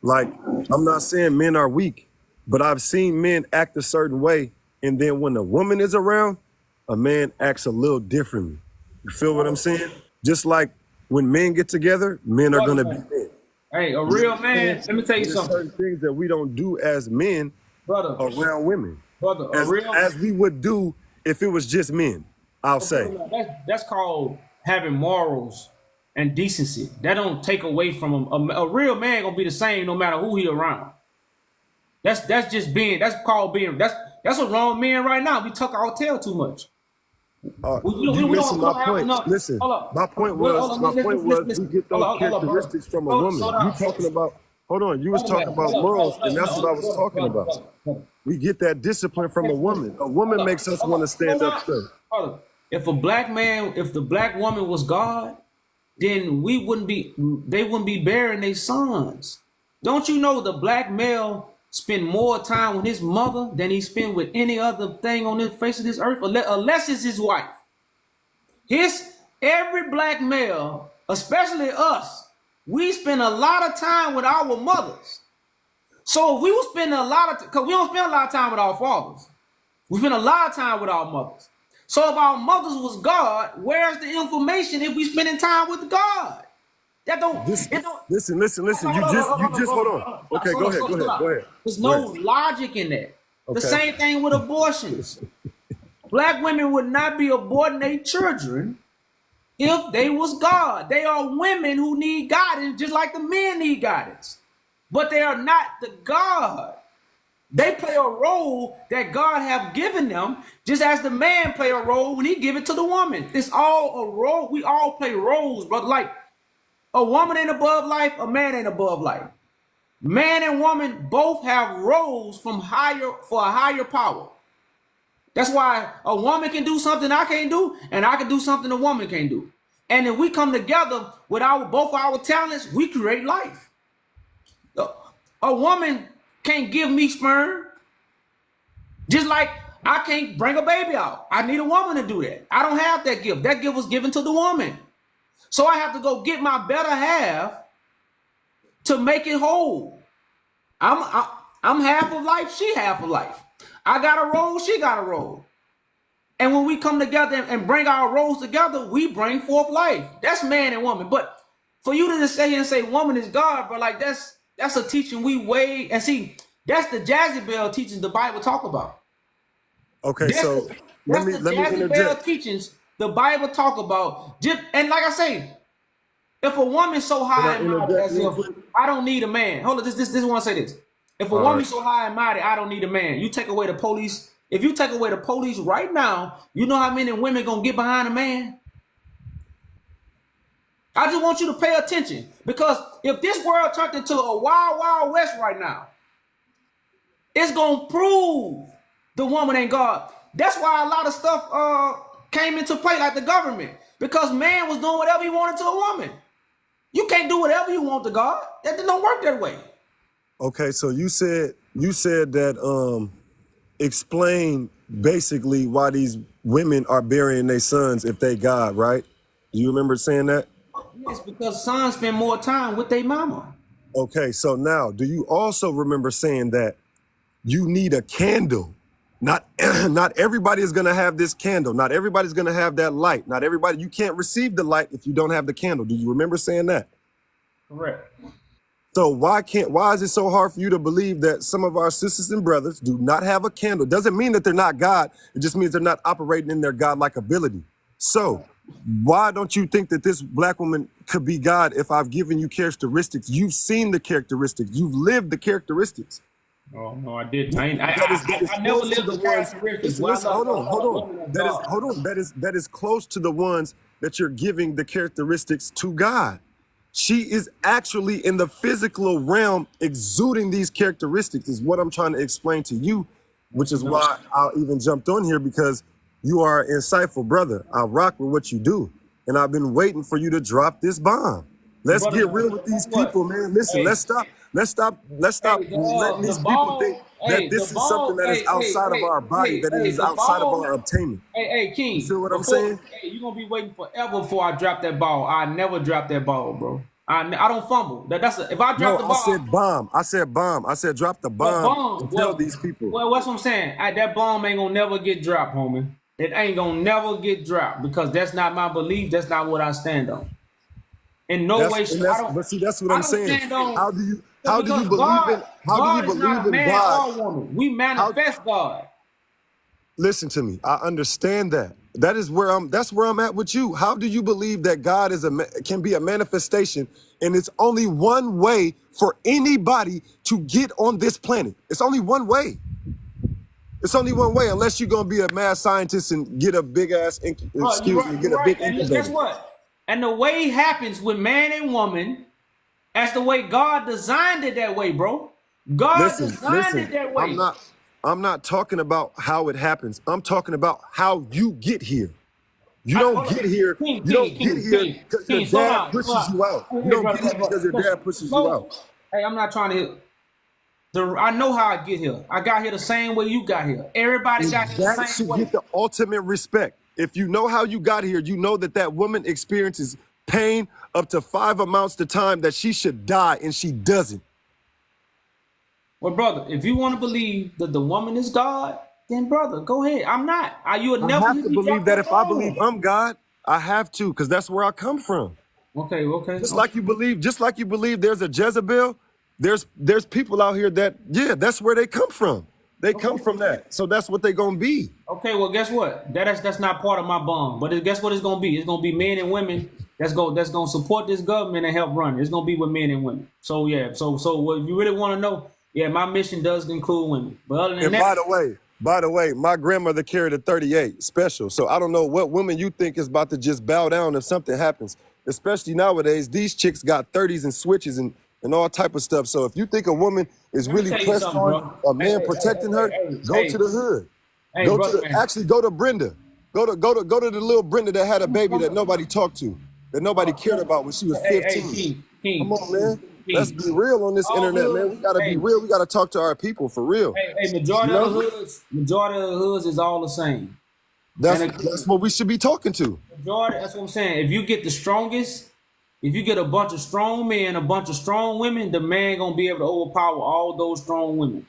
Speaker 8: like, I'm not saying men are weak, but I've seen men act a certain way, and then when a woman is around, a man acts a little differently. You feel what I'm saying? Just like when men get together, men are gonna be
Speaker 1: Brother,
Speaker 8: men.
Speaker 1: hey, a real man. Let me tell you
Speaker 8: There's
Speaker 1: something,
Speaker 8: certain things that we don't do as men
Speaker 1: brother.
Speaker 8: around women,
Speaker 1: Brother, a
Speaker 8: as
Speaker 1: real.
Speaker 8: as we would do if it was just men. I'll say.
Speaker 1: That's called having morals and decency. That don't take away from him. A real man gonna be the same no matter who he around. That's just being. That's called being. That's what wrong men right now. We tuck our tail too much.
Speaker 8: You missing my point.
Speaker 1: Enough.
Speaker 8: Listen,
Speaker 1: Hold up.
Speaker 8: my point was we get those characteristics from a woman. You talking about? Hold on, you was talking about morals, and that's what I was talking about. We get that discipline from a woman. A woman makes us want to stand up straight.
Speaker 1: If a black man, if the black woman was God, then we wouldn't be. They wouldn't be bearing their sons. Don't you know the black male spend more time with his mother than he spend with any other thing on the face of this earth, unless it's his wife. Every black male, especially us, we spend a lot of time with our mothers. So if we were spending because we don't spend a lot of time with our fathers. We spend a lot of time with our mothers. So if our mothers was God, where's the information if we spending time with God? That don't.
Speaker 8: Listen. You just hold on. Okay, go ahead.
Speaker 1: There's no logic in that. The same thing with abortions. Black women would not be aborting their children if they was God. They are women who need guidance just like the men need guidance. But they are not the God. They play a role that God have given them, just as the man play a role when he give it to the woman. It's all a role. We all play roles, brother. Like a woman ain't above life, a man ain't above life. Man and woman both have roles for a higher power. That's why a woman can do something I can't do, and I can do something a woman can't do. And if we come together with both our talents, we create life. A woman can't give me sperm, just like I can't bring a baby out. I need a woman to do that. I don't have that gift. That gift was given to the woman. So I have to go get my better half to make it whole. I'm half of life, she half of life. I got a role, she got a role. And when we come together and bring our roles together, we bring forth life. That's man and woman. But for you to just say and say woman is God, but like that's a teaching and see, that's the Jezebel teachings the Bible talk about.
Speaker 8: Okay, let me interject.
Speaker 1: Teachings the Bible talk about. And like I say, if a woman's so high and mighty as if I don't need a man. Hold on, this want to say this. If a woman's so high and mighty, I don't need a man. You take away the police. If you take away the police right now, you know how many women gonna get behind a man? I just want you to pay attention, because if this world turned into a wild, wild west right now, it's gonna prove the woman ain't God. That's why a lot of stuff came into play, like the government, because man was doing whatever he wanted to a woman. You can't do whatever you want to God. That don't work that way.
Speaker 8: Okay, so you said that explain basically why these women are burying their sons if they God, right? Do you remember saying that?
Speaker 1: Yes, because sons spend more time with their mama.
Speaker 8: Okay, so now, do you also remember saying that you need a candle? Not everybody is going to have this candle. Not everybody's going to have that light. Not everybody, you can't receive the light if you don't have the candle. Do you remember saying that?
Speaker 1: Correct.
Speaker 8: So why is it so hard for you to believe that some of our sisters and brothers do not have a candle? It doesn't mean that they're not God. It just means they're not operating in their God-like ability. So why don't you think that this black woman could be God if I've given you characteristics? You've seen the characteristics. You've lived the characteristics.
Speaker 1: Oh, no, I didn't. I never lived the characteristics.
Speaker 8: Listen, hold on. That is close to the ones that you're giving the characteristics to God. She is actually in the physical realm exuding these characteristics, is what I'm trying to explain to you, which is why I even jumped on here, because you are an insightful brother. I rock with what you do, and I've been waiting for you to drop this bomb. Let's get real with these people, man. Listen, let's stop letting these people think that this is something that is outside of our body, that it is outside of our obtainment.
Speaker 1: Hey, King.
Speaker 8: You see what I'm saying?
Speaker 1: Hey, you're going to be waiting forever before I drop that ball. I never drop that ball, bro. I don't fumble. If I drop the ball.
Speaker 8: I said bomb. I said drop the bomb and tell these people.
Speaker 1: Well, what's what I'm saying? That bomb ain't going to never get dropped, homie. It ain't going to never get dropped, because that's not my belief. That's not what I stand on. In no way should I don't.
Speaker 8: But see, that's what
Speaker 1: I
Speaker 8: I'm
Speaker 1: don't
Speaker 8: saying.
Speaker 1: stand on
Speaker 8: How do you
Speaker 1: because
Speaker 8: believe in
Speaker 1: God is not a man
Speaker 8: God?
Speaker 1: or a woman. We manifest God.
Speaker 8: Listen to me. I understand that. That's where I'm at with you. How do you believe that God can be a manifestation, and it's only one way for anybody to get on this planet? It's only one way. It's only one way, unless you're gonna be a mad scientist and get a big ass,
Speaker 1: Bro, you're right.
Speaker 8: get
Speaker 1: You're
Speaker 8: a
Speaker 1: right.
Speaker 8: big
Speaker 1: And guess
Speaker 8: incubator.
Speaker 1: what? And the way happens with man and woman, that's the way God designed it that way, bro. God designed it
Speaker 8: Listen.
Speaker 1: that way.
Speaker 8: I'm not talking about how it happens. I'm talking about how you get here. You
Speaker 1: Hold
Speaker 8: don't
Speaker 1: on.
Speaker 8: get here.
Speaker 1: King,
Speaker 8: You don't get here because your
Speaker 1: Slow
Speaker 8: dad
Speaker 1: down, slow
Speaker 8: pushes
Speaker 1: down.
Speaker 8: you out.
Speaker 1: Hey,
Speaker 8: You
Speaker 1: hey,
Speaker 8: don't get here because your
Speaker 1: listen,
Speaker 8: dad pushes you out.
Speaker 1: Hey, I'm not trying to. I know how I get here. I got here the same way you got here. Everybody
Speaker 8: And
Speaker 1: got here the
Speaker 8: that
Speaker 1: same
Speaker 8: should
Speaker 1: way.
Speaker 8: get the ultimate respect. If you know how you got here, you know that woman experiences pain up to 5 amounts the time that she should die, and she doesn't.
Speaker 1: Well, brother, if you want to believe that the woman is God, then brother, go ahead. I'm not. You would
Speaker 8: I
Speaker 1: never
Speaker 8: have
Speaker 1: hear
Speaker 8: to
Speaker 1: me
Speaker 8: believe
Speaker 1: drop
Speaker 8: that
Speaker 1: that
Speaker 8: if I believe
Speaker 1: bomb.
Speaker 8: I'm God, I have to, because that's where I come from.
Speaker 1: Okay.
Speaker 8: Just like you believe there's a Jezebel, there's people out here that, yeah, that's where they come from. They come from that. So that's what they gonna be.
Speaker 1: Okay, well, guess what? That's not part of my bond. But guess what it's gonna be? It's gonna be men and women that's gonna support this government and help run it. It's gonna be with men and women. So yeah, so what if you really want to know, yeah, my mission does include women. But other than
Speaker 8: And
Speaker 1: that,
Speaker 8: by the way, my grandmother carried a 38 special. So I don't know what woman you think is about to just bow down if something happens. Especially nowadays, these chicks got 30s and switches and all type of stuff. So if you think a woman is
Speaker 1: let me
Speaker 8: really
Speaker 1: tell you
Speaker 8: pressed
Speaker 1: something,
Speaker 8: on
Speaker 1: bro.
Speaker 8: a man protecting her, go to the hood.
Speaker 1: Brother man.
Speaker 8: Go to Brenda. Go to the little Brenda that had a baby that nobody talked to, that nobody cared about when she was 15. Come on, man. Let's be real on this
Speaker 1: All
Speaker 8: internet, man. We
Speaker 1: hoods,
Speaker 8: gotta be real. We gotta talk to our people for real.
Speaker 1: majority
Speaker 8: You
Speaker 1: of
Speaker 8: know?
Speaker 1: the hoods is all the same.
Speaker 8: That's what we should be talking to.
Speaker 1: Majority, that's what I'm saying. If you get the strongest, if you get a bunch of strong men, a bunch of strong women, the man gonna be able to overpower all those strong women.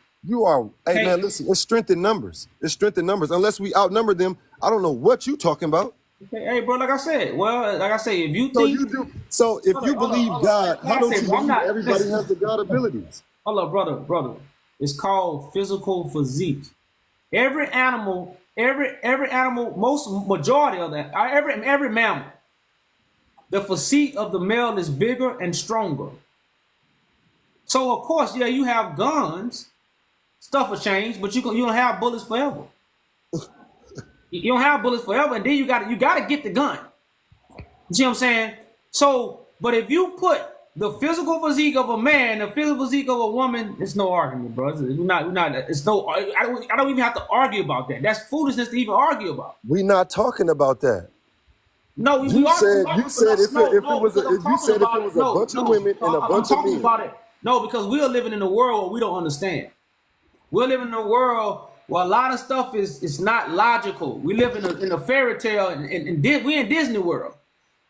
Speaker 8: Hey man, listen, it's strength in numbers. It's strength in numbers. Unless we outnumber them, I don't know what you talking about.
Speaker 1: Okay, hey, bro, like I said, if you
Speaker 8: So
Speaker 1: think,
Speaker 8: you do. So if you believe God, how don't you believe
Speaker 1: not,
Speaker 8: everybody has the God abilities?
Speaker 1: hold up, brother. It's called physical physique. Every animal, majority of that, every mammal, the physique of the male is bigger and stronger. So of course, yeah, you have guns, stuff will change, but you don't have bullets forever. You don't have bullets forever, and then you gotta get the gun. You see what I'm saying? So, but if you put the physical physique of a man, the physical physique of a woman, it's no argument, bro. We're not. It's no. I don't even have to argue about that. That's foolishness to even argue about.
Speaker 8: We're not talking about that.
Speaker 1: No,
Speaker 8: You said if it was a bunch of women and a bunch of men.
Speaker 1: About it. No, because we are living in a world where we don't understand. We're living in a world where a lot of stuff is not logical. We live in a fairy tale, and we in Disney World.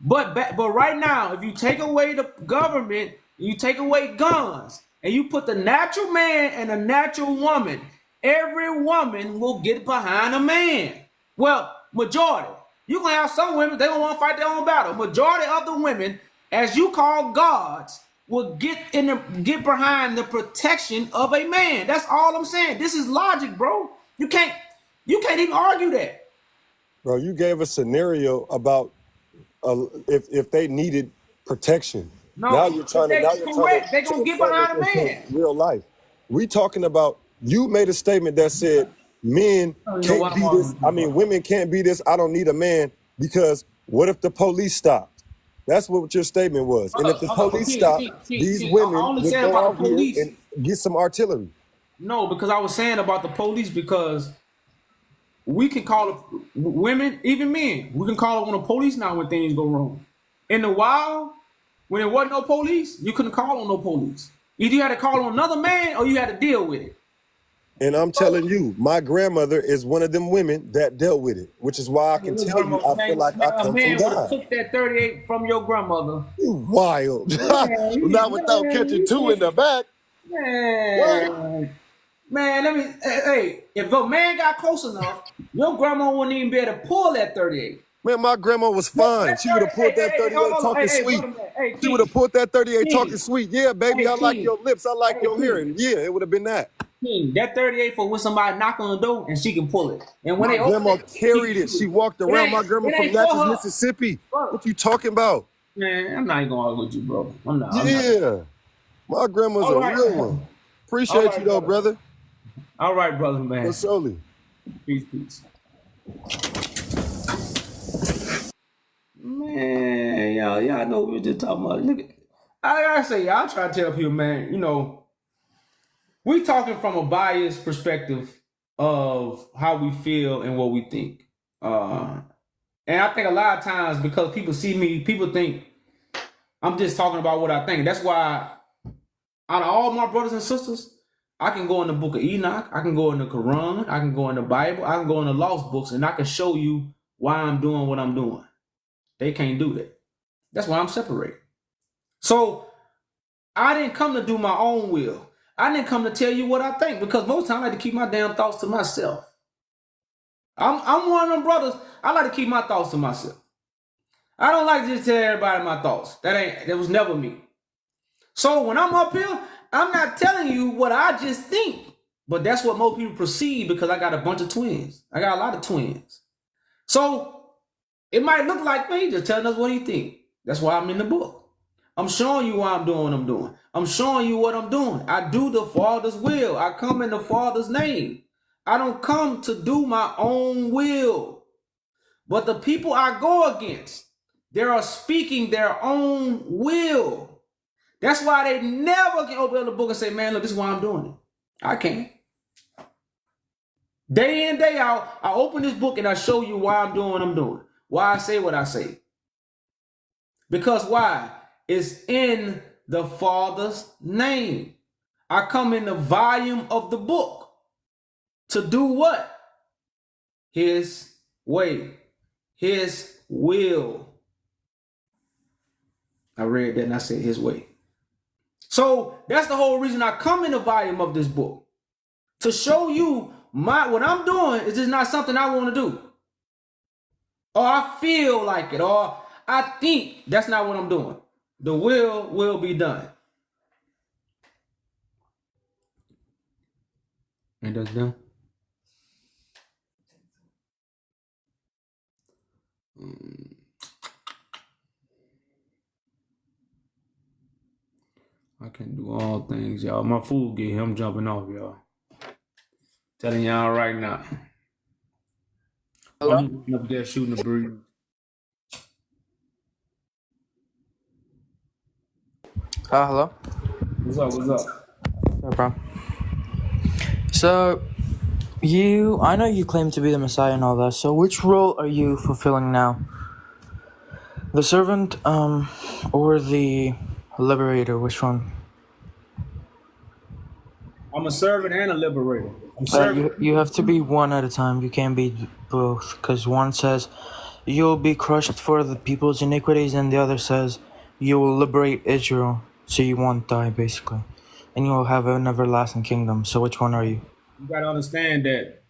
Speaker 1: But right now, if you take away the government, you take away guns, and you put the natural man and a natural woman, every woman will get behind a man. Well, majority. You're gonna have some women, they don't want to fight their own battle. Majority of the women, as you call gods, will get behind the protection of a man. That's all I'm saying. This is logic, bro. You can't even argue that.
Speaker 8: Bro, you gave a scenario about if they needed protection.
Speaker 1: No,
Speaker 8: now you're trying to
Speaker 1: correct. They're gonna get behind a man.
Speaker 8: Real life. We talking about, you made a statement that said men can't be this. I mean, women can't be this. I don't need a man, because what if the police stopped? That's what your statement was. And if the police stopped, these women would go out here and get some artillery.
Speaker 1: No, because I was saying about the police, because we can call it women, even men. We can call it on the police now when things go wrong. In the wild, when there wasn't no police, you couldn't call on no police. Either you had to call on another man or you had to deal with it.
Speaker 8: And I'm telling you, my grandmother is one of them women that dealt with it, which is why I can tell you, I feel like I come from God.
Speaker 1: Took that 38 from your grandmother.
Speaker 8: You wild. Not without catching two in the back.
Speaker 1: Man, hey, if a man got close enough, your grandma wouldn't even be able to pull that 38.
Speaker 8: Man, my grandma was
Speaker 1: That
Speaker 8: fine. She would have pulled that
Speaker 1: hold
Speaker 8: 38
Speaker 1: on,
Speaker 8: talking
Speaker 1: hey,
Speaker 8: sweet.
Speaker 1: brother man, hey,
Speaker 8: She would have
Speaker 1: King,
Speaker 8: pulled that 38 talking
Speaker 1: King,
Speaker 8: sweet. Yeah, baby,
Speaker 1: hey,
Speaker 8: I like
Speaker 1: King,
Speaker 8: your lips. I like
Speaker 1: hey,
Speaker 8: your
Speaker 1: King,
Speaker 8: hearing. Yeah, it would have been that.
Speaker 1: King. That 38 for when somebody knock on the door and she can pull it, and when
Speaker 8: My
Speaker 1: they open
Speaker 8: grandma
Speaker 1: it, she can
Speaker 8: carried it.
Speaker 1: shoot
Speaker 8: She
Speaker 1: it.
Speaker 8: walked around. My grandma
Speaker 1: It
Speaker 8: from
Speaker 1: ain't for
Speaker 8: Natchez,
Speaker 1: her,
Speaker 8: Mississippi.
Speaker 1: brother.
Speaker 8: What you talking about?
Speaker 1: Man, I'm not even gonna argue with you, bro. I'm not.
Speaker 8: Yeah, my grandma's
Speaker 1: All
Speaker 8: a
Speaker 1: right,
Speaker 8: real one.
Speaker 1: all
Speaker 8: Appreciate you
Speaker 1: right,
Speaker 8: though,
Speaker 1: brother.
Speaker 8: brother.
Speaker 1: All right, brother,
Speaker 8: For
Speaker 1: man.
Speaker 8: surely.
Speaker 1: Peace, peace. Man, y'all know what we were just talking about. Look, I gotta say, y'all try to tell people, man, we talking from a biased perspective of how we feel and what we think. And I think a lot of times because people see me, people think I'm just talking about what I think. That's why out of all my brothers and sisters, I can go in the book of Enoch, I can go in the Quran, I can go in the Bible, I can go in the lost books, and I can show you why I'm doing what I'm doing. They can't do that. That's why I'm separated. So I didn't come to do my own will. I didn't come to tell you what I think because most times I like to keep my damn thoughts to myself. I'm one of them brothers. I like to keep my thoughts to myself. I don't like to just tell everybody my thoughts. That was never me. So when I'm up here, I'm not telling you what I just think. But that's what most people perceive because I got a bunch of twins. I got a lot of twins. So it might look like me just telling us what he think. That's why I'm in the book. I'm showing you why I'm doing what I'm doing. I'm showing you what I'm doing. I do the Father's will. I come in the Father's name. I don't come to do my own will. But the people I go against, they are speaking their own will. That's why they never can open up the book and say, man, look, this is why I'm doing it. I can't. Day in, day out, I open this book and I show you why I'm doing what I'm doing. Why I say what I say. Because why? It's in the Father's name. I come in the volume of the book to do what? His way. His will. I read that and I said his way. So that's the whole reason I come in the volume of this book. To show you what I'm doing is just not something I want to do. Or I feel like it. Or I think that's not what I'm doing. The will be done. And that's done. I can do all things, y'all. My food get here. I'm jumping off, y'all. Telling y'all right now.
Speaker 9: Hello?
Speaker 1: I'm up there shooting the breeze.
Speaker 9: Hello?
Speaker 1: What's up? What's up?
Speaker 9: No problem. So, I know you claim to be the Messiah and all that, so which role are you fulfilling now? The servant, or the liberator, which one?
Speaker 1: I'm a servant and a liberator. I'm serving.
Speaker 9: You have to be one at a time, you can't be both, because one says, you'll be crushed for the people's iniquities, and the other says, you will liberate Israel, so you won't die, basically. And you will have an everlasting kingdom, so which one are you?
Speaker 1: You got to understand that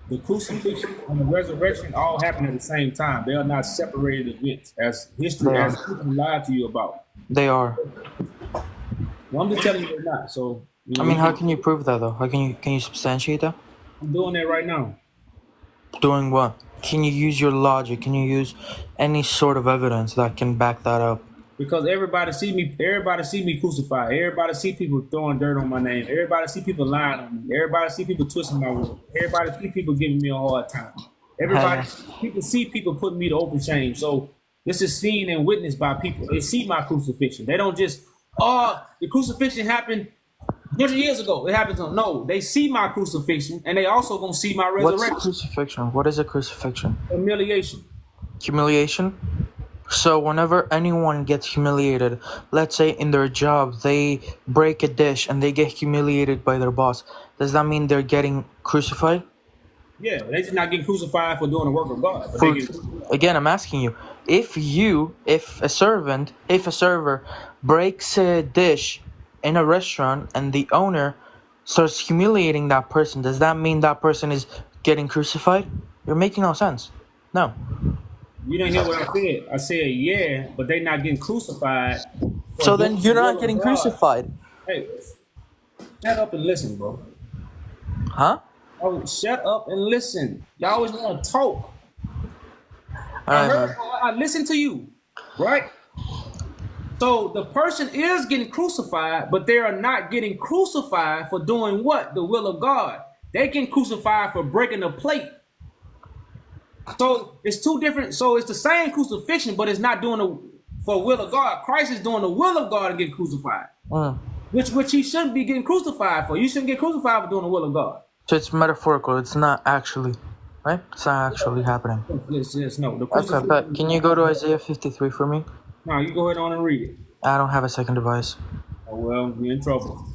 Speaker 1: the crucifixion and the resurrection all happen at the same time. They are not separated events, as history
Speaker 9: They
Speaker 1: has
Speaker 9: are.
Speaker 1: lied to you about.
Speaker 9: They are.
Speaker 1: Well, I'm just telling you they're not. So
Speaker 9: I mean, how can you prove that though? How can you substantiate that?
Speaker 1: I'm doing that right now.
Speaker 9: Doing what? Can you use your logic? Can you use any sort of evidence that can back that up?
Speaker 1: Because everybody see me crucified. Everybody see people throwing dirt on my name. Everybody see people lying on me. Everybody see people twisting my word. Everybody see people giving me a hard time. People see people putting me to open shame. So this is seen and witnessed by people. They see my crucifixion. They don't just, the crucifixion happened 100 years ago. It happened to them. No, they see my crucifixion and they also gonna see my resurrection.
Speaker 9: What's crucifixion? What is a crucifixion?
Speaker 1: Humiliation.
Speaker 9: Humiliation? So whenever anyone gets humiliated, let's say in their job, they break a dish and they get humiliated by their boss, does that mean they're getting crucified?
Speaker 1: Yeah, they just not getting crucified for doing the work of God.
Speaker 9: Again, I'm asking you, if a server breaks a dish in a restaurant and the owner starts humiliating that person, does that mean that person is getting crucified? You're making no sense. No.
Speaker 1: You didn't hear what I said. I said, yeah, but they not getting crucified for
Speaker 9: So
Speaker 1: doing
Speaker 9: then
Speaker 1: the
Speaker 9: you're not
Speaker 1: will of
Speaker 9: getting
Speaker 1: God.
Speaker 9: crucified.
Speaker 1: Hey, shut up and listen, bro.
Speaker 9: Huh?
Speaker 1: Oh, shut up and listen. Y'all always want to talk.
Speaker 9: Alright, man.
Speaker 1: I listened to you, right? So the person is getting crucified, but they are not getting crucified for doing what? The will of God. They get crucified for breaking the plate. So it's two different. So it's the same crucifixion, but it's not doing the for will of God. Christ is doing the will of God and getting crucified,
Speaker 9: Mm.
Speaker 1: which he shouldn't be getting crucified for. You shouldn't get crucified for doing the will of God.
Speaker 9: So it's metaphorical. It's not actually, right? It's not actually happening.
Speaker 1: Yes, no. The
Speaker 9: Okay,
Speaker 1: crucifixion.
Speaker 9: but can you go to Isaiah 53 for me?
Speaker 1: No, you go ahead on and read it.
Speaker 9: I don't have a second device.
Speaker 1: Oh well, you're in trouble.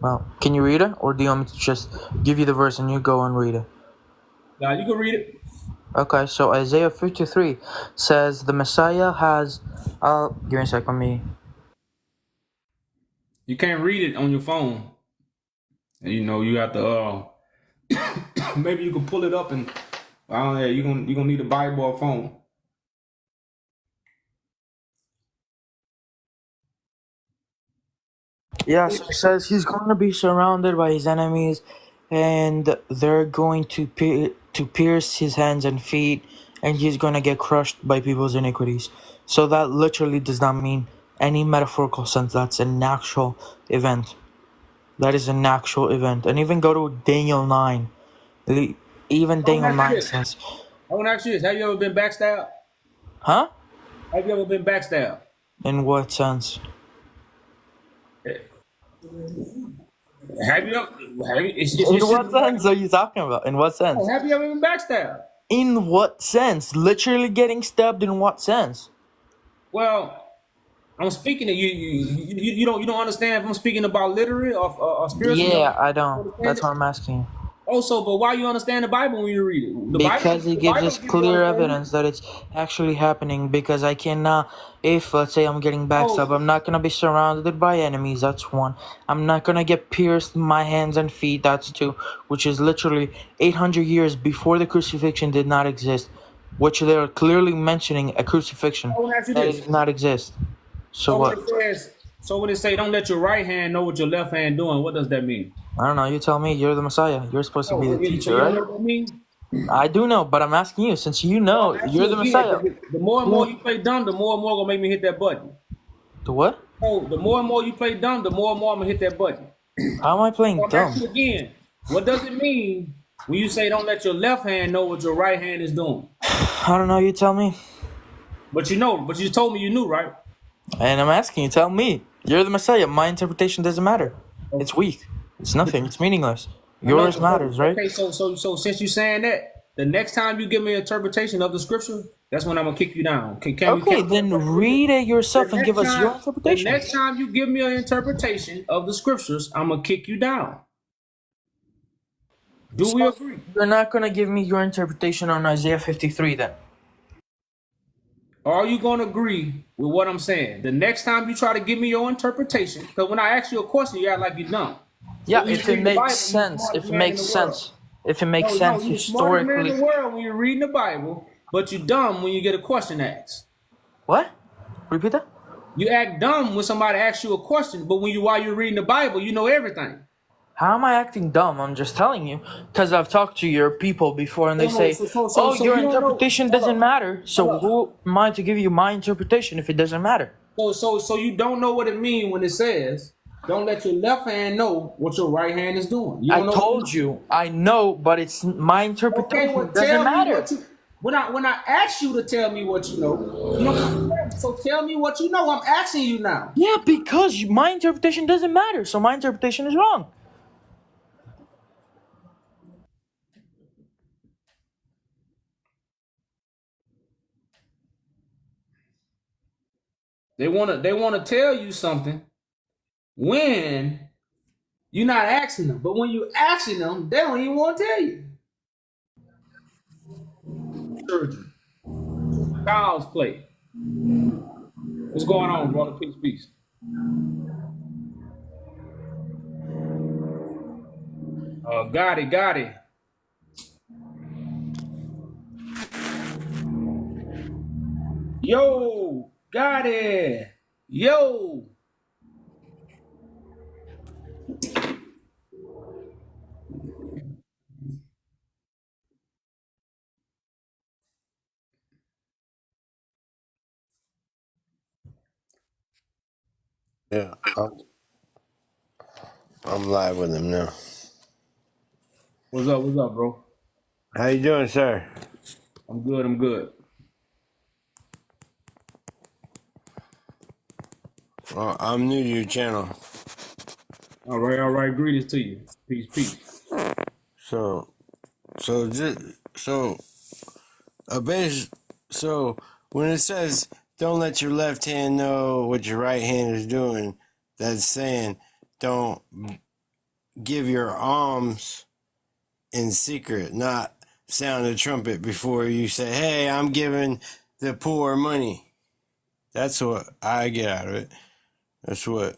Speaker 9: Well, can you read it, or do you want me to just give you the verse and you go and read it?
Speaker 1: Now you can read it.
Speaker 9: Okay, so Isaiah 53 says the Messiah has. Give me a sec. Let me.
Speaker 1: You can't read it on your phone. And you have to. Maybe you can pull it up and. I don't know. You're gonna need a Bible or phone.
Speaker 9: Yeah, so it says he's going to be surrounded by his enemies, and they're going to pierce his hands and feet, and he's going to get crushed by people's iniquities. So that literally does not mean any metaphorical sense. That's an actual event. That is an actual event. And even go to Daniel 9. Even Daniel 9 says.
Speaker 1: I want to ask you this: have you ever been backstabbed?
Speaker 9: Huh?
Speaker 1: Have you ever been backstabbed?
Speaker 9: In what sense?
Speaker 1: Have you?
Speaker 9: In what sense are you talking about? In what sense?
Speaker 1: Have you ever been backstabbed?
Speaker 9: In what sense? Literally getting stabbed in what sense?
Speaker 1: Well, I'm speaking to you. You don't understand if I'm speaking about literary or spiritual.
Speaker 9: Yeah, I don't. That's what I'm asking you.
Speaker 1: Also, but why you understand the Bible when you read it?
Speaker 9: Because it gives us
Speaker 1: gives you
Speaker 9: clear
Speaker 1: understanding.
Speaker 9: evidence that it's actually happening. Because I cannot, if let's say I'm getting backstabbed, I'm not gonna be surrounded by enemies. That's one. I'm not gonna get pierced in my hands and feet. That's two. Which is literally 800 years before the crucifixion did not exist. Which they are clearly mentioning a crucifixion that did not exist. So what?
Speaker 1: So when it say don't let your right hand know what your left hand doing, what does that mean?
Speaker 9: I don't know. You tell me. You're the Messiah. You're supposed to be the teacher,
Speaker 1: So you
Speaker 9: right?
Speaker 1: don't know what that means?
Speaker 9: I do know, but I'm asking you since you know you're the Messiah.
Speaker 1: The more and more you play dumb, the more and more gonna make me hit that button.
Speaker 9: The what?
Speaker 1: So the more and more you play dumb, the more and more I'm gonna hit that button.
Speaker 9: How am I playing dumb?
Speaker 1: Ask you again. What does it mean when you say don't let your left hand know what your right hand is doing?
Speaker 9: I don't know. You tell me.
Speaker 1: But you told me you knew, right?
Speaker 9: And I'm asking you. Tell me. You're the Messiah. My interpretation doesn't matter. It's weak. It's nothing. It's meaningless. Yours matters, right?
Speaker 1: Okay, so since you're saying that, the next time you give me an interpretation of the scripture, that's when I'm gonna kick you down.
Speaker 9: Then read it yourself and give us your interpretation.
Speaker 1: The next time you give me an interpretation of the scriptures, I'm gonna kick you down. Do we agree?
Speaker 9: You're not gonna give me your interpretation on Isaiah 53 then.
Speaker 1: Are you gonna agree with what I'm saying? The next time you try to give me your interpretation, because when I ask you a question, you act like you're dumb.
Speaker 9: Yeah, if it makes sense. If it makes sense. If it makes sense historically.
Speaker 1: You're in the world when you're reading the Bible, but you're dumb when you get a question asked.
Speaker 9: What? Repeat that?
Speaker 1: You act dumb when somebody asks you a question, but while you're reading the Bible, you know everything.
Speaker 9: How am I acting dumb? I'm just telling you. Because I've talked to your people before and they say, your interpretation doesn't matter. So who am I to give you my interpretation if it doesn't matter?
Speaker 1: So you don't know what it means when it says, don't let your left hand know what your right hand is doing.
Speaker 9: I told you. I know, but it's my interpretation. Doesn't matter.
Speaker 1: When I ask you to tell me what you know, so tell me what you know. I'm asking you now.
Speaker 9: Yeah, because my interpretation doesn't matter. So my interpretation is wrong.
Speaker 1: They wanna tell you something when you're not asking them, but when you asking them, they don't even want to tell you. Surgery. Child's play. What's going on, brother? Peace. Got it. Yo, got it. Yo.
Speaker 10: Yeah, I'm live with him now.
Speaker 1: What's up? What's up, bro?
Speaker 10: How you doing, sir?
Speaker 1: I'm good. I'm good.
Speaker 10: Well, I'm new to your channel,
Speaker 1: All right. All right. Greetings to you. Peace. Peace.
Speaker 10: so just a base. So when it says don't let your left hand know what your right hand is doing, that's saying don't give your alms in secret, not sound a trumpet before you say, "Hey, I'm giving the poor money." That's what I get out of it. That's what.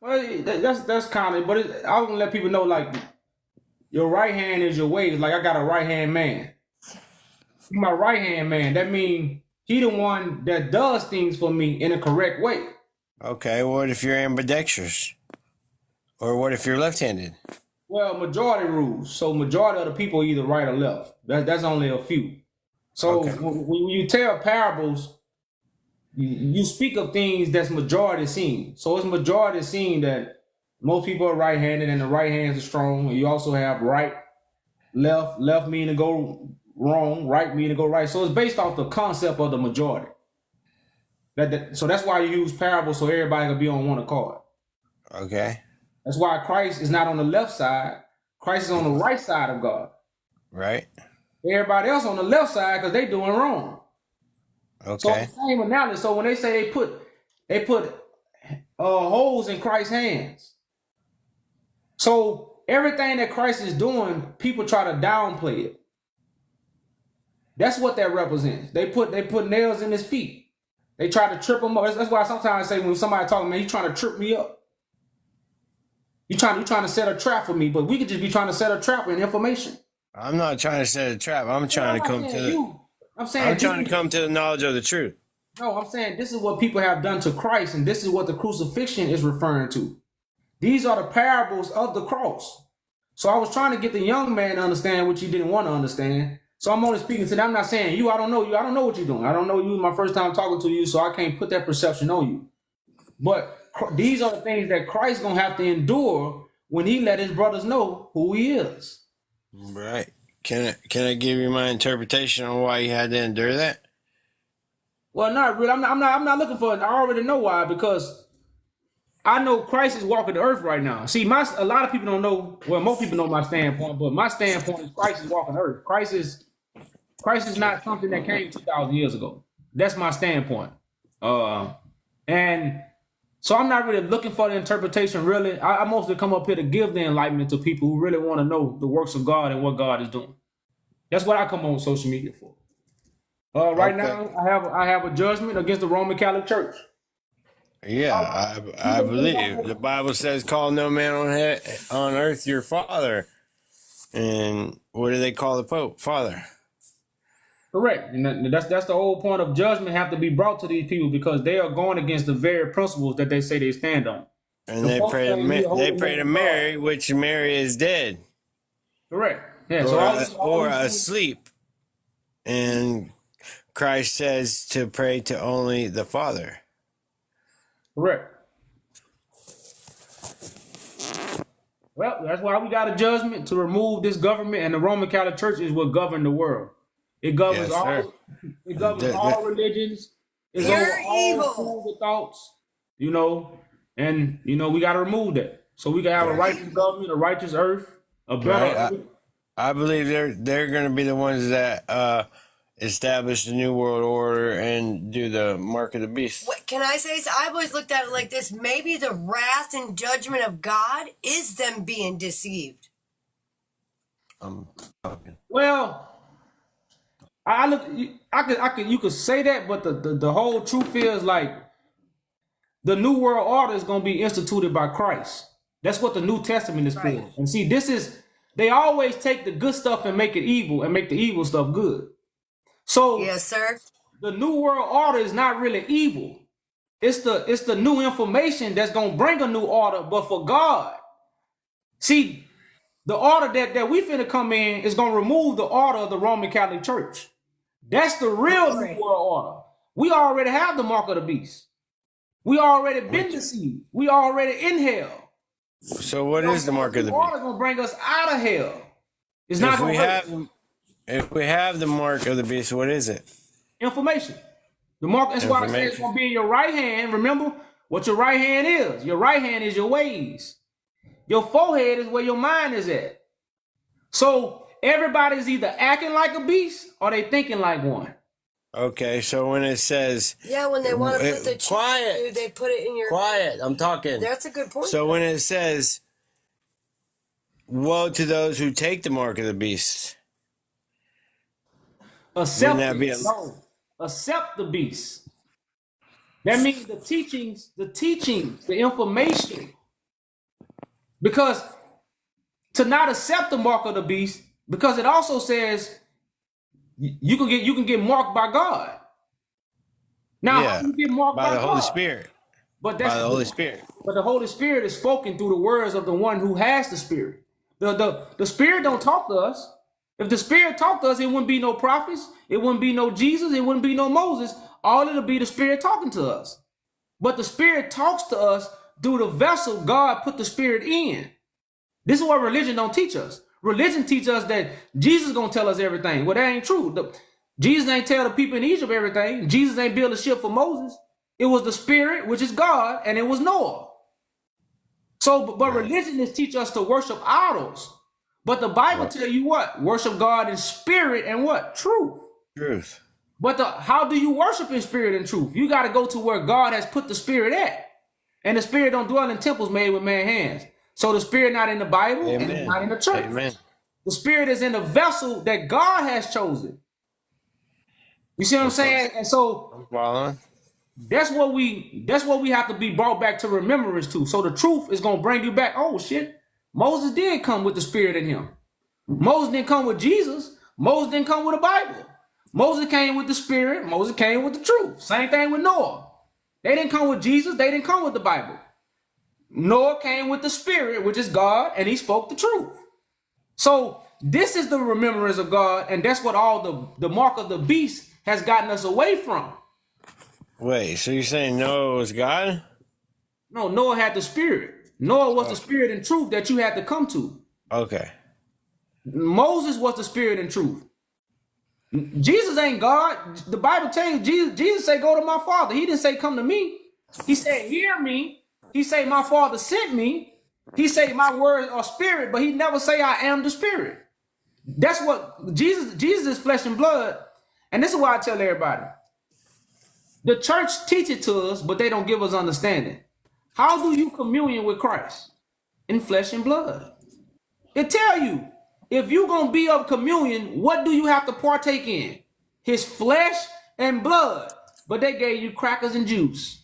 Speaker 1: Well, that's kind of, but I want to let people know like your right hand is your ways. Like I got a right hand man. My right hand man. That means he the one that does things for me in a correct way.
Speaker 10: Okay, what if you're ambidextrous? Or what if you're left-handed?
Speaker 1: Well, majority rules. So majority of the people either right or left. That's only a few. So
Speaker 10: Okay.
Speaker 1: when you tell parables, you speak of things that's majority seen. So it's majority seen that most people are right-handed and the right hands are strong. And you also have right, left meaning to go wrong, right meaning to go right. So it's based off the concept of the majority. So that's why you use parables so everybody can be on one accord.
Speaker 10: Okay.
Speaker 1: That's why Christ is not on the left side. Christ is on the right side of God.
Speaker 10: Right.
Speaker 1: Everybody else on the left side because they doing wrong. So
Speaker 10: Okay.
Speaker 1: the same analogy. So when they say they put holes in Christ's hands. So everything that Christ is doing, people try to downplay it. That's what that represents. They put nails in his feet. They try to trip him up. That's why sometimes I say when somebody talking, man, you trying to trip me up. You trying to set a trap for me, but we could just be trying to set a trap in information.
Speaker 10: I'm not trying to set a trap. I'm
Speaker 1: No,
Speaker 10: trying
Speaker 1: I'm
Speaker 10: to
Speaker 1: not
Speaker 10: come to
Speaker 1: saying
Speaker 10: the
Speaker 1: you. I'm
Speaker 10: I'm
Speaker 1: saying
Speaker 10: trying to come to the knowledge of the truth.
Speaker 1: no, I'm saying this is what people have done to Christ, and this is what the crucifixion is referring to. These are the parables of the cross. So I was trying to get the young man to understand what you didn't want to understand. So I'm only speaking to them. I'm not saying you. I don't know you. I don't know what you're doing. I don't know you. My first time talking to you, so I can't put that perception on you. But these are the things that Christ's gonna have to endure when he let his brothers know who he is.
Speaker 10: Right. Can I give you my interpretation on why you had to endure that?
Speaker 1: Well, not really. I'm not looking for it. I already know why, because I know Christ is walking the earth right now. See, a lot of people don't know. Well, most people know my standpoint, but my standpoint is Christ is walking the earth. Christ is not something that came 2,000 years ago. That's my standpoint. And so I'm not really looking for the interpretation. Really, I mostly come up here to give the enlightenment to people who really want to know the works of God and what God is doing. That's what I come on social media for. Right
Speaker 10: Okay.
Speaker 1: now, I have a judgment against the Roman Catholic Church.
Speaker 10: Yeah, I believe the Bible says, "Call no man on earth your father." And what do they call the Pope? Father.
Speaker 1: Correct, and that's the whole point of judgment have to be brought to these people because they are going against the very principles that they say they stand on.
Speaker 10: And
Speaker 1: The Pope saying he a
Speaker 10: They
Speaker 1: holy
Speaker 10: pray
Speaker 1: man
Speaker 10: to
Speaker 1: of God.
Speaker 10: Mary, which Mary is dead
Speaker 1: Correct. Yeah. So
Speaker 10: or
Speaker 1: all
Speaker 10: or
Speaker 1: these things,
Speaker 10: asleep. And Christ says to pray to only the Father.
Speaker 1: correct. Well, that's why we got a judgment to remove this government, and the Roman Catholic Church is what governs the world. It governs
Speaker 10: Yes, sir.
Speaker 1: all. It governs all religions. It's
Speaker 11: You're
Speaker 1: over all
Speaker 11: evil.
Speaker 1: schools of thoughts. And we got to remove that so we can have a righteous government, a righteous earth, a better
Speaker 10: Right.
Speaker 1: earth.
Speaker 10: I believe they're going to be the ones that establish the new world order and do the mark of the beast.
Speaker 11: What, can I say? I've always looked at it like this. Maybe the wrath and judgment of God is them being deceived.
Speaker 10: I'm talking.
Speaker 1: Well, I look. You could say that, but the whole truth is like the new world order is going to be instituted by Christ. That's what the New Testament is
Speaker 11: Right.
Speaker 1: for. And see, they always take the good stuff and make it evil and make the evil stuff good. So
Speaker 11: Yes, sir.
Speaker 1: the new world order is not really evil. It's the new information that's gonna bring a new order, but for God. See, the order that we finna come in is gonna remove the order of the Roman Catholic Church. That's the real new world order. We already have the mark of the beast. We already been deceived. We already in hell.
Speaker 10: So what is the mark of the beast?
Speaker 1: Order gonna bring us out of hell. It's not gonna hurt.
Speaker 10: If we have the mark of the beast, what is it?
Speaker 1: Information. The mark, that's why I say it's gonna be in your right hand. Remember what your right hand is. Your right hand is your ways. Your forehead is where your mind is at. So everybody's either acting like a beast or they thinking like one.
Speaker 10: Okay, so when it says
Speaker 11: when they want to put the
Speaker 10: quiet,
Speaker 11: they put it in your
Speaker 10: quiet. I'm talking.
Speaker 11: That's a good point.
Speaker 10: So when it says, "Woe to those who take the mark of the beast,"
Speaker 1: accept the beast. That means the teachings, the information. Because to not accept the mark of the beast, because it also says you can get marked by God. Now, how do you get marked by
Speaker 10: the
Speaker 1: God?
Speaker 10: Holy Spirit?
Speaker 1: But that's
Speaker 10: by the Holy Spirit.
Speaker 1: But the Holy Spirit is spoken through the words of the one who has the Spirit. The Spirit don't talk to us. If the Spirit talked to us, it wouldn't be no prophets. It wouldn't be no Jesus. It wouldn't be no Moses. All it'll be the Spirit talking to us. But the Spirit talks to us through the vessel God put the Spirit in. This is what religion don't teach us. Religion teaches us that Jesus is going to tell us everything. Well, that ain't true. Jesus ain't tell the people in Egypt everything. Jesus ain't build a ship for Moses. It was the Spirit, which is God, and it was Noah. So, but religionists teach us to worship idols. But the Bible tell you what? Worship God in spirit and what? Truth.
Speaker 10: Truth.
Speaker 1: But how do you worship in spirit and truth? You got to go to where God has put the Spirit at. And the Spirit don't dwell in temples made with man's hands. So the Spirit not in the Bible and it's not in the church.
Speaker 10: Amen.
Speaker 1: The Spirit is in the vessel that God has chosen. You see what I'm saying? And so
Speaker 10: I'm following.
Speaker 1: that's what we have to be brought back to remembrance to. So the truth is gonna bring you back. Oh shit, Moses did come with the Spirit in him. Moses didn't come with Jesus. Moses didn't come with the Bible. Moses came with the Spirit. Moses came with the truth. Same thing with Noah. They didn't come with Jesus. They didn't come with the Bible. Noah came with the Spirit, which is God, and he spoke the truth. So this is the remembrance of God, and that's what all the mark of the beast has gotten us away from.
Speaker 10: Wait, so you're saying Noah was God?
Speaker 1: No, Noah had the Spirit. Noah was the Spirit and truth that you had to come to.
Speaker 10: Okay.
Speaker 1: Moses was the Spirit and truth. Jesus ain't God. The Bible tells you Jesus said, go to my Father. He didn't say, come to me. He said, hear me. He said, my Father sent me. He said, my words are spirit, but he never say, I am the Spirit. That's what Jesus is flesh and blood. And this is why I tell everybody. The church teach it to us, but they don't give us understanding. How do you communion with Christ? In flesh and blood. It tell you, if you're going to be of communion, what do you have to partake in? His flesh and blood. But they gave you crackers and juice.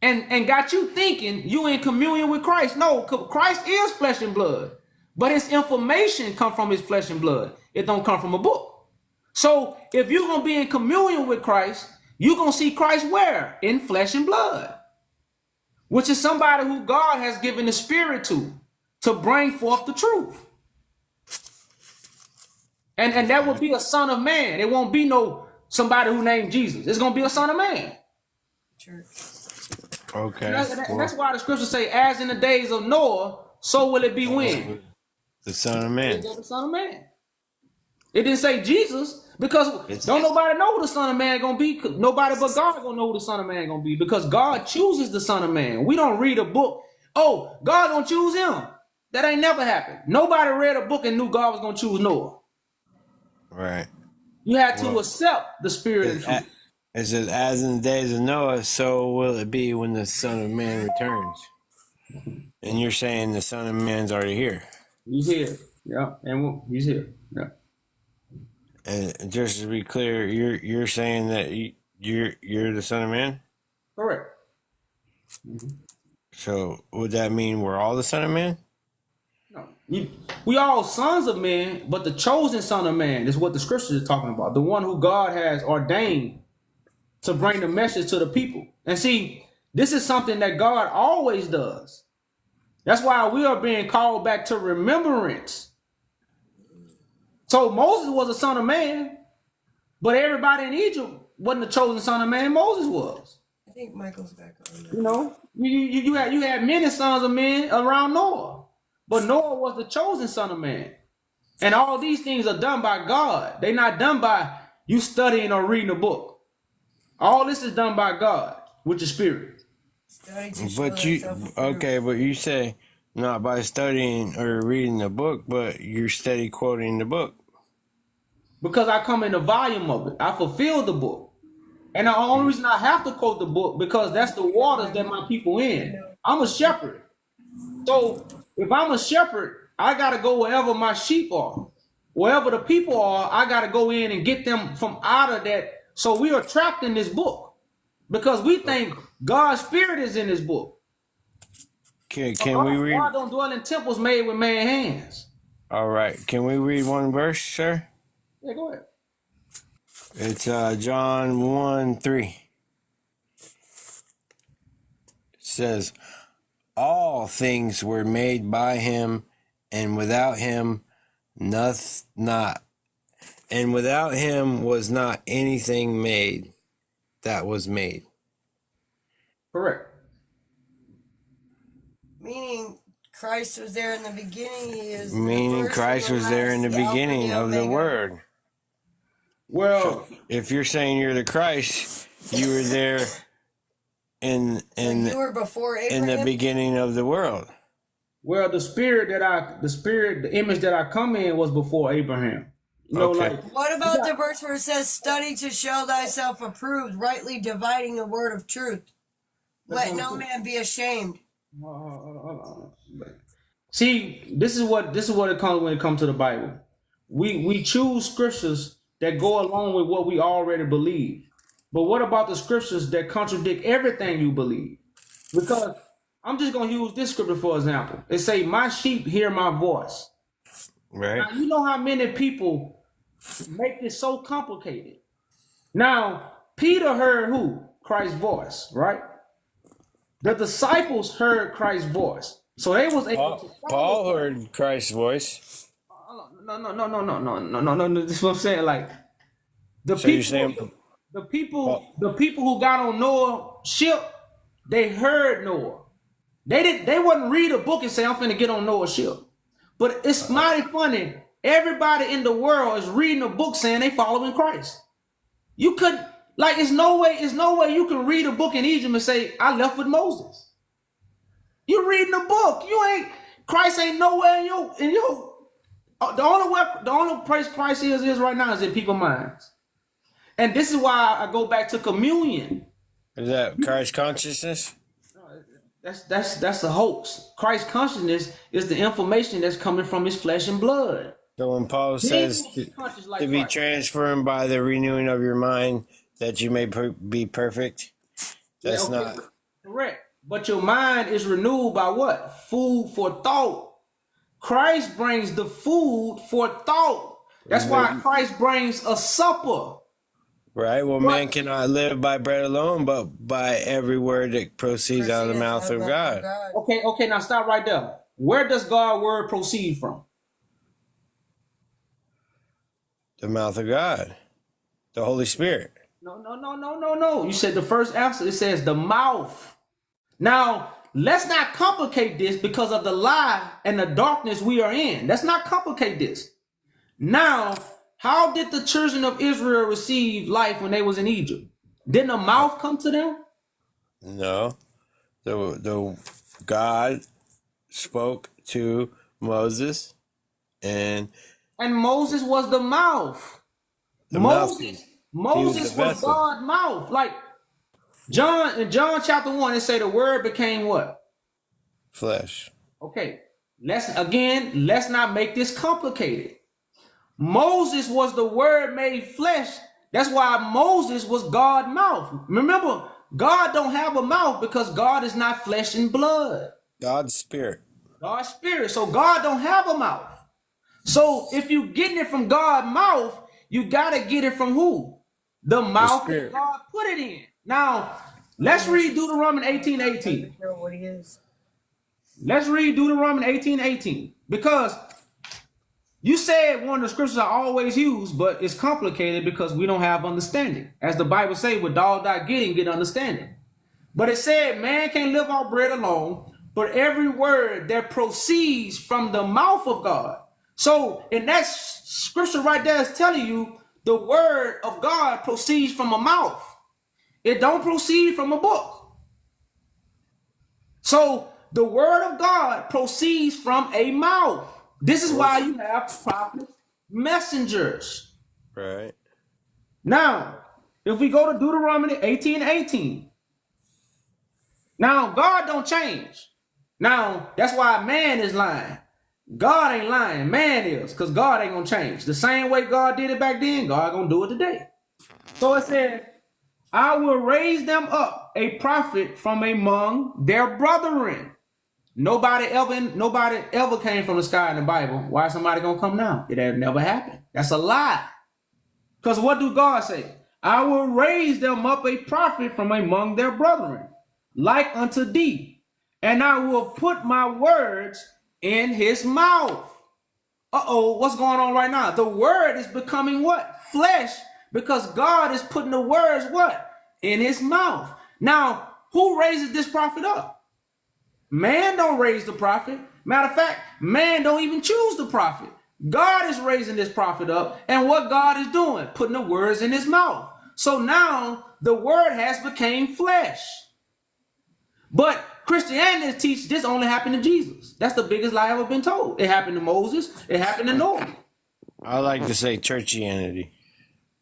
Speaker 1: And got you thinking you in communion with Christ. No, Christ is flesh and blood. But his information come from his flesh and blood. It don't come from a book. So if you're going to be in communion with Christ, you're going to see Christ where? In flesh and blood. Which is somebody who God has given the Spirit to bring forth the truth. And that will be a son of man. It won't be no somebody who named Jesus. It's going to be a son of man.
Speaker 11: Church.
Speaker 10: Okay.
Speaker 1: And that's why the scriptures say, as in the days of Noah, so will it be when?
Speaker 10: The Son of Man.
Speaker 1: The Son of Man. It didn't say Jesus, because don't nobody know who the Son of Man gonna be. Nobody but God gonna know who the Son of Man gonna be, because God chooses the Son of Man. We don't read a book. Oh, God gonna choose him. That ain't never happened. Nobody read a book and knew God was gonna choose Noah.
Speaker 10: Right.
Speaker 1: You had to accept the Spirit and truth.
Speaker 10: It says, as in the days of Noah, so will it be when the Son of Man returns. And you're saying the Son of Man's already here.
Speaker 1: He's here. Yeah. And he's here. Yeah.
Speaker 10: And just to be clear, you're saying that you're the Son of Man?
Speaker 1: Correct.
Speaker 10: So would that mean we're all the Son of Man?
Speaker 1: No. We all sons of men, but the chosen Son of Man is what the scriptures is talking about. The one who God has ordained to bring the message to the people. And see, this is something that God always does. That's why we are being called back to remembrance. So Moses was a son of man, but everybody in Egypt wasn't the chosen son of man. Moses was.
Speaker 11: I think Michael's back on now.
Speaker 1: You know, you had many sons of men around Noah, but Noah was the chosen son of man. And all these things are done by God. They're not done by you studying or reading a book. All this is done by God with the Spirit.
Speaker 10: But you say not by studying or reading the book, but you're steady quoting the book.
Speaker 1: Because I come in the volume of it. I fulfill the book. And the only reason I have to quote the book, because that's the waters that my people in. I'm a shepherd. So if I'm a shepherd, I got to go wherever my sheep are. Wherever the people are, I got to go in and get them from out of that. So we are trapped in this book because we think God's Spirit is in this book.
Speaker 10: Can we read?
Speaker 1: God don't dwell in temples made with man's hands.
Speaker 10: All right. Can we read one verse, sir?
Speaker 1: Yeah, go ahead.
Speaker 10: It's John 1:3. It says, all things were made by him, and without him and without him was not anything made that was made.
Speaker 1: Correct.
Speaker 11: Meaning Christ was there in the beginning. He is
Speaker 10: Meaning Christ was there in the beginning of the Word.
Speaker 1: Well,
Speaker 10: so if you're saying you're the Christ, you were there in
Speaker 11: you were before Abraham?
Speaker 10: in the beginning of the world.
Speaker 1: Well, the image that I come in was before Abraham. You know,
Speaker 10: Okay.
Speaker 1: like
Speaker 11: What about the verse where it says, study to show thyself approved, rightly dividing the word of truth? Let no man be ashamed.
Speaker 1: See, this is what it comes when it comes to the Bible. We choose scriptures that go along with what we already believe. But what about the scriptures that contradict everything you believe? Because I'm just gonna use this scripture for example. It say, "My sheep hear my voice."
Speaker 10: Right.
Speaker 1: Now, you know how many people make this so complicated. Now, Peter heard who? Christ's voice, right? The disciples heard Christ's voice. So they was able to
Speaker 10: Paul heard Christ's voice.
Speaker 1: No. This is what I'm saying. Like the
Speaker 10: So
Speaker 1: people,
Speaker 10: you're saying
Speaker 1: the people who got on Noah's ship, they heard Noah. They wouldn't read a book and say, "I'm finna get on Noah's ship." But it's mighty funny. Everybody in the world is reading a book saying they following Christ. You couldn't, like, it's no way you can read a book in Egypt and say, "I left with Moses." You're reading a book. Christ ain't nowhere in your the only place Christ is right now is in people's minds. And this is why I go back to communion.
Speaker 10: Is that Christ consciousness?
Speaker 1: That's a hoax. Christ consciousness is the information that's coming from his flesh and blood.
Speaker 10: So when Paul says to be transformed by the renewing of your mind, that you may be perfect, that's not
Speaker 1: correct. But your mind is renewed by what? Food for thought. Christ brings the food for thought. That's why Christ brings a supper.
Speaker 10: Right. Well, man cannot live by bread alone, but by every word that proceeds out of the mouth of God.
Speaker 1: Okay, now stop right there. Where does God's word proceed from?
Speaker 10: The mouth of God. The Holy Spirit.
Speaker 1: No. You said the first answer, it says the mouth. Now, let's not complicate this because of the lie and the darkness we are in. Let's not complicate this. Now, how did the children of Israel receive life when they was in Egypt? Didn't a mouth come to them?
Speaker 10: No. The God spoke to Moses and
Speaker 1: Moses was the mouth. Moses was God's mouth. Like in John chapter 1, it say the word became what?
Speaker 10: Flesh.
Speaker 1: Okay. Let's not make this complicated. Moses was the word made flesh. That's why Moses was God's mouth. Remember, God don't have a mouth because God is not flesh and blood.
Speaker 10: God's spirit.
Speaker 1: God's spirit. So God don't have a mouth. So if you getting it from God's mouth, you got to get it from who? The
Speaker 10: The
Speaker 1: mouth that
Speaker 10: spirit.
Speaker 1: God put it in. Now, let's read Deuteronomy 18:18.
Speaker 11: Know what he is.
Speaker 1: Let's read Deuteronomy 18:18. Because you said one of the scriptures I always use, but it's complicated because we don't have understanding. As the Bible says, with all thy getting, get understanding. But it said, man can't live off bread alone, but every word that proceeds from the mouth of God. So in that scripture right there is telling you the word of God proceeds from a mouth. It don't proceed from a book. So the word of God proceeds from a mouth. This is why you have prophets, messengers.
Speaker 10: Right.
Speaker 1: Now, if we go to Deuteronomy 18:18, now God don't change. Now, that's why man is lying. God ain't lying, man is, because God ain't gonna change. The same way God did it back then, God gonna do it today. So it says, I will raise them up a prophet from among their brethren. Nobody ever came from the sky in the Bible. Why is somebody gonna come now? It had never happened. That's a lie. Because what do God say? I will raise them up a prophet from among their brethren, like unto thee, and I will put my words in his mouth. What's going on right now? The word is becoming what? Flesh, because God is putting the words what? In his mouth. Now, who raises this prophet up? Man don't raise the prophet. Matter of fact, man don't even choose the prophet. God is raising this prophet up, and what God is doing? Putting the words in his mouth. So now the word has become flesh. But Christianity teaches this only happened to Jesus. That's the biggest lie ever been told. It happened to Moses. It happened to Noah.
Speaker 10: I like to say churchianity.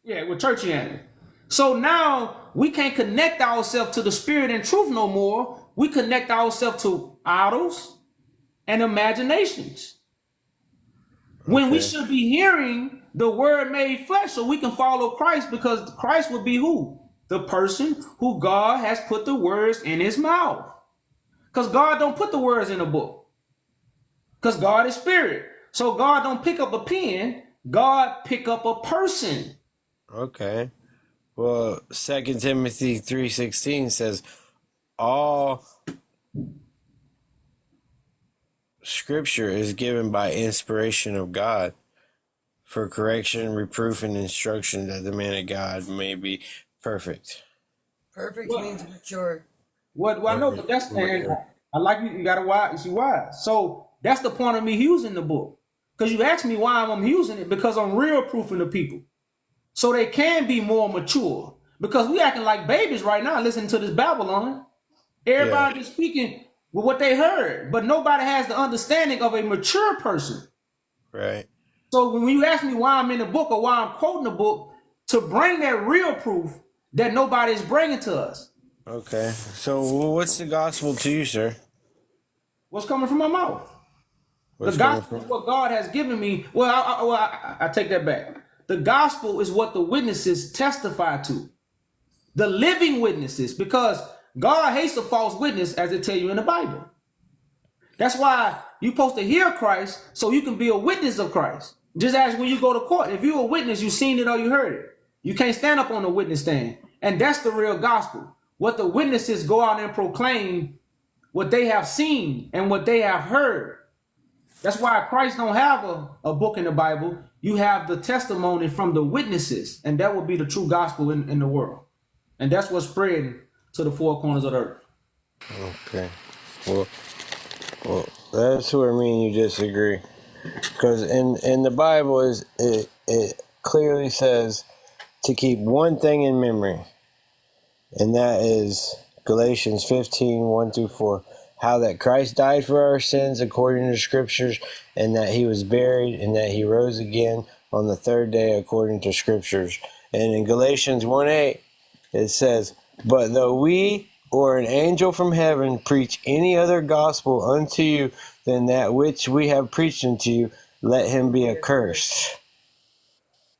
Speaker 1: Yeah, with churchianity. So now we can't connect ourselves to the spirit and truth no more. We connect ourselves to idols and imaginations. When we should be hearing the word made flesh so we can follow Christ, because Christ would be who? The person who God has put the words in his mouth. Because God don't put the words in a book. Because God is spirit. So God don't pick up a pen. God pick up a person.
Speaker 10: Okay. Well, 2 Timothy 3:16 says, all scripture is given by inspiration of God for correction, reproof, and instruction, that the man of God may be perfect.
Speaker 11: Perfect means mature.
Speaker 1: What? Well, I know, but that's I like you. You gotta why. See why. So that's the point of me using the book. Because you asked me why I'm using it, because I'm real proofing the people, so they can be more mature. Because we acting like babies right now, listening to this Babylon. Everybody is speaking with what they heard, but nobody has the understanding of a mature person.
Speaker 10: Right.
Speaker 1: So when you ask me why I'm in the book or why I'm quoting the book, to bring that real proof that nobody is bringing to us.
Speaker 10: Okay. So what's the gospel to you, sir?
Speaker 1: What's coming from my mouth?
Speaker 10: What's
Speaker 1: The gospel is what God has given me. Well, I take that back. The gospel is what the witnesses testify to. The living witnesses, because God hates a false witness, as it tell you in the Bible. That's why you're supposed to hear Christ so you can be a witness of Christ. Just as when you go to court, if you're a witness, you've seen it or you heard it. You can't stand up on the witness stand. And that's the real gospel. What the witnesses go out and proclaim, what they have seen and what they have heard. That's why Christ don't have a book in the Bible. You have the testimony from the witnesses, and that will be the true gospel in the world. And that's what's spreading to the four corners of the earth.
Speaker 10: Okay. Well, that's where me and you disagree. Because in the Bible, it clearly says to keep one thing in memory, and that is Galatians 15:1-4. How that Christ died for our sins according to the scriptures, and that he was buried, and that he rose again on the third day according to scriptures. And in Galatians 1:8, it says, but though we or an angel from heaven preach any other gospel unto you than that which we have preached unto you, let him be accursed.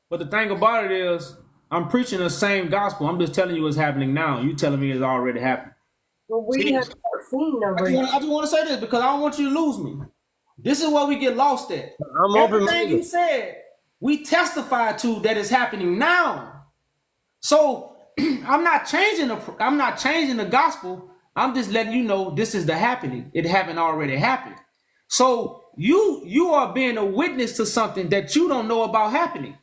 Speaker 1: But the thing about it is, I'm preaching the same gospel. I'm just telling you what's happening now. You telling me it's already happened.
Speaker 11: Well, we have not seen nobody.
Speaker 1: I just want to say this because I don't want you to lose me. This is where we get lost at.
Speaker 10: I'm
Speaker 1: Everything
Speaker 10: open-minded.
Speaker 1: you said, we testify to that is happening now. So I'm not changing the gospel. I'm just letting you know this is the happening. It haven't already happened. So you are being a witness to something that you don't know about happening.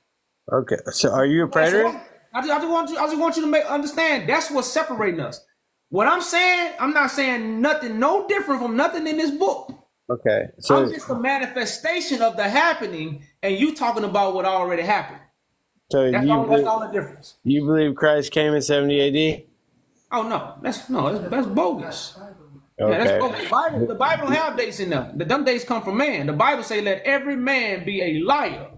Speaker 10: Okay, so are you a
Speaker 1: Okay, so
Speaker 10: preterist?
Speaker 1: I just want you to understand that's what's separating us. What I'm saying, I'm not saying nothing no different from nothing in this book.
Speaker 10: Okay,
Speaker 1: I'm
Speaker 10: so
Speaker 1: just a manifestation of the happening, and you talking about what already happened.
Speaker 10: so
Speaker 1: That's all the difference.
Speaker 10: you believe Christ came in 70 A.D.?
Speaker 1: Oh no, that's bogus. Yeah, that's
Speaker 10: Okay,
Speaker 1: bogus. The Bible don't have dates in there. Them dates come from man. The Bible say let every man be a liar,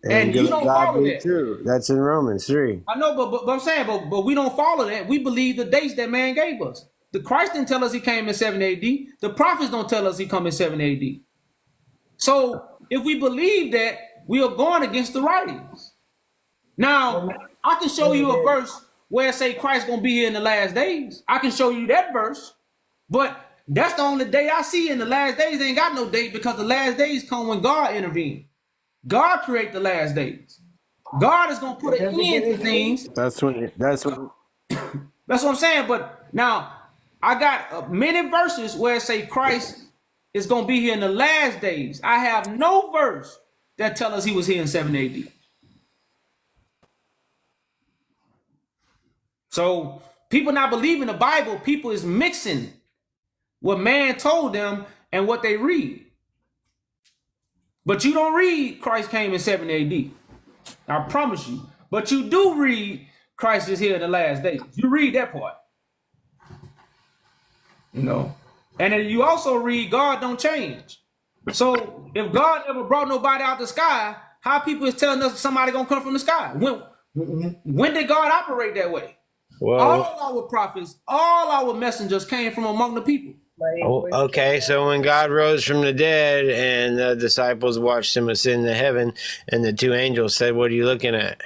Speaker 10: and
Speaker 1: and you don't
Speaker 10: God
Speaker 1: follow
Speaker 10: be
Speaker 1: that.
Speaker 10: true. That's in Romans 3.
Speaker 1: I know, but I'm saying, but we don't follow that. We believe the dates that man gave us. The Christ didn't tell us he came in 7 AD. The prophets don't tell us he come in 7 AD. So if we believe that, we are going against the writings. Now, I can show you a verse where it say Christ gonna be here in the last days. I can show you that verse, but that's the only day I see in the last days. They ain't got no date because the last days come when God intervened. God create the last days. God is gonna put an end to things.
Speaker 10: That's when. That's when.
Speaker 1: That's what I'm saying. But now I got many verses where it say Christ is gonna be here in the last days. I have no verse that tell us he was here in 7 AD. So people not believing the Bible, people is mixing what man told them and what they read. But you don't read Christ came in 7 AD. I promise you. But you do read Christ is here in the last days. You read that part. You know. And then you also read God don't change. So if God never brought nobody out the sky, how people is telling us somebody gonna come from the sky? When did God operate that way?
Speaker 10: Well,
Speaker 1: All our prophets, all our messengers came from among the people.
Speaker 10: okay, so when God rose from the dead and the disciples watched him ascend to heaven, and the two angels said, "What are you looking at?"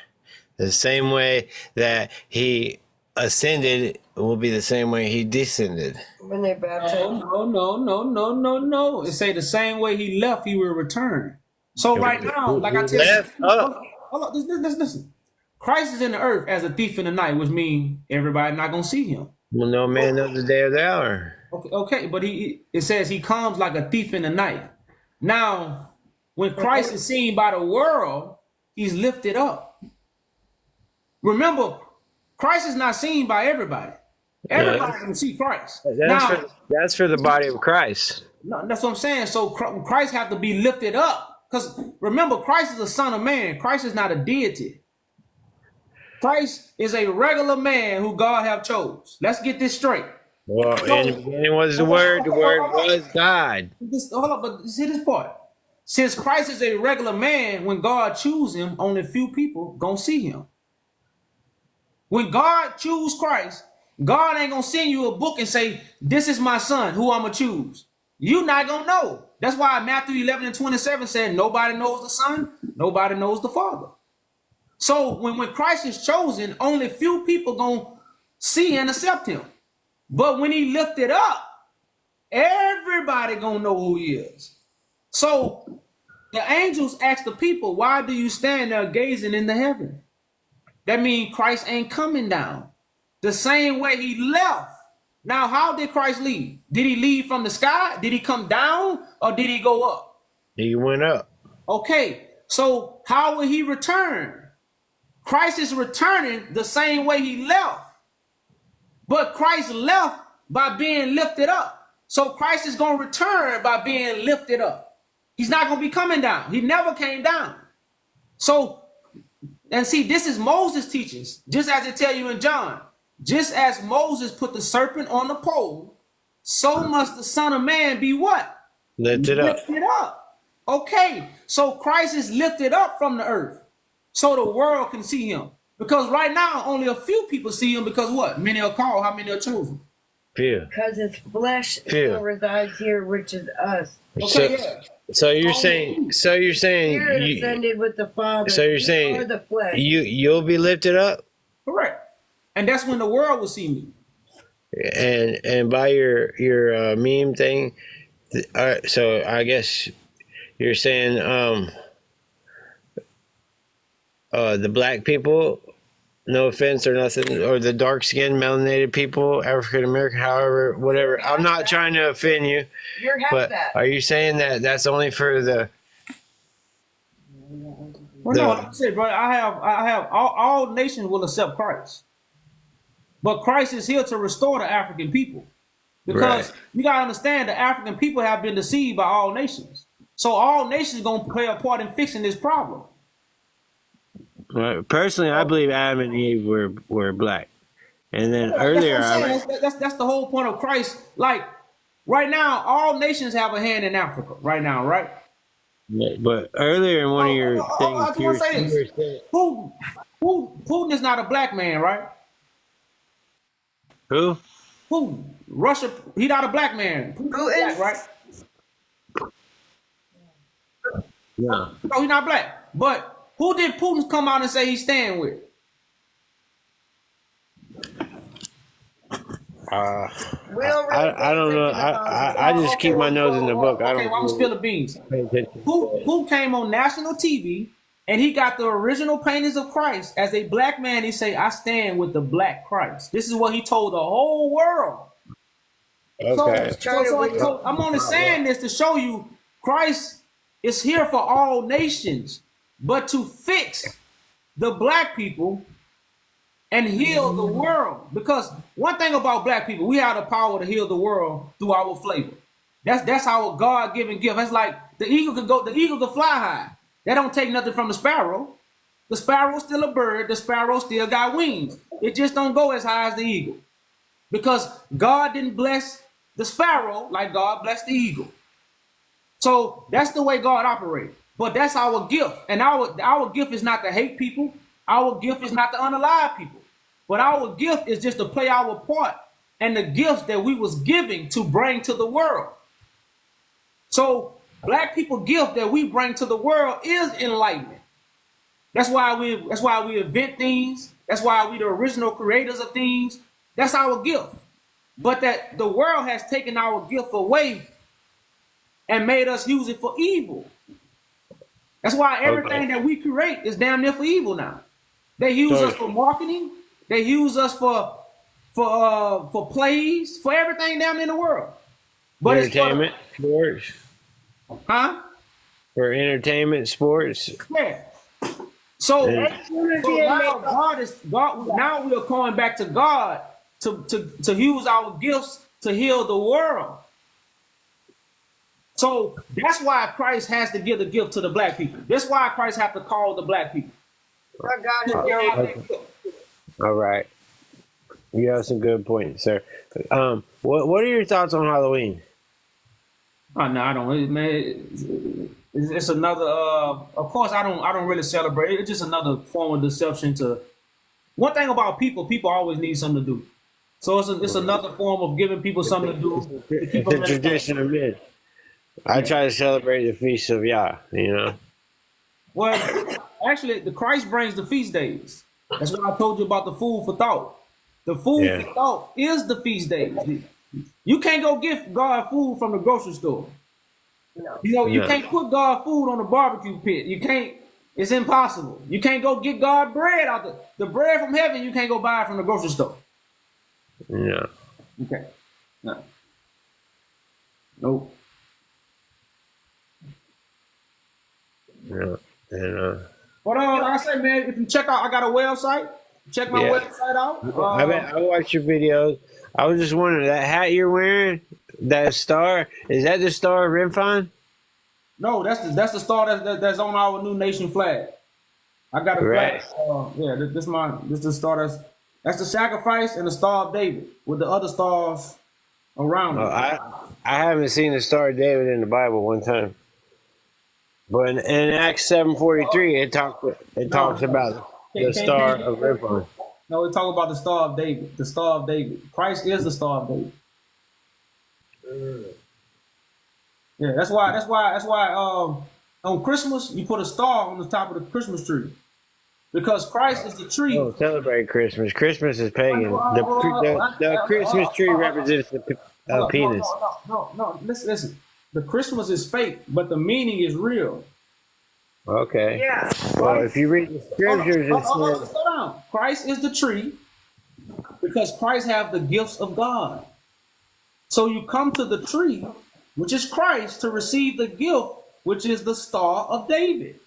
Speaker 10: The same way that he ascended will be the same way he descended.
Speaker 11: When they baptized.
Speaker 1: No. It say the same way he left, he will return. So right now, like I tell you,
Speaker 10: Left up.
Speaker 1: hold on, listen. Christ is in the earth as a thief in the night, which means everybody not gonna see him.
Speaker 10: Well, no man knows the day or the hour.
Speaker 1: Okay, but it says he comes like a thief in the night. Now, when Christ is seen by the world, he's lifted up. Remember, Christ is not seen by everybody. Everybody can see Christ.
Speaker 10: That's for the body of Christ.
Speaker 1: No, that's what I'm saying. So Christ have to be lifted up. Because remember, Christ is a son of man. Christ is not a deity. Christ is a regular man who God have chose. Let's get this straight.
Speaker 10: Well, in the beginning was the Word was God.
Speaker 1: Hold up, but see this part. Since Christ is a regular man, when God choose him, only few people gonna see him. When God choose Christ, God ain't gonna send you a book and say, this is my son, who I'm gonna choose. You not gonna know. That's why Matthew 11:27 said, nobody knows the son, nobody knows the father. So when Christ is chosen, only few people gonna see and accept him. But when he lifted up, everybody gonna know who he is. So the angels asked the people, why do you stand there gazing in the heaven? That means Christ ain't coming down. The same way he left. Now, how did Christ leave? Did he leave from the sky? Did he come down or did he go up?
Speaker 10: He went up.
Speaker 1: Okay, so how will he return? Christ is returning the same way he left. But Christ left by being lifted up. So Christ is going to return by being lifted up. He's not going to be coming down. He never came down. So, and see, this is Moses' teachings, just as it tell you in John. Just as Moses put the serpent on the pole, so must the Son of Man be what?
Speaker 10: Lifted up.
Speaker 1: Lifted up. Okay, so Christ is lifted up from the earth so the world can see him. Because right now, only a few people see him because what? Many are called, how many are chosen?
Speaker 10: Few.
Speaker 11: Because his flesh still resides here, which is us.
Speaker 1: Okay, yeah.
Speaker 10: So you're saying
Speaker 11: Spirit ascended with the Father.
Speaker 10: So you're saying
Speaker 11: or the flesh.
Speaker 10: you'll be lifted up?
Speaker 1: Correct. And that's when the world will see me.
Speaker 10: And by your meme thing, so I guess you're saying the black people No offense or nothing, or the dark skinned melanated people, African American, however, whatever. I'm not trying to offend you, but are you saying that that's only for
Speaker 1: Well, no, like
Speaker 10: the
Speaker 1: I said, bro, I have all nations will accept Christ, but Christ is here to restore the African people
Speaker 10: right?
Speaker 1: because you gotta understand the African people have been deceived by all nations, so all nations gonna play a part in fixing this problem.
Speaker 10: Right. Personally, I believe Adam and Eve were black, and then
Speaker 1: That's what
Speaker 10: earlier
Speaker 1: I'm
Speaker 10: I read.
Speaker 1: saying. That's the whole point of Christ. Like right now, all nations have a hand in Africa. Right now, right?
Speaker 10: But earlier in one of your
Speaker 1: I
Speaker 10: things,
Speaker 1: just want to say
Speaker 10: you
Speaker 1: this:
Speaker 10: were saying
Speaker 1: Putin, Putin is not a black man, right?
Speaker 10: who?
Speaker 1: Putin, Russia, he not a black man. Putin is black, right?
Speaker 10: No.
Speaker 1: No, he's not black. But who did Putin come out and say he's staying with?
Speaker 10: I don't know. I just keep my nose in the book. I
Speaker 1: Okay,
Speaker 10: don't
Speaker 1: well, I'm gonna spill the beans.
Speaker 10: pay attention.
Speaker 1: Who came on national TV and he got the original paintings of Christ as a black man? He say, "I stand with the black Christ." This is what he told the whole world.
Speaker 10: Okay.
Speaker 1: So I'm only saying this to show you Christ is here for all nations, but to fix the black people and heal the world. Because one thing about black people, we have the power to heal the world through our flavor. That's our God-given gift. That's like the eagle can fly high. That don't take nothing from the sparrow. The sparrow's still a bird. The sparrow still got wings. It just don't go as high as the eagle. Because God didn't bless the sparrow like God blessed the eagle. So that's the way God operates. But that's our gift. And our gift is not to hate people. Our gift is not to unalive people. But our gift is just to play our part and the gifts that we was giving to bring to the world. So black people gift that we bring to the world is enlightenment. That's why we invent things. That's why we the original creators of things. That's our gift. But that the world has taken our gift away and made us use it for evil. That's why everything that we create is damn near for evil now. They use us for marketing. They use us for plays, for everything down in the world. But
Speaker 10: Entertainment, sports.
Speaker 1: Huh?
Speaker 10: For entertainment, sports.
Speaker 1: Yeah. So now we are going back to God to use our gifts to heal the world. So that's why Christ has to give the gift to the black people. That's why Christ has to call the black people.
Speaker 10: All right. You have some good points, sir. What are your thoughts on Halloween?
Speaker 1: Oh no, I don't. Man, it's another. Of course, I don't really celebrate. It's just another form of deception. One thing about people always need something to do. So it's another form of giving people something to do.
Speaker 10: It's a tradition of men. I try to celebrate the feast of Yah. You know.
Speaker 1: Well, actually, the Christ brings the feast days. That's why I told you about the food for thought. The food for thought is the feast days. You can't go get God food from the grocery store. No. You can't put God food on the barbecue pit. You can't. It's impossible. You can't go get God bread out the bread from heaven. You can't go buy it from the grocery store.
Speaker 10: Yeah.
Speaker 1: Okay. No. Nope.
Speaker 10: Yeah. And
Speaker 1: But like I said, man, if you check out, I got a website. Check my website out.
Speaker 10: I watched your videos. I was just wondering, that hat you're wearing, that star, is that the Star of Rimfon?
Speaker 1: No, that's the star that's on our new nation flag. I got a flag. This the star that's the sacrifice and the Star of David with the other stars around it.
Speaker 10: I haven't seen the Star of David in the Bible one time. But in Acts 7:43, it talks about the Star of Rimfon.
Speaker 1: No, we're talking about the Star of David. The Star of David. Christ is the Star of David. Yeah, that's why on Christmas you put a star on the top of the Christmas tree. Because Christ is the tree.
Speaker 10: Oh, celebrate Christmas. Christmas is pagan. The Christmas tree represents the penis.
Speaker 1: No. Listen. The Christmas is fake, but the meaning is real.
Speaker 10: Okay.
Speaker 11: Yeah.
Speaker 10: Well, if you read the
Speaker 3: Hold on,
Speaker 10: scriptures, it says
Speaker 3: slow down. Christ is the tree because Christ have the gifts of God. So you come to the tree, which is Christ, to receive the gift, which is the Star of David.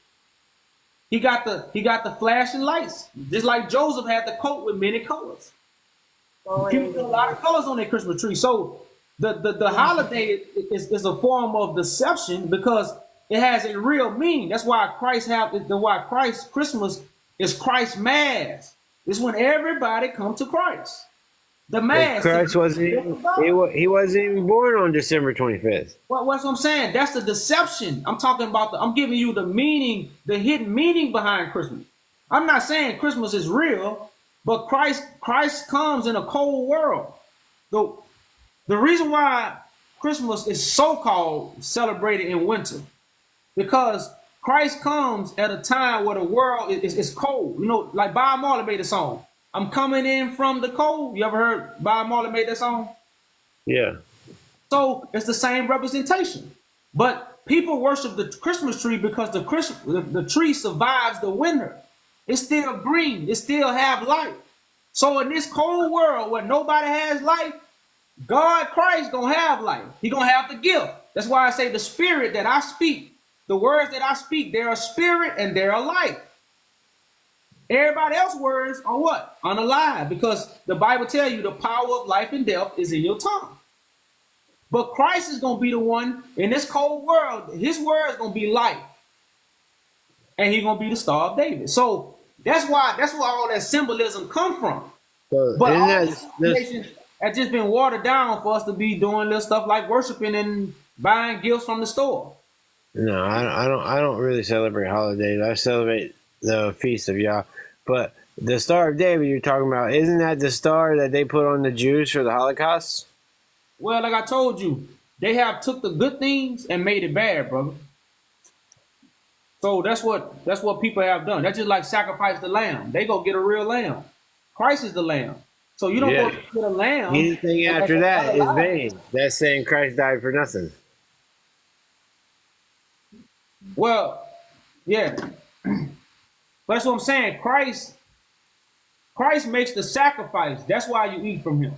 Speaker 3: He got the flashing lights, just like Joseph had the coat with many colors. People put a lot of colors on their Christmas tree. So the holiday is a form of deception because it has a real meaning. That's why Christ Christmas is Christ Mass. It's when everybody come to Christ. The
Speaker 10: that
Speaker 3: Mass.
Speaker 10: Christ wasn't even, he wasn't even born on December 25th.
Speaker 3: Well, what's what I'm saying? That's the deception. I'm talking about I'm giving you the meaning, the hidden meaning behind Christmas. I'm not saying Christmas is real, but Christ comes in a cold world. The reason why Christmas is so-called celebrated in winter, because Christ comes at a time where the world is cold. You know, like Bob Marley made a song. I'm coming in from the cold. You ever heard Bob Marley made that song?
Speaker 10: Yeah.
Speaker 3: So it's the same representation. But people worship the Christmas tree because the tree survives the winter. It's still green. It still have life. So in this cold world where nobody has life, God, Christ, gonna have life. He gonna have the gift. That's why I say the spirit that I speak, the words that I speak, they're a spirit and they're a life. Everybody else's words are what? Unalive, because the Bible tells you the power of life and death is in your tongue. But Christ is going to be the one in this cold world. His word is going to be life. And he's going to be the Star of David. So that's where all that symbolism come from.
Speaker 10: So
Speaker 3: But all
Speaker 10: isn't
Speaker 3: this information has just been watered down for us to be doing this stuff like worshiping and buying gifts from the store.
Speaker 10: No, I don't really celebrate holidays. I celebrate the feast of Yah. But the Star of David you're talking about, isn't that the star that they put on the Jews for the Holocaust?
Speaker 3: Well, like I told you, they have took the good things and made it bad, brother. So that's what people have done. That's just like sacrifice the lamb. They go get a real lamb. Christ is the lamb. So you don't go get a lamb.
Speaker 10: Anything after that is vain. That's saying Christ died for nothing.
Speaker 3: Well, yeah. But that's what I'm saying. Christ makes the sacrifice. That's why you eat from him.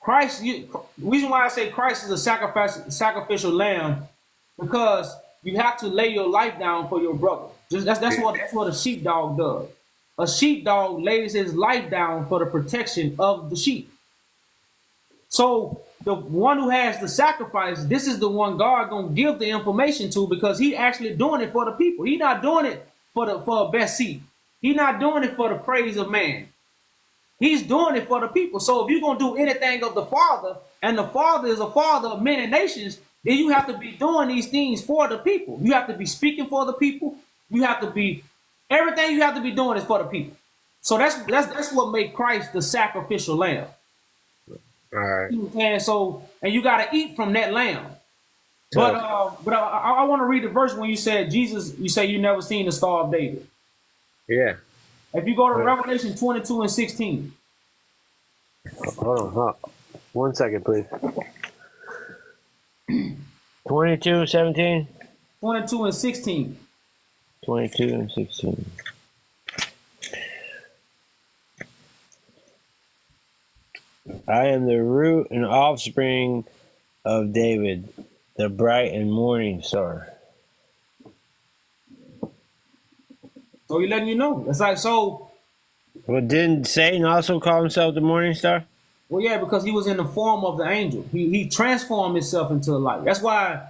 Speaker 3: The reason why I say Christ is a sacrificial lamb, because you have to lay your life down for your brother. That's what a sheepdog does. A sheepdog lays his life down for the protection of the sheep. So the one who has the sacrifice, this is the one God gonna give the information to, because he actually doing it for the people. He not doing it for a best seat. He not doing it for the praise of man. He's doing it for the people. So if you're going to do anything of the Father, and the Father is a Father of many nations, then you have to be doing these things for the people. You have to be speaking for the people. Everything you have to be doing is for the people. So that's what made Christ the sacrificial lamb.
Speaker 10: All right.
Speaker 3: And you got to eat from that lamb. But I want to read the verse when you said Jesus, you say you never seen the Star of David.
Speaker 10: Yeah.
Speaker 3: If you go to Revelation 22 and 16.
Speaker 10: Hold on. 1 second, please. 22, 17?
Speaker 3: 22 and 16.
Speaker 10: 22 and 16. I am the root and offspring of David, the bright and morning star.
Speaker 3: So he's letting you know. It's like, so.
Speaker 10: Well, didn't Satan also call himself the morning star?
Speaker 3: Well, yeah, because he was in the form of the angel. He transformed himself into a light. That's why,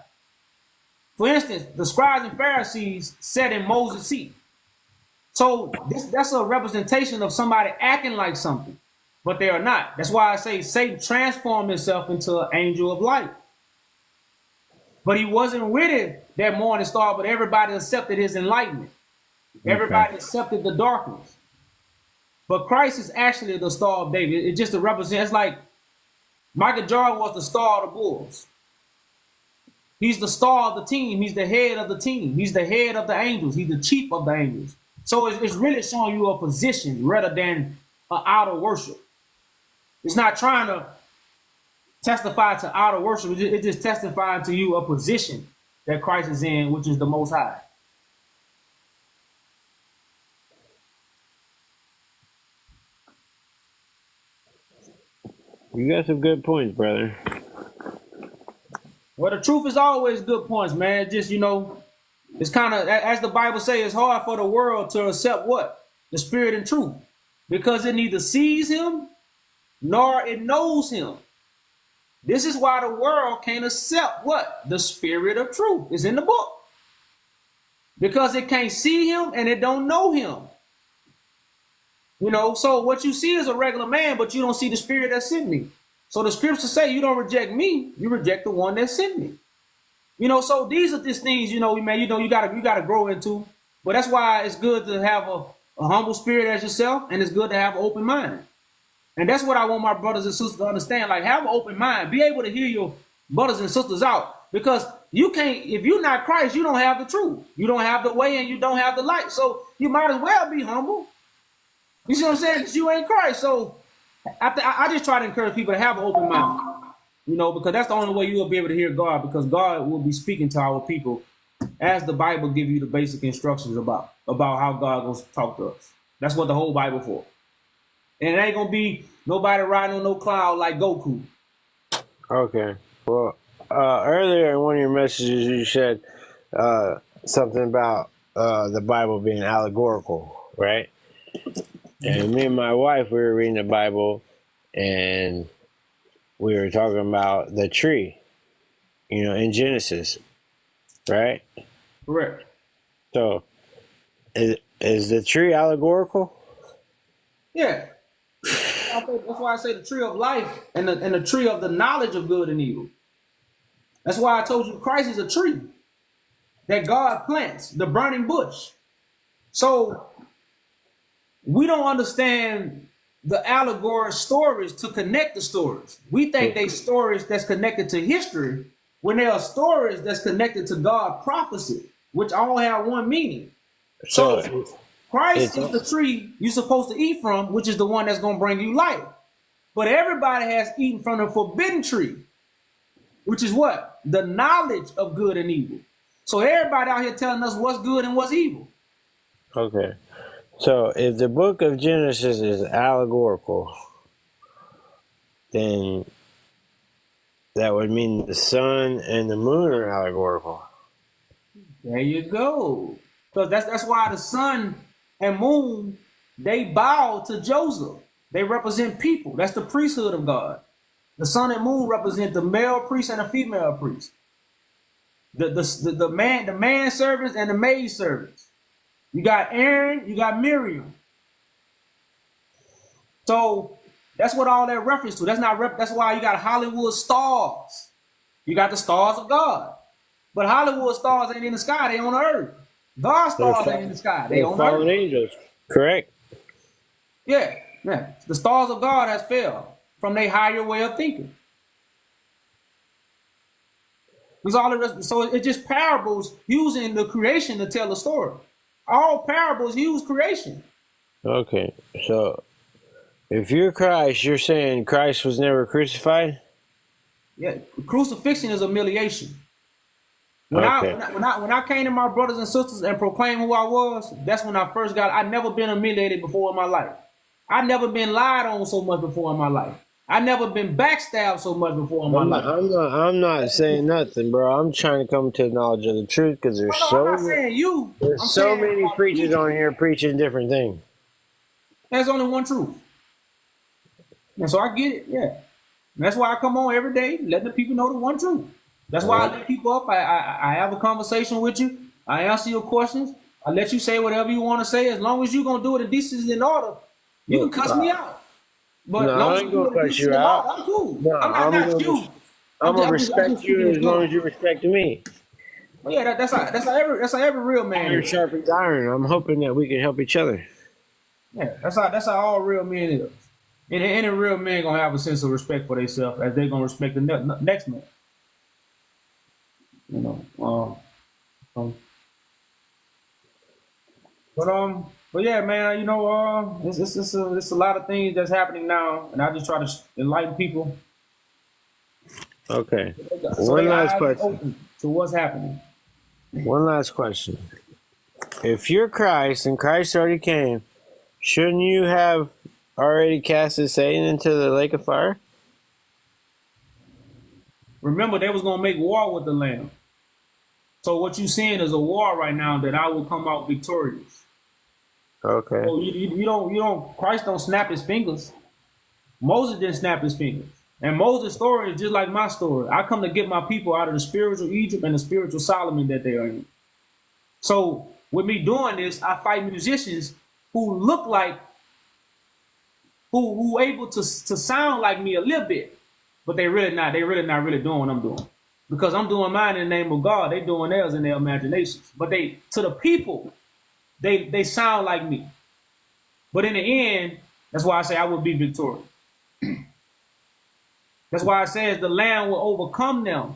Speaker 3: for instance, the scribes and Pharisees sat in Moses' seat. So that's a representation of somebody acting like something, but they are not. That's why I say Satan transformed himself into an angel of light. But he wasn't with it that morning star, but everybody accepted his enlightenment. Everybody accepted the darkness. But Christ is actually the Star of David. It just represents, it's like Michael Jordan was the star of the Bulls. He's the star of the team. He's the head of the team. He's the head of the angels. He's the chief of the angels. So it's really showing you a position rather than an outer worship. It's not trying to testify to outer worship. It's just testifying to you a position that Christ is in, which is the Most High.
Speaker 10: You got some good points, brother.
Speaker 1: Well, the truth is always good points, man. Just, it's kind of, as the Bible says, it's hard for the world to accept what? The spirit and truth. Because it neither sees him nor it knows him. This is why the world can't accept what? The spirit of truth is in the book. Because it can't see him and it don't know him. So what you see is a regular man, but you don't see the spirit that sent me. So the scriptures say you don't reject me, you reject the one that sent me. So these are just things, man, you gotta grow into. But that's why it's good to have a humble spirit as yourself, and it's good to have an open mind. And that's what I want my brothers and sisters to understand. Like, have an open mind. Be able to hear your brothers and sisters out. Because you can't, if you're not Christ, you don't have the truth. You don't have the way and you don't have the light. So you might as well be humble. You see what I'm saying? Because you ain't Christ. So I just try to encourage people to have an open mind. Because that's the only way you will be able to hear God. Because God will be speaking to our people as the Bible give you the basic instructions about how God goes to talk to us. That's what the whole Bible for. And it ain't gonna be nobody riding on no cloud like Goku.
Speaker 10: Okay. Well, earlier in one of your messages, you said something about the Bible being allegorical, right? And me and my wife, we were reading the Bible, and we were talking about the tree, in Genesis, right?
Speaker 1: Correct.
Speaker 10: So, is the tree allegorical?
Speaker 1: Yeah. That's why I say the tree of life and the tree of the knowledge of good and evil. That's why I told you Christ is a tree that God plants, the burning bush. So we don't understand the allegory stories to connect the stories. We think they stories that's connected to history when they are stories that's connected to God prophecy, which all have one meaning. So Christ is the tree you're supposed to eat from, which is the one that's going to bring you life. But everybody has eaten from the forbidden tree, which is what? The knowledge of good and evil. So everybody out here telling us what's good and what's evil.
Speaker 10: Okay. So if the book of Genesis is allegorical, then that would mean the sun and the moon are allegorical.
Speaker 1: There you go. Because that's why the sun and moon, they bow to Joseph. They represent people. That's the priesthood of God. The sun and moon represent the male priest and the female priest. The man servants and the maid servants. You got Aaron, you got Miriam. So that's what all that reference to. That's why you got Hollywood stars. You got the stars of God. But Hollywood stars ain't in the sky, they on the earth. God's stars ain't in the sky, they on the earth.
Speaker 10: Fallen angels, correct?
Speaker 1: Yeah. The stars of God has fell from their higher way of thinking. So it's just parables using the creation to tell the story. All parables use creation.
Speaker 10: Okay, so if you're Christ, you're saying Christ was never crucified?
Speaker 1: Yeah, crucifixion is humiliation. When I came to my brothers and sisters and proclaimed who I was, that's when I first I'd never been humiliated before in my life. I'd never been lied on so much before in my life. I'd never been backstabbed so much before in my life.
Speaker 10: I'm not saying nothing, bro. I'm trying to come to the knowledge of the truth because there's so many preachers on here preaching different things.
Speaker 1: There's only one truth. And so I get it, yeah. And that's why I come on every day, letting the people know the one truth. That's why I let people up. I have a conversation with you. I answer your questions. I let you say whatever you want to say. As long as you're going to do it in decency and order, you can cuss me out. But
Speaker 10: no, I ain't going to cuss you out.
Speaker 1: I'm cool.
Speaker 10: No,
Speaker 1: I'm not you.
Speaker 10: I'm going to respect you as long as you respect me.
Speaker 1: Well, yeah, that's how every real man
Speaker 10: is. Iron sharpens iron. I'm hoping that we can help each other.
Speaker 1: Yeah, that's how all real men is. And any real man going to have a sense of respect for themselves as they're going to respect the next man. But yeah, man, it's a lot of things that's happening now, and I just try to enlighten people.
Speaker 10: Okay.
Speaker 1: So one last question. To what's happening.
Speaker 10: One last question. If you're Christ and Christ already came, shouldn't you have already casted Satan into the lake of fire?
Speaker 1: Remember, they was gonna make war with the Lamb. So what you seeing is a war right now that I will come out victorious.
Speaker 10: Okay.
Speaker 1: So Christ don't snap his fingers. Moses didn't snap his fingers. And Moses' story is just like my story. I come to get my people out of the spiritual Egypt and the spiritual Solomon that they are in. So with me doing this, I fight musicians who look like, who able to sound like me a little bit, but they really not doing what I'm doing. Because I'm doing mine in the name of God, they doing theirs in their imaginations. But they, to the people, they sound like me. But in the end, that's why I say I will be victorious. That's why it says the Lamb will overcome them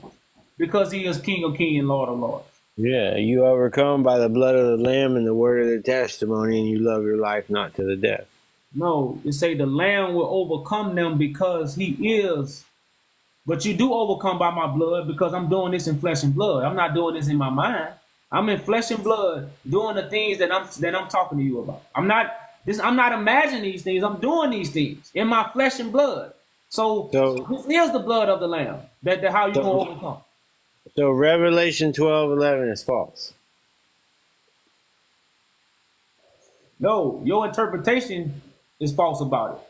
Speaker 1: because he is King of Kings and Lord of Lords.
Speaker 10: Yeah, you overcome by the blood of the Lamb and the word of the testimony, and you love your life not to the death.
Speaker 1: No, it say the Lamb will overcome them because he is. But you do overcome by my blood because I'm doing this in flesh and blood. I'm not doing this in my mind. I'm in flesh and blood doing the things that I'm talking to you about. I'm not imagining these things. I'm doing these things in my flesh and blood. So this is the blood of the Lamb. That how you gonna overcome.
Speaker 10: So Revelation 12:11 is false.
Speaker 1: No, your interpretation is false about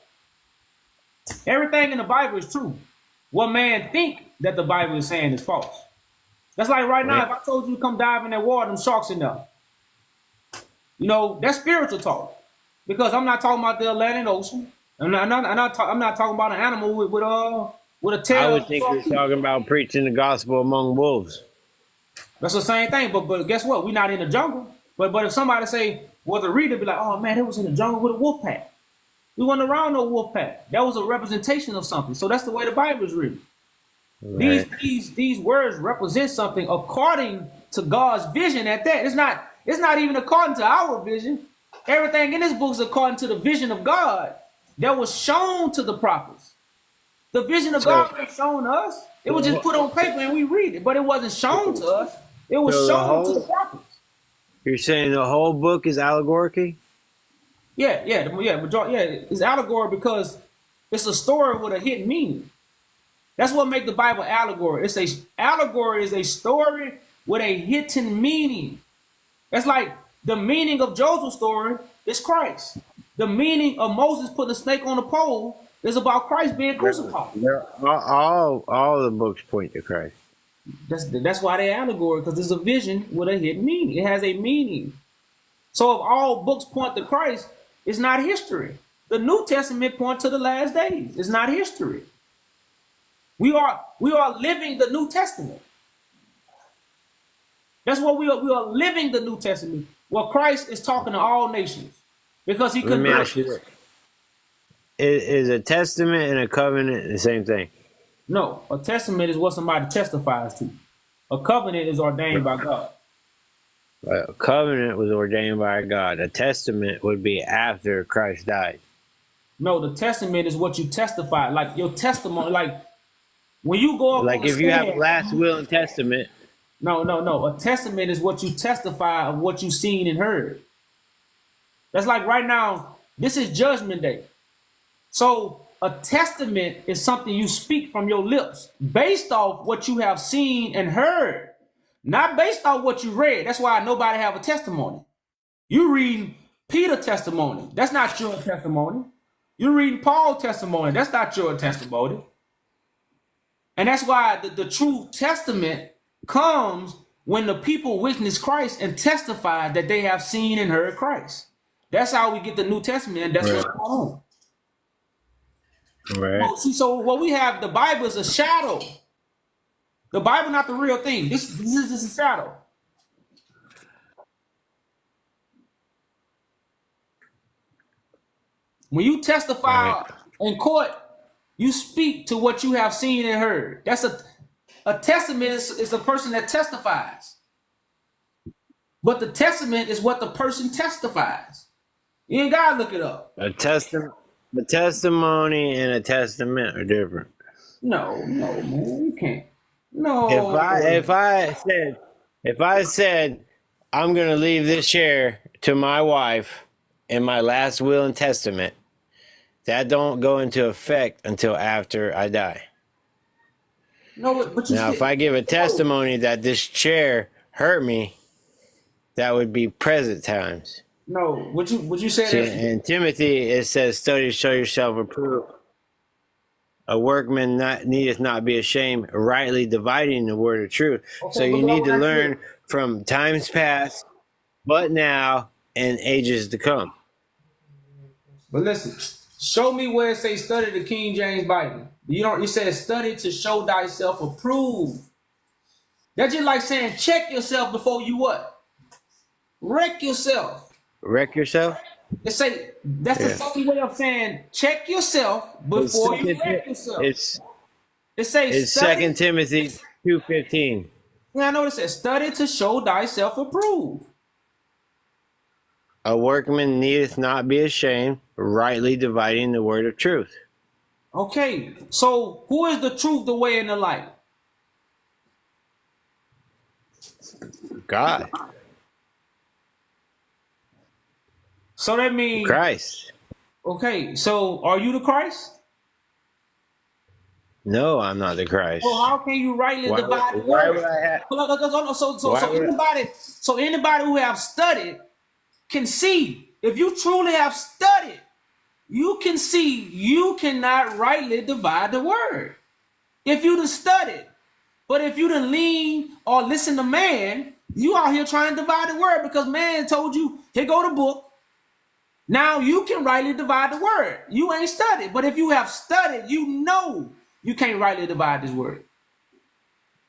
Speaker 1: it. Everything in the Bible is true. What man think that the Bible is saying is false. That's like right now, if I told you to come dive in that water, them sharks in there. You know, that's spiritual talk. Because I'm not talking about the Atlantic Ocean. I'm not talking about an animal with a tail.
Speaker 10: I would think you're talking about preaching the gospel among wolves.
Speaker 1: That's the same thing, but guess what? We're not in the jungle. But if somebody say, well, the reader be like, oh man, it was in the jungle with a wolf pack. We wasn't around no wolf pack. That was a representation of something. So that's the way the Bible is written. Right. These words represent something according to God's vision at that. It's not even according to our vision. Everything in this book is according to the vision of God that was shown to the prophets. The vision of God was shown to us. It was just put on paper and we read it, but it wasn't shown to us. It was shown to the prophets.
Speaker 10: You're saying the whole book is allegorical?
Speaker 1: Yeah. It's allegory because it's a story with a hidden meaning. That's what makes the Bible allegory. Allegory is a story with a hidden meaning. That's like the meaning of Joseph's story is Christ. The meaning of Moses putting a snake on the pole is about Christ being crucified.
Speaker 10: All the books point to Christ.
Speaker 1: That's why they're allegory, because it's a vision with a hidden meaning. It has a meaning. So if all books point to Christ, it's not history. The New Testament points to the last days. It's not history. We are living the New Testament. That's what we are living the New Testament. Well, Christ is talking to all nations because he couldn't. Let me ask you this.
Speaker 10: Is a testament and a covenant the same thing?
Speaker 1: No, a testament is what somebody testifies to. A covenant is ordained by God.
Speaker 10: A covenant was ordained by God. A testament would be after Christ died.
Speaker 1: No, the testament is what you testify, like your testimony, like when you go up.
Speaker 10: Like if you have a last will and testament.
Speaker 1: No. A testament is what you testify of what you've seen and heard. That's like right now, this is Judgment Day. So a testament is something you speak from your lips based off what you have seen and heard, not based off what you read. That's why nobody have a testimony. You reading Peter's testimony. That's not your testimony. You're reading Paul's testimony. That's not your testimony. And that's why the true testament comes when the people witness Christ and testify that they have seen and heard Christ. That's how we get the New Testament, and that's what's going on.
Speaker 10: Right.
Speaker 1: Well, see, so what we have, the Bible is a shadow. The Bible not the real thing. This is just a shadow. When you testify in court, you speak to what you have seen and heard. That's a testament is a person that testifies. But the testament is what the person testifies. You ain't gotta look it up.
Speaker 10: A testimony and a testament are different.
Speaker 1: No, man, you can't. No.
Speaker 10: If I said I'm gonna leave this chair to my wife in my last will and testament, that don't go into effect until after I die.
Speaker 3: No, but you
Speaker 10: Now, if I give a testimony that this chair hurt me, that would be present times.
Speaker 3: no. Would you say
Speaker 10: See,
Speaker 3: that?
Speaker 10: in Timothy, it says, study to show yourself approved. A workman needeth not be ashamed, rightly dividing the word of truth.
Speaker 3: Okay,
Speaker 10: So
Speaker 3: but
Speaker 10: you
Speaker 3: look
Speaker 10: need
Speaker 3: what
Speaker 10: to
Speaker 3: I
Speaker 10: learn
Speaker 3: said.
Speaker 10: from times past, but now, and ages to come.
Speaker 1: But listen, show me where it says study the King James Bible. You don't. It says study to show thyself approved. That's just like saying check yourself before you what? Wreck yourself.
Speaker 10: Wreck yourself?
Speaker 1: It say that's the
Speaker 10: Yeah.
Speaker 1: fucking way of saying check yourself
Speaker 10: It's
Speaker 1: before you wreck yourself. It says
Speaker 10: it's
Speaker 1: study.
Speaker 10: 2 Timothy 2:15.
Speaker 1: Yeah, I know it says study to show thyself approved.
Speaker 10: A workman needeth not be ashamed, rightly dividing the word of truth.
Speaker 1: Okay, so who is the truth, the way, and the light?
Speaker 10: God,
Speaker 1: So that means,
Speaker 10: Christ.
Speaker 1: okay, so are you the Christ?
Speaker 10: No, I'm not the Christ.
Speaker 1: Well, how can you rightly
Speaker 10: Why
Speaker 1: divide the
Speaker 10: would
Speaker 1: word?
Speaker 10: I have?
Speaker 1: So anybody who have studied can see. If you truly have studied, you can see you cannot rightly divide the word. If you done studied, but if you done lean or listen to man, you out here trying to divide the word because man told you, here go the book. Now you can rightly divide the word. You ain't studied, but if you have studied, you know you can't rightly divide this word.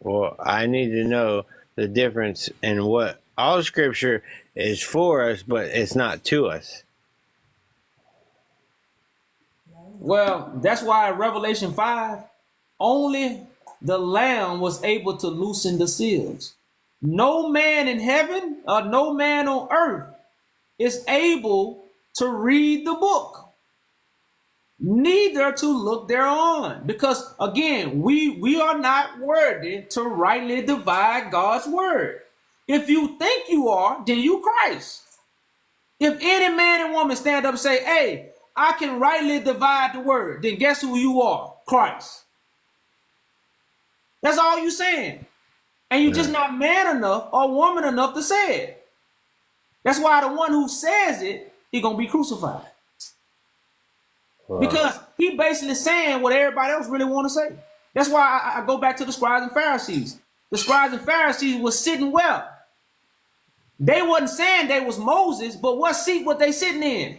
Speaker 10: Well, I need to know the difference in what all scripture is for us, but it's not to us.
Speaker 1: Well, that's why in Revelation 5, only the Lamb was able to loosen the seals. No man in heaven or no man on earth is able to read the book, neither to look thereon. Because again, we are not worthy to rightly divide God's word. If you think you are, then you Christ. If any man and woman stand up and say, hey, I can rightly divide the word, then guess who you are? Christ. That's all you saying. And you're just not man enough or woman enough to say it. That's why the one who says it, he's going to be crucified. Because he basically saying what everybody else really want to say. That's why I go back to the scribes and Pharisees. The scribes and Pharisees was sitting well. They wasn't saying they was Moses, but what seat were they sitting in?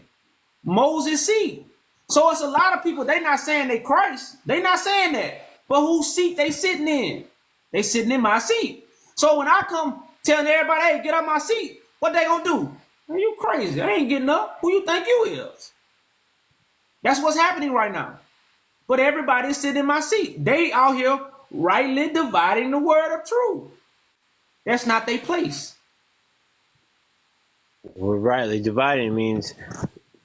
Speaker 1: Moses' seat. So it's a lot of people, they not saying they Christ. They not saying that. But whose seat they sitting in? They sitting in my seat. So when I come telling everybody, hey, get out my seat, what they gonna do? Are you crazy? I ain't getting up. Who you think you is? That's what's happening right now. But everybody's sitting in my seat. They out here rightly dividing the word of truth. That's not their place.
Speaker 10: Well, rightly dividing means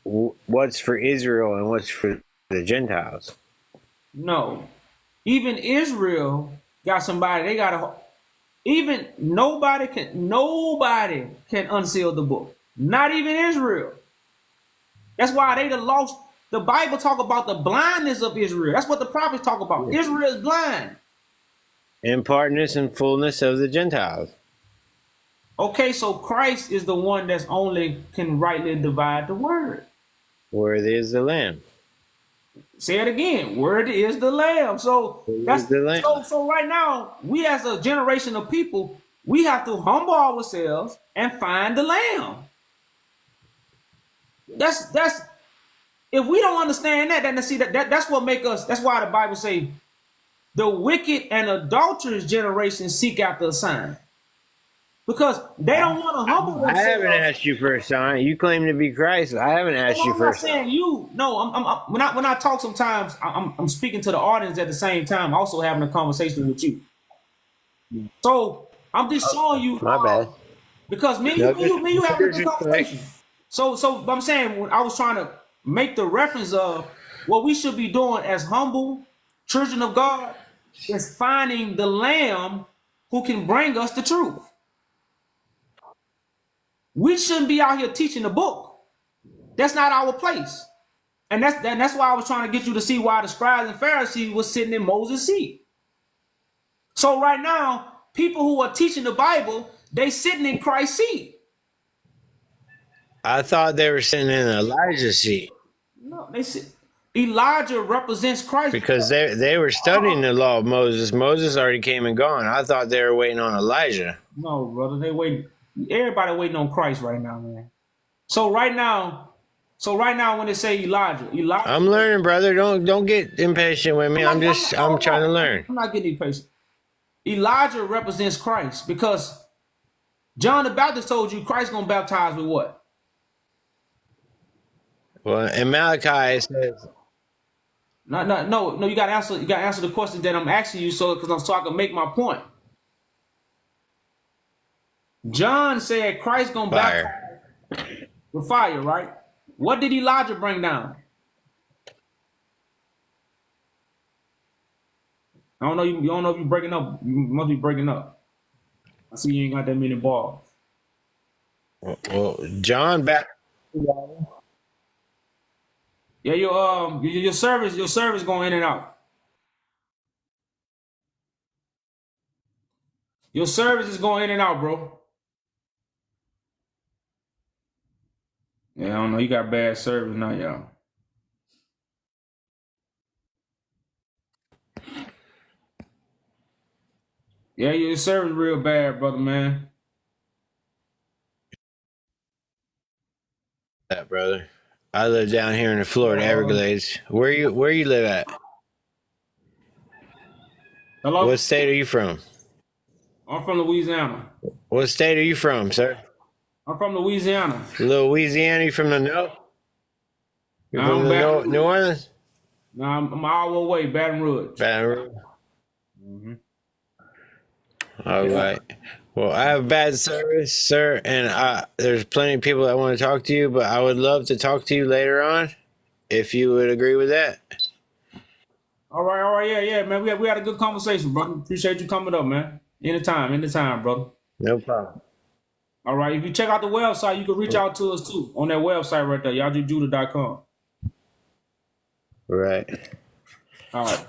Speaker 10: what's for Israel and what's for the Gentiles.
Speaker 1: No. Even Israel got somebody, they got a, even nobody can unseal the book. Not even Israel. That's why they the lost. The Bible talk about the blindness of Israel. That's what the prophets talk about. Yeah. Israel is blind.
Speaker 10: In partness and fullness of the Gentiles.
Speaker 1: Okay, so Christ is the one that's only can rightly divide the word.
Speaker 10: Worthy is the Lamb.
Speaker 1: Say it again. Worthy is the Lamb. So that's
Speaker 10: the Lamb.
Speaker 1: So right now, we as a generation of people, we have to humble ourselves and find the Lamb. That's if we don't understand that, then see that's what make us. That's why the Bible say the wicked and adulterous generation seek after a sign. Because they don't want to humble themselves.
Speaker 10: I haven't asked you for a sign. You claim to be Christ. I haven't asked you for a sign.
Speaker 1: I'm not saying you. No, when I talk sometimes, I'm speaking to the audience at the same time, also having a conversation with you. So I'm just showing you.
Speaker 10: My bad.
Speaker 1: Because me and you having a good conversation. So I'm saying when I was trying to make the reference of what we should be doing as humble children of God is finding the Lamb who can bring us the truth. We shouldn't be out here teaching the book. That's not our place. And that's why I was trying to get you to see why the scribes and Pharisees was sitting in Moses' seat. So right now, people who are teaching the Bible, they sitting in Christ's seat.
Speaker 10: I thought they were sitting in Elijah's seat
Speaker 1: No, they sit. Elijah represents Christ.
Speaker 10: because they were studying the law of Moses. Moses already came and gone. I thought they were waiting on Elijah.
Speaker 1: No, brother, they wait. Everybody waiting on Christ right now, man. So right now, when they say Elijah,
Speaker 10: I'm learning, brother. Don't get impatient with me. I'm trying to learn.
Speaker 1: I'm not getting impatient. Elijah represents Christ because John the Baptist told you Christ gonna baptize with what?
Speaker 10: Well, in Malachi it says,
Speaker 1: No. You gotta answer. You gotta answer the question that I'm asking you, so I can make my point. John said Christ gonna
Speaker 10: fire.
Speaker 1: baptize with fire, right? What did Elijah bring down? I don't know. You don't know if you're breaking up. You must be breaking up. I see you ain't got that many balls.
Speaker 10: Well, John back.
Speaker 1: Yeah, your service going in and out. Your service is going in and out, bro. Yeah, I don't know. You got bad service now, y'all. Yeah, your service real bad, brother, man.
Speaker 10: That brother. I live down here in the Florida Everglades. Where you live at?
Speaker 1: Hello?
Speaker 10: What state are you from?
Speaker 1: I'm from Louisiana.
Speaker 10: What state are you from, sir?
Speaker 1: I'm from Louisiana.
Speaker 10: Louisiana, you from the north? You from the New Orleans?
Speaker 1: No, I'm all the way, Baton Rouge.
Speaker 10: Baton Rouge. All right. Well, I have bad service, sir, and there's plenty of people that want to talk to you, but I would love to talk to you later on, if you would agree with that.
Speaker 1: All right, yeah, man. We had a good conversation, brother. Appreciate you coming up, man. Anytime, brother.
Speaker 10: No problem.
Speaker 1: All right, if you check out the website, you can reach out to us too on that website right there, YahJew.com.
Speaker 10: Right.
Speaker 1: All right.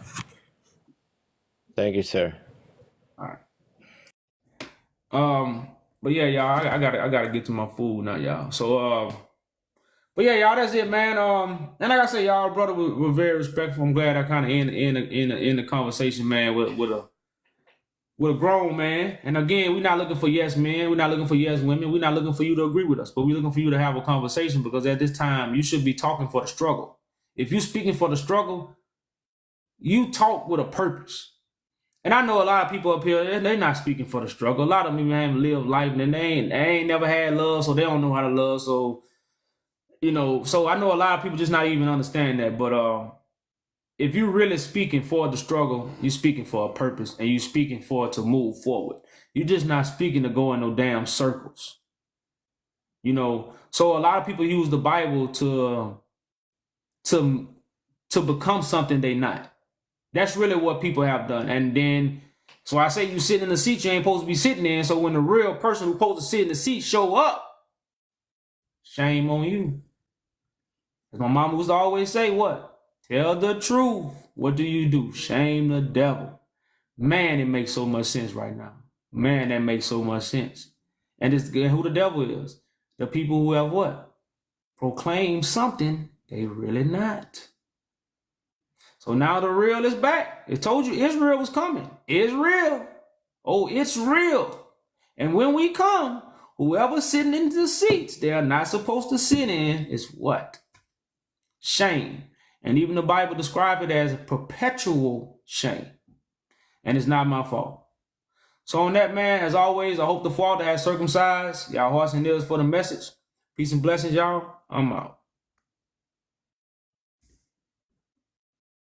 Speaker 10: Thank you, sir.
Speaker 1: All right. But yeah, y'all, I gotta get to my food now, y'all. So but yeah, y'all, that's it, man. And like I said, y'all, brother, we're very respectful. I'm glad I kind of in the conversation, man, with a grown man. And again, we're not looking for yes men, we're not looking for yes women, we're not looking for you to agree with us, but we're looking for you to have a conversation, because at this time you should be talking for the struggle. If you're speaking for the struggle, you talk with a purpose. And I know a lot of people up here, they're not speaking for the struggle. A lot of them haven't lived life, and they ain't never had love, so they don't know how to love. So, so I know a lot of people just not even understand that. But if you're really speaking for the struggle, you're speaking for a purpose, and you're speaking for it to move forward. You're just not speaking to go in no damn circles. So a lot of people use the Bible to become something they not. That's really what people have done. And then, so I say you sit in the seat you ain't supposed to be sitting in. So when the real person who's supposed to sit in the seat show up, shame on you. As my mama used to always say, what? Tell the truth. What do? Shame the devil. Man, it makes so much sense right now. Man, that makes so much sense. And it's who the devil is. The people who have what? Proclaim something they really not. So now the real is back. It told you Israel was coming. Israel. Oh, it's real. And when we come, whoever's sitting in the seats they are not supposed to sit in is what? Shame. And even the Bible describes it as perpetual shame. And it's not my fault. So on that, man, as always, I hope the Father has circumcised y'all hearts and ears for the message. Peace and blessings, y'all. I'm out.